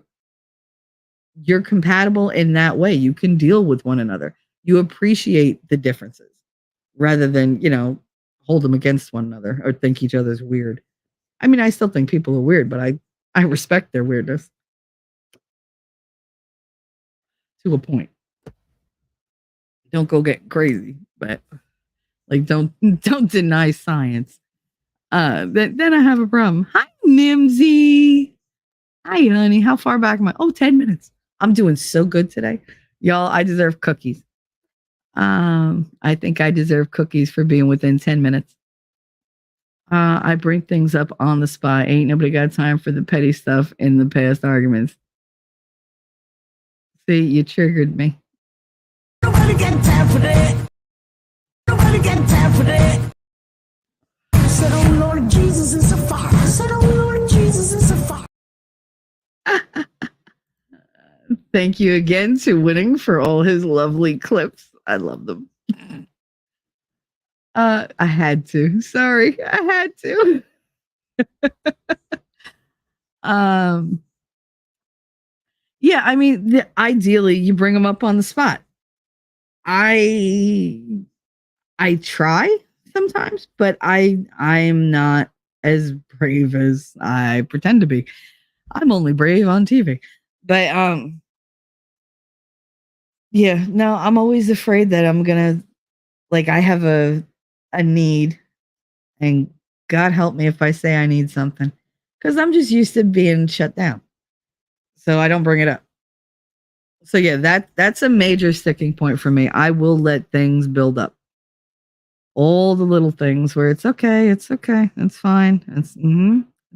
you're compatible in that way. You can deal with one another. You appreciate the differences rather than, hold them against one another or think each other's weird. I mean, I still think people are weird, but I respect their weirdness to a point. Don't go get crazy, but like don't deny science. Then I have a problem. Hi, Mimsy. Hi, honey. How far back am I? Oh, 10 minutes. I'm doing so good today. Y'all, I deserve cookies. I think I deserve cookies for being within 10 minutes. I bring things up on the spot. Ain't nobody got time for the petty stuff in the past arguments. See, you triggered me. Nobody got time for that. Nobody got time for that. said, oh Lord Jesus, it's a fire. I said, oh Lord Jesus, it's a fire. Thank you again to Winning for all his lovely clips. I love them. I had to. Sorry, I had to. Yeah, I mean, ideally, you bring them up on the spot. I try sometimes, but I'm not as brave as I pretend to be. I'm only brave on TV. But yeah, no, I'm always afraid that I'm gonna like I have a need, and God help me if I say I need something, because I'm just used to being shut down, so I don't bring it up. So yeah, that's a major sticking point for me. I will let things build up, all the little things where it's okay, it's fine, it's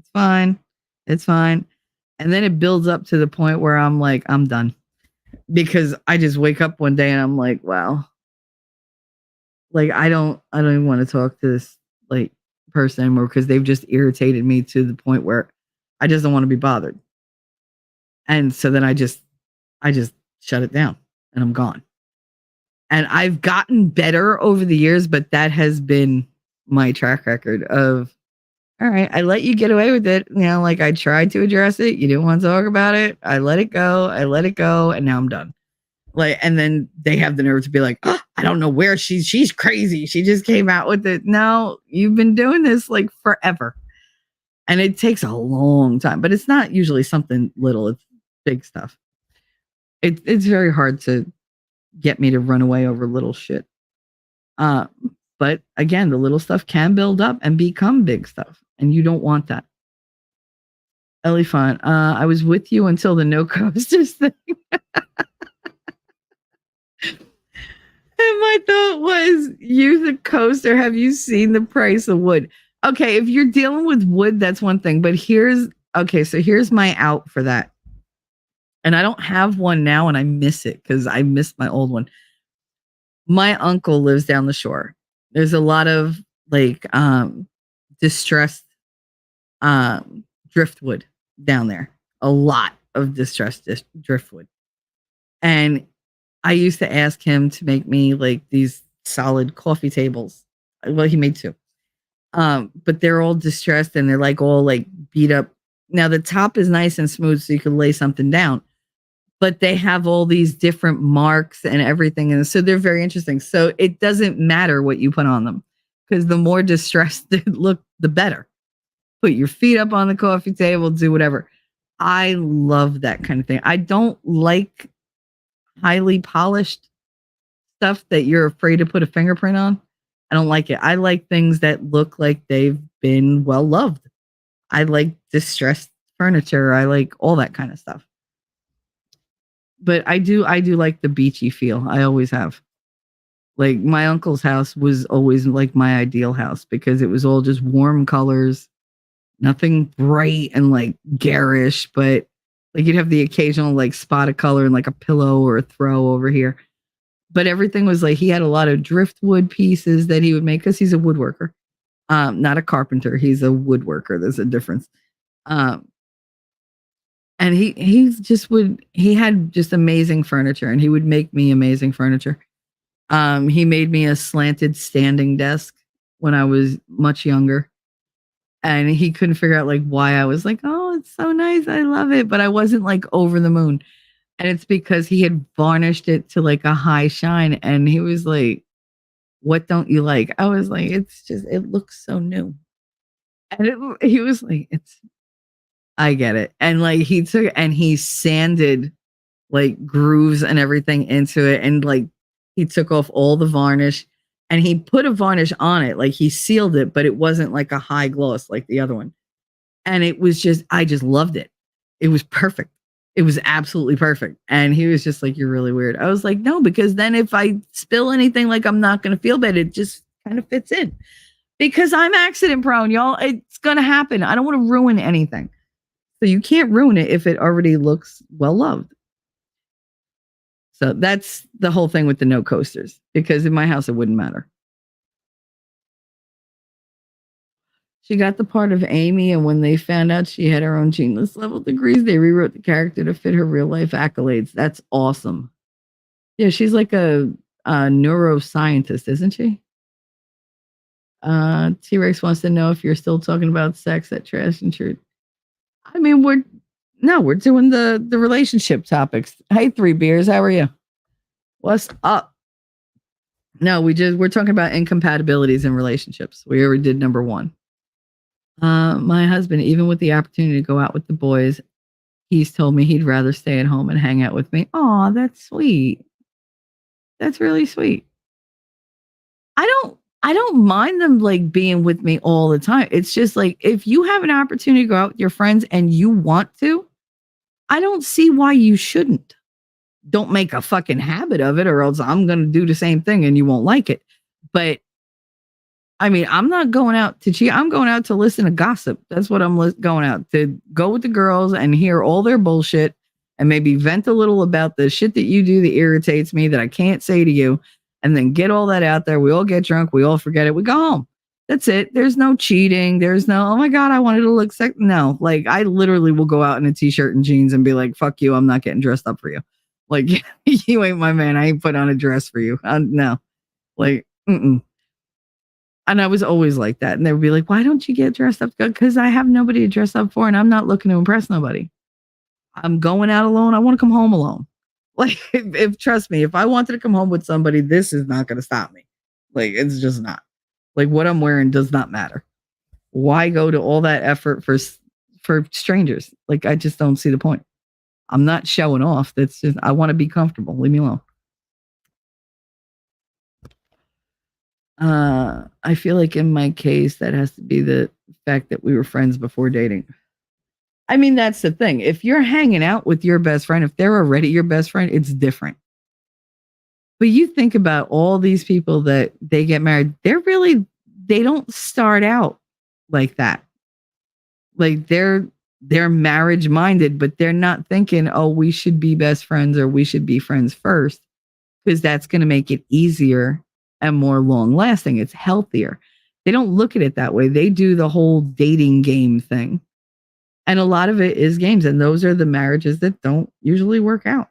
fine, it's fine, and then it builds up to the point where I'm like, I'm done, because I just wake up one day and I'm like, wow, like I don't even want to talk to this like person anymore, because they've just irritated me to the point where I just don't want to be bothered. And so then I just shut it down and I'm gone. And I've gotten better over the years, but that has been my track record of, all right, I let you get away with it. You know, like I tried to address it. You didn't want to talk about it. I let it go. And now I'm done. Like, and then they have the nerve to be like, oh, I don't know where she's crazy. She just came out with it. No, you've been doing this like forever. And it takes a long time, but it's not usually something little. It's big stuff. It's very hard to get me to run away over little shit. But again, the little stuff can build up and become big stuff, and you don't want that. Elephant, I was with you until the no coasters thing. And my thought was, use a coaster. Have you seen the price of wood? Okay, if you're dealing with wood, that's one thing. But here's my out for that. And I don't have one now, and I miss it because I missed my old one. My uncle lives down the shore. There's a lot of like distressed driftwood down there. A lot of distressed driftwood. And I used to ask him to make me like these solid coffee tables. Well, he made two. But they're all distressed and they're like all like beat up. Now the top is nice and smooth so you can lay something down, but they have all these different marks and everything. And so they're very interesting. So it doesn't matter what you put on them, because the more distressed they look, the better. Put your feet up on the coffee table, do whatever. I love that kind of thing. I don't like highly polished stuff that you're afraid to put a fingerprint on. I don't like it. I like things that look like they've been well loved. I like distressed furniture. I like all that kind of stuff. But I do like the beachy feel. I always have. Like my uncle's house was always like my ideal house because it was all just warm colors, nothing bright and like garish, but like you'd have the occasional like spot of color and like a pillow or a throw over here. But everything was like, he had a lot of driftwood pieces that he would make because he's a woodworker, not a carpenter. He's a woodworker. There's a difference. And he had just amazing furniture, and he would make me amazing furniture. He made me a slanted standing desk when I was much younger, and he couldn't figure out like why I was like, oh, it's so nice. I love it. But I wasn't like over the moon. And it's because he had varnished it to like a high shine. And he was like, what don't you like? I was like, it looks so new. And he was like, I get it. And like he sanded like grooves and everything into it. And like he took off all the varnish and he put a varnish on it. Like he sealed it, but it wasn't like a high gloss like the other one. And it was I just loved it. It was perfect. It was absolutely perfect. And he was just like, you're really weird. I was like, no, because then if I spill anything, like I'm not going to feel bad. It just kind of fits in because I'm accident prone, y'all. It's going to happen. I don't want to ruin anything. So you can't ruin it if it already looks well loved. So that's the whole thing with the no coasters, because in my house, it wouldn't matter. She got the part of Amy, and when they found out she had her own genius level degrees, they rewrote the character to fit her real life accolades. That's awesome. Yeah, she's like a neuroscientist, isn't she? T-Rex wants to know if you're still talking about sex at Trash and Truth. I mean, we're doing the relationship topics. Hey, Three Beers, how are you? What's up? No, we're talking about incompatibilities in relationships. We already did number 1. My husband, even with the opportunity to go out with the boys, he's told me he'd rather stay at home and hang out with me. Oh, that's sweet. That's really sweet. I don't mind them like being with me all the time. It's just like if you have an opportunity to go out with your friends and you want to, I don't see why you shouldn't. Don't make a fucking habit of it, or else I'm going to do the same thing and you won't like it. But I mean, I'm not going out to cheat. I'm going out to listen to gossip. That's what I'm going out to go with the girls and hear all their bullshit and maybe vent a little about the shit that you do that irritates me that I can't say to you, and then get all that out there. We all get drunk. We all forget it. We go home. That's it. There's no cheating. There's no, oh my God, I wanted to look sick. No, like I literally will go out in a t-shirt and jeans and be like, fuck you. I'm not getting dressed up for you. Like, you ain't my man. I ain't put on a dress for you. No, like, mm-mm. And I was always like that. And they would be like, why don't you get dressed up? Because I have nobody to dress up for and I'm not looking to impress nobody. I'm going out alone. I want to come home alone. Like, if trust me, if I wanted to come home with somebody, this is not going to stop me. Like, it's just not. Like, what I'm wearing does not matter. Why go to all that effort for strangers? Like, I just don't see the point. I'm not showing off. That's just, I want to be comfortable. Leave me alone. I feel like in my case, that has to be the fact that we were friends before dating. I mean, that's the thing. If you're hanging out with your best friend, if they're already your best friend, it's different. But you think about all these people that they get married, they don't start out like that. Like they're marriage minded, but they're not thinking, oh, we should be best friends or we should be friends first, because that's going to make it easier and more long lasting. It's healthier. They don't look at it that way. They do the whole dating game thing. And a lot of it is games. And those are the marriages that don't usually work out.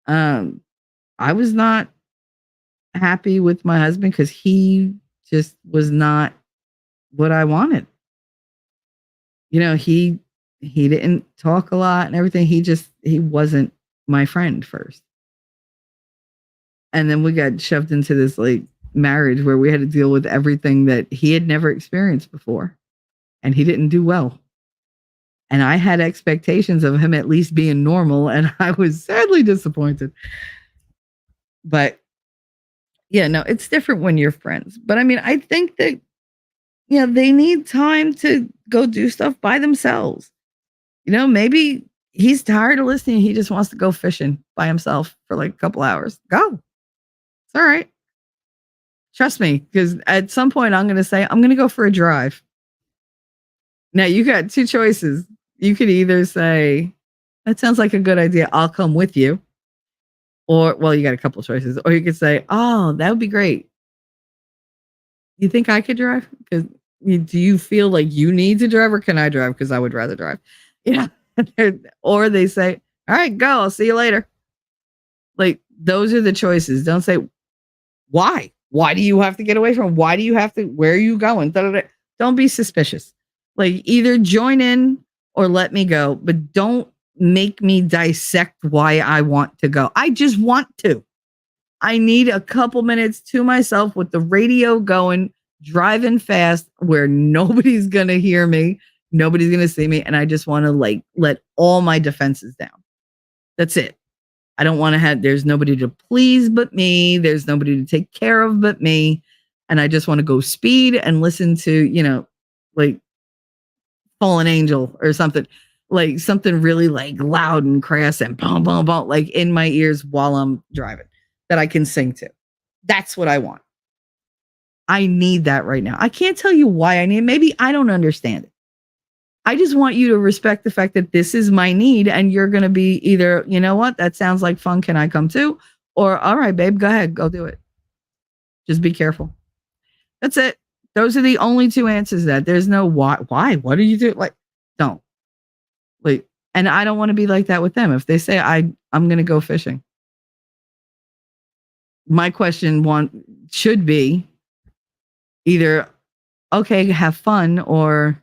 I was not happy with my husband because he just was not what I wanted. You know, he didn't talk a lot and everything. He wasn't my friend first. And then we got shoved into this like marriage where we had to deal with everything that he had never experienced before. And he didn't do well. And I had expectations of him at least being normal. And I was sadly disappointed. But yeah, no, it's different when you're friends. But I mean, I think that, you know, they need time to go do stuff by themselves. You know, maybe he's tired of listening. He just wants to go fishing by himself for like a couple hours. Go. It's all right. Trust me, because at some point I'm going to say, I'm going to go for a drive. Now you got two choices. You could either say, that sounds like a good idea. I'll come with you. Or, well, you got a couple of choices. Or you could say, oh, that would be great. You think I could drive? Because do you feel like you need to drive, or can I drive? Because I would rather drive. Yeah. Or they say, all right, go. I'll see you later. Like, those are the choices. Don't say, why? Why do you have to get away from? Why do you have to? Where are you going? Don't be suspicious. Like, either join in or let me go, but don't make me dissect why I want to go. I just want to. I need a couple minutes to myself with the radio going, driving fast where nobody's going to hear me. Nobody's going to see me. And I just want to like let all my defenses down. That's it. I don't want to have, there's nobody to please but me. There's nobody to take care of but me. And I just want to go speed and listen to, you know, like Fallen Angel or something. Like something really like loud and crass and boom, boom, boom, like in my ears while I'm driving that I can sing to. That's what I want. I need that right now. I can't tell you why I need it. Maybe I don't understand it. I just want you to respect the fact that this is my need, and you're going to be either, you know what, that sounds like fun. Can I come too? Or, all right, babe, go ahead, go do it. Just be careful. That's it. Those are the only two answers to that. There's no why. What do you do? Like, don't. Like, and I don't want to be like that with them. If they say I'm going to go fishing, my question should be either, okay, have fun, or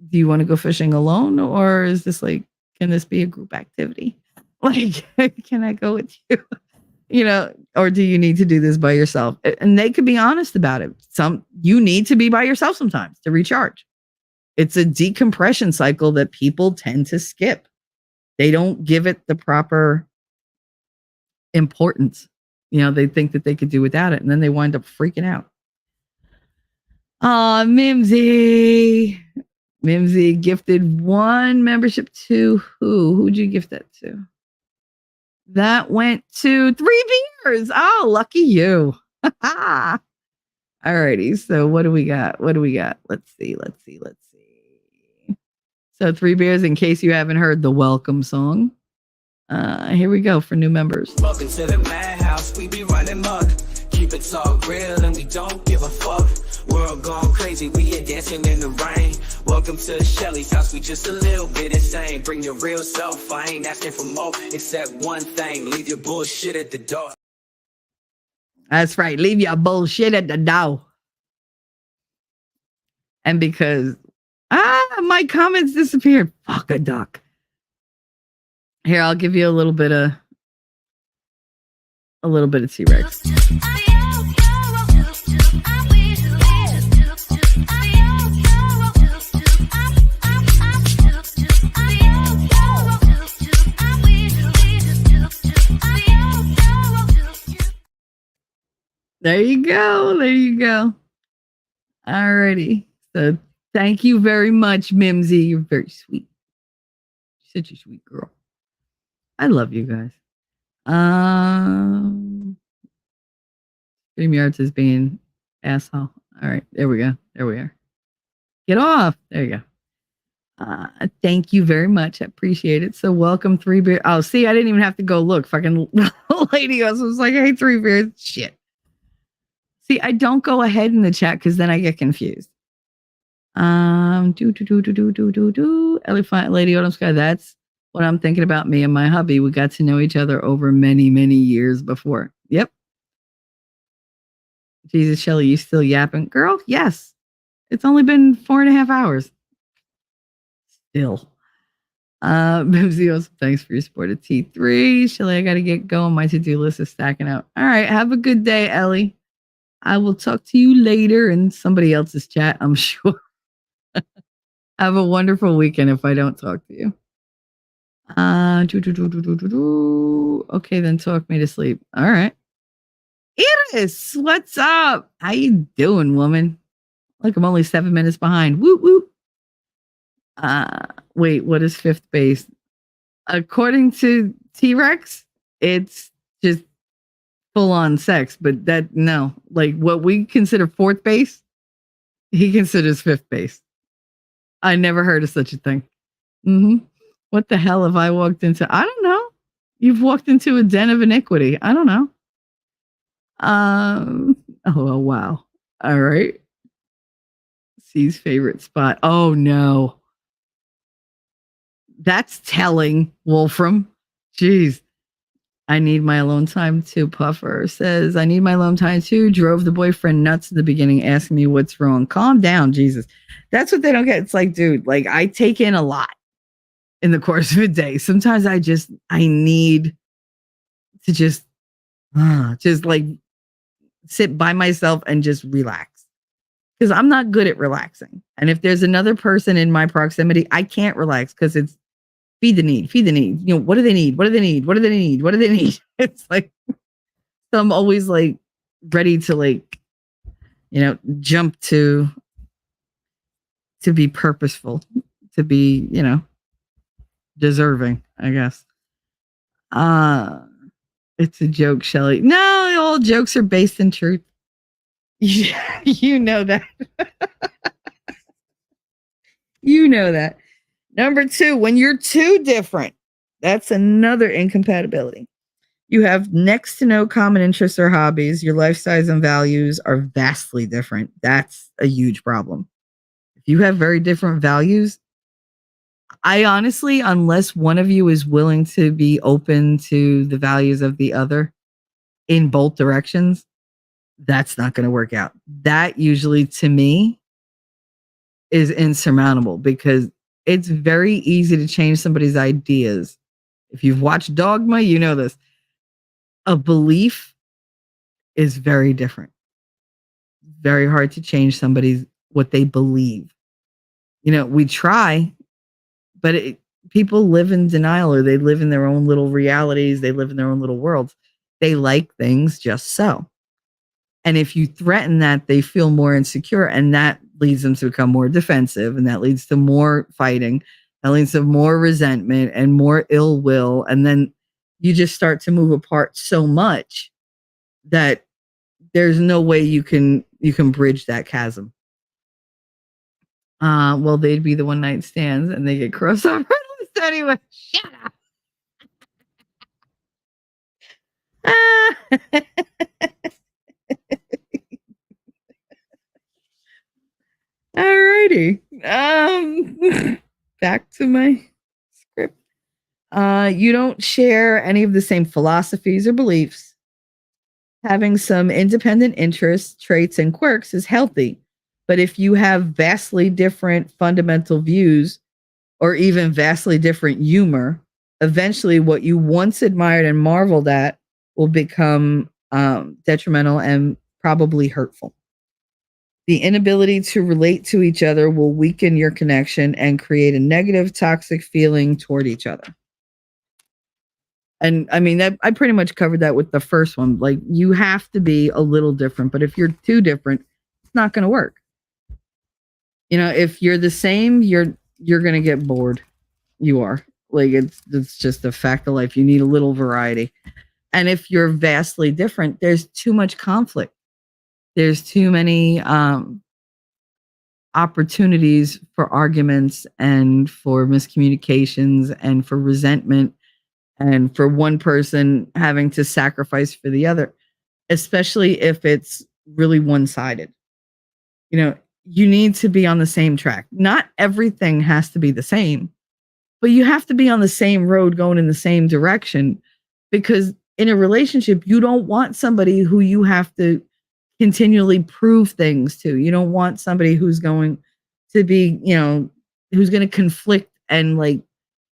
do you want to go fishing alone, or is this like, can this be a group activity? Like, can I go with you? You know, or do you need to do this by yourself? And they could be honest about it. You need to be by yourself sometimes to recharge. It's a decompression cycle that people tend to skip. They don't give it the proper importance. You know, they think that they could do without it, and then they wind up freaking out. Mimsy gifted 1 membership to who? Who'd you gift that to? That went to 3 Beers. Oh, lucky you. Alrighty. So what do we got? Let's see. So 3 Beers, in case you haven't heard the welcome song. Here we go for new members. Welcome to the madhouse, we be running muck. Keep it all real and we don't give a fuck. World gone crazy, we here dancing in the rain. Welcome to Shelly's house, we just a little bit insane. Bring your real self, I ain't asking for more, except one thing, leave your bullshit at the door. That's right, leave your bullshit at the door. And because, my comments disappeared. Fuck a duck. Here, I'll give you a little bit of T-Rex. There you go. Alrighty. So thank you very much, Mimsy. You're very sweet. You're such a sweet girl. I love you guys. StreamYards is being asshole. All right, there we go. There we are. Get off. There you go. Thank you very much. I appreciate it. So welcome 3 Beers. Oh, see, I didn't even have to go look. Fucking lady else was like, hey, 3 Beers. Shit. See, I don't go ahead in the chat because then I get confused. Elephant Lady Autumn Sky. That's what I'm thinking about. Me and my hubby. We got to know each other over many, many years before. Yep. Jesus, Shelly, you still yapping? Girl, yes. It's only been 4.5 hours. Still. Bimsy, thanks for your support at T3. Shelly, I got to get going. My to-do list is stacking up. All right. Have a good day, Ellie. I will talk to you later in somebody else's chat, I'm sure. Have a wonderful weekend if I don't talk to you. Okay, then talk me to sleep. All right. Iris, what's up? How you doing, woman? Like I'm only 7 minutes behind. Whoop, whoop. Wait, what is 5th base? According to T-Rex, it's just full-on sex, but no. Like what we consider 4th base, he considers 5th base. I never heard of such a thing. What the hell have I walked into? I don't know. You've walked into a den of iniquity. I don't know. Oh, wow. All right. C's favorite spot. Oh, no. That's telling, Wolfram. Jeez. I need my alone time too. Puffer says, I need my alone time too. Drove the boyfriend nuts at the beginning, asking me what's wrong. Calm down, Jesus. That's what they don't get. It's like, dude, like I take in a lot in the course of a day. Sometimes I need to just like sit by myself and just relax. Because I'm not good at relaxing. And if there's another person in my proximity, I can't relax because it's feed the need. You know, what do they need? It's like, so I'm always like ready to like, you know, jump to be purposeful, to be, you know, deserving, I guess. It's a joke, Shelly. No, all jokes are based in truth. You know that. You know that. Number 2, when you're too different, that's another incompatibility. You have next to no common interests or hobbies. Your lifestyles and values are vastly different. That's a huge problem. If you have very different values, I honestly, unless one of you is willing to be open to the values of the other in both directions, that's not going to work out. That usually, to me, is insurmountable because it's very easy to change somebody's ideas. If you've watched Dogma, you know this. A belief is very different. Very hard to change somebody's what they believe. We try, but people live in denial, or they live in their own little realities. They live in their own little worlds. They like things just so. And if you threaten that, they feel more insecure, and that leads them to become more defensive, and that leads to more fighting. That leads to more resentment and more ill will. And then you just start to move apart so much that there's no way you can bridge that chasm. Well, they'd be the one night stands, and they get crossed off our list anyway. Shut up. Alrighty. Back to my script. You don't share any of the same philosophies or beliefs. Having some independent interests, traits, and quirks is healthy. But if you have vastly different fundamental views or even vastly different humor, eventually what you once admired and marveled at will become detrimental and probably hurtful. The inability to relate to each other will weaken your connection and create a negative, toxic feeling toward each other. And I mean, I pretty much covered that with the first one. Like, you have to be a little different, but if you're too different, it's not going to work. If you're the same, you're going to get bored. You are. Like, it's just a fact of life. You need a little variety. And if you're vastly different, there's too much conflict. There's too many opportunities for arguments and for miscommunications and for resentment and for one person having to sacrifice for the other, especially if it's really one-sided. You need to be on the same track. Not everything has to be the same, but you have to be on the same road going in the same direction, because in a relationship, you don't want somebody who you have to continually prove things to. You don't want somebody who's going to be, who's going to conflict and like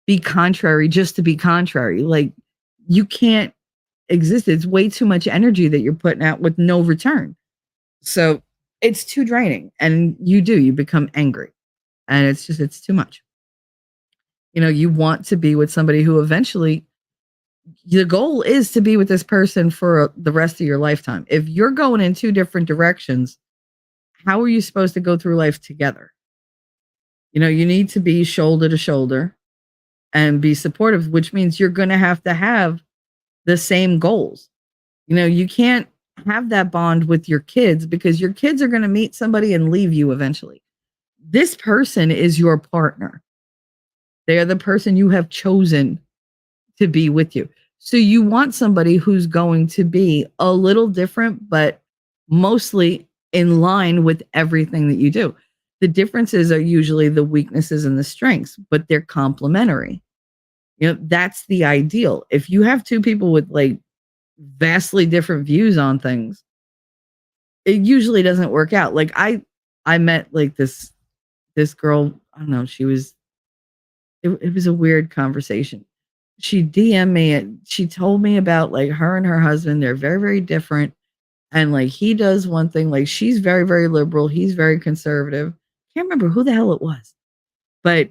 be contrary just to be contrary. Like, you can't exist. It's way too much energy that you're putting out with no return. So it's too draining, and you become angry, and it's too much. You want to be with somebody who eventually, the goal is to be with this person for the rest of your lifetime. If you're going in two different directions, how are you supposed to go through life together? You need to be shoulder to shoulder and be supportive, which means you're going to have the same goals. You can't have that bond with your kids, because your kids are going to meet somebody and leave you eventually. This person is your partner. They are the person you have chosen to be with you. So you want somebody who's going to be a little different, but mostly in line with everything that you do. The differences are usually the weaknesses and the strengths, but they're complementary. That's the ideal. If you have two people with like vastly different views on things, it usually doesn't work out. Like, I met like this girl. I don't know. It was a weird conversation. She DM'd me. She told me about like her and her husband. They're very, very different. And like, he does one thing, like she's very, very liberal. He's very conservative. Can't remember who the hell it was, but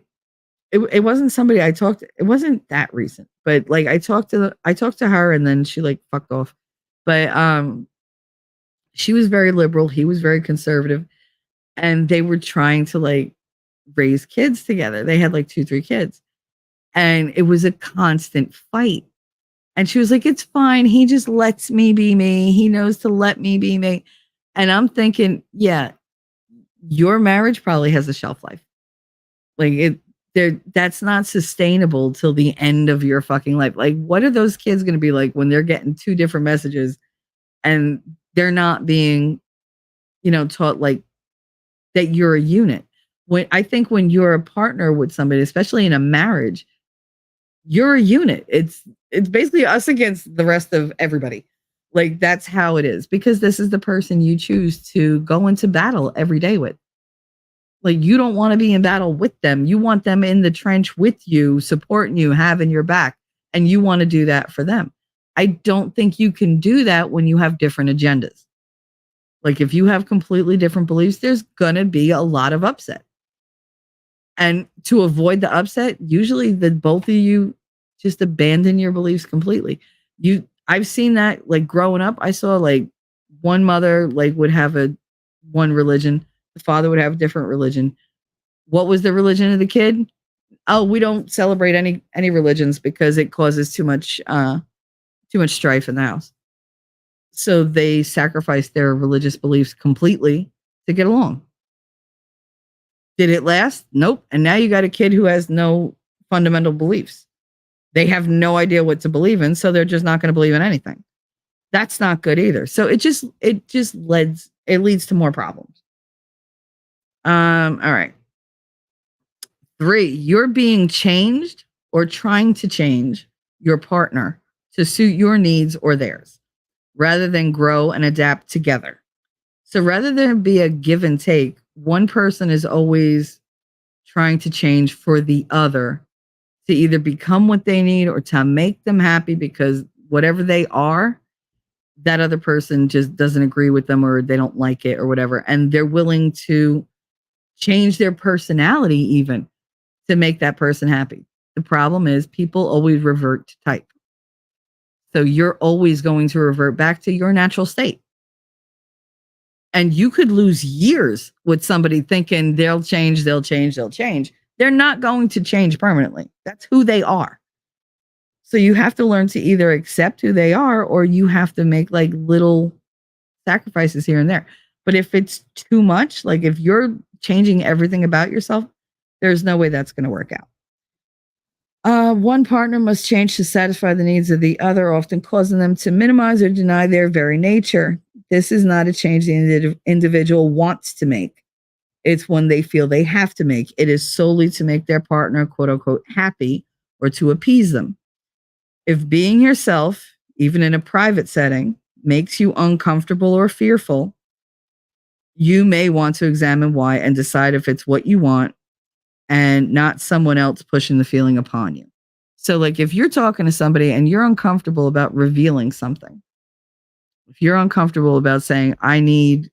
it wasn't somebody I talked to. It wasn't that recent, but like I talked to her, and then she like fucked off. But she was very liberal. He was very conservative, and they were trying to like raise kids together. They had like 2-3 kids, and it was a constant fight. And she was like, "It's fine. He just lets me be me. He knows to let me be me." And I'm thinking, yeah, your marriage probably has a shelf life. Like, that's not sustainable till the end of your fucking life. Like, what are those kids going to be like when they're getting two different messages and they're not being, taught like that you're a unit? When you're a partner with somebody, especially in a marriage, you're a unit. It's basically us against the rest of everybody. Like, that's how it is, because this is the person you choose to go into battle every day with. Like, you don't want to be in battle with them. You want them in the trench with you, supporting you, having your back, and you want to do that for them. I don't think you can do that when you have different agendas. Like, if you have completely different beliefs, there's going to be a lot of upset. And to avoid the upset, usually the both of you just abandon your beliefs completely. I've seen that, like, growing up. I saw, like, one mother, like, would have one religion. The father would have a different religion. What was the religion of the kid? Oh, we don't celebrate any religions because it causes too much strife in the house. So they sacrificed their religious beliefs completely to get along. Did it last? Nope. And now you got a kid who has no fundamental beliefs. They have no idea what to believe in, so they're just not going to believe in anything. That's not good either. So it just leads to more problems. All right. 3, you're being changed or trying to change your partner to suit your needs or theirs, rather than grow and adapt together. So rather than be a give and take, one person is always trying to change for the other to either become what they need or to make them happy, because whatever they are, that other person just doesn't agree with them or they don't like it or whatever. And they're willing to change their personality even to make that person happy. The problem is people always revert to type. So you're always going to revert back to your natural state. And you could lose years with somebody thinking they'll change. They're not going to change permanently. That's who they are. So you have to learn to either accept who they are, or you have to make like little sacrifices here and there. But if it's too much, like if you're changing everything about yourself, there's no way that's going to work out. One partner must change to satisfy the needs of the other, often causing them to minimize or deny their very nature. This is not a change the individual wants to make. It's one they feel they have to make. It is solely to make their partner, quote unquote, happy or to appease them. If being yourself, even in a private setting, makes you uncomfortable or fearful, you may want to examine why and decide if it's what you want and not someone else pushing the feeling upon you. So, like, if you're talking to somebody and you're uncomfortable about revealing something, if you're uncomfortable about saying, I need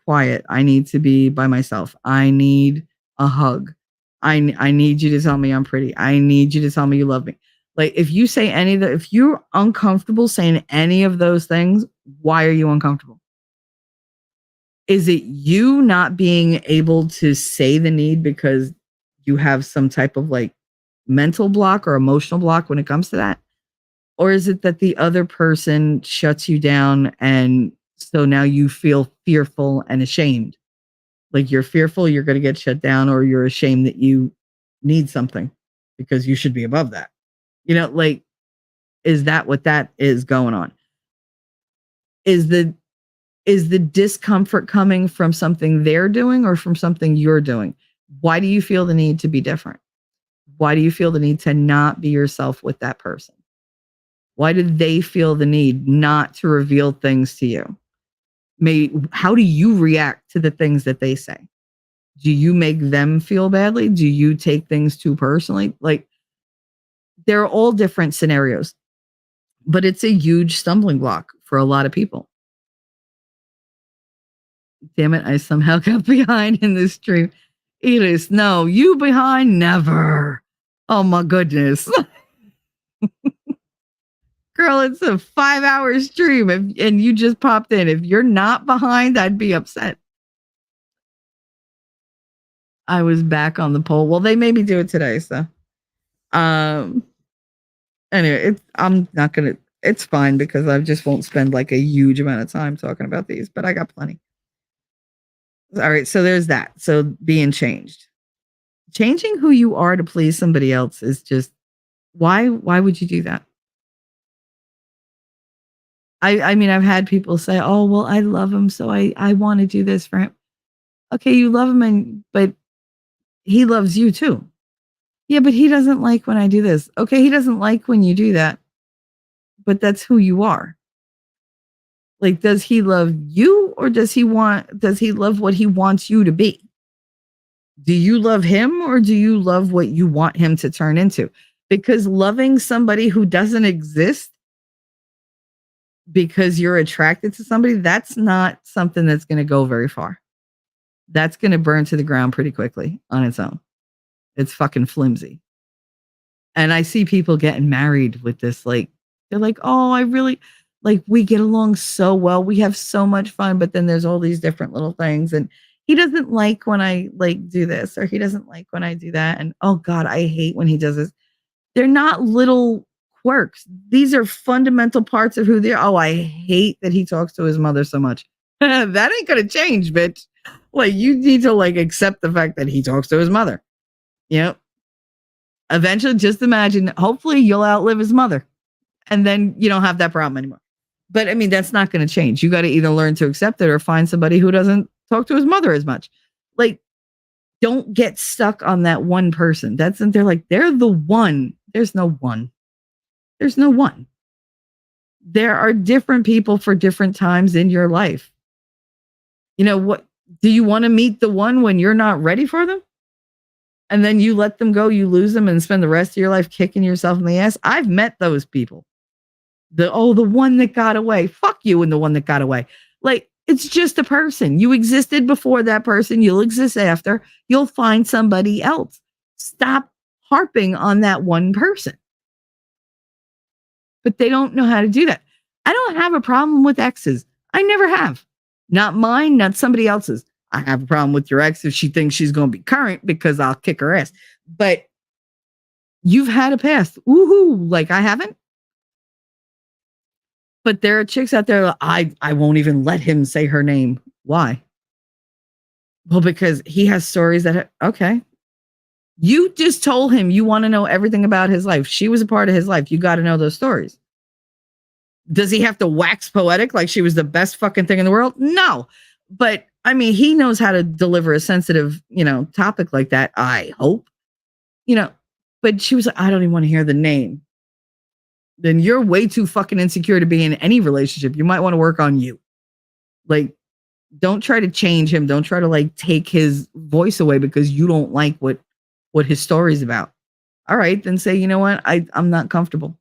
quiet, I need to be by myself, I need a hug, I need you to tell me I'm pretty, I need you to tell me you love me. Like, if you say if you're uncomfortable saying any of those things, why are you uncomfortable? Is it you not being able to say the need because you have some type of like mental block or emotional block when it comes to that? Or is it that the other person shuts you down and so now you feel fearful and ashamed? Like, you're fearful you're going to get shut down, or you're ashamed that you need something because you should be above that. Like, is that what that is going on? Is the discomfort coming from something they're doing or from something you're doing? Why do you feel the need to be different? Why do you feel the need to not be yourself with that person? Why do they feel the need not to reveal things to you? How do you react to the things that they say? Do you make them feel badly? Do you take things too personally? Like, they're all different scenarios, but it's a huge stumbling block for a lot of people. Damn it, I somehow got behind in this stream. Edith, no, you behind? Never. Oh my goodness. Girl, it's a 5-hour stream and you just popped in. If you're not behind, I'd be upset. I was back on the poll. Well, they made me do it today, so. Anyway, it's fine because I just won't spend like a huge amount of time talking about these, but I got plenty. All right, so there's that. So being changed. changing who you are to please somebody else is just why would you do that? I mean, I've had people say, "Oh, well, I love him, so I want to do this for him." Okay, you love him but he loves you too. Yeah, but he doesn't like when I do this. Okay, he doesn't like when you do that, but that's who you are. Like, does he love you or does he love what he wants you to be? Do you love him or do you love what you want him to turn into? Because loving somebody who doesn't exist because you're attracted to somebody, that's not something that's going to go very far. That's going to burn to the ground pretty quickly on its own. It's fucking flimsy. And I see people getting married with this, like, they're like, oh, I really, like, we get along so well. We have so much fun. But then there's all these different little things. And he doesn't like when I like do this, or he doesn't like when I do that. And oh God, I hate when he does this. They're not little quirks. These are fundamental parts of who they are. Oh, I hate that he talks to his mother so much. That ain't going to change, bitch. Like, you need to like accept the fact that he talks to his mother. Yep. Eventually, just imagine, hopefully you'll outlive his mother and then you don't have that problem anymore. But I mean, that's not going to change. You got to either learn to accept it or find somebody who doesn't talk to his mother as much. Like, don't get stuck on that one person. They're like, they're the one. There's no one. There's no one. There are different people for different times in your life. You know what? Do you want to meet the one when you're not ready for them? And then you let them go, you lose them, and spend the rest of your life kicking yourself in the ass. I've met those people. The one that got away. Fuck you and the one that got away. Like, it's just a person. You existed before that person. You'll exist after. You'll find somebody else. Stop harping on that one person. But they don't know how to do that. I don't have a problem with exes. I never have. Not mine, not somebody else's. I have a problem with your ex if she thinks she's going to be current because I'll kick her ass. But you've had a past. Woohoo. Like, I haven't. But there are chicks out there, I won't even let him say her name. Why? Well, because he has stories that, okay. You just told him you want to know everything about his life. She was a part of his life. You got to know those stories. Does he have to wax poetic like she was the best fucking thing in the world? No. But I mean, he knows how to deliver a sensitive, topic like that. I hope, but she was like, I don't even want to hear the name. Then you're way too fucking insecure to be in any relationship. You might want to work on you. Like, don't try to change him. Don't try to like take his voice away because you don't like what his story's about. All right, then say, you know what? I'm not comfortable.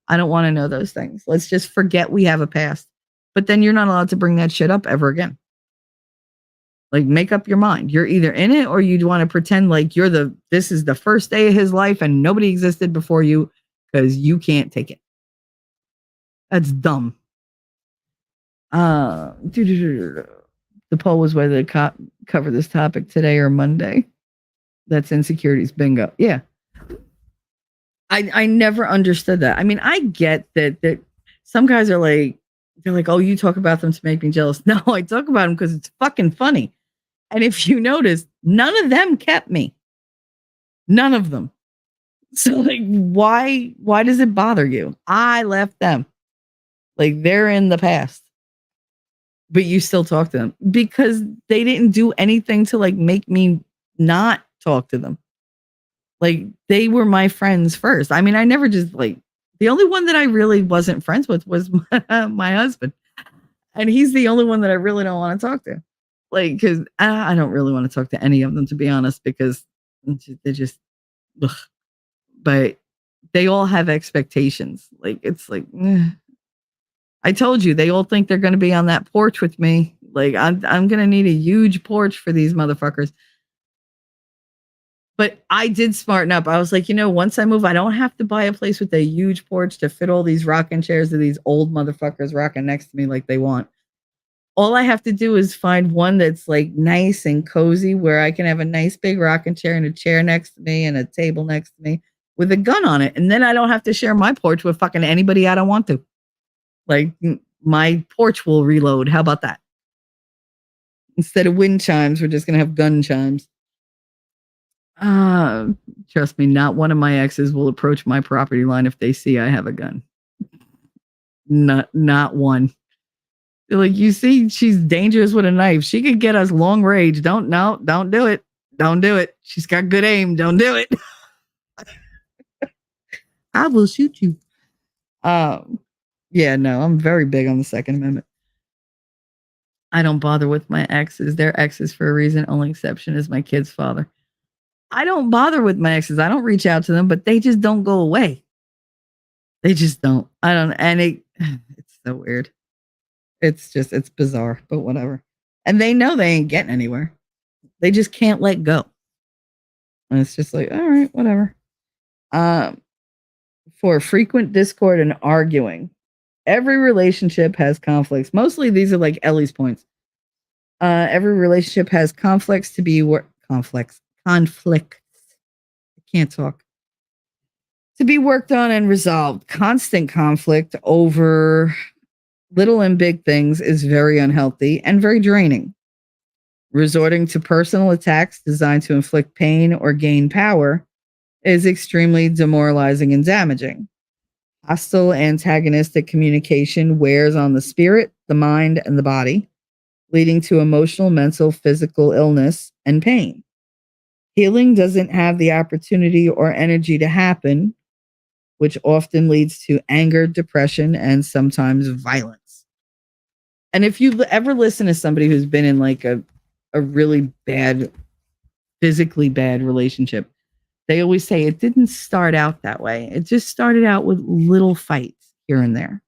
I don't want to know those things. Let's just forget we have a past. But then you're not allowed to bring that shit up ever again. Like, make up your mind. You're either in it or you want to pretend like this is the first day of his life and nobody existed before you because you can't take it. That's dumb. The poll was whether to cover this topic today or Monday. That's insecurities bingo. Yeah. I never understood that. I mean, I get that some guys are like, they're like, oh, you talk about them to make me jealous. No, I talk about them because it's fucking funny. And if you notice, none of them kept me. None of them. So like, why does it bother you? I left them. Like, they're in the past. But you still talk to them because they didn't do anything to like make me not talk to them. Like, they were my friends first. I mean, I never just like, the only one that I really wasn't friends with was my husband. And he's the only one that I really don't want to talk to. Like, because I don't really want to talk to any of them, to be honest, because they're just, ugh. But they all have expectations. Like, it's like, I told you, they all think they're going to be on that porch with me. Like, I'm going to need a huge porch for these motherfuckers. But I did smarten up. I was like, once I move, I don't have to buy a place with a huge porch to fit all these rocking chairs of these old motherfuckers rocking next to me like they want. All I have to do is find one that's like nice and cozy where I can have a nice big rocking chair and a chair next to me and a table next to me with a gun on it. And then I don't have to share my porch with fucking anybody I don't want to. Like, my porch will reload. How about that? Instead of wind chimes, we're just going to have gun chimes. Trust me, not one of my exes will approach my property line if they see I have a gun. Not one. They're like, you see, she's dangerous with a knife. She could get us long range. Don't do it. Don't do it. She's got good aim. Don't do it. I will shoot you. Yeah, no, I'm very big on the Second Amendment. I don't bother with my exes. They're exes for a reason. Only exception is my kid's father. I don't bother with my exes. I don't reach out to them, but they just don't go away. They just don't. I don't. And it's so weird. It's bizarre, but whatever. And they know they ain't getting anywhere. They just can't let go. And it's just like, all right, whatever. For frequent discord and arguing. Every relationship has conflicts. Mostly these are like Ellie's points. Every relationship has conflicts. I can't talk. To be worked on and resolved. Constant conflict over little and big things is very unhealthy and very draining. Resorting to personal attacks designed to inflict pain or gain power is extremely demoralizing and damaging. Hostile, antagonistic communication wears on the spirit, the mind, and the body, leading to emotional, mental, physical illness and pain. Healing doesn't have the opportunity or energy to happen, which often leads to anger, depression, and sometimes violence. And if you ever listen to somebody who's been in like a really bad, physically bad relationship, they always say it didn't start out that way. It just started out with little fights here and there.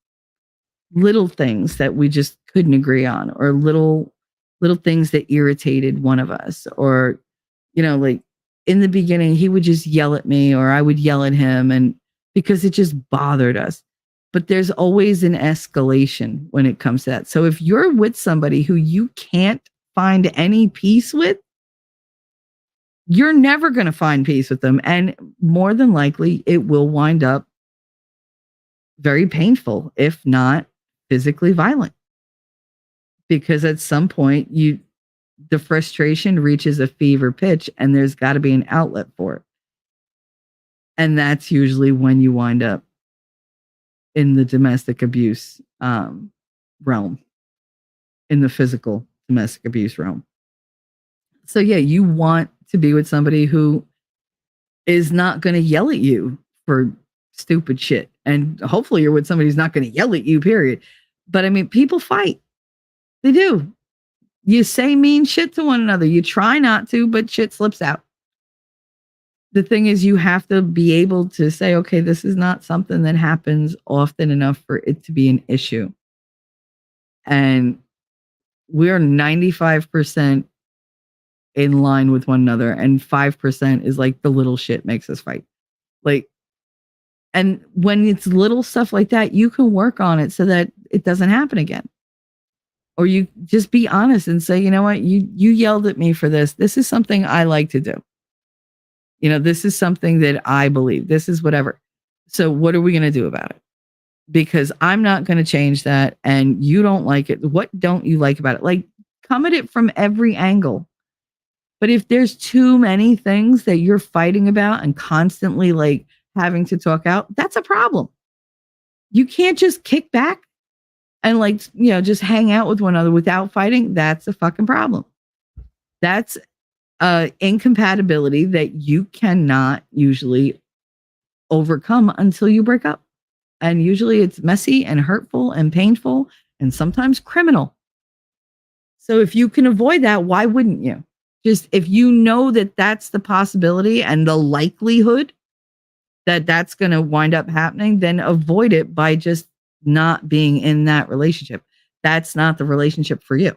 Little things that we just couldn't agree on, or little things that irritated one of us. Or, like in the beginning, he would just yell at me or I would yell at him, and because it just bothered us. But there's always an escalation when it comes to that. So if you're with somebody who you can't find any peace with, you're never going to find peace with them. And more than likely, it will wind up very painful, if not physically violent. Because at some point, the frustration reaches a fever pitch and there's got to be an outlet for it. And that's usually when you wind up in the domestic abuse realm, in the physical domestic abuse realm. So yeah, you want to be with somebody who is not going to yell at you for stupid shit. And hopefully you're with somebody who's not going to yell at you, period. But I mean, people fight. They do. You say mean shit to one another. You try not to, but shit slips out. The thing is, you have to be able to say, okay, this is not something that happens often enough for it to be an issue. And we're 95% in line with one another, and 5% is like the little shit makes us fight. Like, and when it's little stuff like that, you can work on it so that it doesn't happen again. Or you just be honest and say, you know what, you yelled at me for this. This is something I like to do. This is something that I believe. This is whatever. So what are we going to do about it? Because I'm not going to change that, and you don't like it. What don't you like about it? Like, come at it from every angle. But if there's too many things that you're fighting about and constantly like having to talk out, that's a problem. You can't just kick back and like, just hang out with one another without fighting. That's a fucking problem. That's incompatibility that you cannot usually overcome until you break up. And usually it's messy and hurtful and painful and sometimes criminal. So if you can avoid that, why wouldn't you? Just if you know that that's the possibility and the likelihood that that's going to wind up happening, then avoid it by just not being in that relationship. That's not the relationship for you.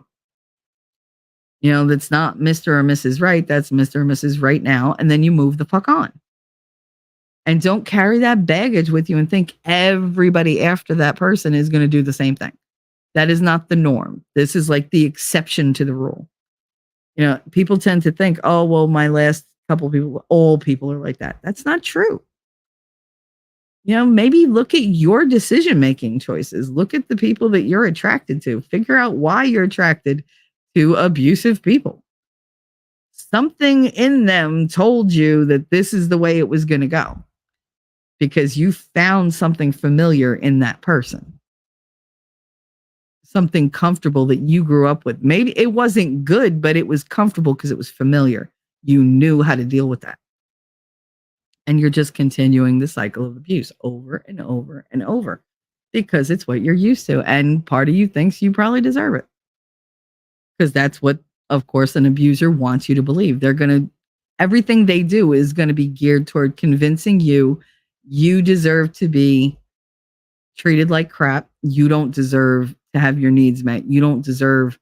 That's not Mr. or Mrs. Right. That's Mr. or Mrs. Right now. And then you move the fuck on. And don't carry that baggage with you and think everybody after that person is going to do the same thing. That is not the norm. This is like the exception to the rule. People tend to think, oh, well, my last couple of people, all people are like that. That's not true. Maybe look at your decision-making choices. Look at the people that you're attracted to. Figure out why you're attracted to abusive people. something in them told you that this is the way it was going to go because you found something familiar in that person, something comfortable that you grew up with. Maybe it wasn't good, but it was comfortable because it was familiar. You knew how to deal with that. And you're just continuing the cycle of abuse over and over and over because it's what you're used to. And part of you thinks you probably deserve it because that's what, of course, an abuser wants you to believe. Everything they do is going to be geared toward convincing you deserve to be treated like crap. You don't deserve to have your needs met. You don't deserve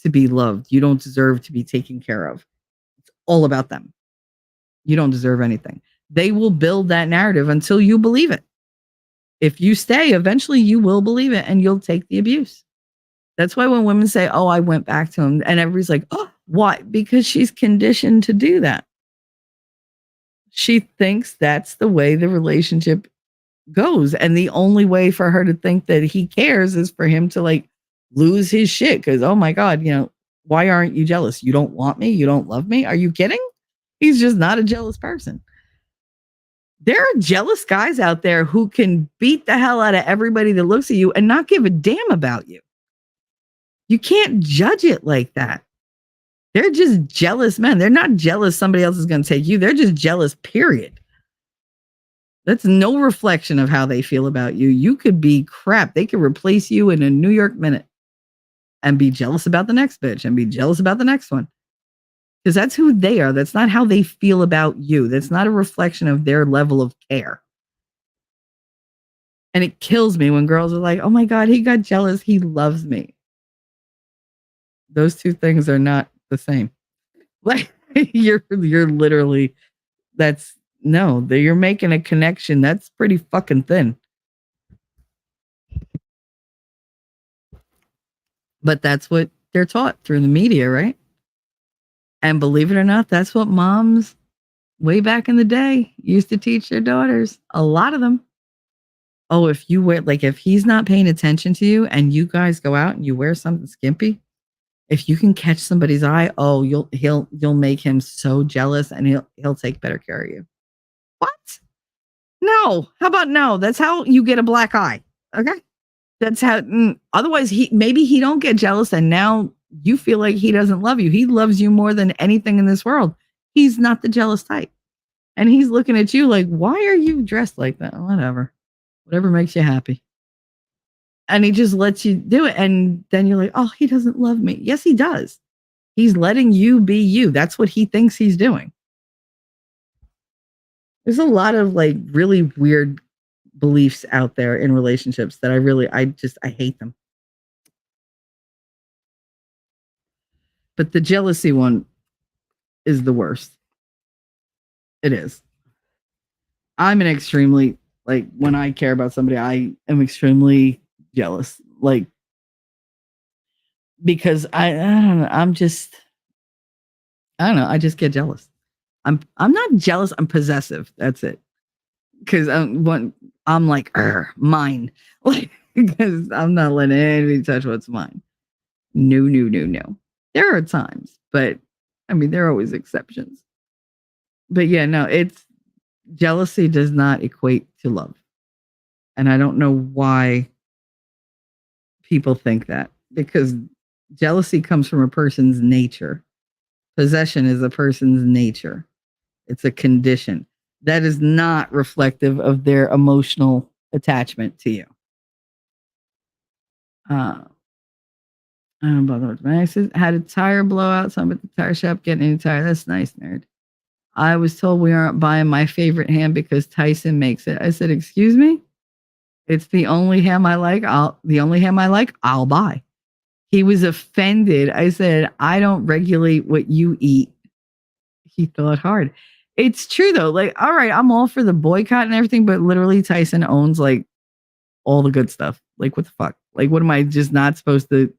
to be loved. You don't deserve to be taken care of. It's all about them. You don't deserve anything. They will build that narrative until you believe it. If you stay, eventually you will believe it and you'll take the abuse. That's why when women say, oh, I went back to him, and everybody's like, oh, why? Because she's conditioned to do that. She thinks that's the way the relationship goes. And the only way for her to think that he cares is for him to like lose his shit. Because, oh my God, why aren't you jealous? You don't want me? You don't love me? Are you kidding? He's just not a jealous person. There are jealous guys out there who can beat the hell out of everybody that looks at you and not give a damn about you. You can't judge it like that. They're just jealous men. They're not jealous somebody else is going to take you. They're just jealous, period. That's no reflection of how they feel about you. You could be crap. They could replace you in a New York minute and be jealous about the next bitch and be jealous about the next one. Because that's who they are. That's not how they feel about you. That's not a reflection of their level of care. And it kills me when girls are like, oh my God, he got jealous. He loves me. Those two things are not the same. Like you're literally, you're making a connection. That's pretty fucking thin. But that's what they're taught through the media, right? And believe it or not, that's what moms way back in the day used to teach their daughters. A lot of them. Oh, if he's not paying attention to you and you guys go out and you wear something skimpy, if you can catch somebody's eye, oh, you'll make him so jealous and he'll take better care of you. What? No. How about no? That's how you get a black eye. Okay. That's how, otherwise maybe he don't get jealous and now you feel like he doesn't love you. He loves you more than anything in this world. He's not the jealous type. And he's looking at you like, why are you dressed like that? Whatever makes you happy. And he just lets you do it. And then you're like, oh, he doesn't love me. Yes, he does. He's letting you be you. That's what he thinks he's doing. There's a lot of like really weird beliefs out there in relationships that I hate them. But the jealousy one is the worst. It is. I'm an extremely, like, when I care about somebody, I am extremely jealous. Like, because I don't know, I just get jealous. I'm not jealous, I'm possessive. That's it. Because I'm like, mine. Like, because I'm not letting anybody touch what's mine. No. There are times, but I mean, there are always exceptions. But yeah, no, jealousy does not equate to love. And I don't know why people think that, because jealousy comes from a person's nature. Possession is a person's nature. It's a condition that is not reflective of their emotional attachment to you. I don't bother with my exes. Had a tire blowout, so I'm at the tire shop getting a new tire. That's nice, nerd. I was told we aren't buying my favorite ham because Tyson makes it. I said, excuse me? It's the only ham I like. I'll buy. He was offended. I said, I don't regulate what you eat. He thought hard. It's true though. Like, all right, I'm all for the boycott and everything, but literally Tyson owns like all the good stuff. Like, what the fuck? Like, what am I just not supposed to?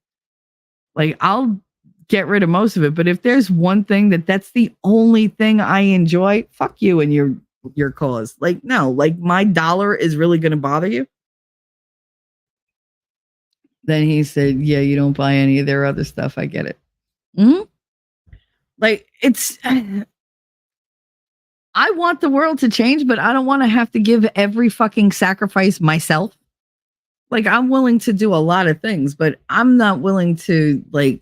Like, I'll get rid of most of it, but if there's one thing that's the only thing I enjoy, fuck you and your cause. Like, no, like my dollar is really going to bother you. Then he said, yeah, you don't buy any of their other stuff. I get it. Mm-hmm. Like, it's, I want the world to change, but I don't want to have to give every fucking sacrifice myself. Like, I'm willing to do a lot of things, but I'm not willing to, like,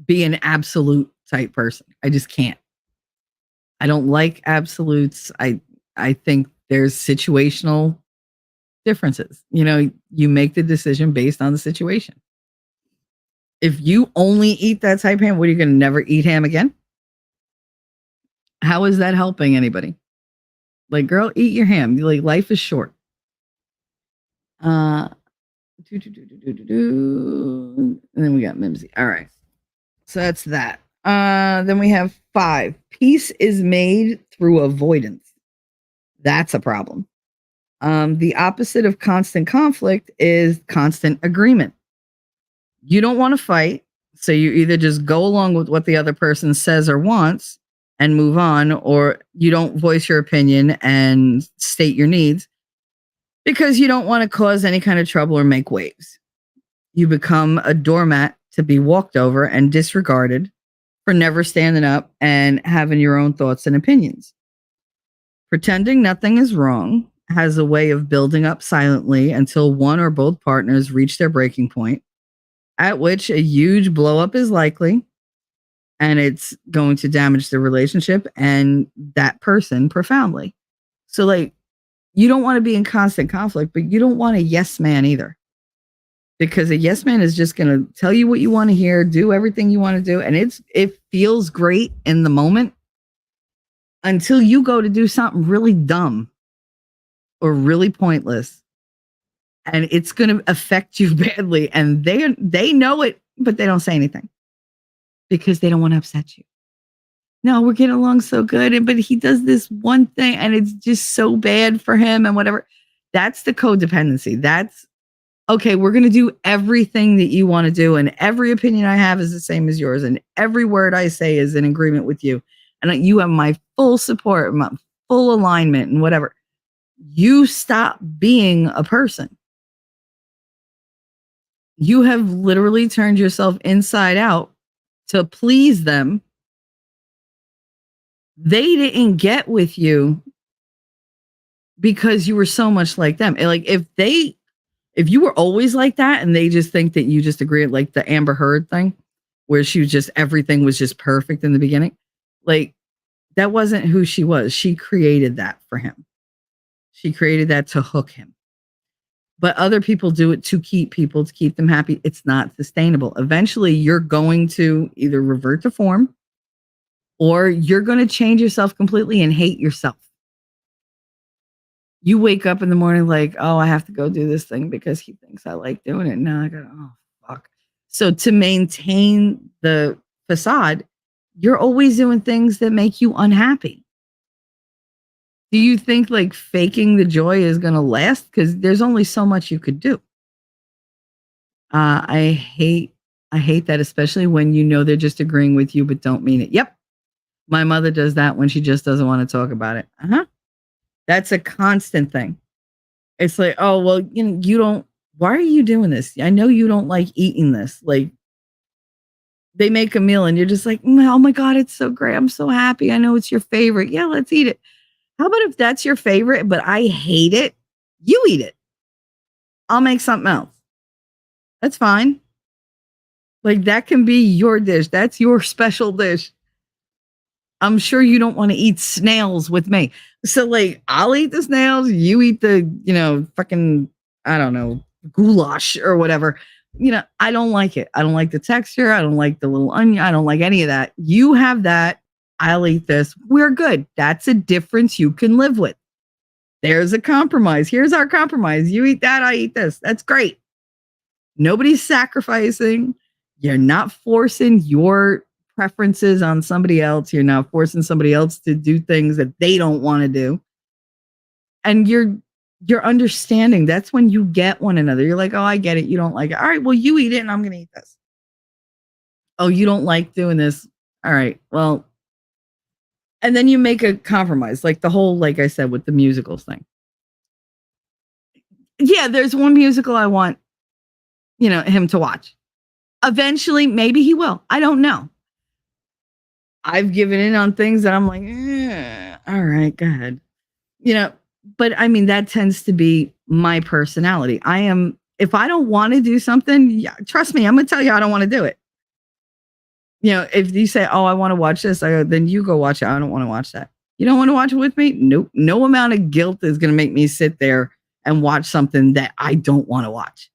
be an absolute type person. I just can't. I don't like absolutes. I think there's situational differences. You know, you make the decision based on the situation. If you only eat that type ham, what, are you going to never eat ham again? How is that helping anybody? Like, girl, eat your ham. Like, life is short. And then we got Mimsy. All right. So that's that. Then we have 5. Peace is made through avoidance. That's a problem. The opposite of constant conflict is constant agreement. You don't want to fight, so you either just go along with what the other person says or wants and move on, or you don't voice your opinion and state your needs because you don't want to cause any kind of trouble or make waves. You become a doormat to be walked over and disregarded for never standing up and having your own thoughts and opinions. Pretending nothing is wrong has a way of building up silently until one or both partners reach their breaking point, at which a huge blow up is likely, and it's going to damage the relationship and that person profoundly. So, like, you don't want to be in constant conflict, but you don't want a yes man either. Because a yes man is just going to tell you what you want to hear, do everything you want to do, and it feels great in the moment until you go to do something really dumb or really pointless, and it's going to affect you badly, and they know it, but they don't say anything because they don't want to upset you. No, we're getting along so good, but he does this one thing and it's just so bad for him and whatever. That's the codependency. That's okay, we're going to do everything that you want to do, and every opinion I have is the same as yours, and every word I say is in agreement with you, and you have my full support, my full alignment, and whatever. You stop being a person. You have literally turned yourself inside out to please them. They didn't get with you because you were so much like them. Like, if you were always like that and they just think that you just agree, like the Amber Heard thing, where she was just, everything was just perfect in the beginning. Like, that wasn't who she was. She created that for him. She created that to hook him. But other people do it to keep people, to keep them happy. It's not sustainable. Eventually, you're going to either revert to form or you're going to change yourself completely and hate yourself. You wake up in the morning like, oh, I have to go do this thing because he thinks I like doing it. Now I go, oh, fuck. So to maintain the facade, you're always doing things that make you unhappy. Do you think like faking the joy is going to last? Because there's only so much you could do. I hate that, especially when you know they're just agreeing with you but don't mean it. Yep. My mother does that when she just doesn't want to talk about it. That's a constant thing. It's like, oh, well, you don't, why are you doing this? I know you don't like eating this. Like, they make a meal and you're just like, oh my God, it's so great. I'm so happy. I know it's your favorite. Yeah, let's eat it. How about if that's your favorite, but I hate it? You eat it. I'll make something else. That's fine. Like, that can be your dish. That's your special dish. I'm sure you don't want to eat snails with me. So, like, I'll eat the snails. You eat the, fucking, I don't know, goulash or whatever. I don't like it. I don't like the texture. I don't like the little onion. I don't like any of that. You have that. I'll eat this. We're good. That's a difference you can live with. There's a compromise. Here's our compromise. You eat that. I eat this. That's great. Nobody's sacrificing. You're not forcing your preferences on somebody else. You're not forcing somebody else to do things that they don't want to do. And you're understanding. That's when you get one another. You're like, oh, I get it. You don't like it. All right, well, you eat it and I'm going to eat this. Oh, you don't like doing this. All right, well, and then you make a compromise, like the whole, like I said, with the musicals thing. Yeah, there's one musical I want, him to watch. Eventually, maybe he will. I don't know. I've given in on things that I'm like, all right, go ahead. But I mean, that tends to be my personality. If I don't want to do something, yeah, trust me, I'm going to tell you I don't want to do it. If you say, oh, I want to watch this, then you go watch it. I don't want to watch that. You don't want to watch it with me? Nope. No amount of guilt is going to make me sit there and watch something that I don't want to watch.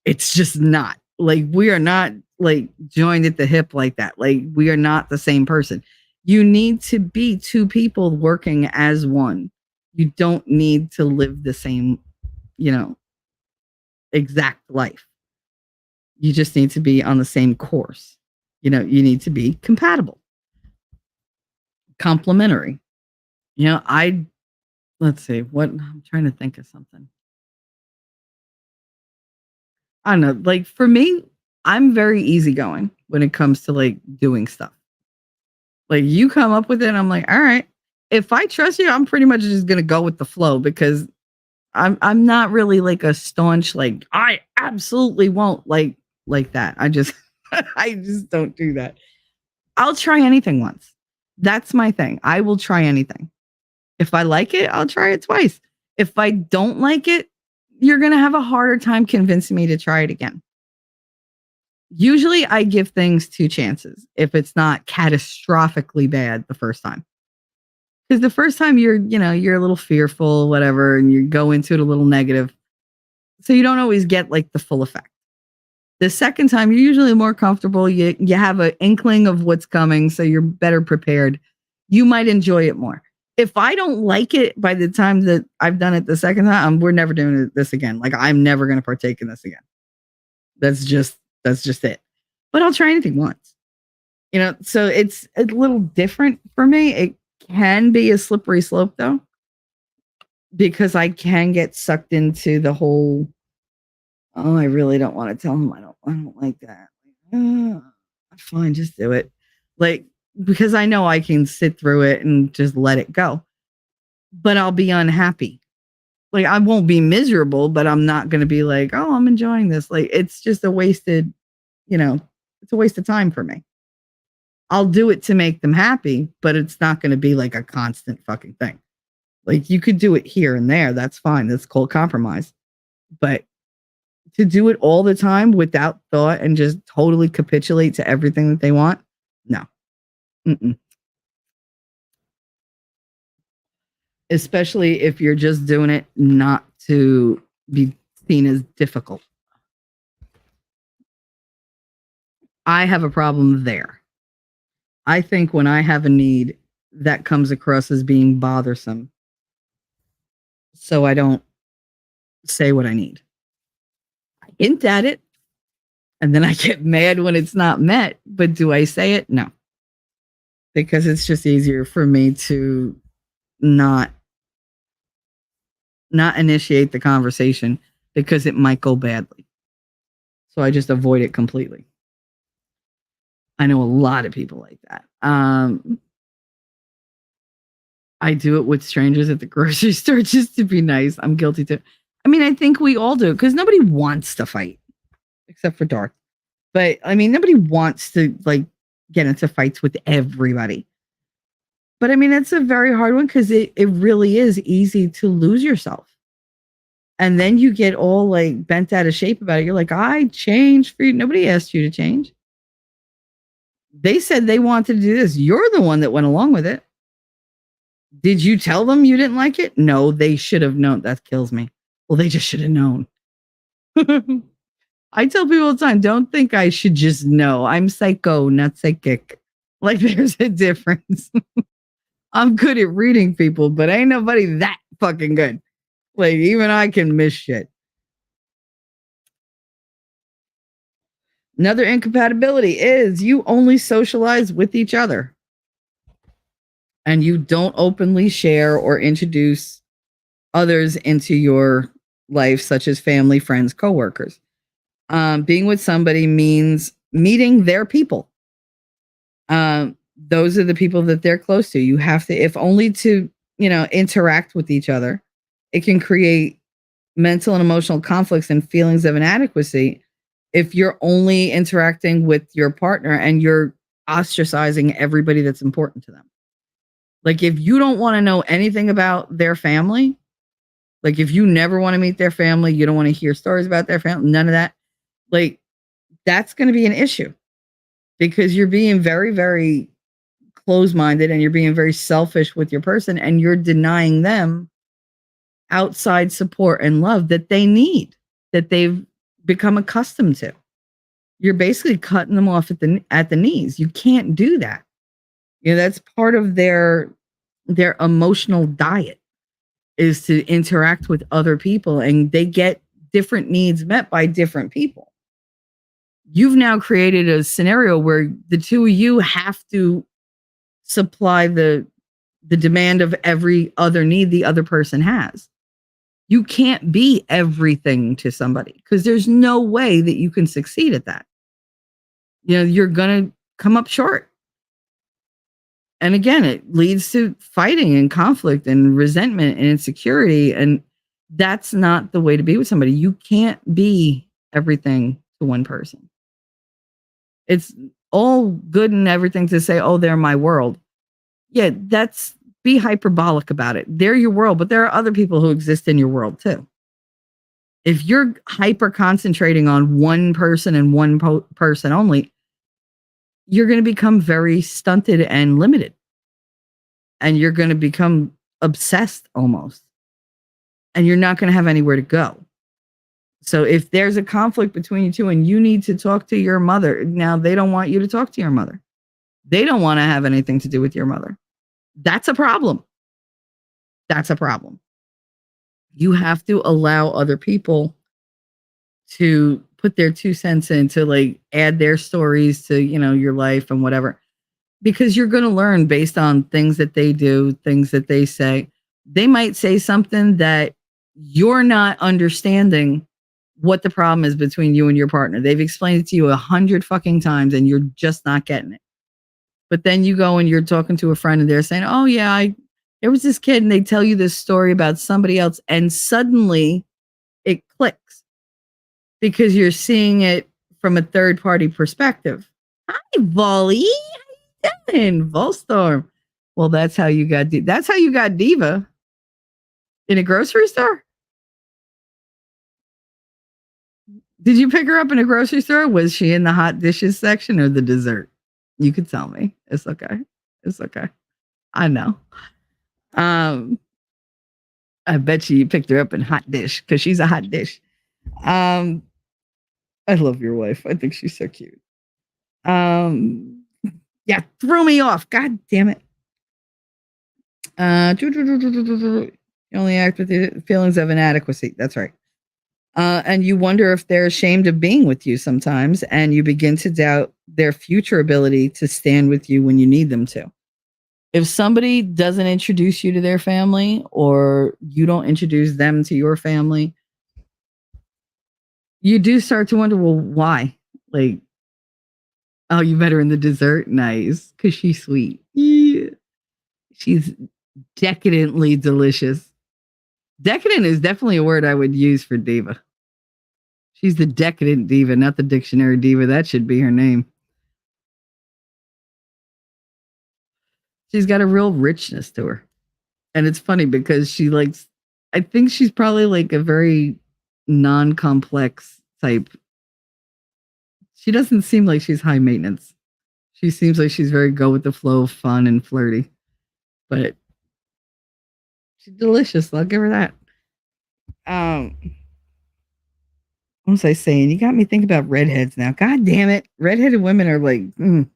It's just not. Like, we are not like joined at the hip like that. Like, we are not the same person. You need to be two people working as one. You don't need to live the same, exact life. You just need to be on the same course. You need to be compatible, complementary. Let's see what I'm trying to think of something. I don't know. Like, for me, I'm very easygoing when it comes to like doing stuff. Like, you come up with it, and I'm like, all right. If I trust you, I'm pretty much just gonna go with the flow, because I'm not really like a staunch, like, I absolutely won't like that. I just don't do that. I'll try anything once. That's my thing. I will try anything. If I like it, I'll try it twice. If I don't like it, you're going to have a harder time convincing me to try it again. Usually I give things 2 chances if it's not catastrophically bad the first time. Because the first time you're a little fearful, whatever, and you go into it a little negative. So you don't always get like the full effect. The second time, you're usually more comfortable. You have an inkling of what's coming, so you're better prepared. You might enjoy it more. If I don't like it by the time that I've done it the second time, we're never doing this again. Like, I'm never going to partake in this again. That's just it. But I'll try anything once. So it's a little different for me. It can be a slippery slope, though, because I can get sucked into the whole, oh, I really don't want to tell him I don't like that. Fine, just do it. Like, because I know I can sit through it and just let it go. But I'll be unhappy. Like, I won't be miserable, but I'm not going to be like, oh, I'm enjoying this. Like, it's just a wasted, it's a waste of time for me. I'll do it to make them happy, but it's not going to be like a constant fucking thing. Like, you could do it here and there. That's fine. That's called compromise. But to do it all the time without thought and just totally capitulate to everything that they want, no. Mm-mm. Especially if you're just doing it not to be seen as difficult. I have a problem there. I think when I have a need, that comes across as being bothersome. So I don't say what I need. I hint at it, and then I get mad when it's not met. But do I say it? No. Because it's just easier for me to not initiate the conversation, because it might go badly. So I just avoid it completely. I know a lot of people like that. I do it with strangers at the grocery store just to be nice. I'm guilty too. I mean, I think we all do, because nobody wants to fight, except for Dark. But I mean, nobody wants to like get into fights with everybody. But I mean, it's a very hard one, because it really is easy to lose yourself. And then you get all like bent out of shape about it. You're like, I changed for you. Nobody asked you to change. They said they wanted to do this. You're the one that went along with it. Did you tell them you didn't like it? No, they should have known. That kills me. Well, they just should have known. I tell people all the time, don't think I should just know. I'm psycho, not psychic. Like, there's a difference. I'm good at reading people, but ain't nobody that fucking good. Like, even I can miss shit. Another incompatibility is you only socialize with each other, and you don't openly share or introduce others into your life, such as family, friends, coworkers. Being with somebody means meeting their people. Those are the people that they're close to. You have to, if only to, interact with each other. It can create mental and emotional conflicts and feelings of inadequacy if you're only interacting with your partner and you're ostracizing everybody that's important to them. Like, if you don't want to know anything about their family, like if you never want to meet their family, you don't want to hear stories about their family, none of that, like, that's going to be an issue because you're being very, very close-minded and you're being very selfish with your person and you're denying them outside support and love that they need, that they've become accustomed to. You're basically cutting them off at the knees. You can't do that. You know, that's part of their emotional diet is to interact with other people, and they get different needs met by different people. You've now created a scenario where the two of you have to supply the demand of every other need the other person has. You can't be everything to somebody because there's no way that you can succeed at that. You know, you're going to come up short. And again, it leads to fighting and conflict and resentment and insecurity. And that's not the way to be with somebody. You can't be everything to one person. It's all good and everything to say, oh, they're my world. Yeah, be hyperbolic about it. They're your world, but there are other people who exist in your world too. If you're hyper concentrating on one person and one person only, you're going to become very stunted and limited. And you're going to become obsessed almost. And you're not going to have anywhere to go. So if there's a conflict between you two and you need to talk to your mother, now they don't want you to talk to your mother. They don't want to have anything to do with your mother. That's a problem. That's a problem. You have to allow other people to put their 2 cents in, to like add their stories to, you know, your life and whatever, because you're going to learn based on things that they do, things that they say. They might say something that you're not understanding what the problem is between you and your partner. They've explained it to you 100 fucking times and you're just not getting it. But then you go and you're talking to a friend and they're saying, oh yeah, there was this kid, and they tell you this story about somebody else, and suddenly it clicks because you're seeing it from a third party perspective. Hi, Volley. How you doing? Volstorm. Well, that's how you got Diva in a grocery store. Did you pick her up in a grocery store? Was she in the hot dishes section or the dessert? You could tell me. It's okay. It's okay. I know. I bet you picked her up in hot dish because she's a hot dish. I love your wife. I think she's so cute. Yeah, throw me off. God damn it. You only act with the feelings of inadequacy. That's right. And you wonder if they're ashamed of being with you sometimes, and you begin to doubt their future ability to stand with you when you need them to. If somebody doesn't introduce you to their family, or you don't introduce them to your family, you do start to wonder, well, why? Like, oh, you met her in the dessert? Nice. Because she's sweet. Yeah. She's decadently delicious. Decadent is definitely a word I would use for diva. She's the decadent diva, not the dictionary diva. That should be her name. She's got a real richness to her. And it's funny because I think she's probably like a very non-complex type. She doesn't seem like she's high maintenance. She seems like she's very go with the flow, fun and flirty. But she's delicious. I'll give her that. What was I saying? You got me thinking about redheads now. God damn it. Redheaded women are like, they're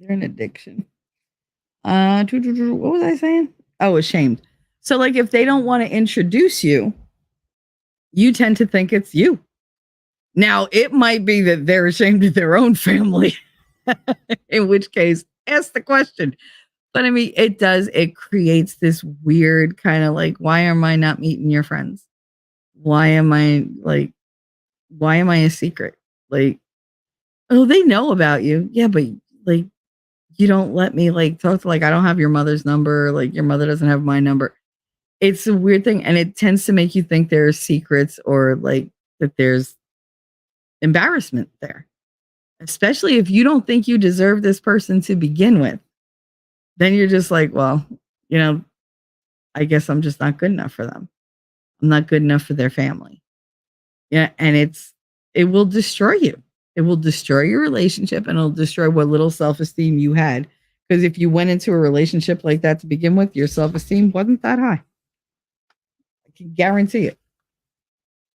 an addiction. What was I saying? Oh, ashamed. So like if they don't want to introduce you, you tend to think it's you. Now, it might be that they're ashamed of their own family, in which case, ask the question. But I mean, it creates this weird kind of like, why am I not meeting your friends? Why am I a secret? Like, oh, they know about you. Yeah, but like, you don't let me like talk to, like, I don't have your mother's number. Like, your mother doesn't have my number. It's a weird thing. And it tends to make you think there are secrets, or like that there's embarrassment there, especially if you don't think you deserve this person to begin with. Then you're just like, well, I guess I'm just not good enough for them. I'm not good enough for their family. Yeah, and it will destroy you. It will destroy your relationship, and it'll destroy what little self-esteem you had. Because if you went into a relationship like that to begin with, your self-esteem wasn't that high. I can guarantee it.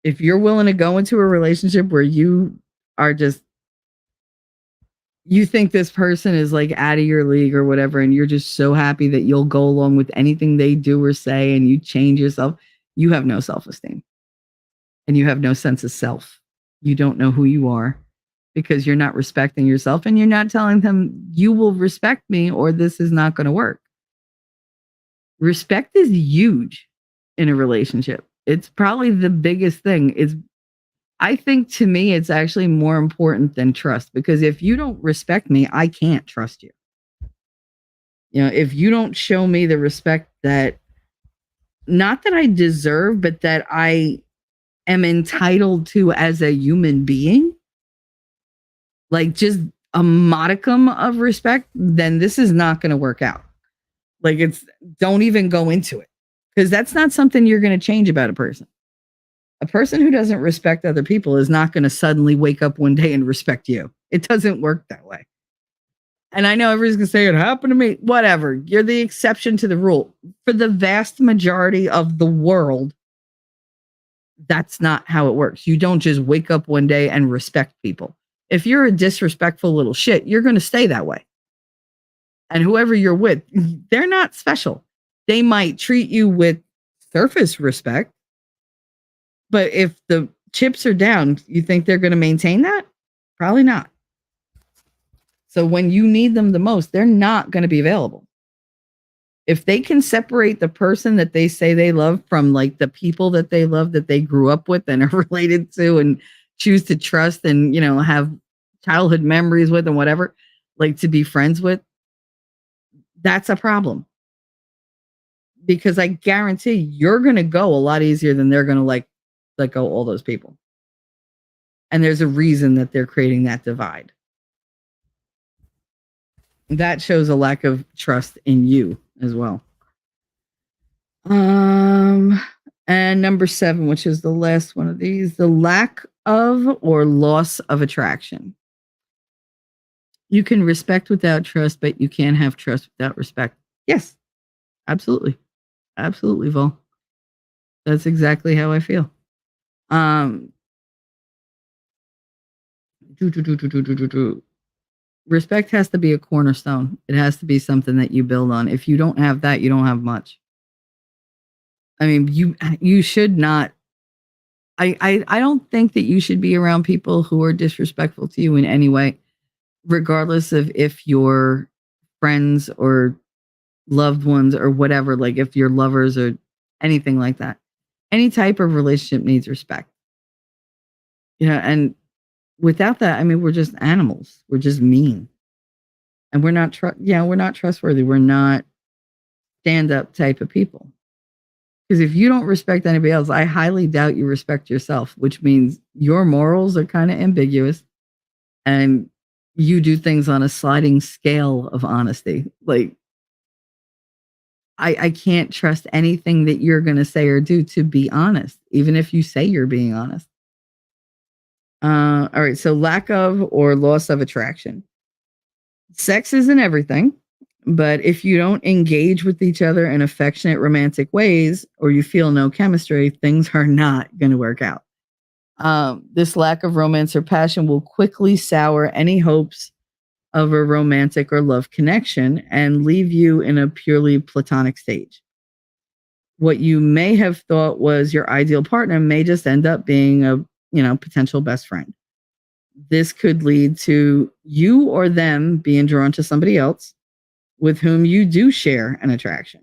If you're willing to go into a relationship where you are just, you think this person is like out of your league or whatever, and you're just so happy that you'll go along with anything they do or say, and you change yourself, you have no self-esteem and you have no sense of self. You don't know who you are because you're not respecting yourself, and you're not telling them you will respect me or this is not going to work. Respect is huge in a relationship. It's probably the biggest thing. I think to me, it's actually more important than trust, because if you don't respect me, I can't trust you. If you don't show me the respect that, not that I deserve, but that I am entitled to as a human being, like just a modicum of respect, then this is not going to work out. Like, don't even go into it, because that's not something you're going to change about a person. A person who doesn't respect other people is not going to suddenly wake up one day and respect you. It doesn't work that way. And I know everybody's going to say it happened to me. Whatever. You're the exception to the rule. For the vast majority of the world, that's not how it works. You don't just wake up one day and respect people. If you're a disrespectful little shit, you're going to stay that way. And whoever you're with, they're not special. They might treat you with surface respect, but if the chips are down, you think they're going to maintain that? Probably not. So when you need them the most, they're not going to be available. If they can separate the person that they say they love from like the people that they love, that they grew up with and are related to and choose to trust and, have childhood memories with and whatever, like to be friends with, that's a problem. Because I guarantee you're going to go a lot easier than they're going to let go all those people. And there's a reason that they're creating that divide. That shows a lack of trust in you as well. And number 7, which is the last one of these, the lack of or loss of attraction. You can respect without trust, but you can't have trust without respect. Yes, absolutely. Absolutely, Vol. That's exactly how I feel. Respect has to be a cornerstone. It has to be something that you build on. If you don't have that, you don't have much. I mean, you should not. I don't think that you should be around people who are disrespectful to you in any way, regardless of if you're friends or loved ones or whatever, like if you're lovers or anything like that. Any type of relationship needs respect. And without that, I mean, we're just animals. We're just mean. And we're not we're not trustworthy. We're not stand-up type of people. Because if you don't respect anybody else, I highly doubt you respect yourself, which means your morals are kind of ambiguous and you do things on a sliding scale of honesty. Like, I can't trust anything that you're going to say or do to be honest, even if you say you're being honest. All right. So lack of or loss of attraction. Sex isn't everything, but if you don't engage with each other in affectionate, romantic ways, or you feel no chemistry, things are not going to work out. This lack of romance or passion will quickly sour any hopes of a romantic or love connection and leave you in a purely platonic stage. What you may have thought was your ideal partner may just end up being a, potential best friend. This could lead to you or them being drawn to somebody else with whom you do share an attraction.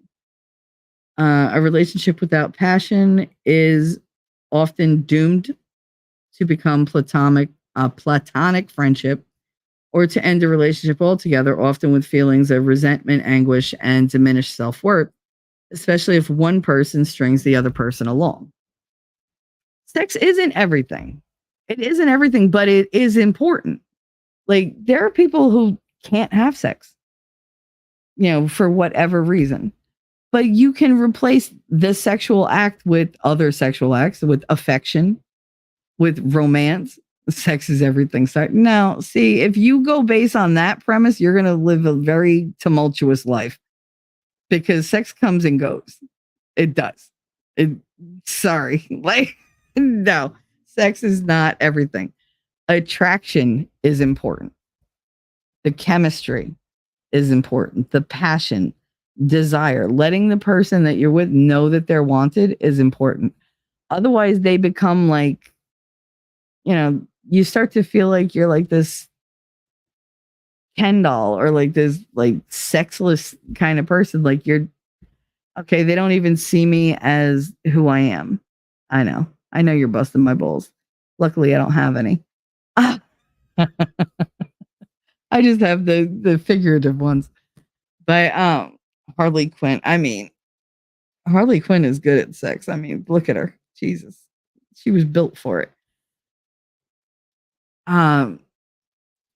A relationship without passion is often doomed to become a platonic friendship, or to end a relationship altogether, often with feelings of resentment, anguish, and diminished self-worth, especially if one person strings the other person along. Sex isn't everything, It isn't everything, but it is important. Like, there are people who can't have sex, for whatever reason. But you can replace the sexual act with other sexual acts, with affection, with romance. Sex is everything. So now, see, if you go based on that premise, you're going to live a very tumultuous life because sex comes and goes. It does. Sorry. Like, no, sex is not everything. Attraction is important. The chemistry is important. The passion, desire, letting the person that you're with know that they're wanted is important. Otherwise, they become like, you start to feel like you're like this Ken doll or like this like sexless kind of person. Like, you're okay. They don't even see me as who I am. I know you're busting my balls. Luckily, I don't have any. Ah. I just have the figurative ones. But Harley Quinn. I mean, Harley Quinn is good at sex. I mean, look at her. Jesus. She was built for it. I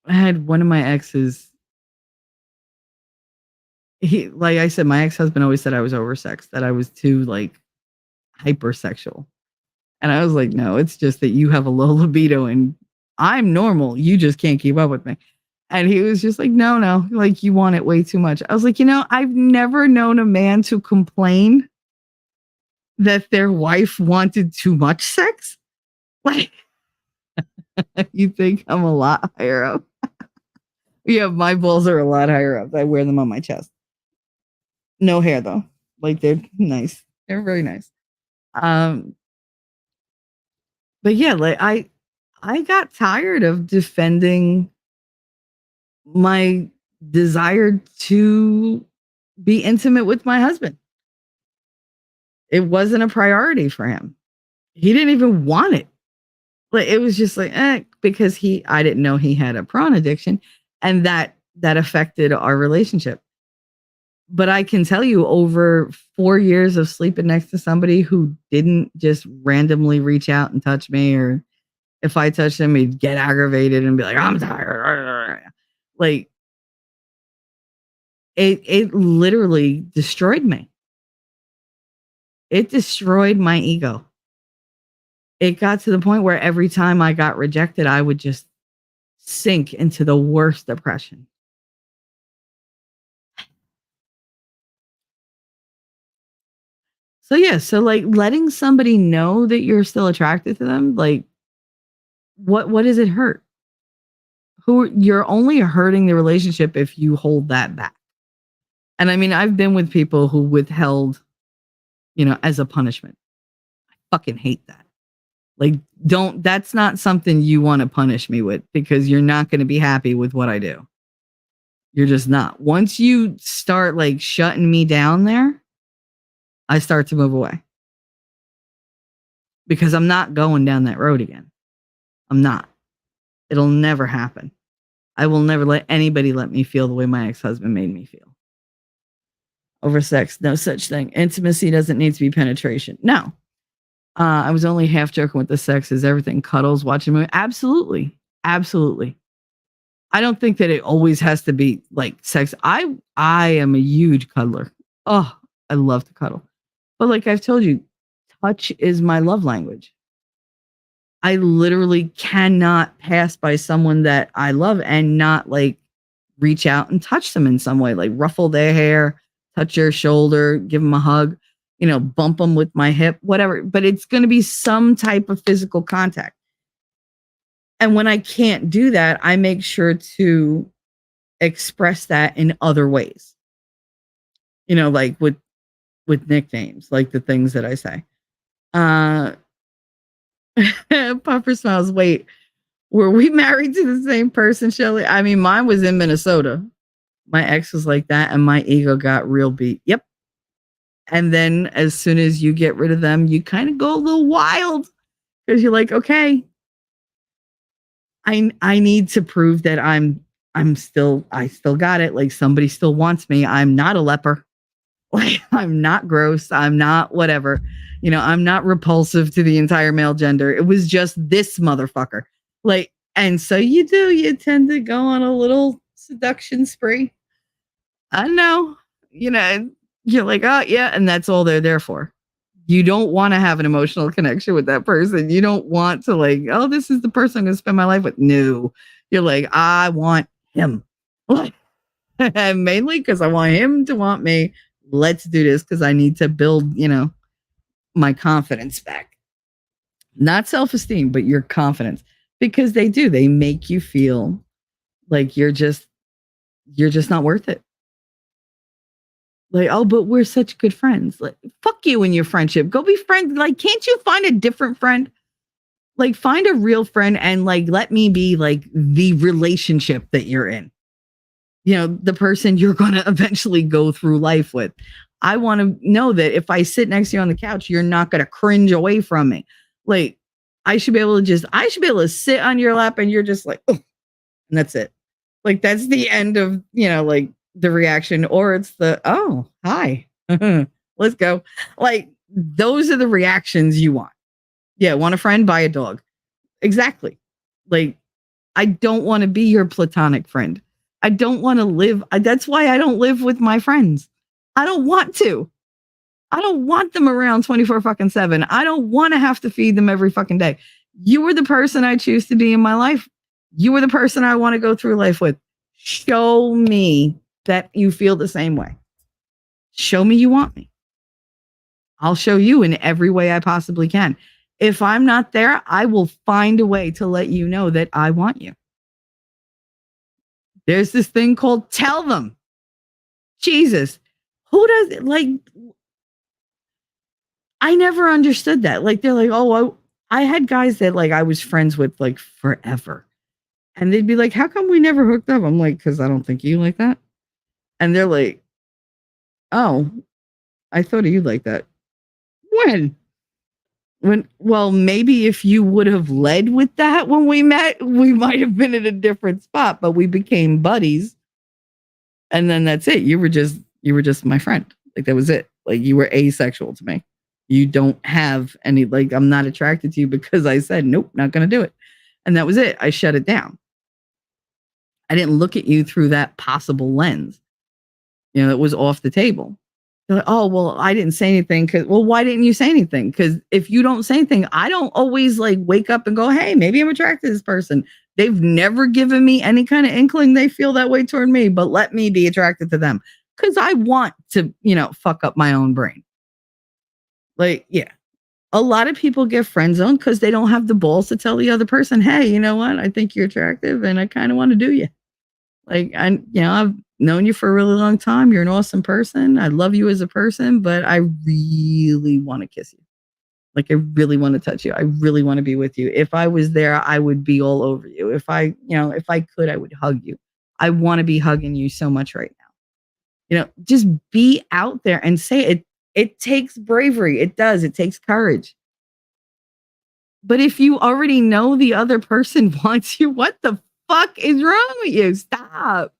had one of my exes. Like I said, my ex-husband always said I was oversexed, that I was too like hypersexual. And I was like, no, it's just that you have a low libido and I'm normal. You just can't keep up with me. And he was just like, no, like you want it way too much. I was like, I've never known a man to complain that their wife wanted too much sex. Like, you think I'm a lot higher up? Yeah, my balls are a lot higher up. I wear them on my chest. No hair though. Like, they're nice. They're very nice. But yeah, like I got tired of defending my desire to be intimate with my husband. It wasn't a priority for him. He didn't even want it. Like, it was just like, because I didn't know he had a prawn addiction, and that affected our relationship. But I can tell you, over 4 years of sleeping next to somebody who didn't just randomly reach out and touch me, or if I touched him, he'd get aggravated and be like, I'm tired. Like, it literally destroyed me. It destroyed my ego. It got to the point where every time I got rejected, I would just sink into the worst depression. So yeah, so like letting somebody know that you're still attracted to them, like what does it hurt? You're only hurting the relationship if you hold that back. And I mean, I've been with people who withheld, as a punishment. I fucking hate that. Like, that's not something you want to punish me with, because you're not going to be happy with what I do. You're just not. Once you start like shutting me down there, I start to move away, because I'm not going down that road again. I'm not. It'll never happen. I will never let anybody let me feel the way my ex-husband made me feel. Over sex, no such thing. Intimacy doesn't need to be penetration. No. I was only half joking with the sex. Is everything cuddles, watching a movie? Absolutely. Absolutely. I don't think that it always has to be like sex. I am a huge cuddler. Oh, I love to cuddle. But like I've told you, touch is my love language. I literally cannot pass by someone that I love and not like reach out and touch them in some way, like ruffle their hair, touch their shoulder, give them a hug, bump them with my hip, whatever. But it's going to be some type of physical contact. And when I can't do that, I make sure to express that in other ways. Like with nicknames, like the things that I say. Puffer smiles. Wait, were we married to the same person, Shelly? I mean, mine was in Minnesota. My ex was like that, and my ego got real beat. Yep. And then as soon as you get rid of them, you kind of go a little wild, because you're like, okay, I need to prove that I still got it. Like, somebody still wants me. I'm not a leper. Like, I'm not gross. I'm not whatever. I'm not repulsive to the entire male gender. It was just this motherfucker. Like, and so you tend to go on a little seduction spree. I know, you're like, oh, yeah. And that's all they're there for. You don't want to have an emotional connection with that person. You don't want to, like, oh, this is the person I'm going to spend my life with. No, you're like, I want him. Mainly because I want him to want me. Let's do this because I need to build, my confidence back. Not self-esteem, but your confidence. Because they make you feel like you're just not worth it. Like, oh, but we're such good friends. Like, fuck you and your friendship. Go be friends. Like, can't you find a different friend? Like, find a real friend and, like, let me be, like, the relationship that you're in. The person you're going to eventually go through life with. I want to know that if I sit next to you on the couch, you're not going to cringe away from me. Like, I should be able to sit on your lap and you're just like, oh, and that's it. Like, that's the end of, like, the reaction, or it's the, oh, hi, let's go. Like, those are the reactions you want. Yeah. Want a friend? Buy a dog. Exactly. Like, I don't want to be your platonic friend. I don't want to live. That's why I don't live with my friends. I don't want to. I don't want them around 24/7. I don't want to have to feed them every fucking day. You were the person I choose to be in my life. You were the person I want to go through life with. Show me that you feel the same way. Show me you want me. I'll show you in every way I possibly can. If I'm not there, I will find a way to let you know that I want you. There's this thing called tell them. Jesus. Who does it? Like, I never understood that. Like, they're like, oh, I had guys that, like, I was friends with, like, forever. And they'd be like, how come we never hooked up? I'm like, because I don't think you like that. And they're like, oh, I thought of you like that. Well, maybe if you would have led with that when we met, we might have been in a different spot, but we became buddies. And then that's it. You were just my friend. Like, that was it. Like, you were asexual to me. You don't have any, like, I'm not attracted to you because I said, nope, not going to do it. And that was it. I shut it down. I didn't look at you through that possible lens. It was off the table. They're like, oh, well, I didn't say anything. Well, why didn't you say anything? Because if you don't say anything, I don't always, like, wake up and go, hey, maybe I'm attracted to this person. They've never given me any kind of inkling they feel that way toward me, but let me be attracted to them because I want to, fuck up my own brain. Like, yeah, a lot of people get friend zoned because they don't have the balls to tell the other person, hey, you know what? I think you're attractive and I kind of want to do you. Like, I've known you for a really long time. You're an awesome person. I love you as a person, but I really want to kiss you. Like, I really want to touch you. I really want to be with you. If I was there, I would be all over you. If I could, I would hug you. I want to be hugging you so much right now. Just be out there and say it. It takes bravery. It does. It takes courage. But if you already know the other person wants you, what the fuck is wrong with you? Stop.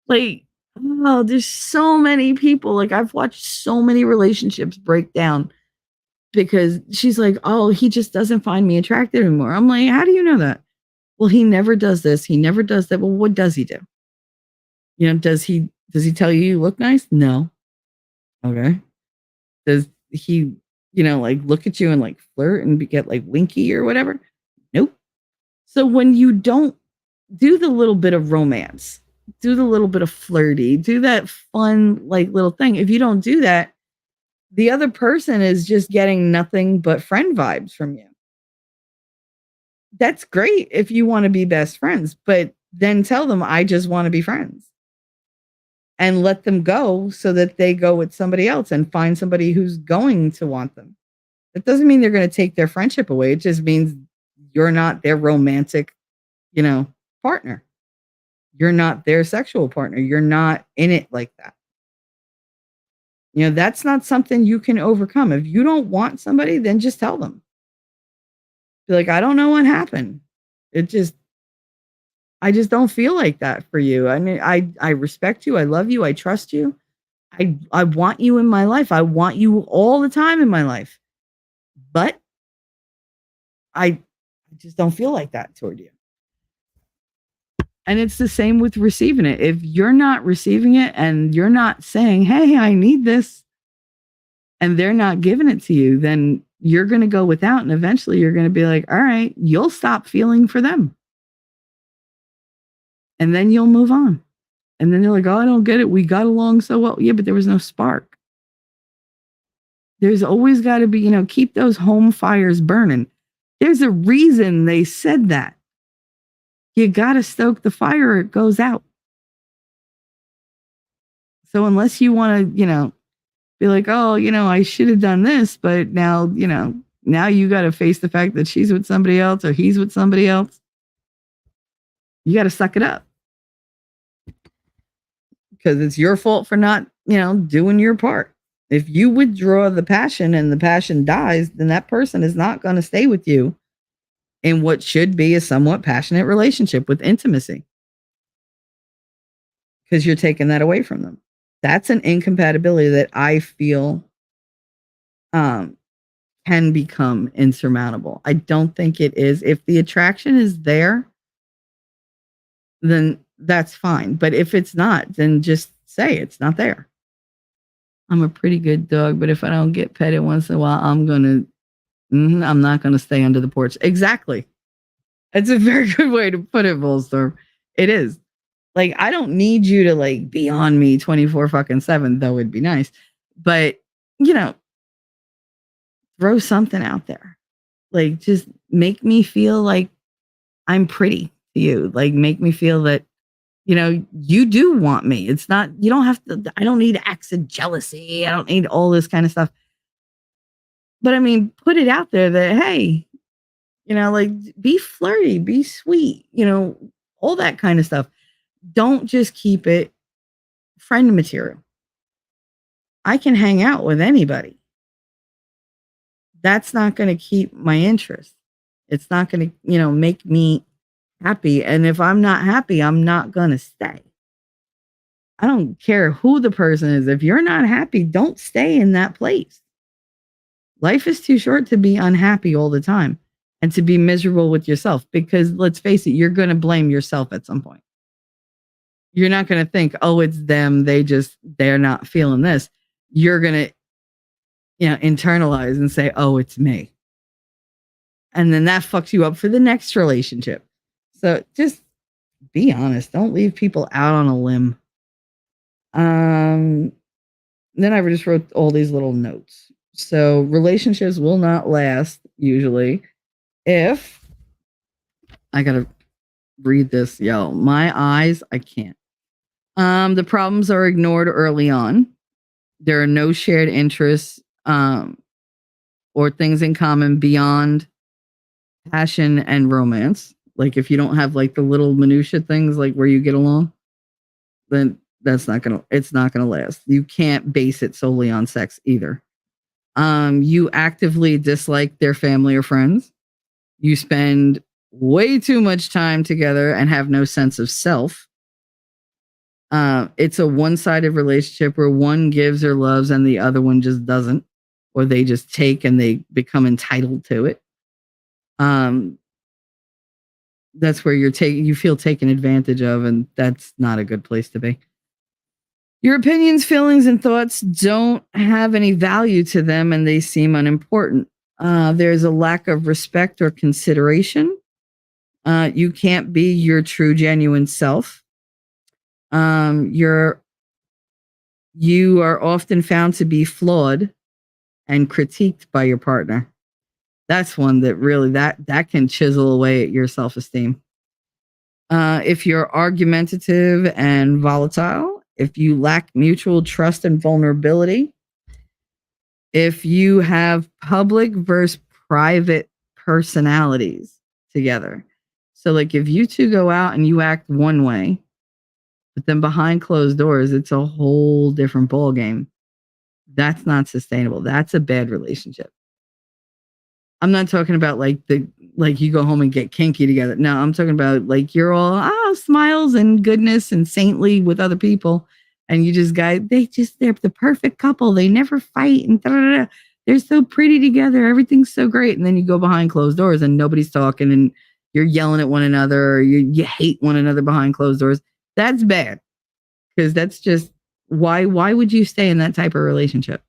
Like, oh, there's so many people. Like, I've watched so many relationships break down because she's like, oh, he just doesn't find me attractive anymore. I'm like, how do you know that? Well, he never does this. He never does that. Well, what does he do? Does he tell you look nice? No. Okay. Does he, like, look at you and, like, flirt and get, like, winky or whatever? Nope. So when you don't do the little bit of romance, do the little bit of flirty, do that fun, like, little thing. If you don't do that, the other person is just getting nothing but friend vibes from you. That's great if you want to be best friends, but then tell them, I just want to be friends. And let them go so that they go with somebody else and find somebody who's going to want them. That doesn't mean they're going to take their friendship away. It just means you're not their romantic, partner. You're not their sexual partner. You're not in it like that. That's not something you can overcome. If you don't want somebody, then just tell them. Be like, I don't know what happened. I just don't feel like that for you. I mean, I respect you. I love you. I trust you. I want you in my life. I want you all the time in my life. But I just don't feel like that toward you. And it's the same with receiving it. If you're not receiving it and you're not saying, hey, I need this, and they're not giving it to you, then you're going to go without. And eventually you're going to be like, all right, you'll stop feeling for them. And then you'll move on. And then they're like, oh, I don't get it. We got along so well. Yeah, but there was no spark. There's always got to be, keep those home fires burning. There's a reason they said that. You got to stoke the fire, it goes out. So unless you want to, be like, oh, I should have done this, but now, now you got to face the fact that she's with somebody else or he's with somebody else. You got to suck it up. Because it's your fault for not, doing your part. If you withdraw the passion and the passion dies, then that person is not going to stay with you in what should be a somewhat passionate relationship with intimacy. Because you're taking that away from them. That's an incompatibility that I feel can become insurmountable. I don't think it is. If the attraction is there, then that's fine. But if it's not, then just say it's not there. I'm a pretty good dog, but if I don't get petted once in a while, I'm not going to stay under the porch. Exactly. That's a very good way to put it, Volstorm. It is. Like, I don't need you to be on me 24/7, though it'd be nice. But, throw something out there. Just make me feel like I'm pretty to you. Make me feel that, you do want me. It's not, you don't have to, I don't need acts of jealousy. I don't need all this kind of stuff. But I mean, put it out there that, hey, be flirty, be sweet, all that kind of stuff. Don't just keep it friend material. I can hang out with anybody. That's not going to keep my interest. It's not going to, make me happy. And if I'm not happy, I'm not going to stay. I don't care who the person is. If you're not happy, don't stay in that place. Life is too short to be unhappy all the time and to be miserable with yourself, because let's face it, you're going to blame yourself at some point. You're not going to think, oh, it's them. They're not feeling this. You're going to, internalize and say, oh, it's me. And then that fucks you up for the next relationship. So just be honest. Don't leave people out on a limb. Then I just wrote all these little notes. So relationships will not last usually if I got to read this. Yo, my eyes, I can't. The problems are ignored early on. There are no shared interests or things in common beyond passion and romance. If you don't have the little minutia things where you get along, then it's not gonna last. You can't base it solely on sex either. You actively dislike their family or friends. You spend way too much time together and have no sense of self. It's a one-sided relationship where one gives or loves and the other one just doesn't, or they just take and they become entitled to it. That's where you feel taken advantage of, and that's not a good place to be. Your opinions, feelings, and thoughts don't have any value to them, and they seem unimportant. There's a lack of respect or consideration. You can't be your true, genuine self. You are often found to be flawed and critiqued by your partner. That's one that really that can chisel away at your self-esteem. If you're argumentative and volatile, if you lack mutual trust and vulnerability, if you have public versus private personalities together. So if you two go out and you act one way, but then behind closed doors, it's a whole different ball game. That's not sustainable. That's a bad relationship. I'm not talking about you go home and get kinky together. No, I'm talking about you're all smiles and goodness and saintly with other people, And you just guys, they're the perfect couple. They never fight and da-da-da. They're so pretty together. Everything's so great. And then you go behind closed doors and nobody's talking and you're yelling at one another or you hate one another behind closed doors. That's bad. Because that's just why would you stay in that type of relationship?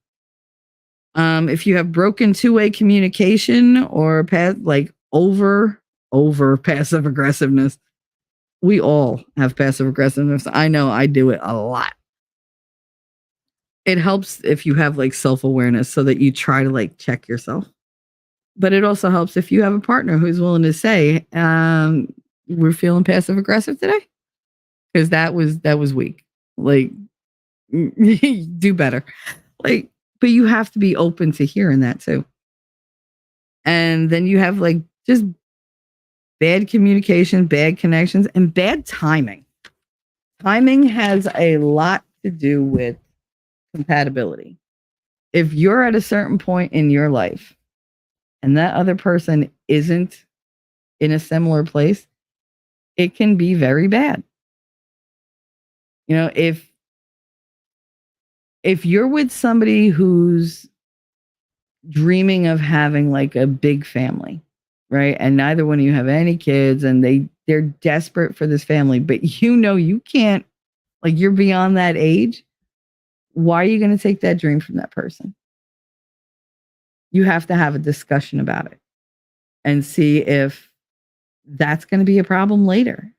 If you have broken two-way communication or over passive aggressiveness, we all have passive aggressiveness. I know I do it a lot. It helps if you have like self-awareness so that you try to like check yourself. But it also helps if you have a partner who's willing to say, we're feeling passive aggressive today. Because that was weak. Like, do better. Like, but you have to be open to hearing that too. And then you have like just bad communication, bad connections, and bad timing. Timing has a lot to do with compatibility. If you're at a certain point in your life and that other person isn't in a similar place, it can be very bad. You know, if you're with somebody who's dreaming of having like a big family, right? And neither one of you have any kids and they're desperate for this family, but you can't, like you're beyond that age. Why are you going to take that dream from that person? You have to have a discussion about it and see if that's going to be a problem later.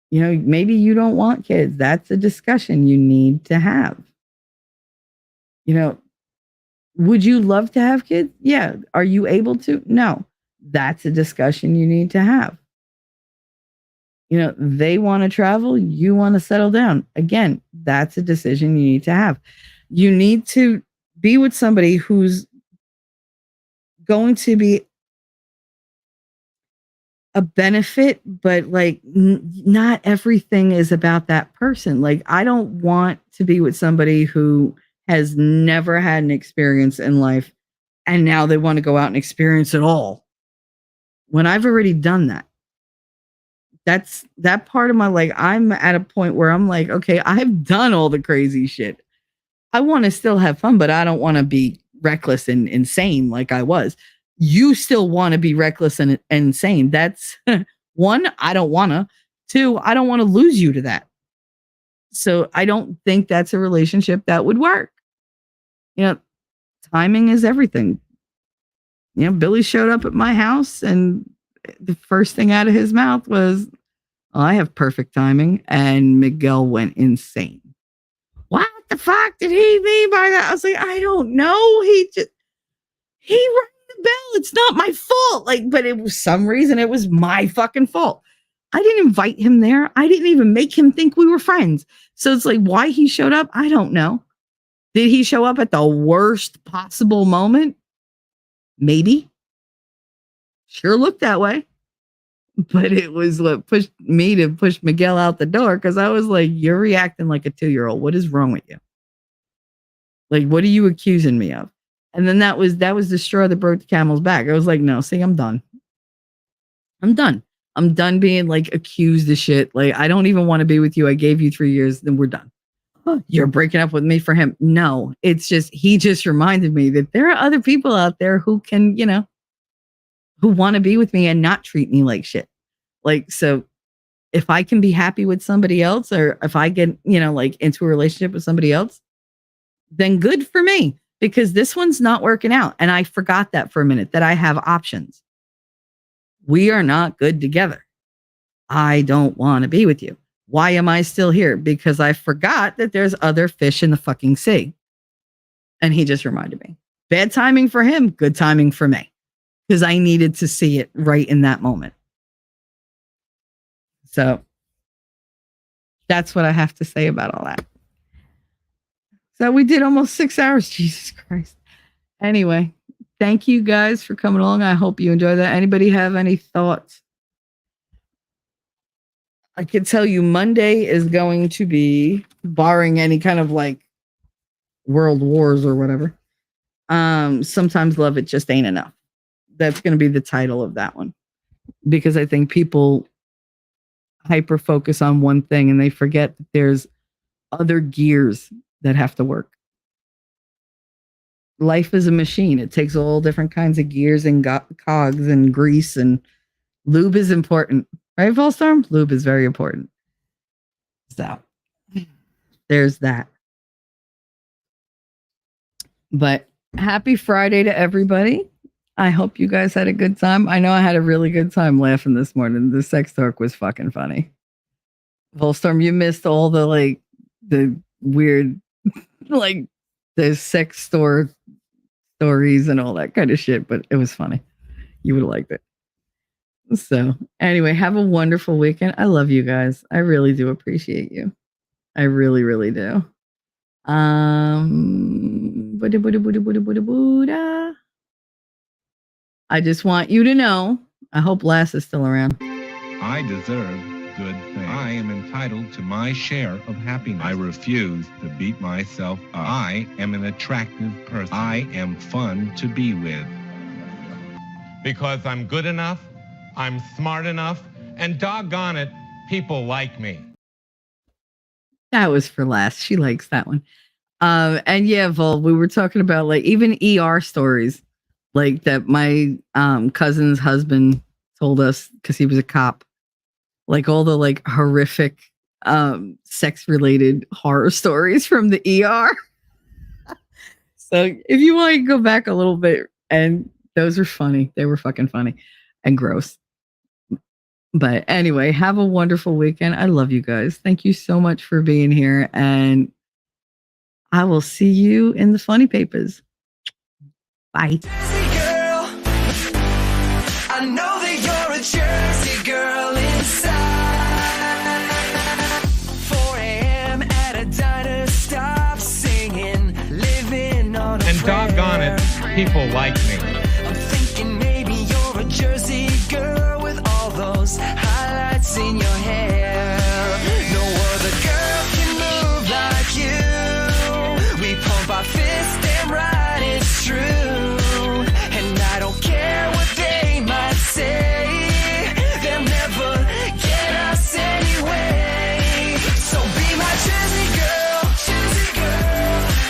You know, maybe you don't want kids. That's a discussion you need to have. You know, would you love to have kids? Yeah. Are you able to? No. That's a discussion you need to have. You know, they want to travel. You want to settle down. Again, that's a decision you need to have. You need to be with somebody who's going to be a benefit, but like not everything is about that person. Like I don't want to be with somebody who has never had an experience in life and now they want to go out and experience it all. When I've already done that. That's that part of my, like, I'm at a point where I'm like, okay, I've done all the crazy shit. I want to still have fun, but I don't want to be reckless and insane like I was. You still want to be reckless and insane. That's one, I don't want to. Two, I don't want to lose you to that. So I don't think that's a relationship that would work. You know, timing is everything. You know, Billy showed up at my house and the first thing out of his mouth was, oh, I have perfect timing. And Miguel went insane. What the fuck did he mean by that? I was like, I don't know. He rang the bell. It's not my fault. Like, but it was some reason it was my fucking fault. I didn't invite him there. I didn't even make him think we were friends. So it's like, why he showed up? I don't know. Did he show up at the worst possible moment? Maybe. Sure looked that way. But it was what pushed me to push Miguel out the door because I was like, you're reacting like a 2-year-old. What is wrong with you? Like, what are you accusing me of? And then that was the straw that broke the camel's back. I was like, no, see, I'm done. I'm done being like accused of shit. Like, I don't even want to be with you. I gave you 3 years, then we're done. You're breaking up with me for him. No, it's just, he just reminded me that there are other people out there who can, you know, who want to be with me and not treat me like shit. Like, so if I can be happy with somebody else, or if I get, you know, like into a relationship with somebody else, then good for me, because this one's not working out. And I forgot that for a minute, that I have options. We are not good together. I don't want to be with you. Why am I still here? Because I forgot that there's other fish in the fucking sea. And he just reminded me. Bad timing for him, good timing for me. Because I needed to see it right in that moment. So that's what I have to say about all that. So we did almost 6 hours. Jesus Christ. Anyway, thank you guys for coming along. I hope you enjoy that. Anybody have any thoughts? I can tell you Monday is going to be, barring any kind of like world wars or whatever. Sometimes love, it just ain't enough. That's going to be the title of that one, because I think people hyper focus on one thing and they forget that there's other gears that have to work. Life is a machine. It takes all different kinds of gears and cogs and grease, and lube is important. Right, Volstorm? Lube is very important. So there's that. But happy Friday to everybody. I hope you guys had a good time. I know I had a really good time laughing this morning. The sex talk was fucking funny. Volstorm, you missed all the the weird the sex store stories and all that kind of shit, but it was funny. You would have liked it. So anyway, have a wonderful weekend. I love you guys. I really do appreciate you. I really, really do. I just want you to know, I hope Lass is still around. I deserve good things. I am entitled to my share of happiness. I refuse to beat myself up. I am an attractive person. I am fun to be with. Because I'm good enough, I'm smart enough, and doggone it, people like me. That was for Lass. She likes that one. And yeah, Vol, we were talking about even ER stories that my cousin's husband told us because he was a cop. All the horrific sex related horror stories from the ER. So if you want to go back a little bit, and those are funny. They were fucking funny and gross. But anyway, have a wonderful weekend. I love you guys. Thank you so much for being here. And I will see you in the funny papers. Bye. Jersey girl, I know that you're a Jersey girl inside. 4 a.m. at a diner, stop singing, living on a And prayer. doggone it, people like me. I'm thinking maybe you're a Jersey girl with all those highlights in your hair. No other girl can move like you. We pump our fists, damn right it's true. And I don't care what they might say, they'll never get us anyway. So be my Jersey girl,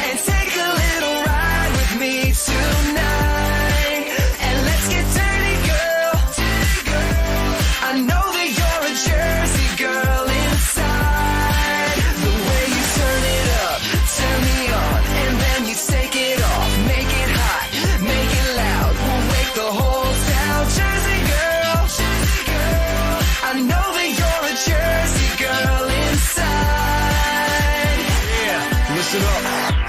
and take a little ride with me tonight. And let's get dirty, girl. I know that you're a Jersey girl inside. The way you turn it up, turn me on, and then you take it off. Make it hot, make it loud. We'll wake the whole town. Jersey girl, I know that you're a Jersey girl inside. Yeah, listen up.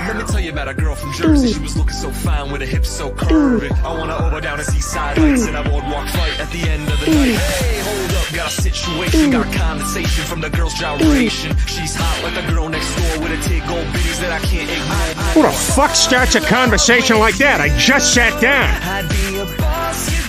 Let me tell you about a girl from Jersey. She was looking so fine with her hips so curvy. I wanna over down and see side lights in a boardwalk fight at the end of the night. Hey, hold up, got a situation, got condensation from the girl's gyration. She's hot like the girl next door with a tig gold bitties that I can't ignore. Who the fuck starts a conversation like that? I just sat down. I'd be a boss, you